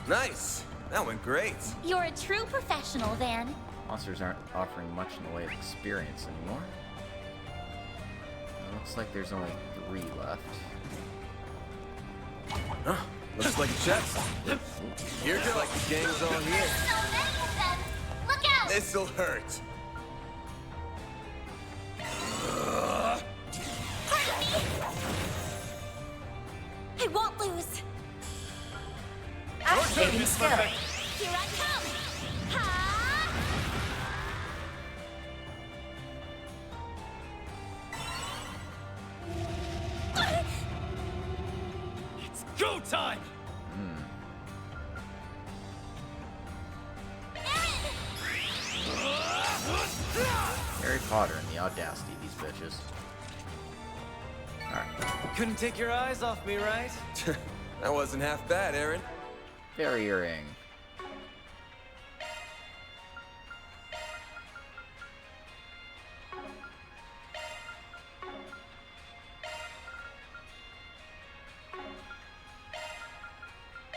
Nice. That went great. You're a true professional, then. Monsters aren't offering much in the way of experience anymore. It looks like there's only 3 left. Huh? Looks like a chest. Here goes. Like the gang's all here. So many of them. Look out. This'll hurt. Activating skill. Here I come! Ha! It's go time! Harry Potter and the audacity of these bitches. Alright. Couldn't take your eyes off me, right? That wasn't half bad, Aaron. Fairy ring.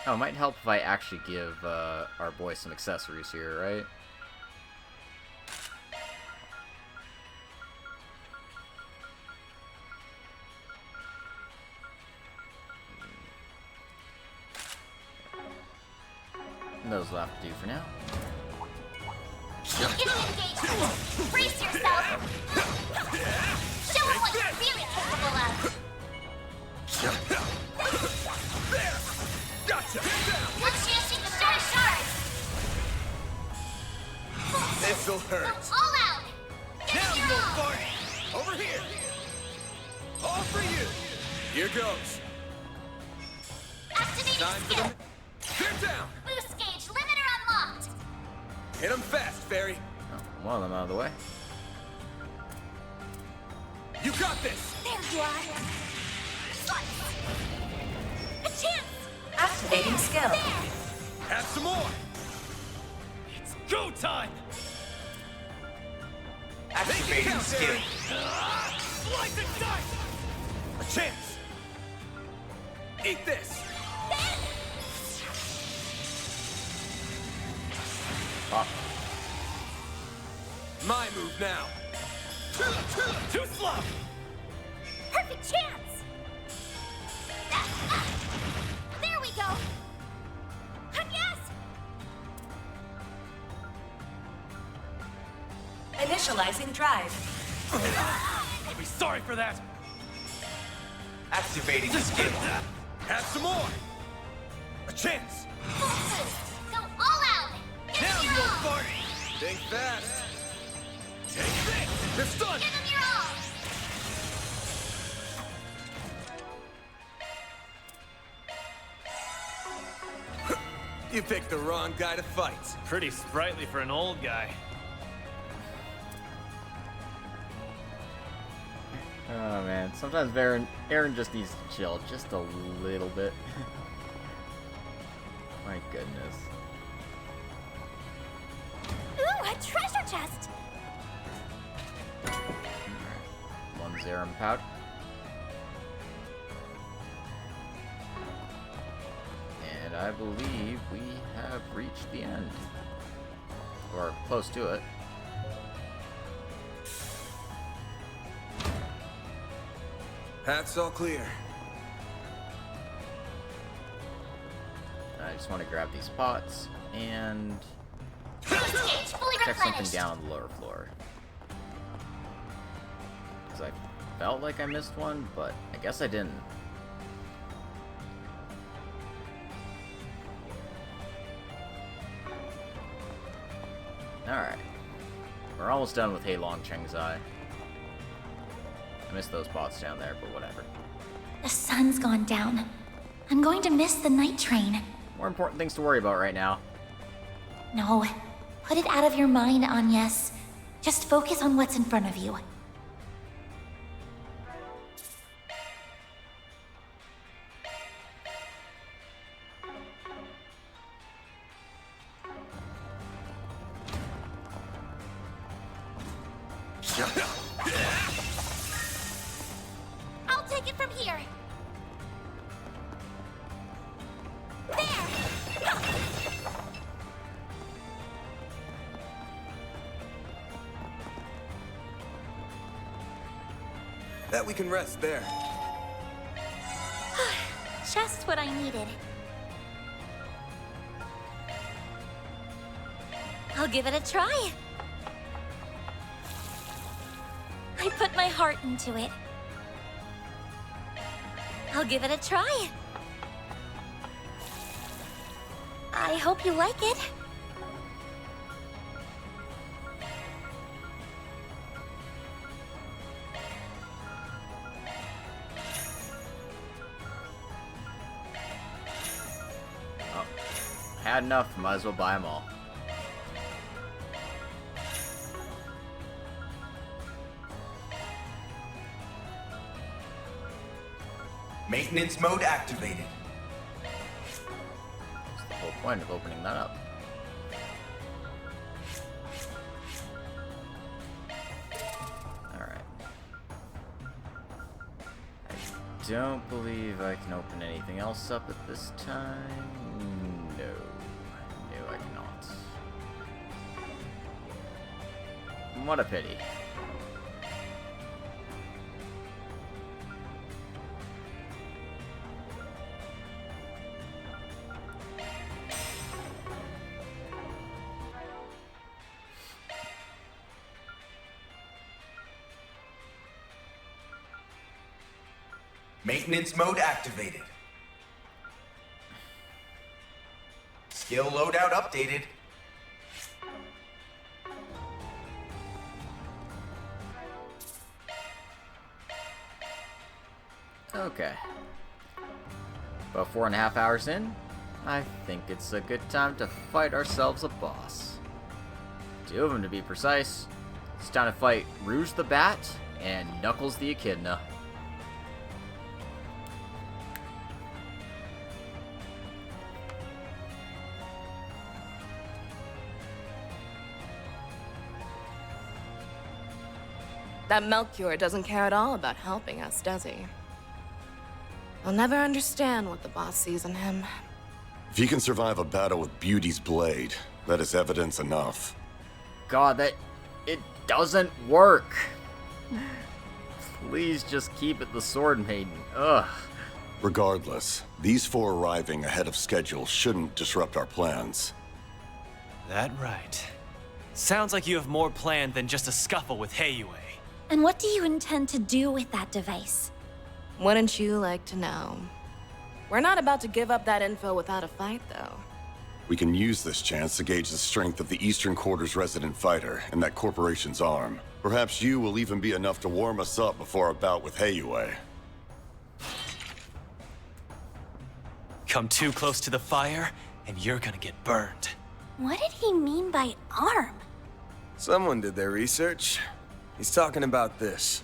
Oh, it might help if I actually give our boy some accessories here, right? Those will have to do for now. Get engaged! Brace yourself! Show them what you're really capable of! There! Gotcha! Let's chance you to start shards! This'll hurt. Go all out! Give Now it you your won't all! fart! Over here! All for you! Here goes. Activating Time for skill! them. Get down! Boost gauge limiter unlocked! Hit them fast, Fairy. Oh, one of them out of the way. You got this! There you are! A chance! Activating skill. Have some more! It's go time! Activating count, skill. Aaron. Slice and dice! A chance! Eat this! Pop. My move now! Too slow! Perfect chance! There we go! Yes! Initializing drive. I'll be sorry for that! Activating skill. Have some more! A chance! Go all out! Give Now them you your won't all! fart! Think fast! Take this! It's done! Give them your all! You picked the wrong guy to fight. Pretty sprightly for an old guy. Oh man, sometimes Aaron just needs to chill just a little bit. My goodness. Ooh, a treasure chest! One Zerum pouch. And I believe we have reached the end. Or close to it. Path's all clear. I just want to grab these pots and Boost gauge fully check something replenished! down on the lower floor. Because I felt like I missed one, but I guess I didn't. Alright. We're almost done with Heilong Chengzai. I missed those pots down there, but whatever. The sun's gone down. I'm going to miss the night train. More important things to worry about right now. No, put it out of your mind, Agnes. Just focus on what's in front of you. I'll take it from here. Bet we can rest there. Just what I needed. I'll give it a try. I put my heart into it. I'll give it a try. I hope you like it. Oh, had enough. Might as well buy them all. Maintenance mode activated. That's the whole point of opening that up. Alright. I don't believe I can open anything else up at this time. No. No, I cannot. What a pity. Maintenance mode activated. Skill loadout updated. Okay. About 4.5 hours in, I think it's a good time to fight ourselves a boss. 2 of them to be precise. It's time to fight Rouge the Bat and Knuckles the Echidna. That Melchior doesn't care at all about helping us, does he? I'll never understand what the boss sees in him. If he can survive a battle with Beauty's blade, that is evidence enough. God, it doesn't work. Please just keep it the Sword Maiden. Ugh. Regardless, these 4 arriving ahead of schedule shouldn't disrupt our plans. That right. Sounds like you have more planned than just a scuffle with Heiyue. And what do you intend to do with that device? Wouldn't you like to know? We're not about to give up that info without a fight, though. We can use this chance to gauge the strength of the Eastern Quarter's resident fighter and that corporation's arm. Perhaps you will even be enough to warm us up before our bout with Heiyue. Come too close to the fire, and you're gonna get burned. What did he mean by arm? Someone did their research. He's talking about this.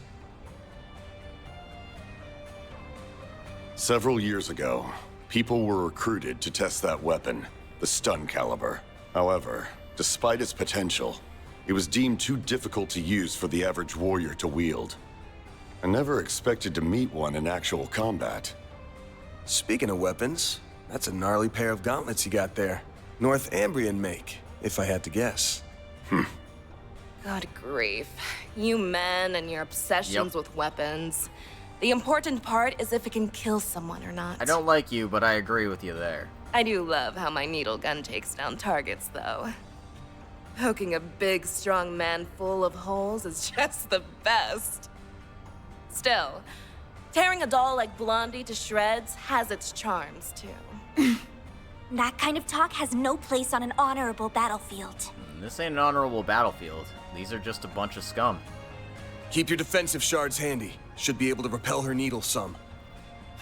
Several years ago, people were recruited to test that weapon, the stun caliber. However, despite its potential, it was deemed too difficult to use for the average warrior to wield. I never expected to meet one in actual combat. Speaking of weapons, that's a gnarly pair of gauntlets you got there. North Ambrian make, if I had to guess. God grief. You men and your obsessions with weapons. The important part is if it can kill someone or not. I don't like you, but I agree with you there. I do love how my needle gun takes down targets, though. Poking a big, strong man full of holes is just the best. Still, tearing a doll like Blondie to shreds has its charms, too. That kind of talk has no place on an honorable battlefield. This ain't an honorable battlefield. These are just a bunch of scum. Keep your defensive shards handy. Should be able to repel her needle some.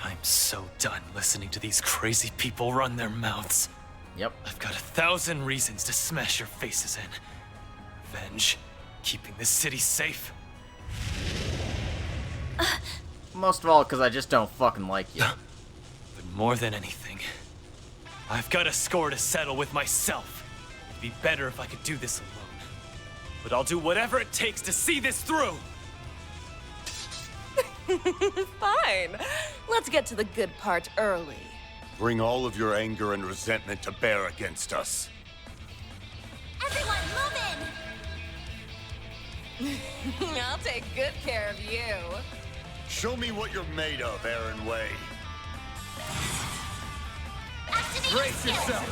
I'm so done listening to these crazy people run their mouths. Yep. I've got 1,000 reasons to smash your faces in. Revenge, keeping this city safe. Most of all, because I just don't fucking like you. But more than anything, I've got a score to settle with myself. It'd be better if I could do this alone. But I'll do whatever it takes to see this through! Fine. Let's get to the good part early. Bring all of your anger and resentment to bear against us. Everyone, move in! I'll take good care of you. Show me what you're made of, Aaron Way. Brace yourself!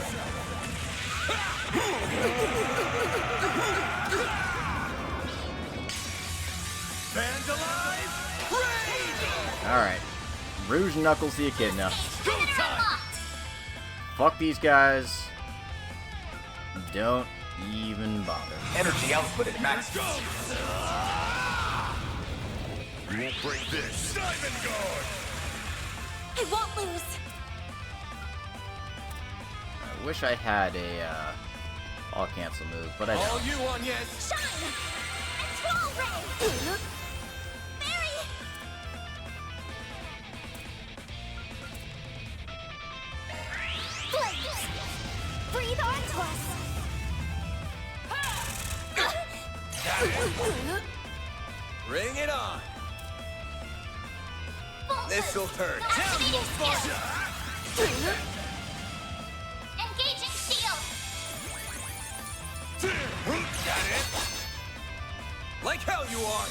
Fans alive, raid! Alright. Rouge Knuckles the Echidna. Go time! Fuck these guys. Don't even bother. Energy output at max. You won't break this. Diamond Guard! I won't lose. I wish I had a all cancel move, but I All don't. you on, yes. Shine! And Troll Ray! Barry! Flames! Breathe onto us! Bring it on. This'll hurt. Down, you Engaging shield! Got it. Like hell you are.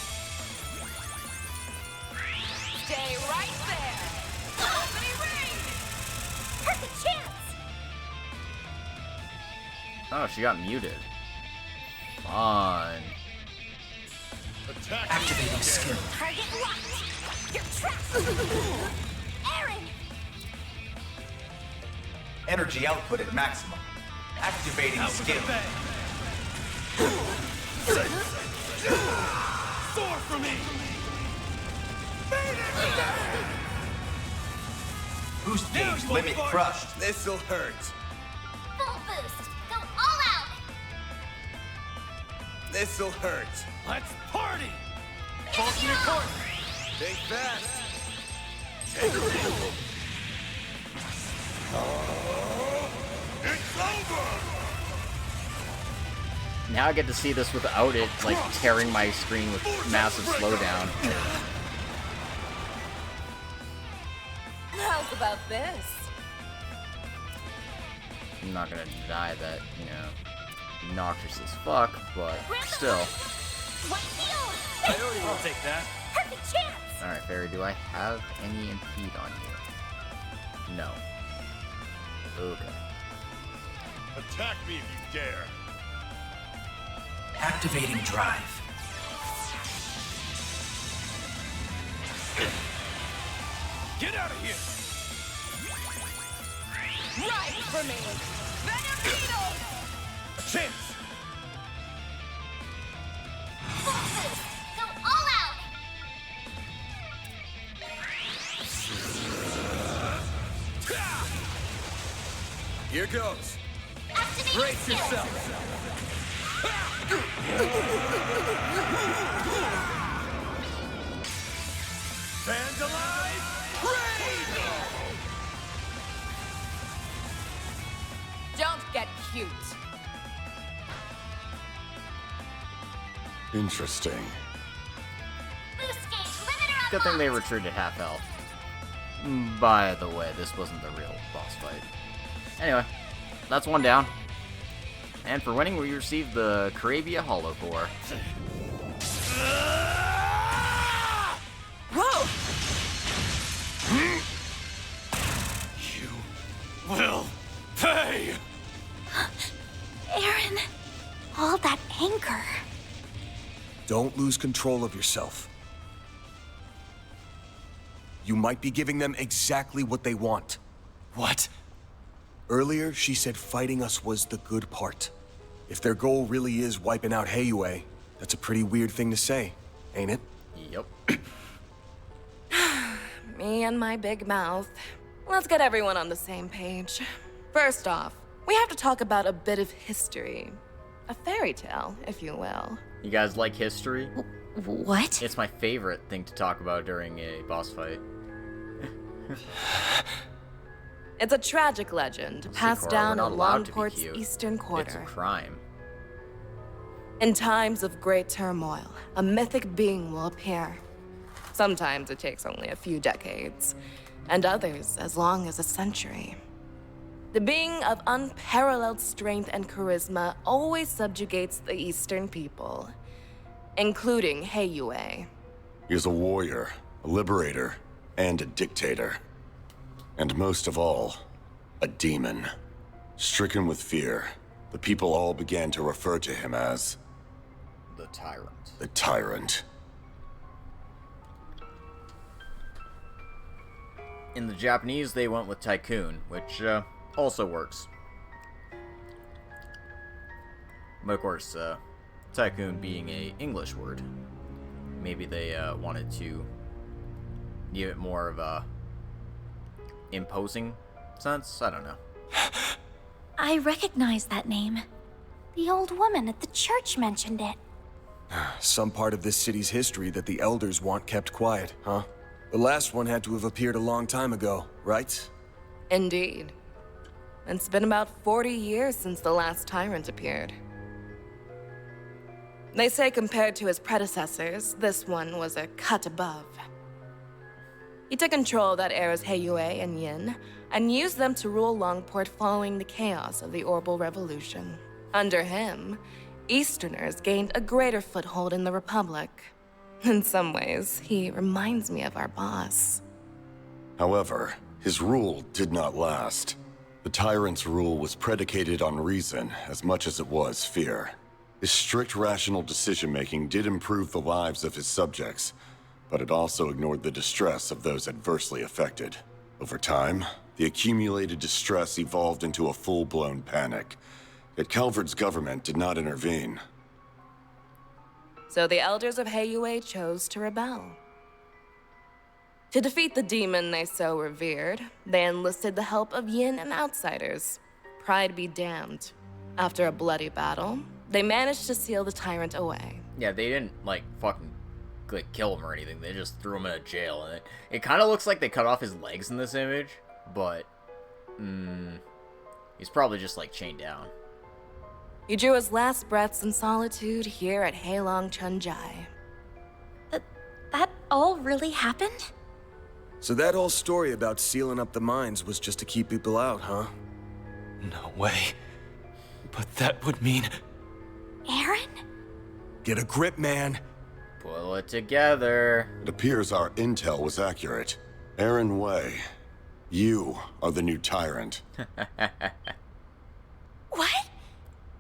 Stay right there. Opening ring. Perfect chance! Oh, she got muted. Fine. Activating skill. Target locked! You're trapped! Aaron! Energy output at maximum. Activating skill. Soar for me! Boost gauge limit crushed. This'll hurt. Full boost! Go all out! This'll hurt. Let's party! Falls in your court. Think fast. Take it. It's over! Now I get to see this without it, like, tearing my screen with massive slowdown. How's about this? I'm not gonna deny that, you know, obnoxious as fuck, but still. I'll take that. Perfect chance! Alright, Fairy, do I have any impede on you? No. Okay. Attack me if you dare. Activating drive. Get out of here! Right for me. Venom Needle. A chance. Full boost! Go all out! Here goes. Activate Brace skill. yourself. Vandalize! Don't get cute. Interesting. Boost gauge limiter Good thing they unlocked. retreated half health. By the way, this wasn't the real boss fight. Anyway, that's one down. And for winning, we received the Carabia Hollow Core. Whoa! You will pay! Aaron, all that anger. Don't lose control of yourself. You might be giving them exactly what they want. What? Earlier, she said fighting us was the good part. If their goal really is wiping out Heiyue, that's a pretty weird thing to say, ain't it? Yep. Me and my big mouth. Let's get everyone on the same page. First off, we have to talk about a bit of history. A fairy tale, if you will. You guys like history? What? It's my favorite thing to talk about during a boss fight. It's a tragic legend passed Sikora, down we're not in allowed to be Longport's cute. eastern It's a quarter. crime. In times of great turmoil, a mythic being will appear. Sometimes it takes only a few decades, and others as long as a century. The being of unparalleled strength and charisma always subjugates the eastern people, including Heiyue. He is a warrior, a liberator, and a dictator. And most of all, a demon. Stricken with fear, the people all began to refer to him as The Tyrant. the Tyrant. In the Japanese, they went with Tycoon, which also works. But of course, tycoon being a English word, maybe they wanted to give it more of a imposing sense. I don't know. I recognize that name. The old woman at the church mentioned it. Some part of this city's history that the elders want kept quiet, huh? The last one had to have appeared a long time ago, right? Indeed. It's been about 40 years since the last tyrant appeared. They say compared to his predecessors, this one was a cut above. He took control of that era's Heiyue and Yin, and used them to rule Longport following the chaos of the Orbital Revolution. Under him, Easterners gained a greater foothold in the Republic. In some ways, he reminds me of our boss. However, his rule did not last. The tyrant's rule was predicated on reason as much as it was fear. His strict rational decision-making did improve the lives of his subjects, but it also ignored the distress of those adversely affected. Over time, the accumulated distress evolved into a full-blown panic. Yet Calvard's government did not intervene. So the elders of Heiyue chose to rebel. To defeat the demon they so revered, they enlisted the help of Yin and outsiders. Pride be damned. After a bloody battle, they managed to seal the tyrant away. Yeah, they didn't, like, fucking kill him or anything. They just threw him in a jail. And it kind of looks like they cut off his legs in this image, but he's probably just, like, chained down. He drew his last breaths in solitude here at Heilong Chunjai. That all really happened? So that whole story about sealing up the mines was just to keep people out, huh? No way. But that would mean... Aaron? Get a grip, man. Pull it together. It appears our intel was accurate. Aaron Wei, you are the new tyrant. What?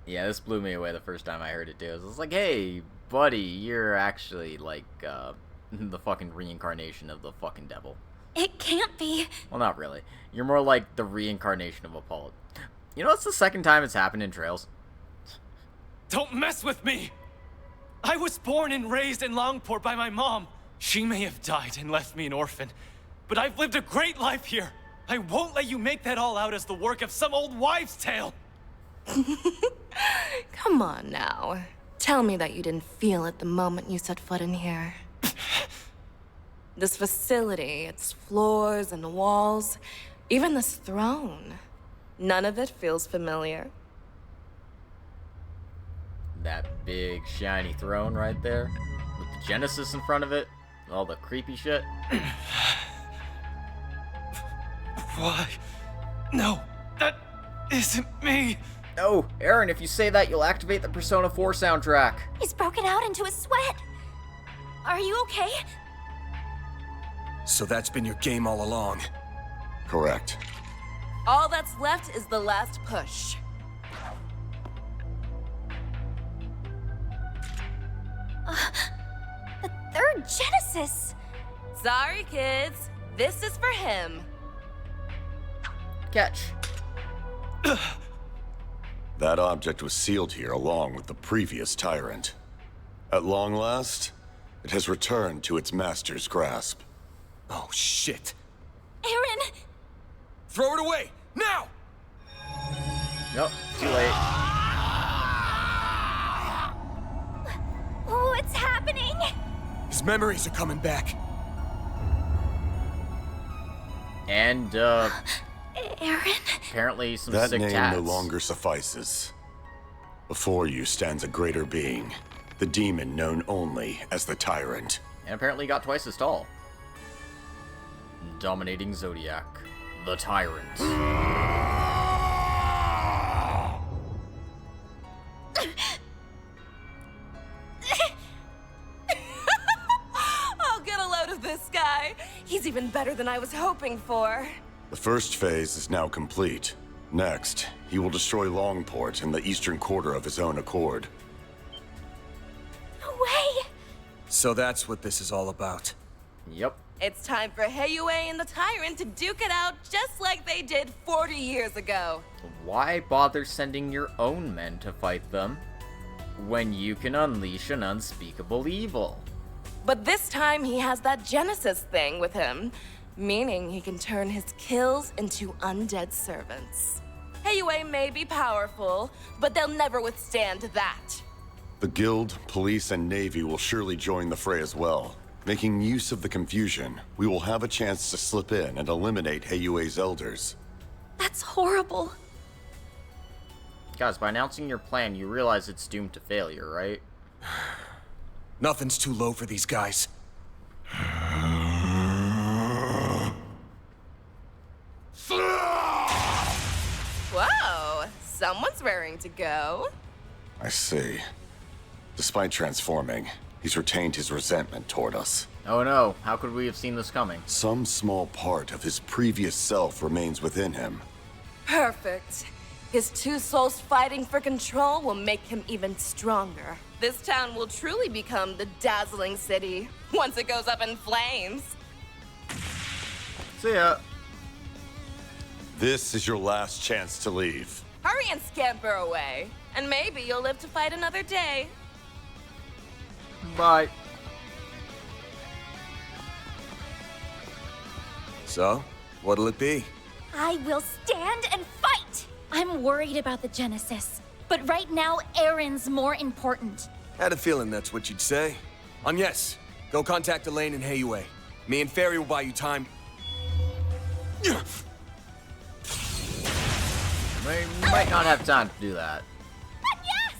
Yeah, this blew me away the first time I heard it, too. I was like, hey, buddy, you're actually, like, the fucking reincarnation of the fucking devil. It can't be. Well, not really. You're more like the reincarnation of Apollo. You know, it's the second time it's happened in Trails. Don't mess with me! I was born and raised in Longport by my mom. She may have died and left me an orphan, but I've lived a great life here. I won't let you make that all out as the work of some old wives' tale. Come on now. Tell me that you didn't feel it the moment you set foot in here. This facility, its floors and walls, even this throne. None of it feels familiar. That big, shiny throne right there, with the Genesis in front of it, all the creepy shit. Why? No, that isn't me. No, Aaron, if you say that, you'll activate the Persona 4 soundtrack. He's broken out into a sweat. Are you okay? So that's been your game all along. Correct. All that's left is the last push. The third Genesis! Sorry, kids. This is for him. Catch. That object was sealed here along with the previous tyrant. At long last, it has returned to its master's grasp. Oh, shit. Aaron! Throw it away! Now! Nope, too late. What's happening? His memories are coming back. And, Aaron? apparently some That sick name tats. no longer suffices. Before you stands a greater being, the demon known only as the Tyrant. And apparently got twice as tall. Dominating Zodiac, the Tyrant. I'll get a load of this guy. He's even better than I was hoping for. The first phase is now complete. Next, he will destroy Longport in the eastern quarter of his own accord. No way! So that's what this is all about. Yep. It's time for Heiyue and the Tyrant to duke it out just like they did 40 years ago. Why bother sending your own men to fight them? when you can unleash an unspeakable evil. But this time he has that Genesis thing with him, meaning he can turn his kills into undead servants. Heiyue may be powerful, but they'll never withstand that. The Guild, Police, and Navy will surely join the fray as well. Making use of the confusion, we will have a chance to slip in and eliminate Heiyue's elders. That's horrible. Guys, by announcing your plan, you realize it's doomed to failure, right? Nothing's too low for these guys. Whoa, someone's raring to go. I see. Despite transforming, he's retained his resentment toward us. Oh no, how could we have seen this coming? Some small part of his previous self remains within him. Perfect. His two souls fighting for control will make him even stronger. This town will truly become the dazzling city once it goes up in flames. See ya. This is your last chance to leave. Hurry and scamper away, and maybe you'll live to fight another day. Bye. So, what'll it be? I will stand and fight! I'm worried about the Genesis, but right now, Aaron's more important. Had a feeling that's what you'd say. Yes, go contact Elaine and Heiyue. Me and Fairy will buy you time. We might not have time to do that. But yes!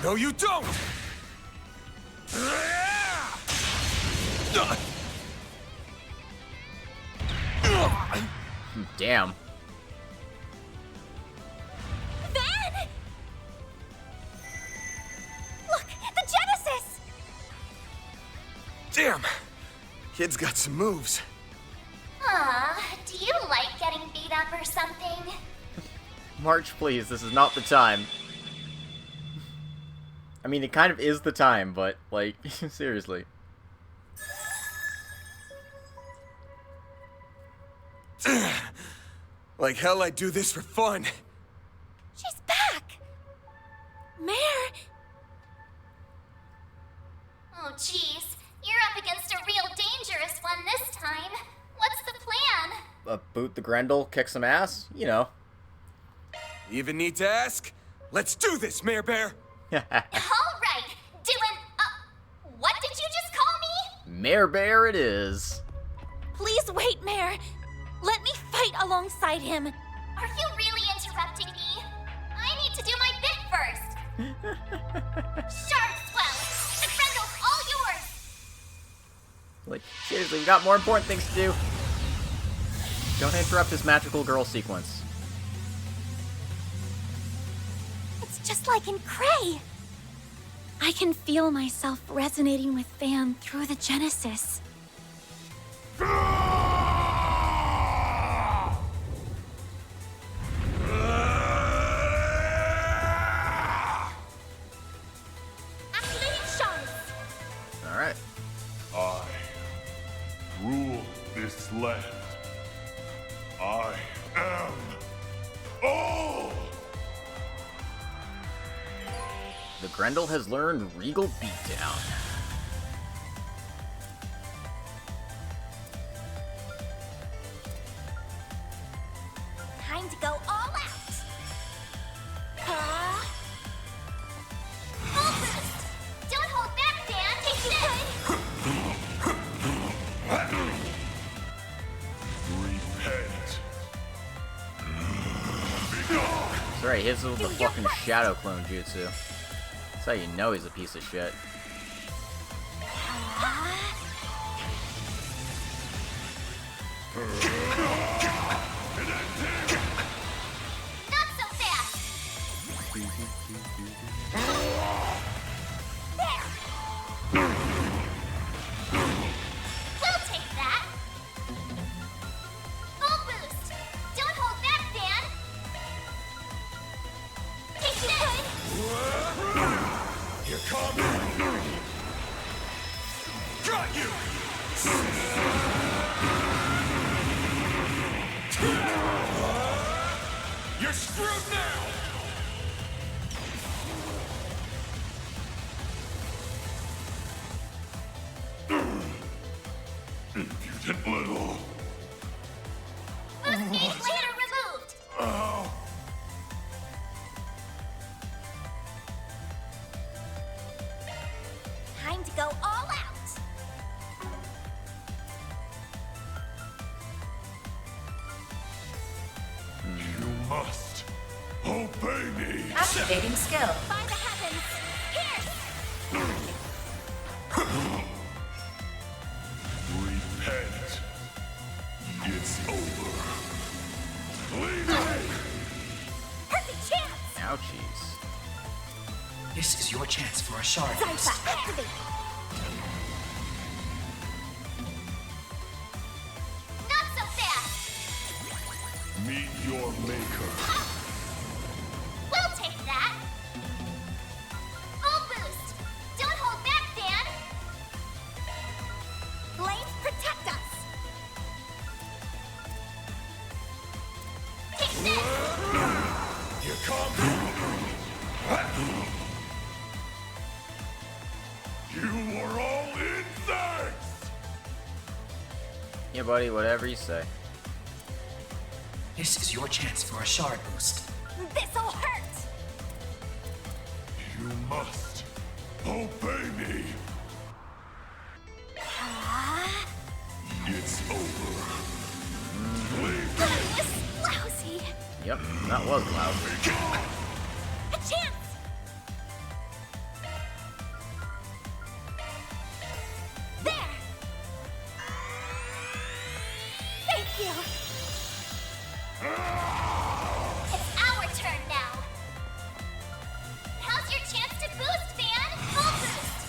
No, you don't! Damn. Van! Look, the Genesis! Damn! Kid's got some moves. Do you like getting beat up or something? March, please, this is not the time. I mean, it kind of is the time, but, like, seriously. Like hell, I'd do this for fun. She's back! Mare! Oh, jeez. You're up against a real dangerous one this time. What's the plan? Boot the Grendel, kick some ass? You know. You even need to ask? Let's do this, Mare Bear! All right, doing... what did you just call me? Mare Bear it is. Please wait, Mare. Let me fight alongside him. Are you really interrupting me? I need to do my bit first. Shards swell. The Grendel's all yours. Like, seriously, we got more important things to do. Don't interrupt this magical girl sequence. It's just like in Cray. I can feel myself resonating with Van through the Genesis. Activating Shards. Alright. I rule this land. I am all! The Grendel has learned Regal Beatdown. Time to go all out. Full boost. Don't hold back, Dan. Take Repent. That's right, his with the fucking Shadow Clone Jutsu. That's how you know he's a piece of shit. Not so fast. There. We'll take that. Full boost. Don't hold back, Dan. Take this. Here comes You're screwed now! Impudent little. Boost gauge limiter removed! Ow. Time to go all out! You must obey me. Activating skill. By the heavens! Here! Repent. It's over. Leave me. Perfect chance! Ouchies. This is your chance for a shard boost. Zypha, activate! Not so fast! Meet your maker. We'll take that! Full boost! Don't hold back, Dan! Blades, protect us! Take this! You come. You are all insects. Yeah, buddy, whatever you say. This is your chance for a shard boost. This'll hurt! You must obey me. It's over. Leave That was lousy! Yep, that was loud. A chance! There! Thank you! It's our turn now! How's your chance to boost, Van? Full boost!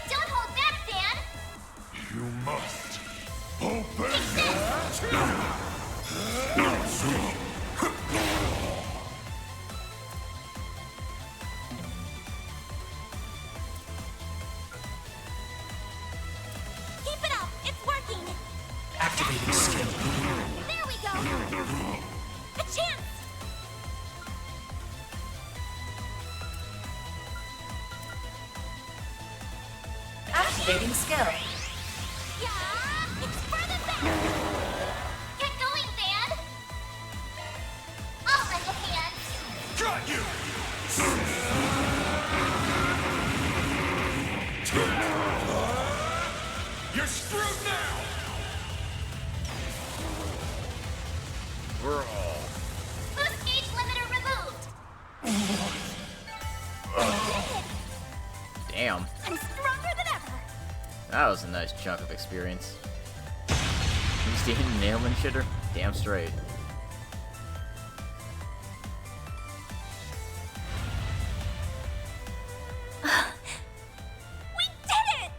Don't hold back, Dan! You must obey me. Keep it up! It's working! Activating skill. There we go! A chance! Activating skill. Yeah! It's further back! Get going, Van! I'll lend a hand! Got you! You're screwed now! Boost gauge limiter removed! Damn. I'm stronger than ever! That was a nice chunk of experience. You see him nailing shitter? Damn straight. We did it!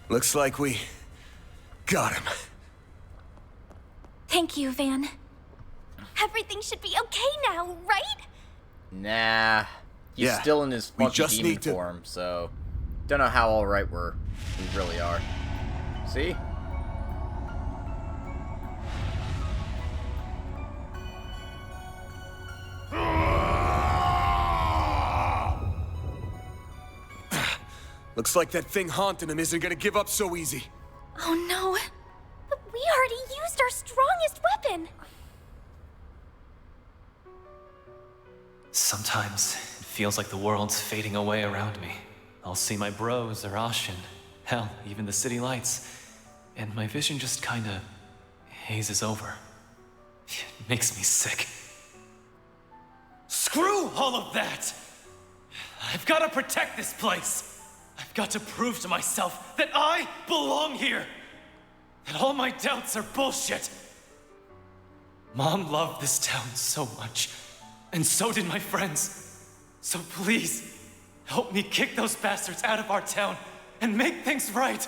Looks like we got him. Thank you, Van. Everything should be okay now, right? Nah. He's Yeah, still in his we funky just demon need to- form, so don't know how alright we really are. See? Looks like that thing haunting him isn't gonna give up so easy. Oh no. But we already used our strongest weapon. Sometimes it feels like the world's fading away around me. I'll see my bros or Ashin, hell, even the city lights, and my vision just kinda hazes over. It makes me sick. Screw all of that! I've gotta protect this place! I've got to prove to myself that I belong here! That all my doubts are bullshit! Mom loved this town so much, and so did my friends. So please, help me kick those bastards out of our town and make things right!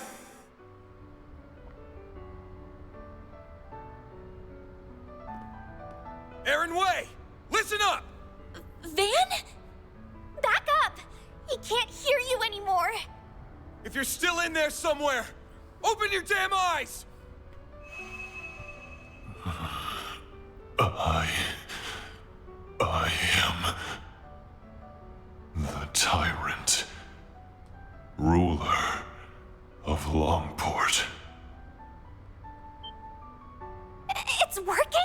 Aaron Way, listen up! Van? Back up! He can't hear you anymore! If you're still in there somewhere, Open your damn eyes! I am the tyrant, ruler of Longport. It's working?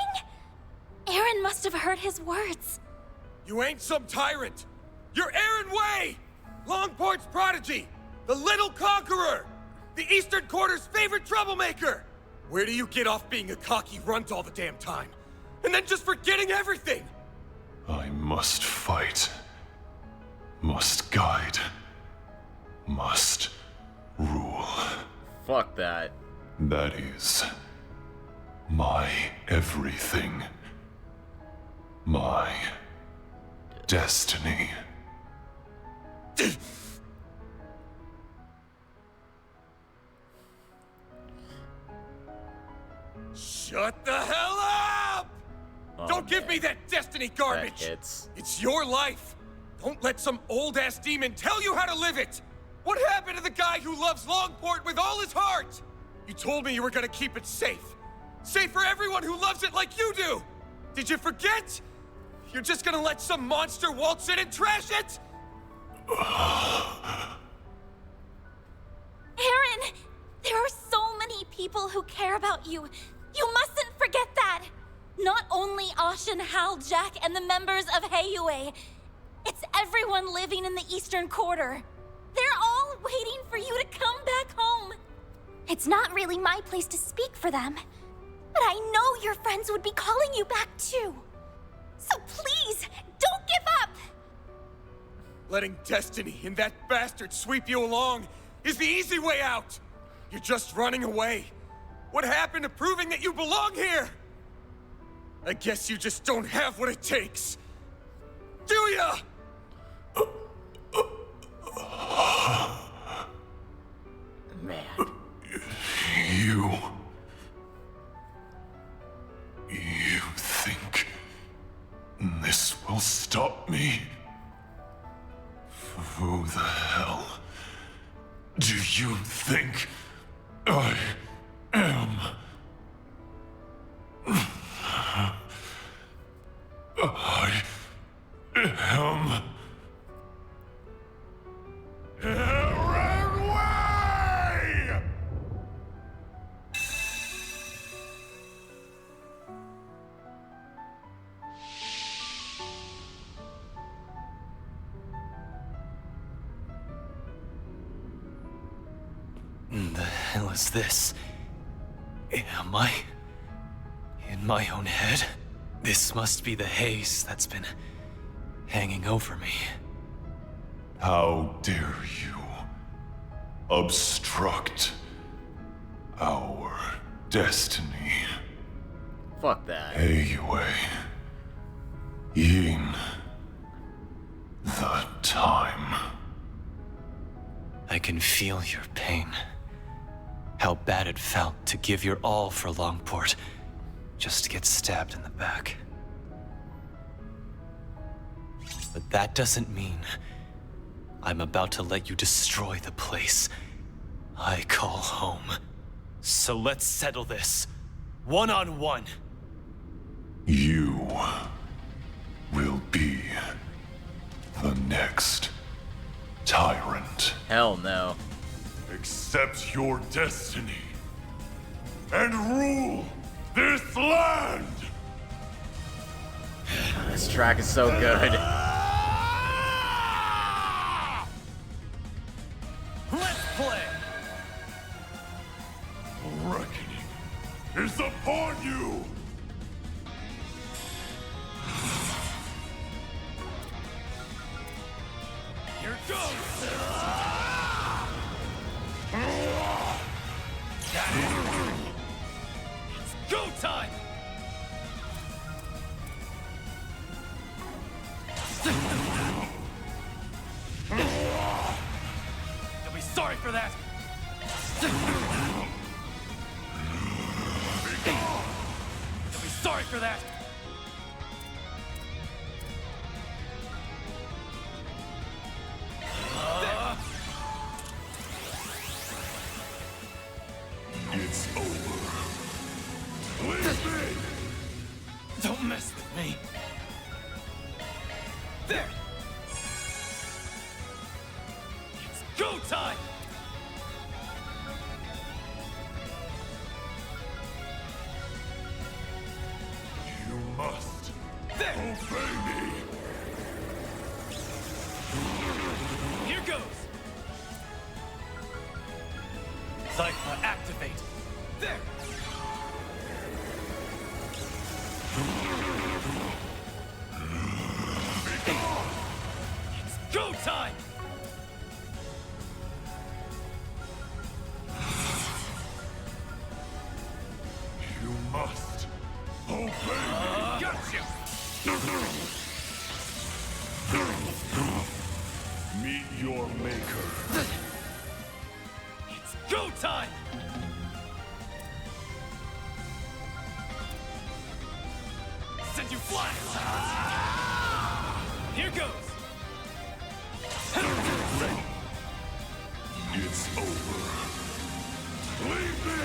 Aaron must have heard his words. You ain't some tyrant. You're Aaron Way! Longport's prodigy! The little conqueror! The Eastern Quarter's favorite troublemaker! Where do you get off being a cocky runt all the damn time? And then just forgetting everything? I must fight. Must guide. Must rule. Fuck that. That is my everything. My destiny. Shut the hell up! Oh, Don't give me that destiny garbage! That hits. It's your life! Don't let some old-ass demon tell you how to live it! What happened to the guy who loves Longport with all his heart? You told me you were gonna keep it safe. Safe for everyone who loves it like you do! Did you forget? You're just gonna let some monster waltz in and trash it? Aaron! There are so many people who care about you. You mustn't forget that! Not only Ashen, Hal, Jack, and the members of Heiyue. It's everyone living in the Eastern Quarter. They're all waiting for you to come back home. It's not really my place to speak for them, but I know your friends would be calling you back too. So please, don't give up! Letting destiny and that bastard sweep you along is the easy way out! You're just running away. What happened to proving that you belong here? I guess you just don't have what it takes. Do ya? Man. You think this will stop me? Who the hell do you think I am? I am Aaron Way! The hell is this? Am I in my own head? This must be the haze that's been hanging over me. How dare you obstruct our destiny? Fuck that. Heiyue. Yin. The time. I can feel your pain. How bad it felt to give your all for Longport, just to get stabbed in the back. But that doesn't mean I'm about to let you destroy the place I call home. So let's settle this, one-on-one. You will be the next tyrant. Hell no. Accept your destiny and rule this land! This track is so good. Let's play! Reckoning is upon you! Here goes! It's go time! You'll be sorry for that! You'll be sorry for that! It's over. Leave me! Don't mess with me. There! It's go time! You must obey me. Here goes! Cypher, activate! There! It's go time! You must obey me. Gotcha! Meet your maker. It's go time! Send you flying! Here goes! It's over. Leave me!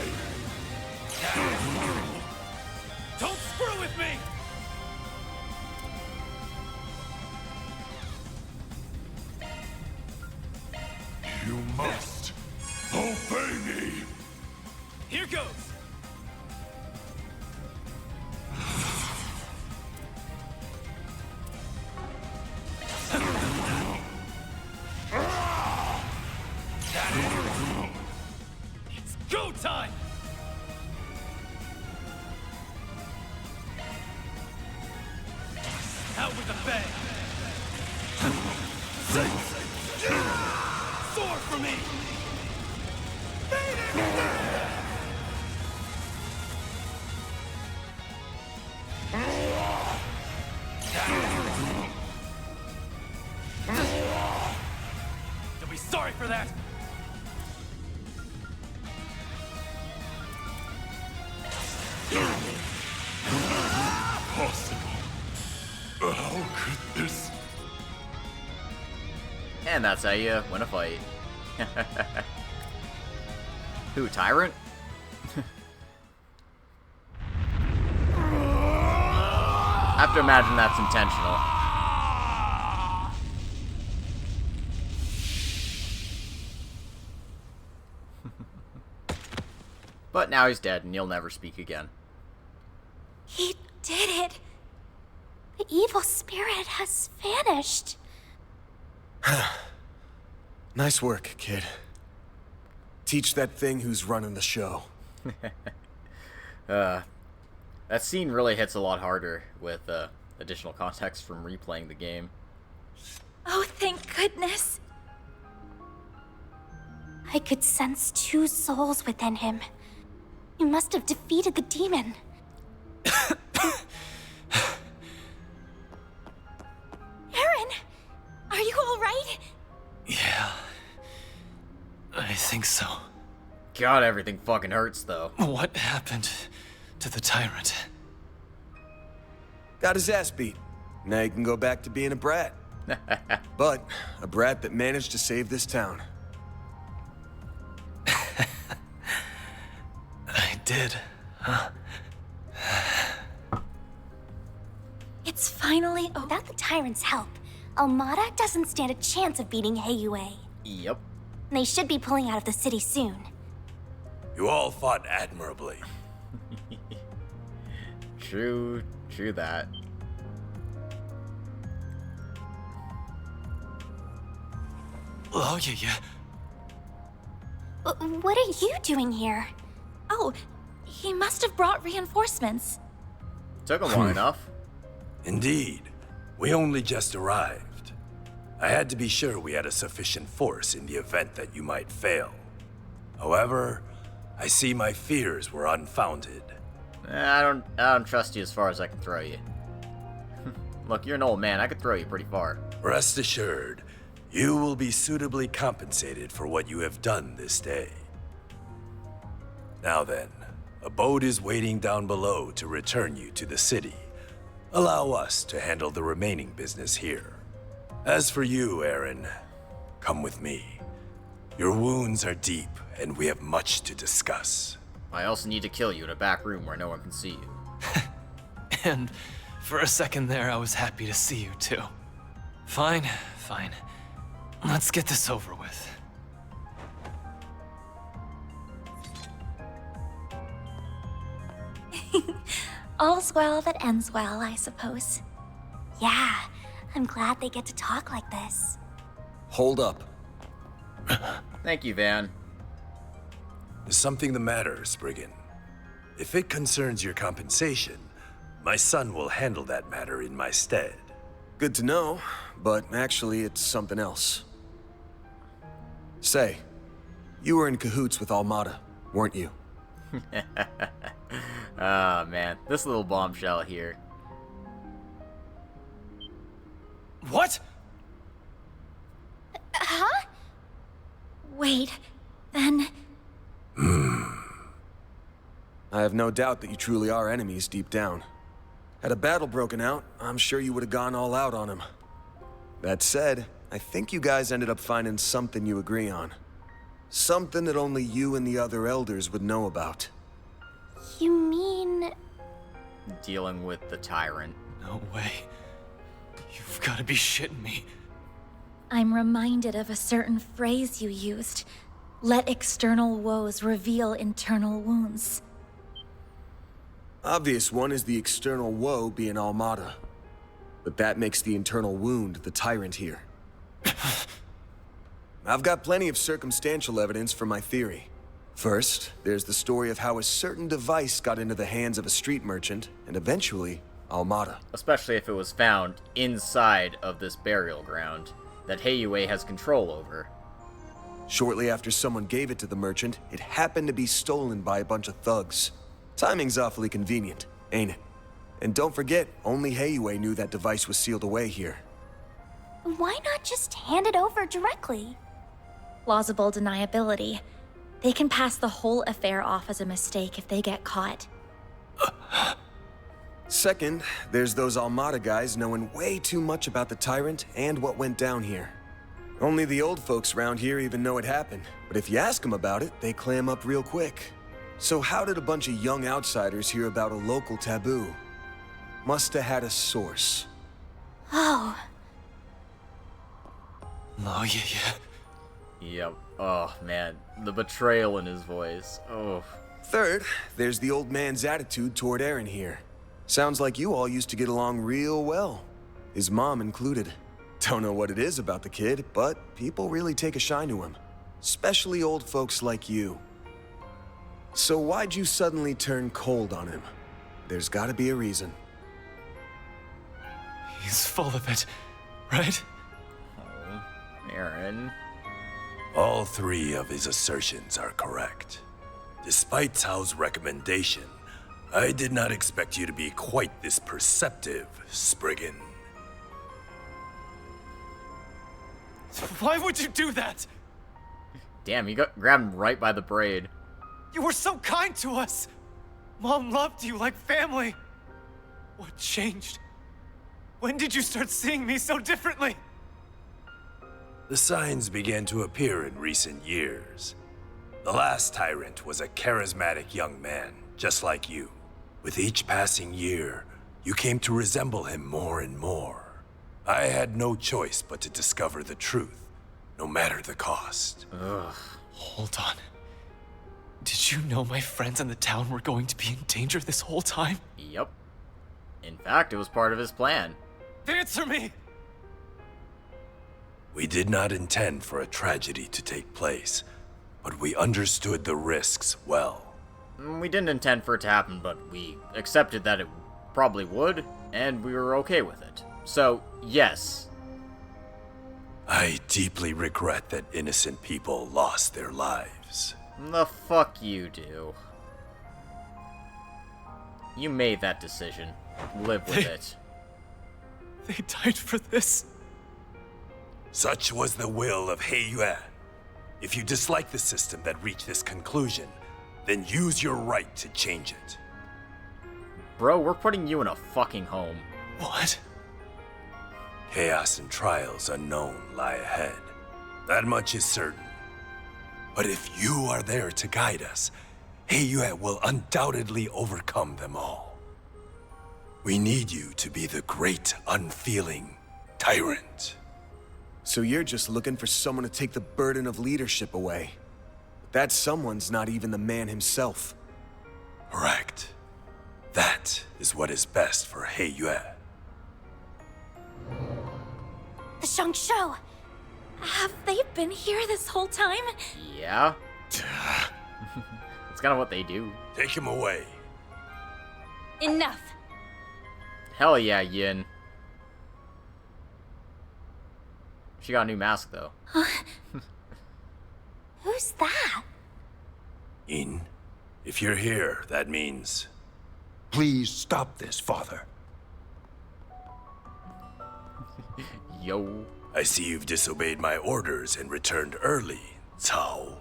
Don't screw with me! You must obey me. Here goes! It's go time! Out with a bang! Soar for me! You'll be sorry for that! Possible. How could this? And that's how you win a fight. Who, Tyrant? I have to imagine that's intentional. But now he's dead, and you'll never speak again. He did it. The evil spirit has vanished. Nice work, kid. Teach that thing who's running the show. That scene really hits a lot harder with additional context from replaying the game. Oh, thank goodness. I could sense two souls within him. You must have defeated the demon. Aaron, are you all right? Yeah. I think so. God, everything fucking hurts, though. What happened to the tyrant? Got his ass beat. Now you can go back to being a brat. But a brat that managed to save this town. I did, huh? It's finally without the tyrant's help. Almada doesn't stand a chance of beating Heiyue. Yep. They should be pulling out of the city soon. You all fought admirably. True that. Oh, yeah. What are you doing here? Oh, he must have brought reinforcements. Took him long enough. Indeed. We only just arrived. I had to be sure we had a sufficient force in the event that you might fail. However, I see my fears were unfounded. I don't trust you as far as I can throw you. Look, you're an old man. I could throw you pretty far. Rest assured, you will be suitably compensated for what you have done this day. Now then, a boat is waiting down below to return you to the city. Allow us to handle the remaining business here. As for you, Aaron, come with me. Your wounds are deep, and we have much to discuss. I also need to kill you in a back room where no one can see you. And for a second there, I was happy to see you too. Fine, fine. Let's get this over with. All's well that ends well, I suppose. Yeah, I'm glad they get to talk like this. Hold up. Thank you, Van. Is something the matter, Spriggan? If it concerns your compensation, my son will handle that matter in my stead. Good to know, but actually it's something else. Say, you were in cahoots with Almada, weren't you? Ah, man. This little bombshell here. What? Huh? Wait, then... I have no doubt that you truly are enemies deep down. Had a battle broken out, I'm sure you would have gone all out on him. That said, I think you guys ended up finding something you agree on. Something that only you and the other elders would know about. You mean... Dealing with the tyrant. No way. You've got to be shitting me. I'm reminded of a certain phrase you used. Let external woes reveal internal wounds. Obvious one is the external woe being Almada. But that makes the internal wound the tyrant here. I've got plenty of circumstantial evidence for my theory. First, there's the story of how a certain device got into the hands of a street merchant, and eventually, Almada. Especially if it was found inside of this burial ground that Heiyue has control over. Shortly after someone gave it to the merchant, it happened to be stolen by a bunch of thugs. Timing's awfully convenient, ain't it? And don't forget, only Heiyue knew that device was sealed away here. Why not just hand it over directly? Plausible deniability. They can pass the whole affair off as a mistake if they get caught. Second, there's those Almada guys knowing way too much about the tyrant and what went down here. Only the old folks around here even know it happened, but if you ask them about it, they clam up real quick. So how did a bunch of young outsiders hear about a local taboo? Must have had a source. Oh. Oh, yeah. Yep. Oh, man. The betrayal in his voice. Oh. Third, there's the old man's attitude toward Aaron here. Sounds like you all used to get along real well. His mom included. Don't know what it is about the kid, but people really take a shine to him. Especially old folks like you. So why'd you suddenly turn cold on him? There's gotta be a reason. He's full of it, right? Oh, Aaron. All three of his assertions are correct. Despite Tao's recommendation, I did not expect you to be quite this perceptive, Spriggan. Why would you do that? Damn, he grabbed him right by the braid. You were so kind to us. Mom loved you like family. What changed? When did you start seeing me so differently? The signs began to appear in recent years. The last tyrant was a charismatic young man, just like you. With each passing year, you came to resemble him more and more. I had no choice but to discover the truth, no matter the cost. Ugh. Hold on. Did you know my friends in the town were going to be in danger this whole time? Yep. In fact, it was part of his plan. Answer me! We did not intend for a tragedy to take place, but we understood the risks well. We didn't intend for it to happen, but we accepted that it probably would, and we were okay with it. So, yes. I deeply regret that innocent people lost their lives. The fuck you do. You made that decision. Live with it. They died for this. Such was the will of Heiyue. If you dislike the system that reached this conclusion, then use your right to change it. Bro, we're putting you in a fucking home. What? Chaos and trials unknown lie ahead. That much is certain. But if you are there to guide us, Heiyue will undoubtedly overcome them all. We need you to be the great, unfeeling tyrant. So you're just looking for someone to take the burden of leadership away. But that someone's not even the man himself. Correct. That is what is best for Heiyue. The Shangshou! Have they been here this whole time? Yeah. It's kind of what they do. Take him away. Enough! Hell yeah, Yin. She got a new mask, though. Who's that? Yin, if you're here, that means... Please stop this, Father. Yo. I see you've disobeyed my orders and returned early, Cao.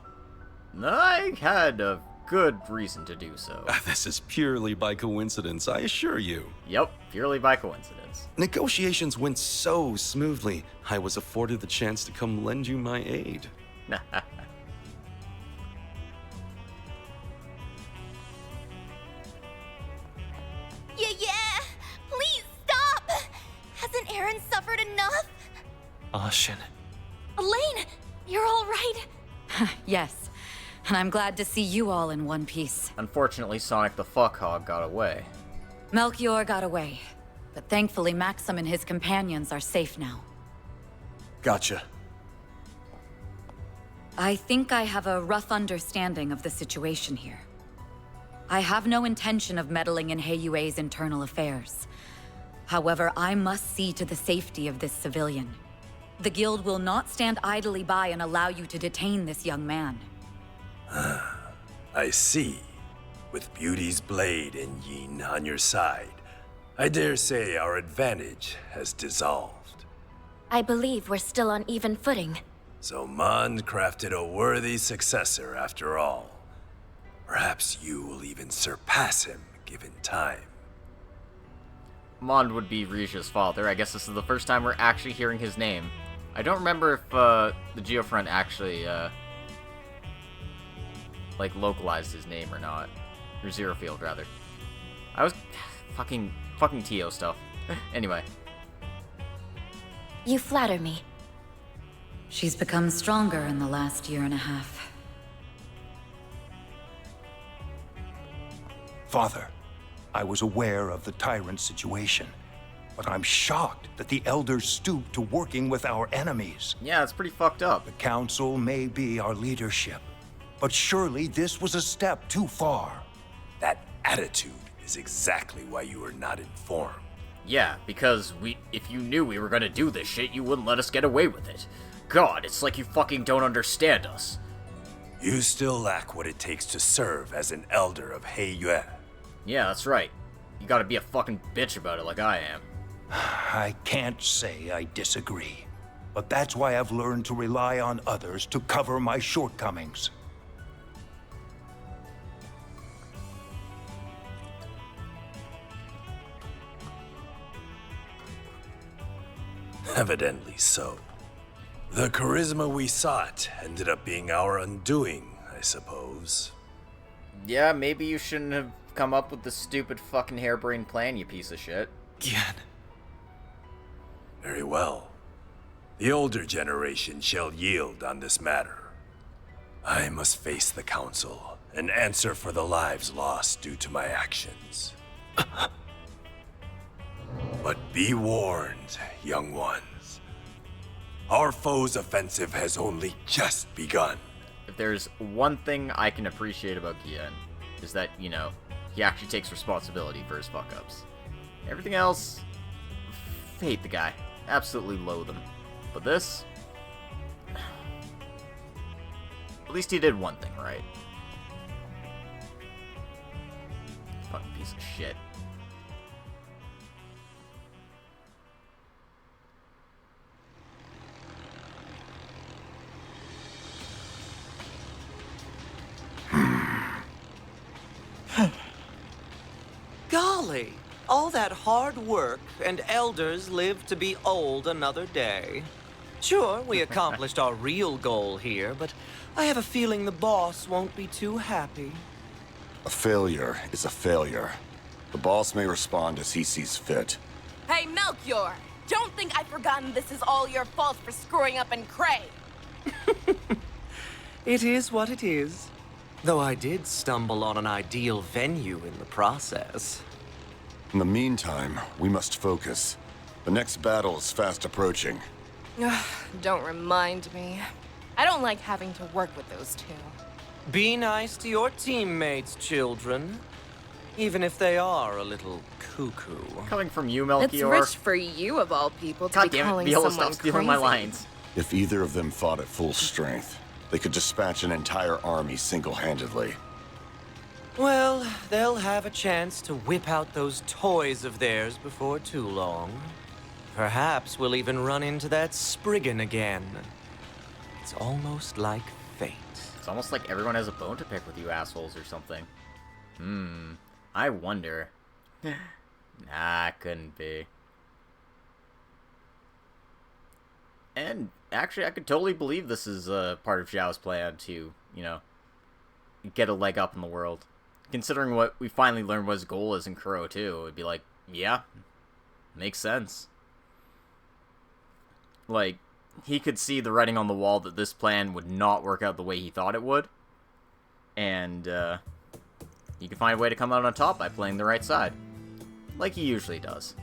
I had a good reason to do so. This is purely by coincidence, I assure you. Yep, purely by coincidence. Negotiations went so smoothly, I was afforded the chance to come lend you my aid. Yeah! Please stop! Hasn't Aaron suffered enough? Ashin. Elaine, you're all right? Yes, and I'm glad to see you all in one piece. Unfortunately, Sonic the Fuckhog got away. Melchior got away, but thankfully Maxim and his companions are safe now. Gotcha. I think I have a rough understanding of the situation here. I have no intention of meddling in Heiyue's internal affairs. However, I must see to the safety of this civilian. The Guild will not stand idly by and allow you to detain this young man. I see. With Beauty's blade and Yin on your side, I dare say our advantage has dissolved. I believe we're still on even footing. So Mond crafted a worthy successor after all. Perhaps you will even surpass him, given time. Mond would be Risha's father. I guess this is the first time we're actually hearing his name. I don't remember if the Geofront actually, like, localized his name or not. Or Zero Field, rather. I was... fucking Tio stuff. Anyway. You flatter me. She's become stronger in the last year and a half. Father, I was aware of the tyrant's situation, but I'm shocked that the elders stooped to working with our enemies. Yeah, it's pretty fucked up. The council may be our leadership, but surely this was a step too far. That attitude is exactly why you were not informed. Yeah, because if you knew we were gonna do this shit, you wouldn't let us get away with it. God, it's like you fucking don't understand us. You still lack what it takes to serve as an elder of Heiyue. Yeah, that's right. You gotta be a fucking bitch about it like I am. I can't say I disagree, but that's why I've learned to rely on others to cover my shortcomings. Evidently so. The charisma we sought ended up being our undoing, I suppose. Yeah, maybe you shouldn't have come up with this stupid fucking harebrained plan, you piece of shit. Gian. Very well. The older generation shall yield on this matter. I must face the council and answer for the lives lost due to my actions. But be warned, young ones. Our foe's offensive has only just begun. If there's one thing I can appreciate about Gian, is that, you know, he actually takes responsibility for his fuck-ups. Everything else, hate the guy. Absolutely loathe him. But this, at least he did one thing right. Fucking piece of shit. Golly, all that hard work, and elders live to be old another day. Sure, we accomplished our real goal here, but I have a feeling the boss won't be too happy. A failure is a failure. The boss may respond as he sees fit. Hey, Melchior! Don't think I've forgotten this is all your fault for screwing up in Cray! It is what it is. Though I did stumble on an ideal venue in the process. In the meantime, we must focus. The next battle is fast approaching. Don't remind me. I don't like having to work with those two. Be nice to your teammates, children. Even if they are a little cuckoo. Coming from you, Melchior. It's rich for you, of all people, to God be damn it, calling Viola, someone stop stealing my crazy. lines. If either of them fought at full strength, they could dispatch an entire army single-handedly. Well, they'll have a chance to whip out those toys of theirs before too long. Perhaps we'll even run into that Spriggan again. It's almost like fate. It's almost like everyone has a bone to pick with you assholes or something. I wonder. Nah, it couldn't be. And actually, I could totally believe this is part of Zhao's plan to, you know, get a leg up in the world. Considering what we finally learned what his goal is in Kuro too, it would be like, yeah, makes sense. Like, he could see the writing on the wall that this plan would not work out the way he thought it would. And, he could find a way to come out on top by playing the right side. Like he usually does.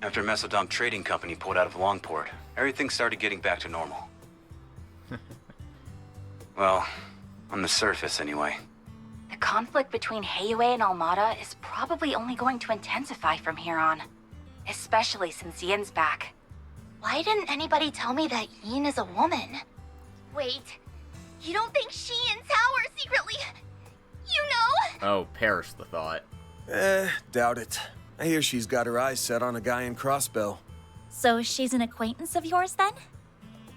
After Mesodom Trading Company pulled out of Longport, everything started getting back to normal. Well, on the surface anyway. The conflict between Heiyue and Almada is probably only going to intensify from here on. Especially since Yin's back. Why didn't anybody tell me that Yin is a woman? Wait, you don't think she and Tao are secretly... You know? Oh, perish the thought. Doubt it. I hear she's got her eyes set on a guy in Crossbell. So she's an acquaintance of yours then?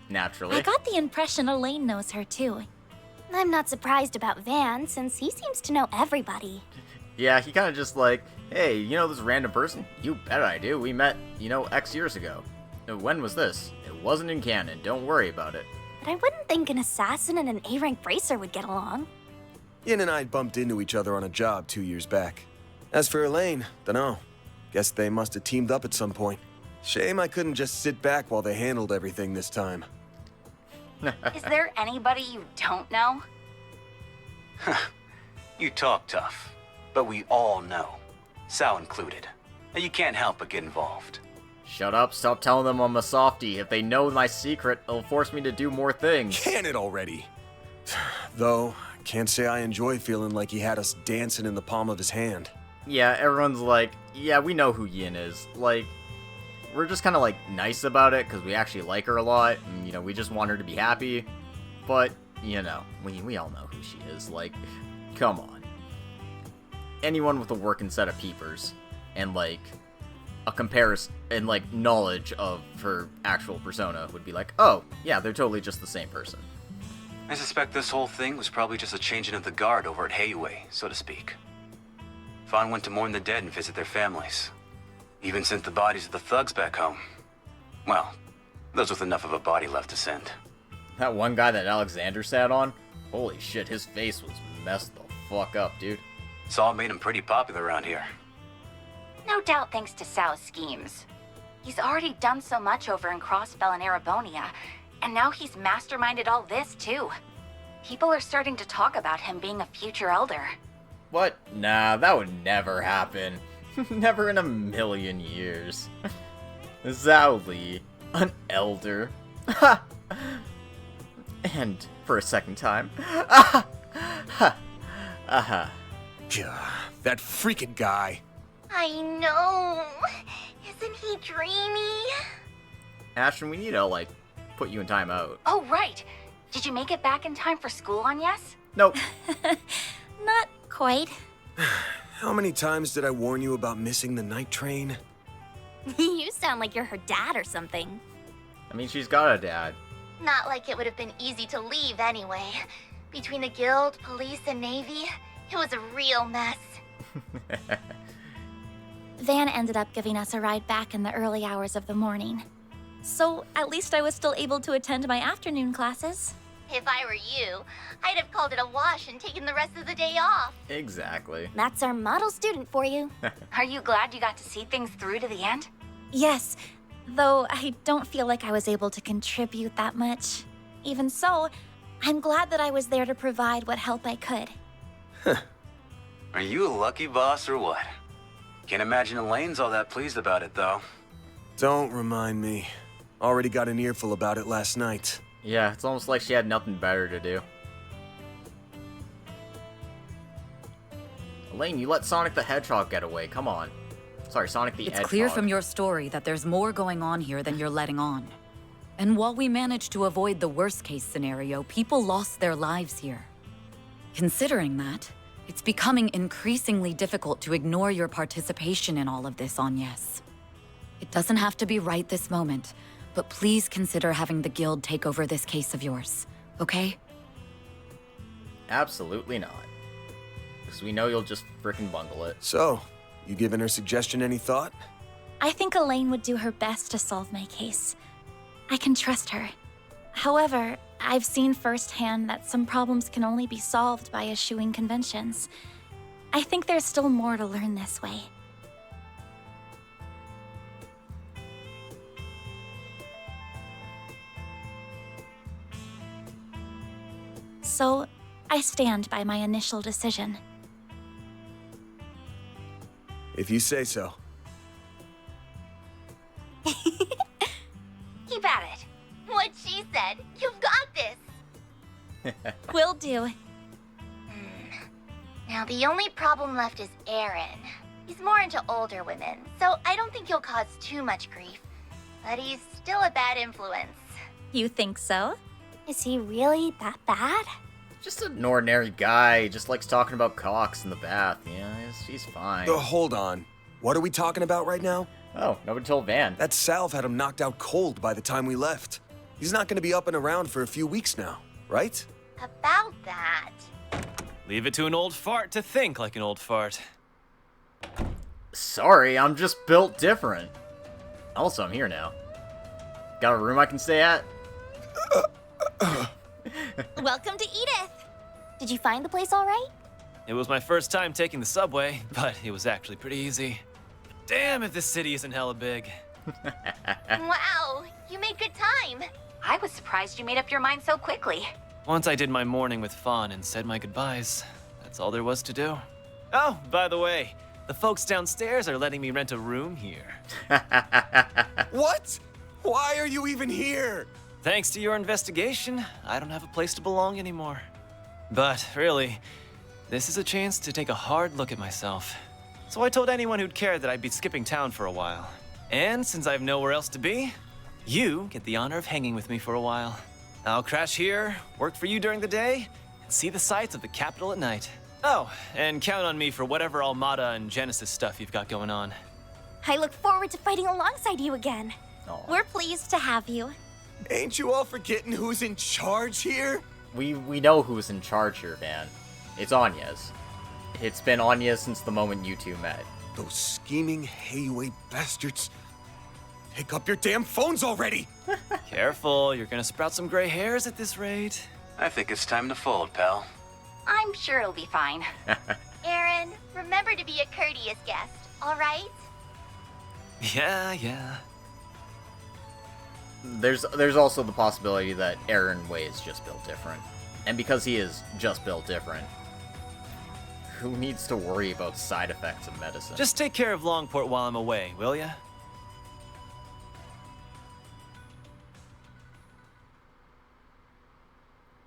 Naturally. I got the impression Elaine knows her too. I'm not surprised about Van, since he seems to know everybody. Yeah, he kind of just like, hey, you know this random person? You bet I do. We met, you know, X years ago. When was this? It wasn't in canon. Don't worry about it. But I wouldn't think an assassin and an A-rank bracer would get along. Yin and I bumped into each other on a job 2 years back. As for Elaine, dunno. Guess they must have teamed up at some point. Shame I couldn't just sit back while they handled everything this time. Is there anybody you don't know? You talk tough, but we all know. Sal included. And you can't help but get involved. Shut up, stop telling them I'm a softie. If they know my secret, it'll force me to do more things. Can it already? Though, can't say I enjoy feeling like he had us dancing in the palm of his hand. Yeah, everyone's like, yeah, we know who Yin is. Like, we're just kind of like nice about it because we actually like her a lot, and you know, we just want her to be happy. But, you know, we all know who she is. Like, come on. Anyone with a working set of peepers and like a comparison and like knowledge of her actual persona would be like, oh, yeah, they're totally just the same person. I suspect this whole thing was probably just a changing of the guard over at Heiyue, so to speak. Fawn went to mourn the dead and visit their families. Even sent the bodies of the thugs back home. Well, those with enough of a body left to send. That one guy that Alexander sat on? Holy shit, his face was messed the fuck up, dude. Saul made him pretty popular around here. No doubt thanks to Sao's schemes. He's already done so much over in Crossbell and Erebonia, and now he's masterminded all this too. People are starting to talk about him being a future elder. What? Nah, that would never happen. Never in a million years. Zhao Li, an elder. And for a second time. That freaking guy. I know. Isn't he dreamy? Ashton, we need to, like, put you in timeout. Oh, right. Did you make it back in time for school on Yes? Nope. Not quite. How many times did I warn you about missing the night train? You sound like you're her dad or something. I mean, she's got a dad. Not like it would have been easy to leave anyway. Between the guild, police, and navy, it was a real mess. Van ended up giving us a ride back in the early hours of the morning. So at least I was still able to attend my afternoon classes. If I were you, I'd have called it a wash and taken the rest of the day off. Exactly. That's our model student for you. Are you glad you got to see things through to the end? Yes, though I don't feel like I was able to contribute that much. Even so, I'm glad that I was there to provide what help I could. Are you a lucky boss or what? Can't imagine Elaine's all that pleased about it, though. Don't remind me. Already got an earful about it last night. Yeah, it's almost like she had nothing better to do. Elaine, you let Sonic the Hedgehog get away. Come on. Sorry, Sonic the Hedgehog. It's clear from your story that there's more going on here than you're letting on. And while we managed to avoid the worst-case scenario, people lost their lives here. Considering that, it's becoming increasingly difficult to ignore your participation in all of this, Agnes. It doesn't have to be right this moment, but please consider having the guild take over this case of yours, okay? Absolutely not. Because we know you'll just frickin' bungle it. So, you giving her suggestion any thought? I think Elaine would do her best to solve my case. I can trust her. However, I've seen firsthand that some problems can only be solved by eschewing conventions. I think there's still more to learn this way. So, I stand by my initial decision. If you say so. Keep at it. What she said. You've got this. Will do. Now, the only problem left is Aaron. He's more into older women, so I don't think he'll cause too much grief. But he's still a bad influence. You think so? Is he really that bad? Just an ordinary guy. He just likes talking about cocks in the bath. Yeah, he's fine. Hold on. What are we talking about right now? Oh, nobody told Van. That salve had him knocked out cold by the time we left. He's not going to be up and around for a few weeks now, right? About that. Leave it to an old fart to think like an old fart. Sorry, I'm just built different. Also, I'm here now. Got a room I can stay at? Welcome to Edith! Did you find the place all right? It was my first time taking the subway, but it was actually pretty easy. Damn if this city isn't hella big. Wow, you made good time. I was surprised you made up your mind so quickly. Once I did my morning with Fawn and said my goodbyes, that's all there was to do. Oh, by the way, the folks downstairs are letting me rent a room here. What? Why are you even here? Thanks to your investigation, I don't have a place to belong anymore. But really, this is a chance to take a hard look at myself. So I told anyone who'd care that I'd be skipping town for a while. And since I have nowhere else to be, you get the honor of hanging with me for a while. I'll crash here, work for you during the day, and see the sights of the capital at night. Oh, and count on me for whatever Armada and Genesis stuff you've got going on. I look forward to fighting alongside you again. Aww. We're pleased to have you. Ain't you all forgetting who's in charge here? We know who's in charge here, Van. It's Agnes. It's been Agnes since the moment you two met. Those scheming Hayway bastards. Pick up your damn phones already! Careful, you're gonna sprout some gray hairs at this rate. I think it's time to fold, pal. I'm sure it'll be fine. Aaron, remember to be a courteous guest, all right? Yeah. There's also the possibility that Aaron Way is just built different. And because he is just built different, who needs to worry about side effects of medicine? Just take care of Longport while I'm away, will ya?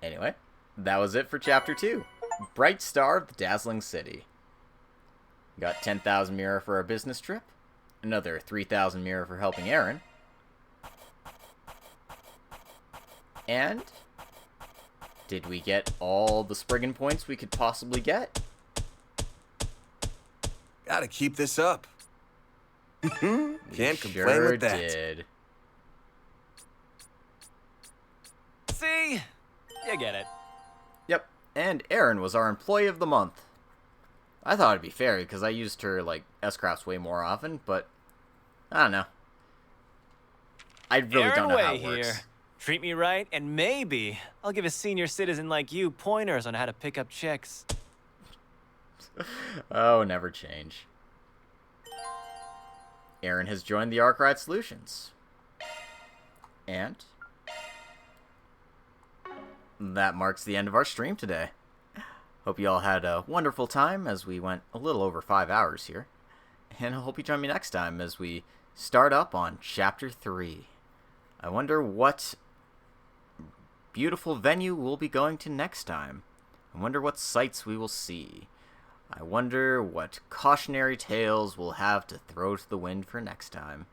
Anyway, that was it for Chapter 2. Bright Star of the Dazzling City. Got 10,000 Mira for our business trip. Another 3,000 Mira for helping Aaron. And did we get all the Spriggan points we could possibly get? Gotta keep this up. Can't complain Sure with that. did. See? You get it. Yep, and Erin was our Employee of the Month. I thought it'd be fair because I used her, like, S-Crafts way more often, but I don't know. I really don't know how it works. Treat me right, and maybe I'll give a senior citizen like you pointers on how to pick up chicks. Oh, never change. Aaron has joined the Arkwright Solutions. And that marks the end of our stream today. Hope you all had a wonderful time as we went a little over 5 hours here. And I hope you join me next time as we start up on Chapter 3. I wonder what beautiful venue we'll be going to next time. I wonder what sights we will see. I wonder what cautionary tales we'll have to throw to the wind for next time.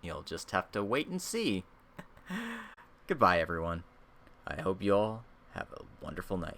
You'll just have to wait and see. Goodbye, everyone. I hope you all have a wonderful night.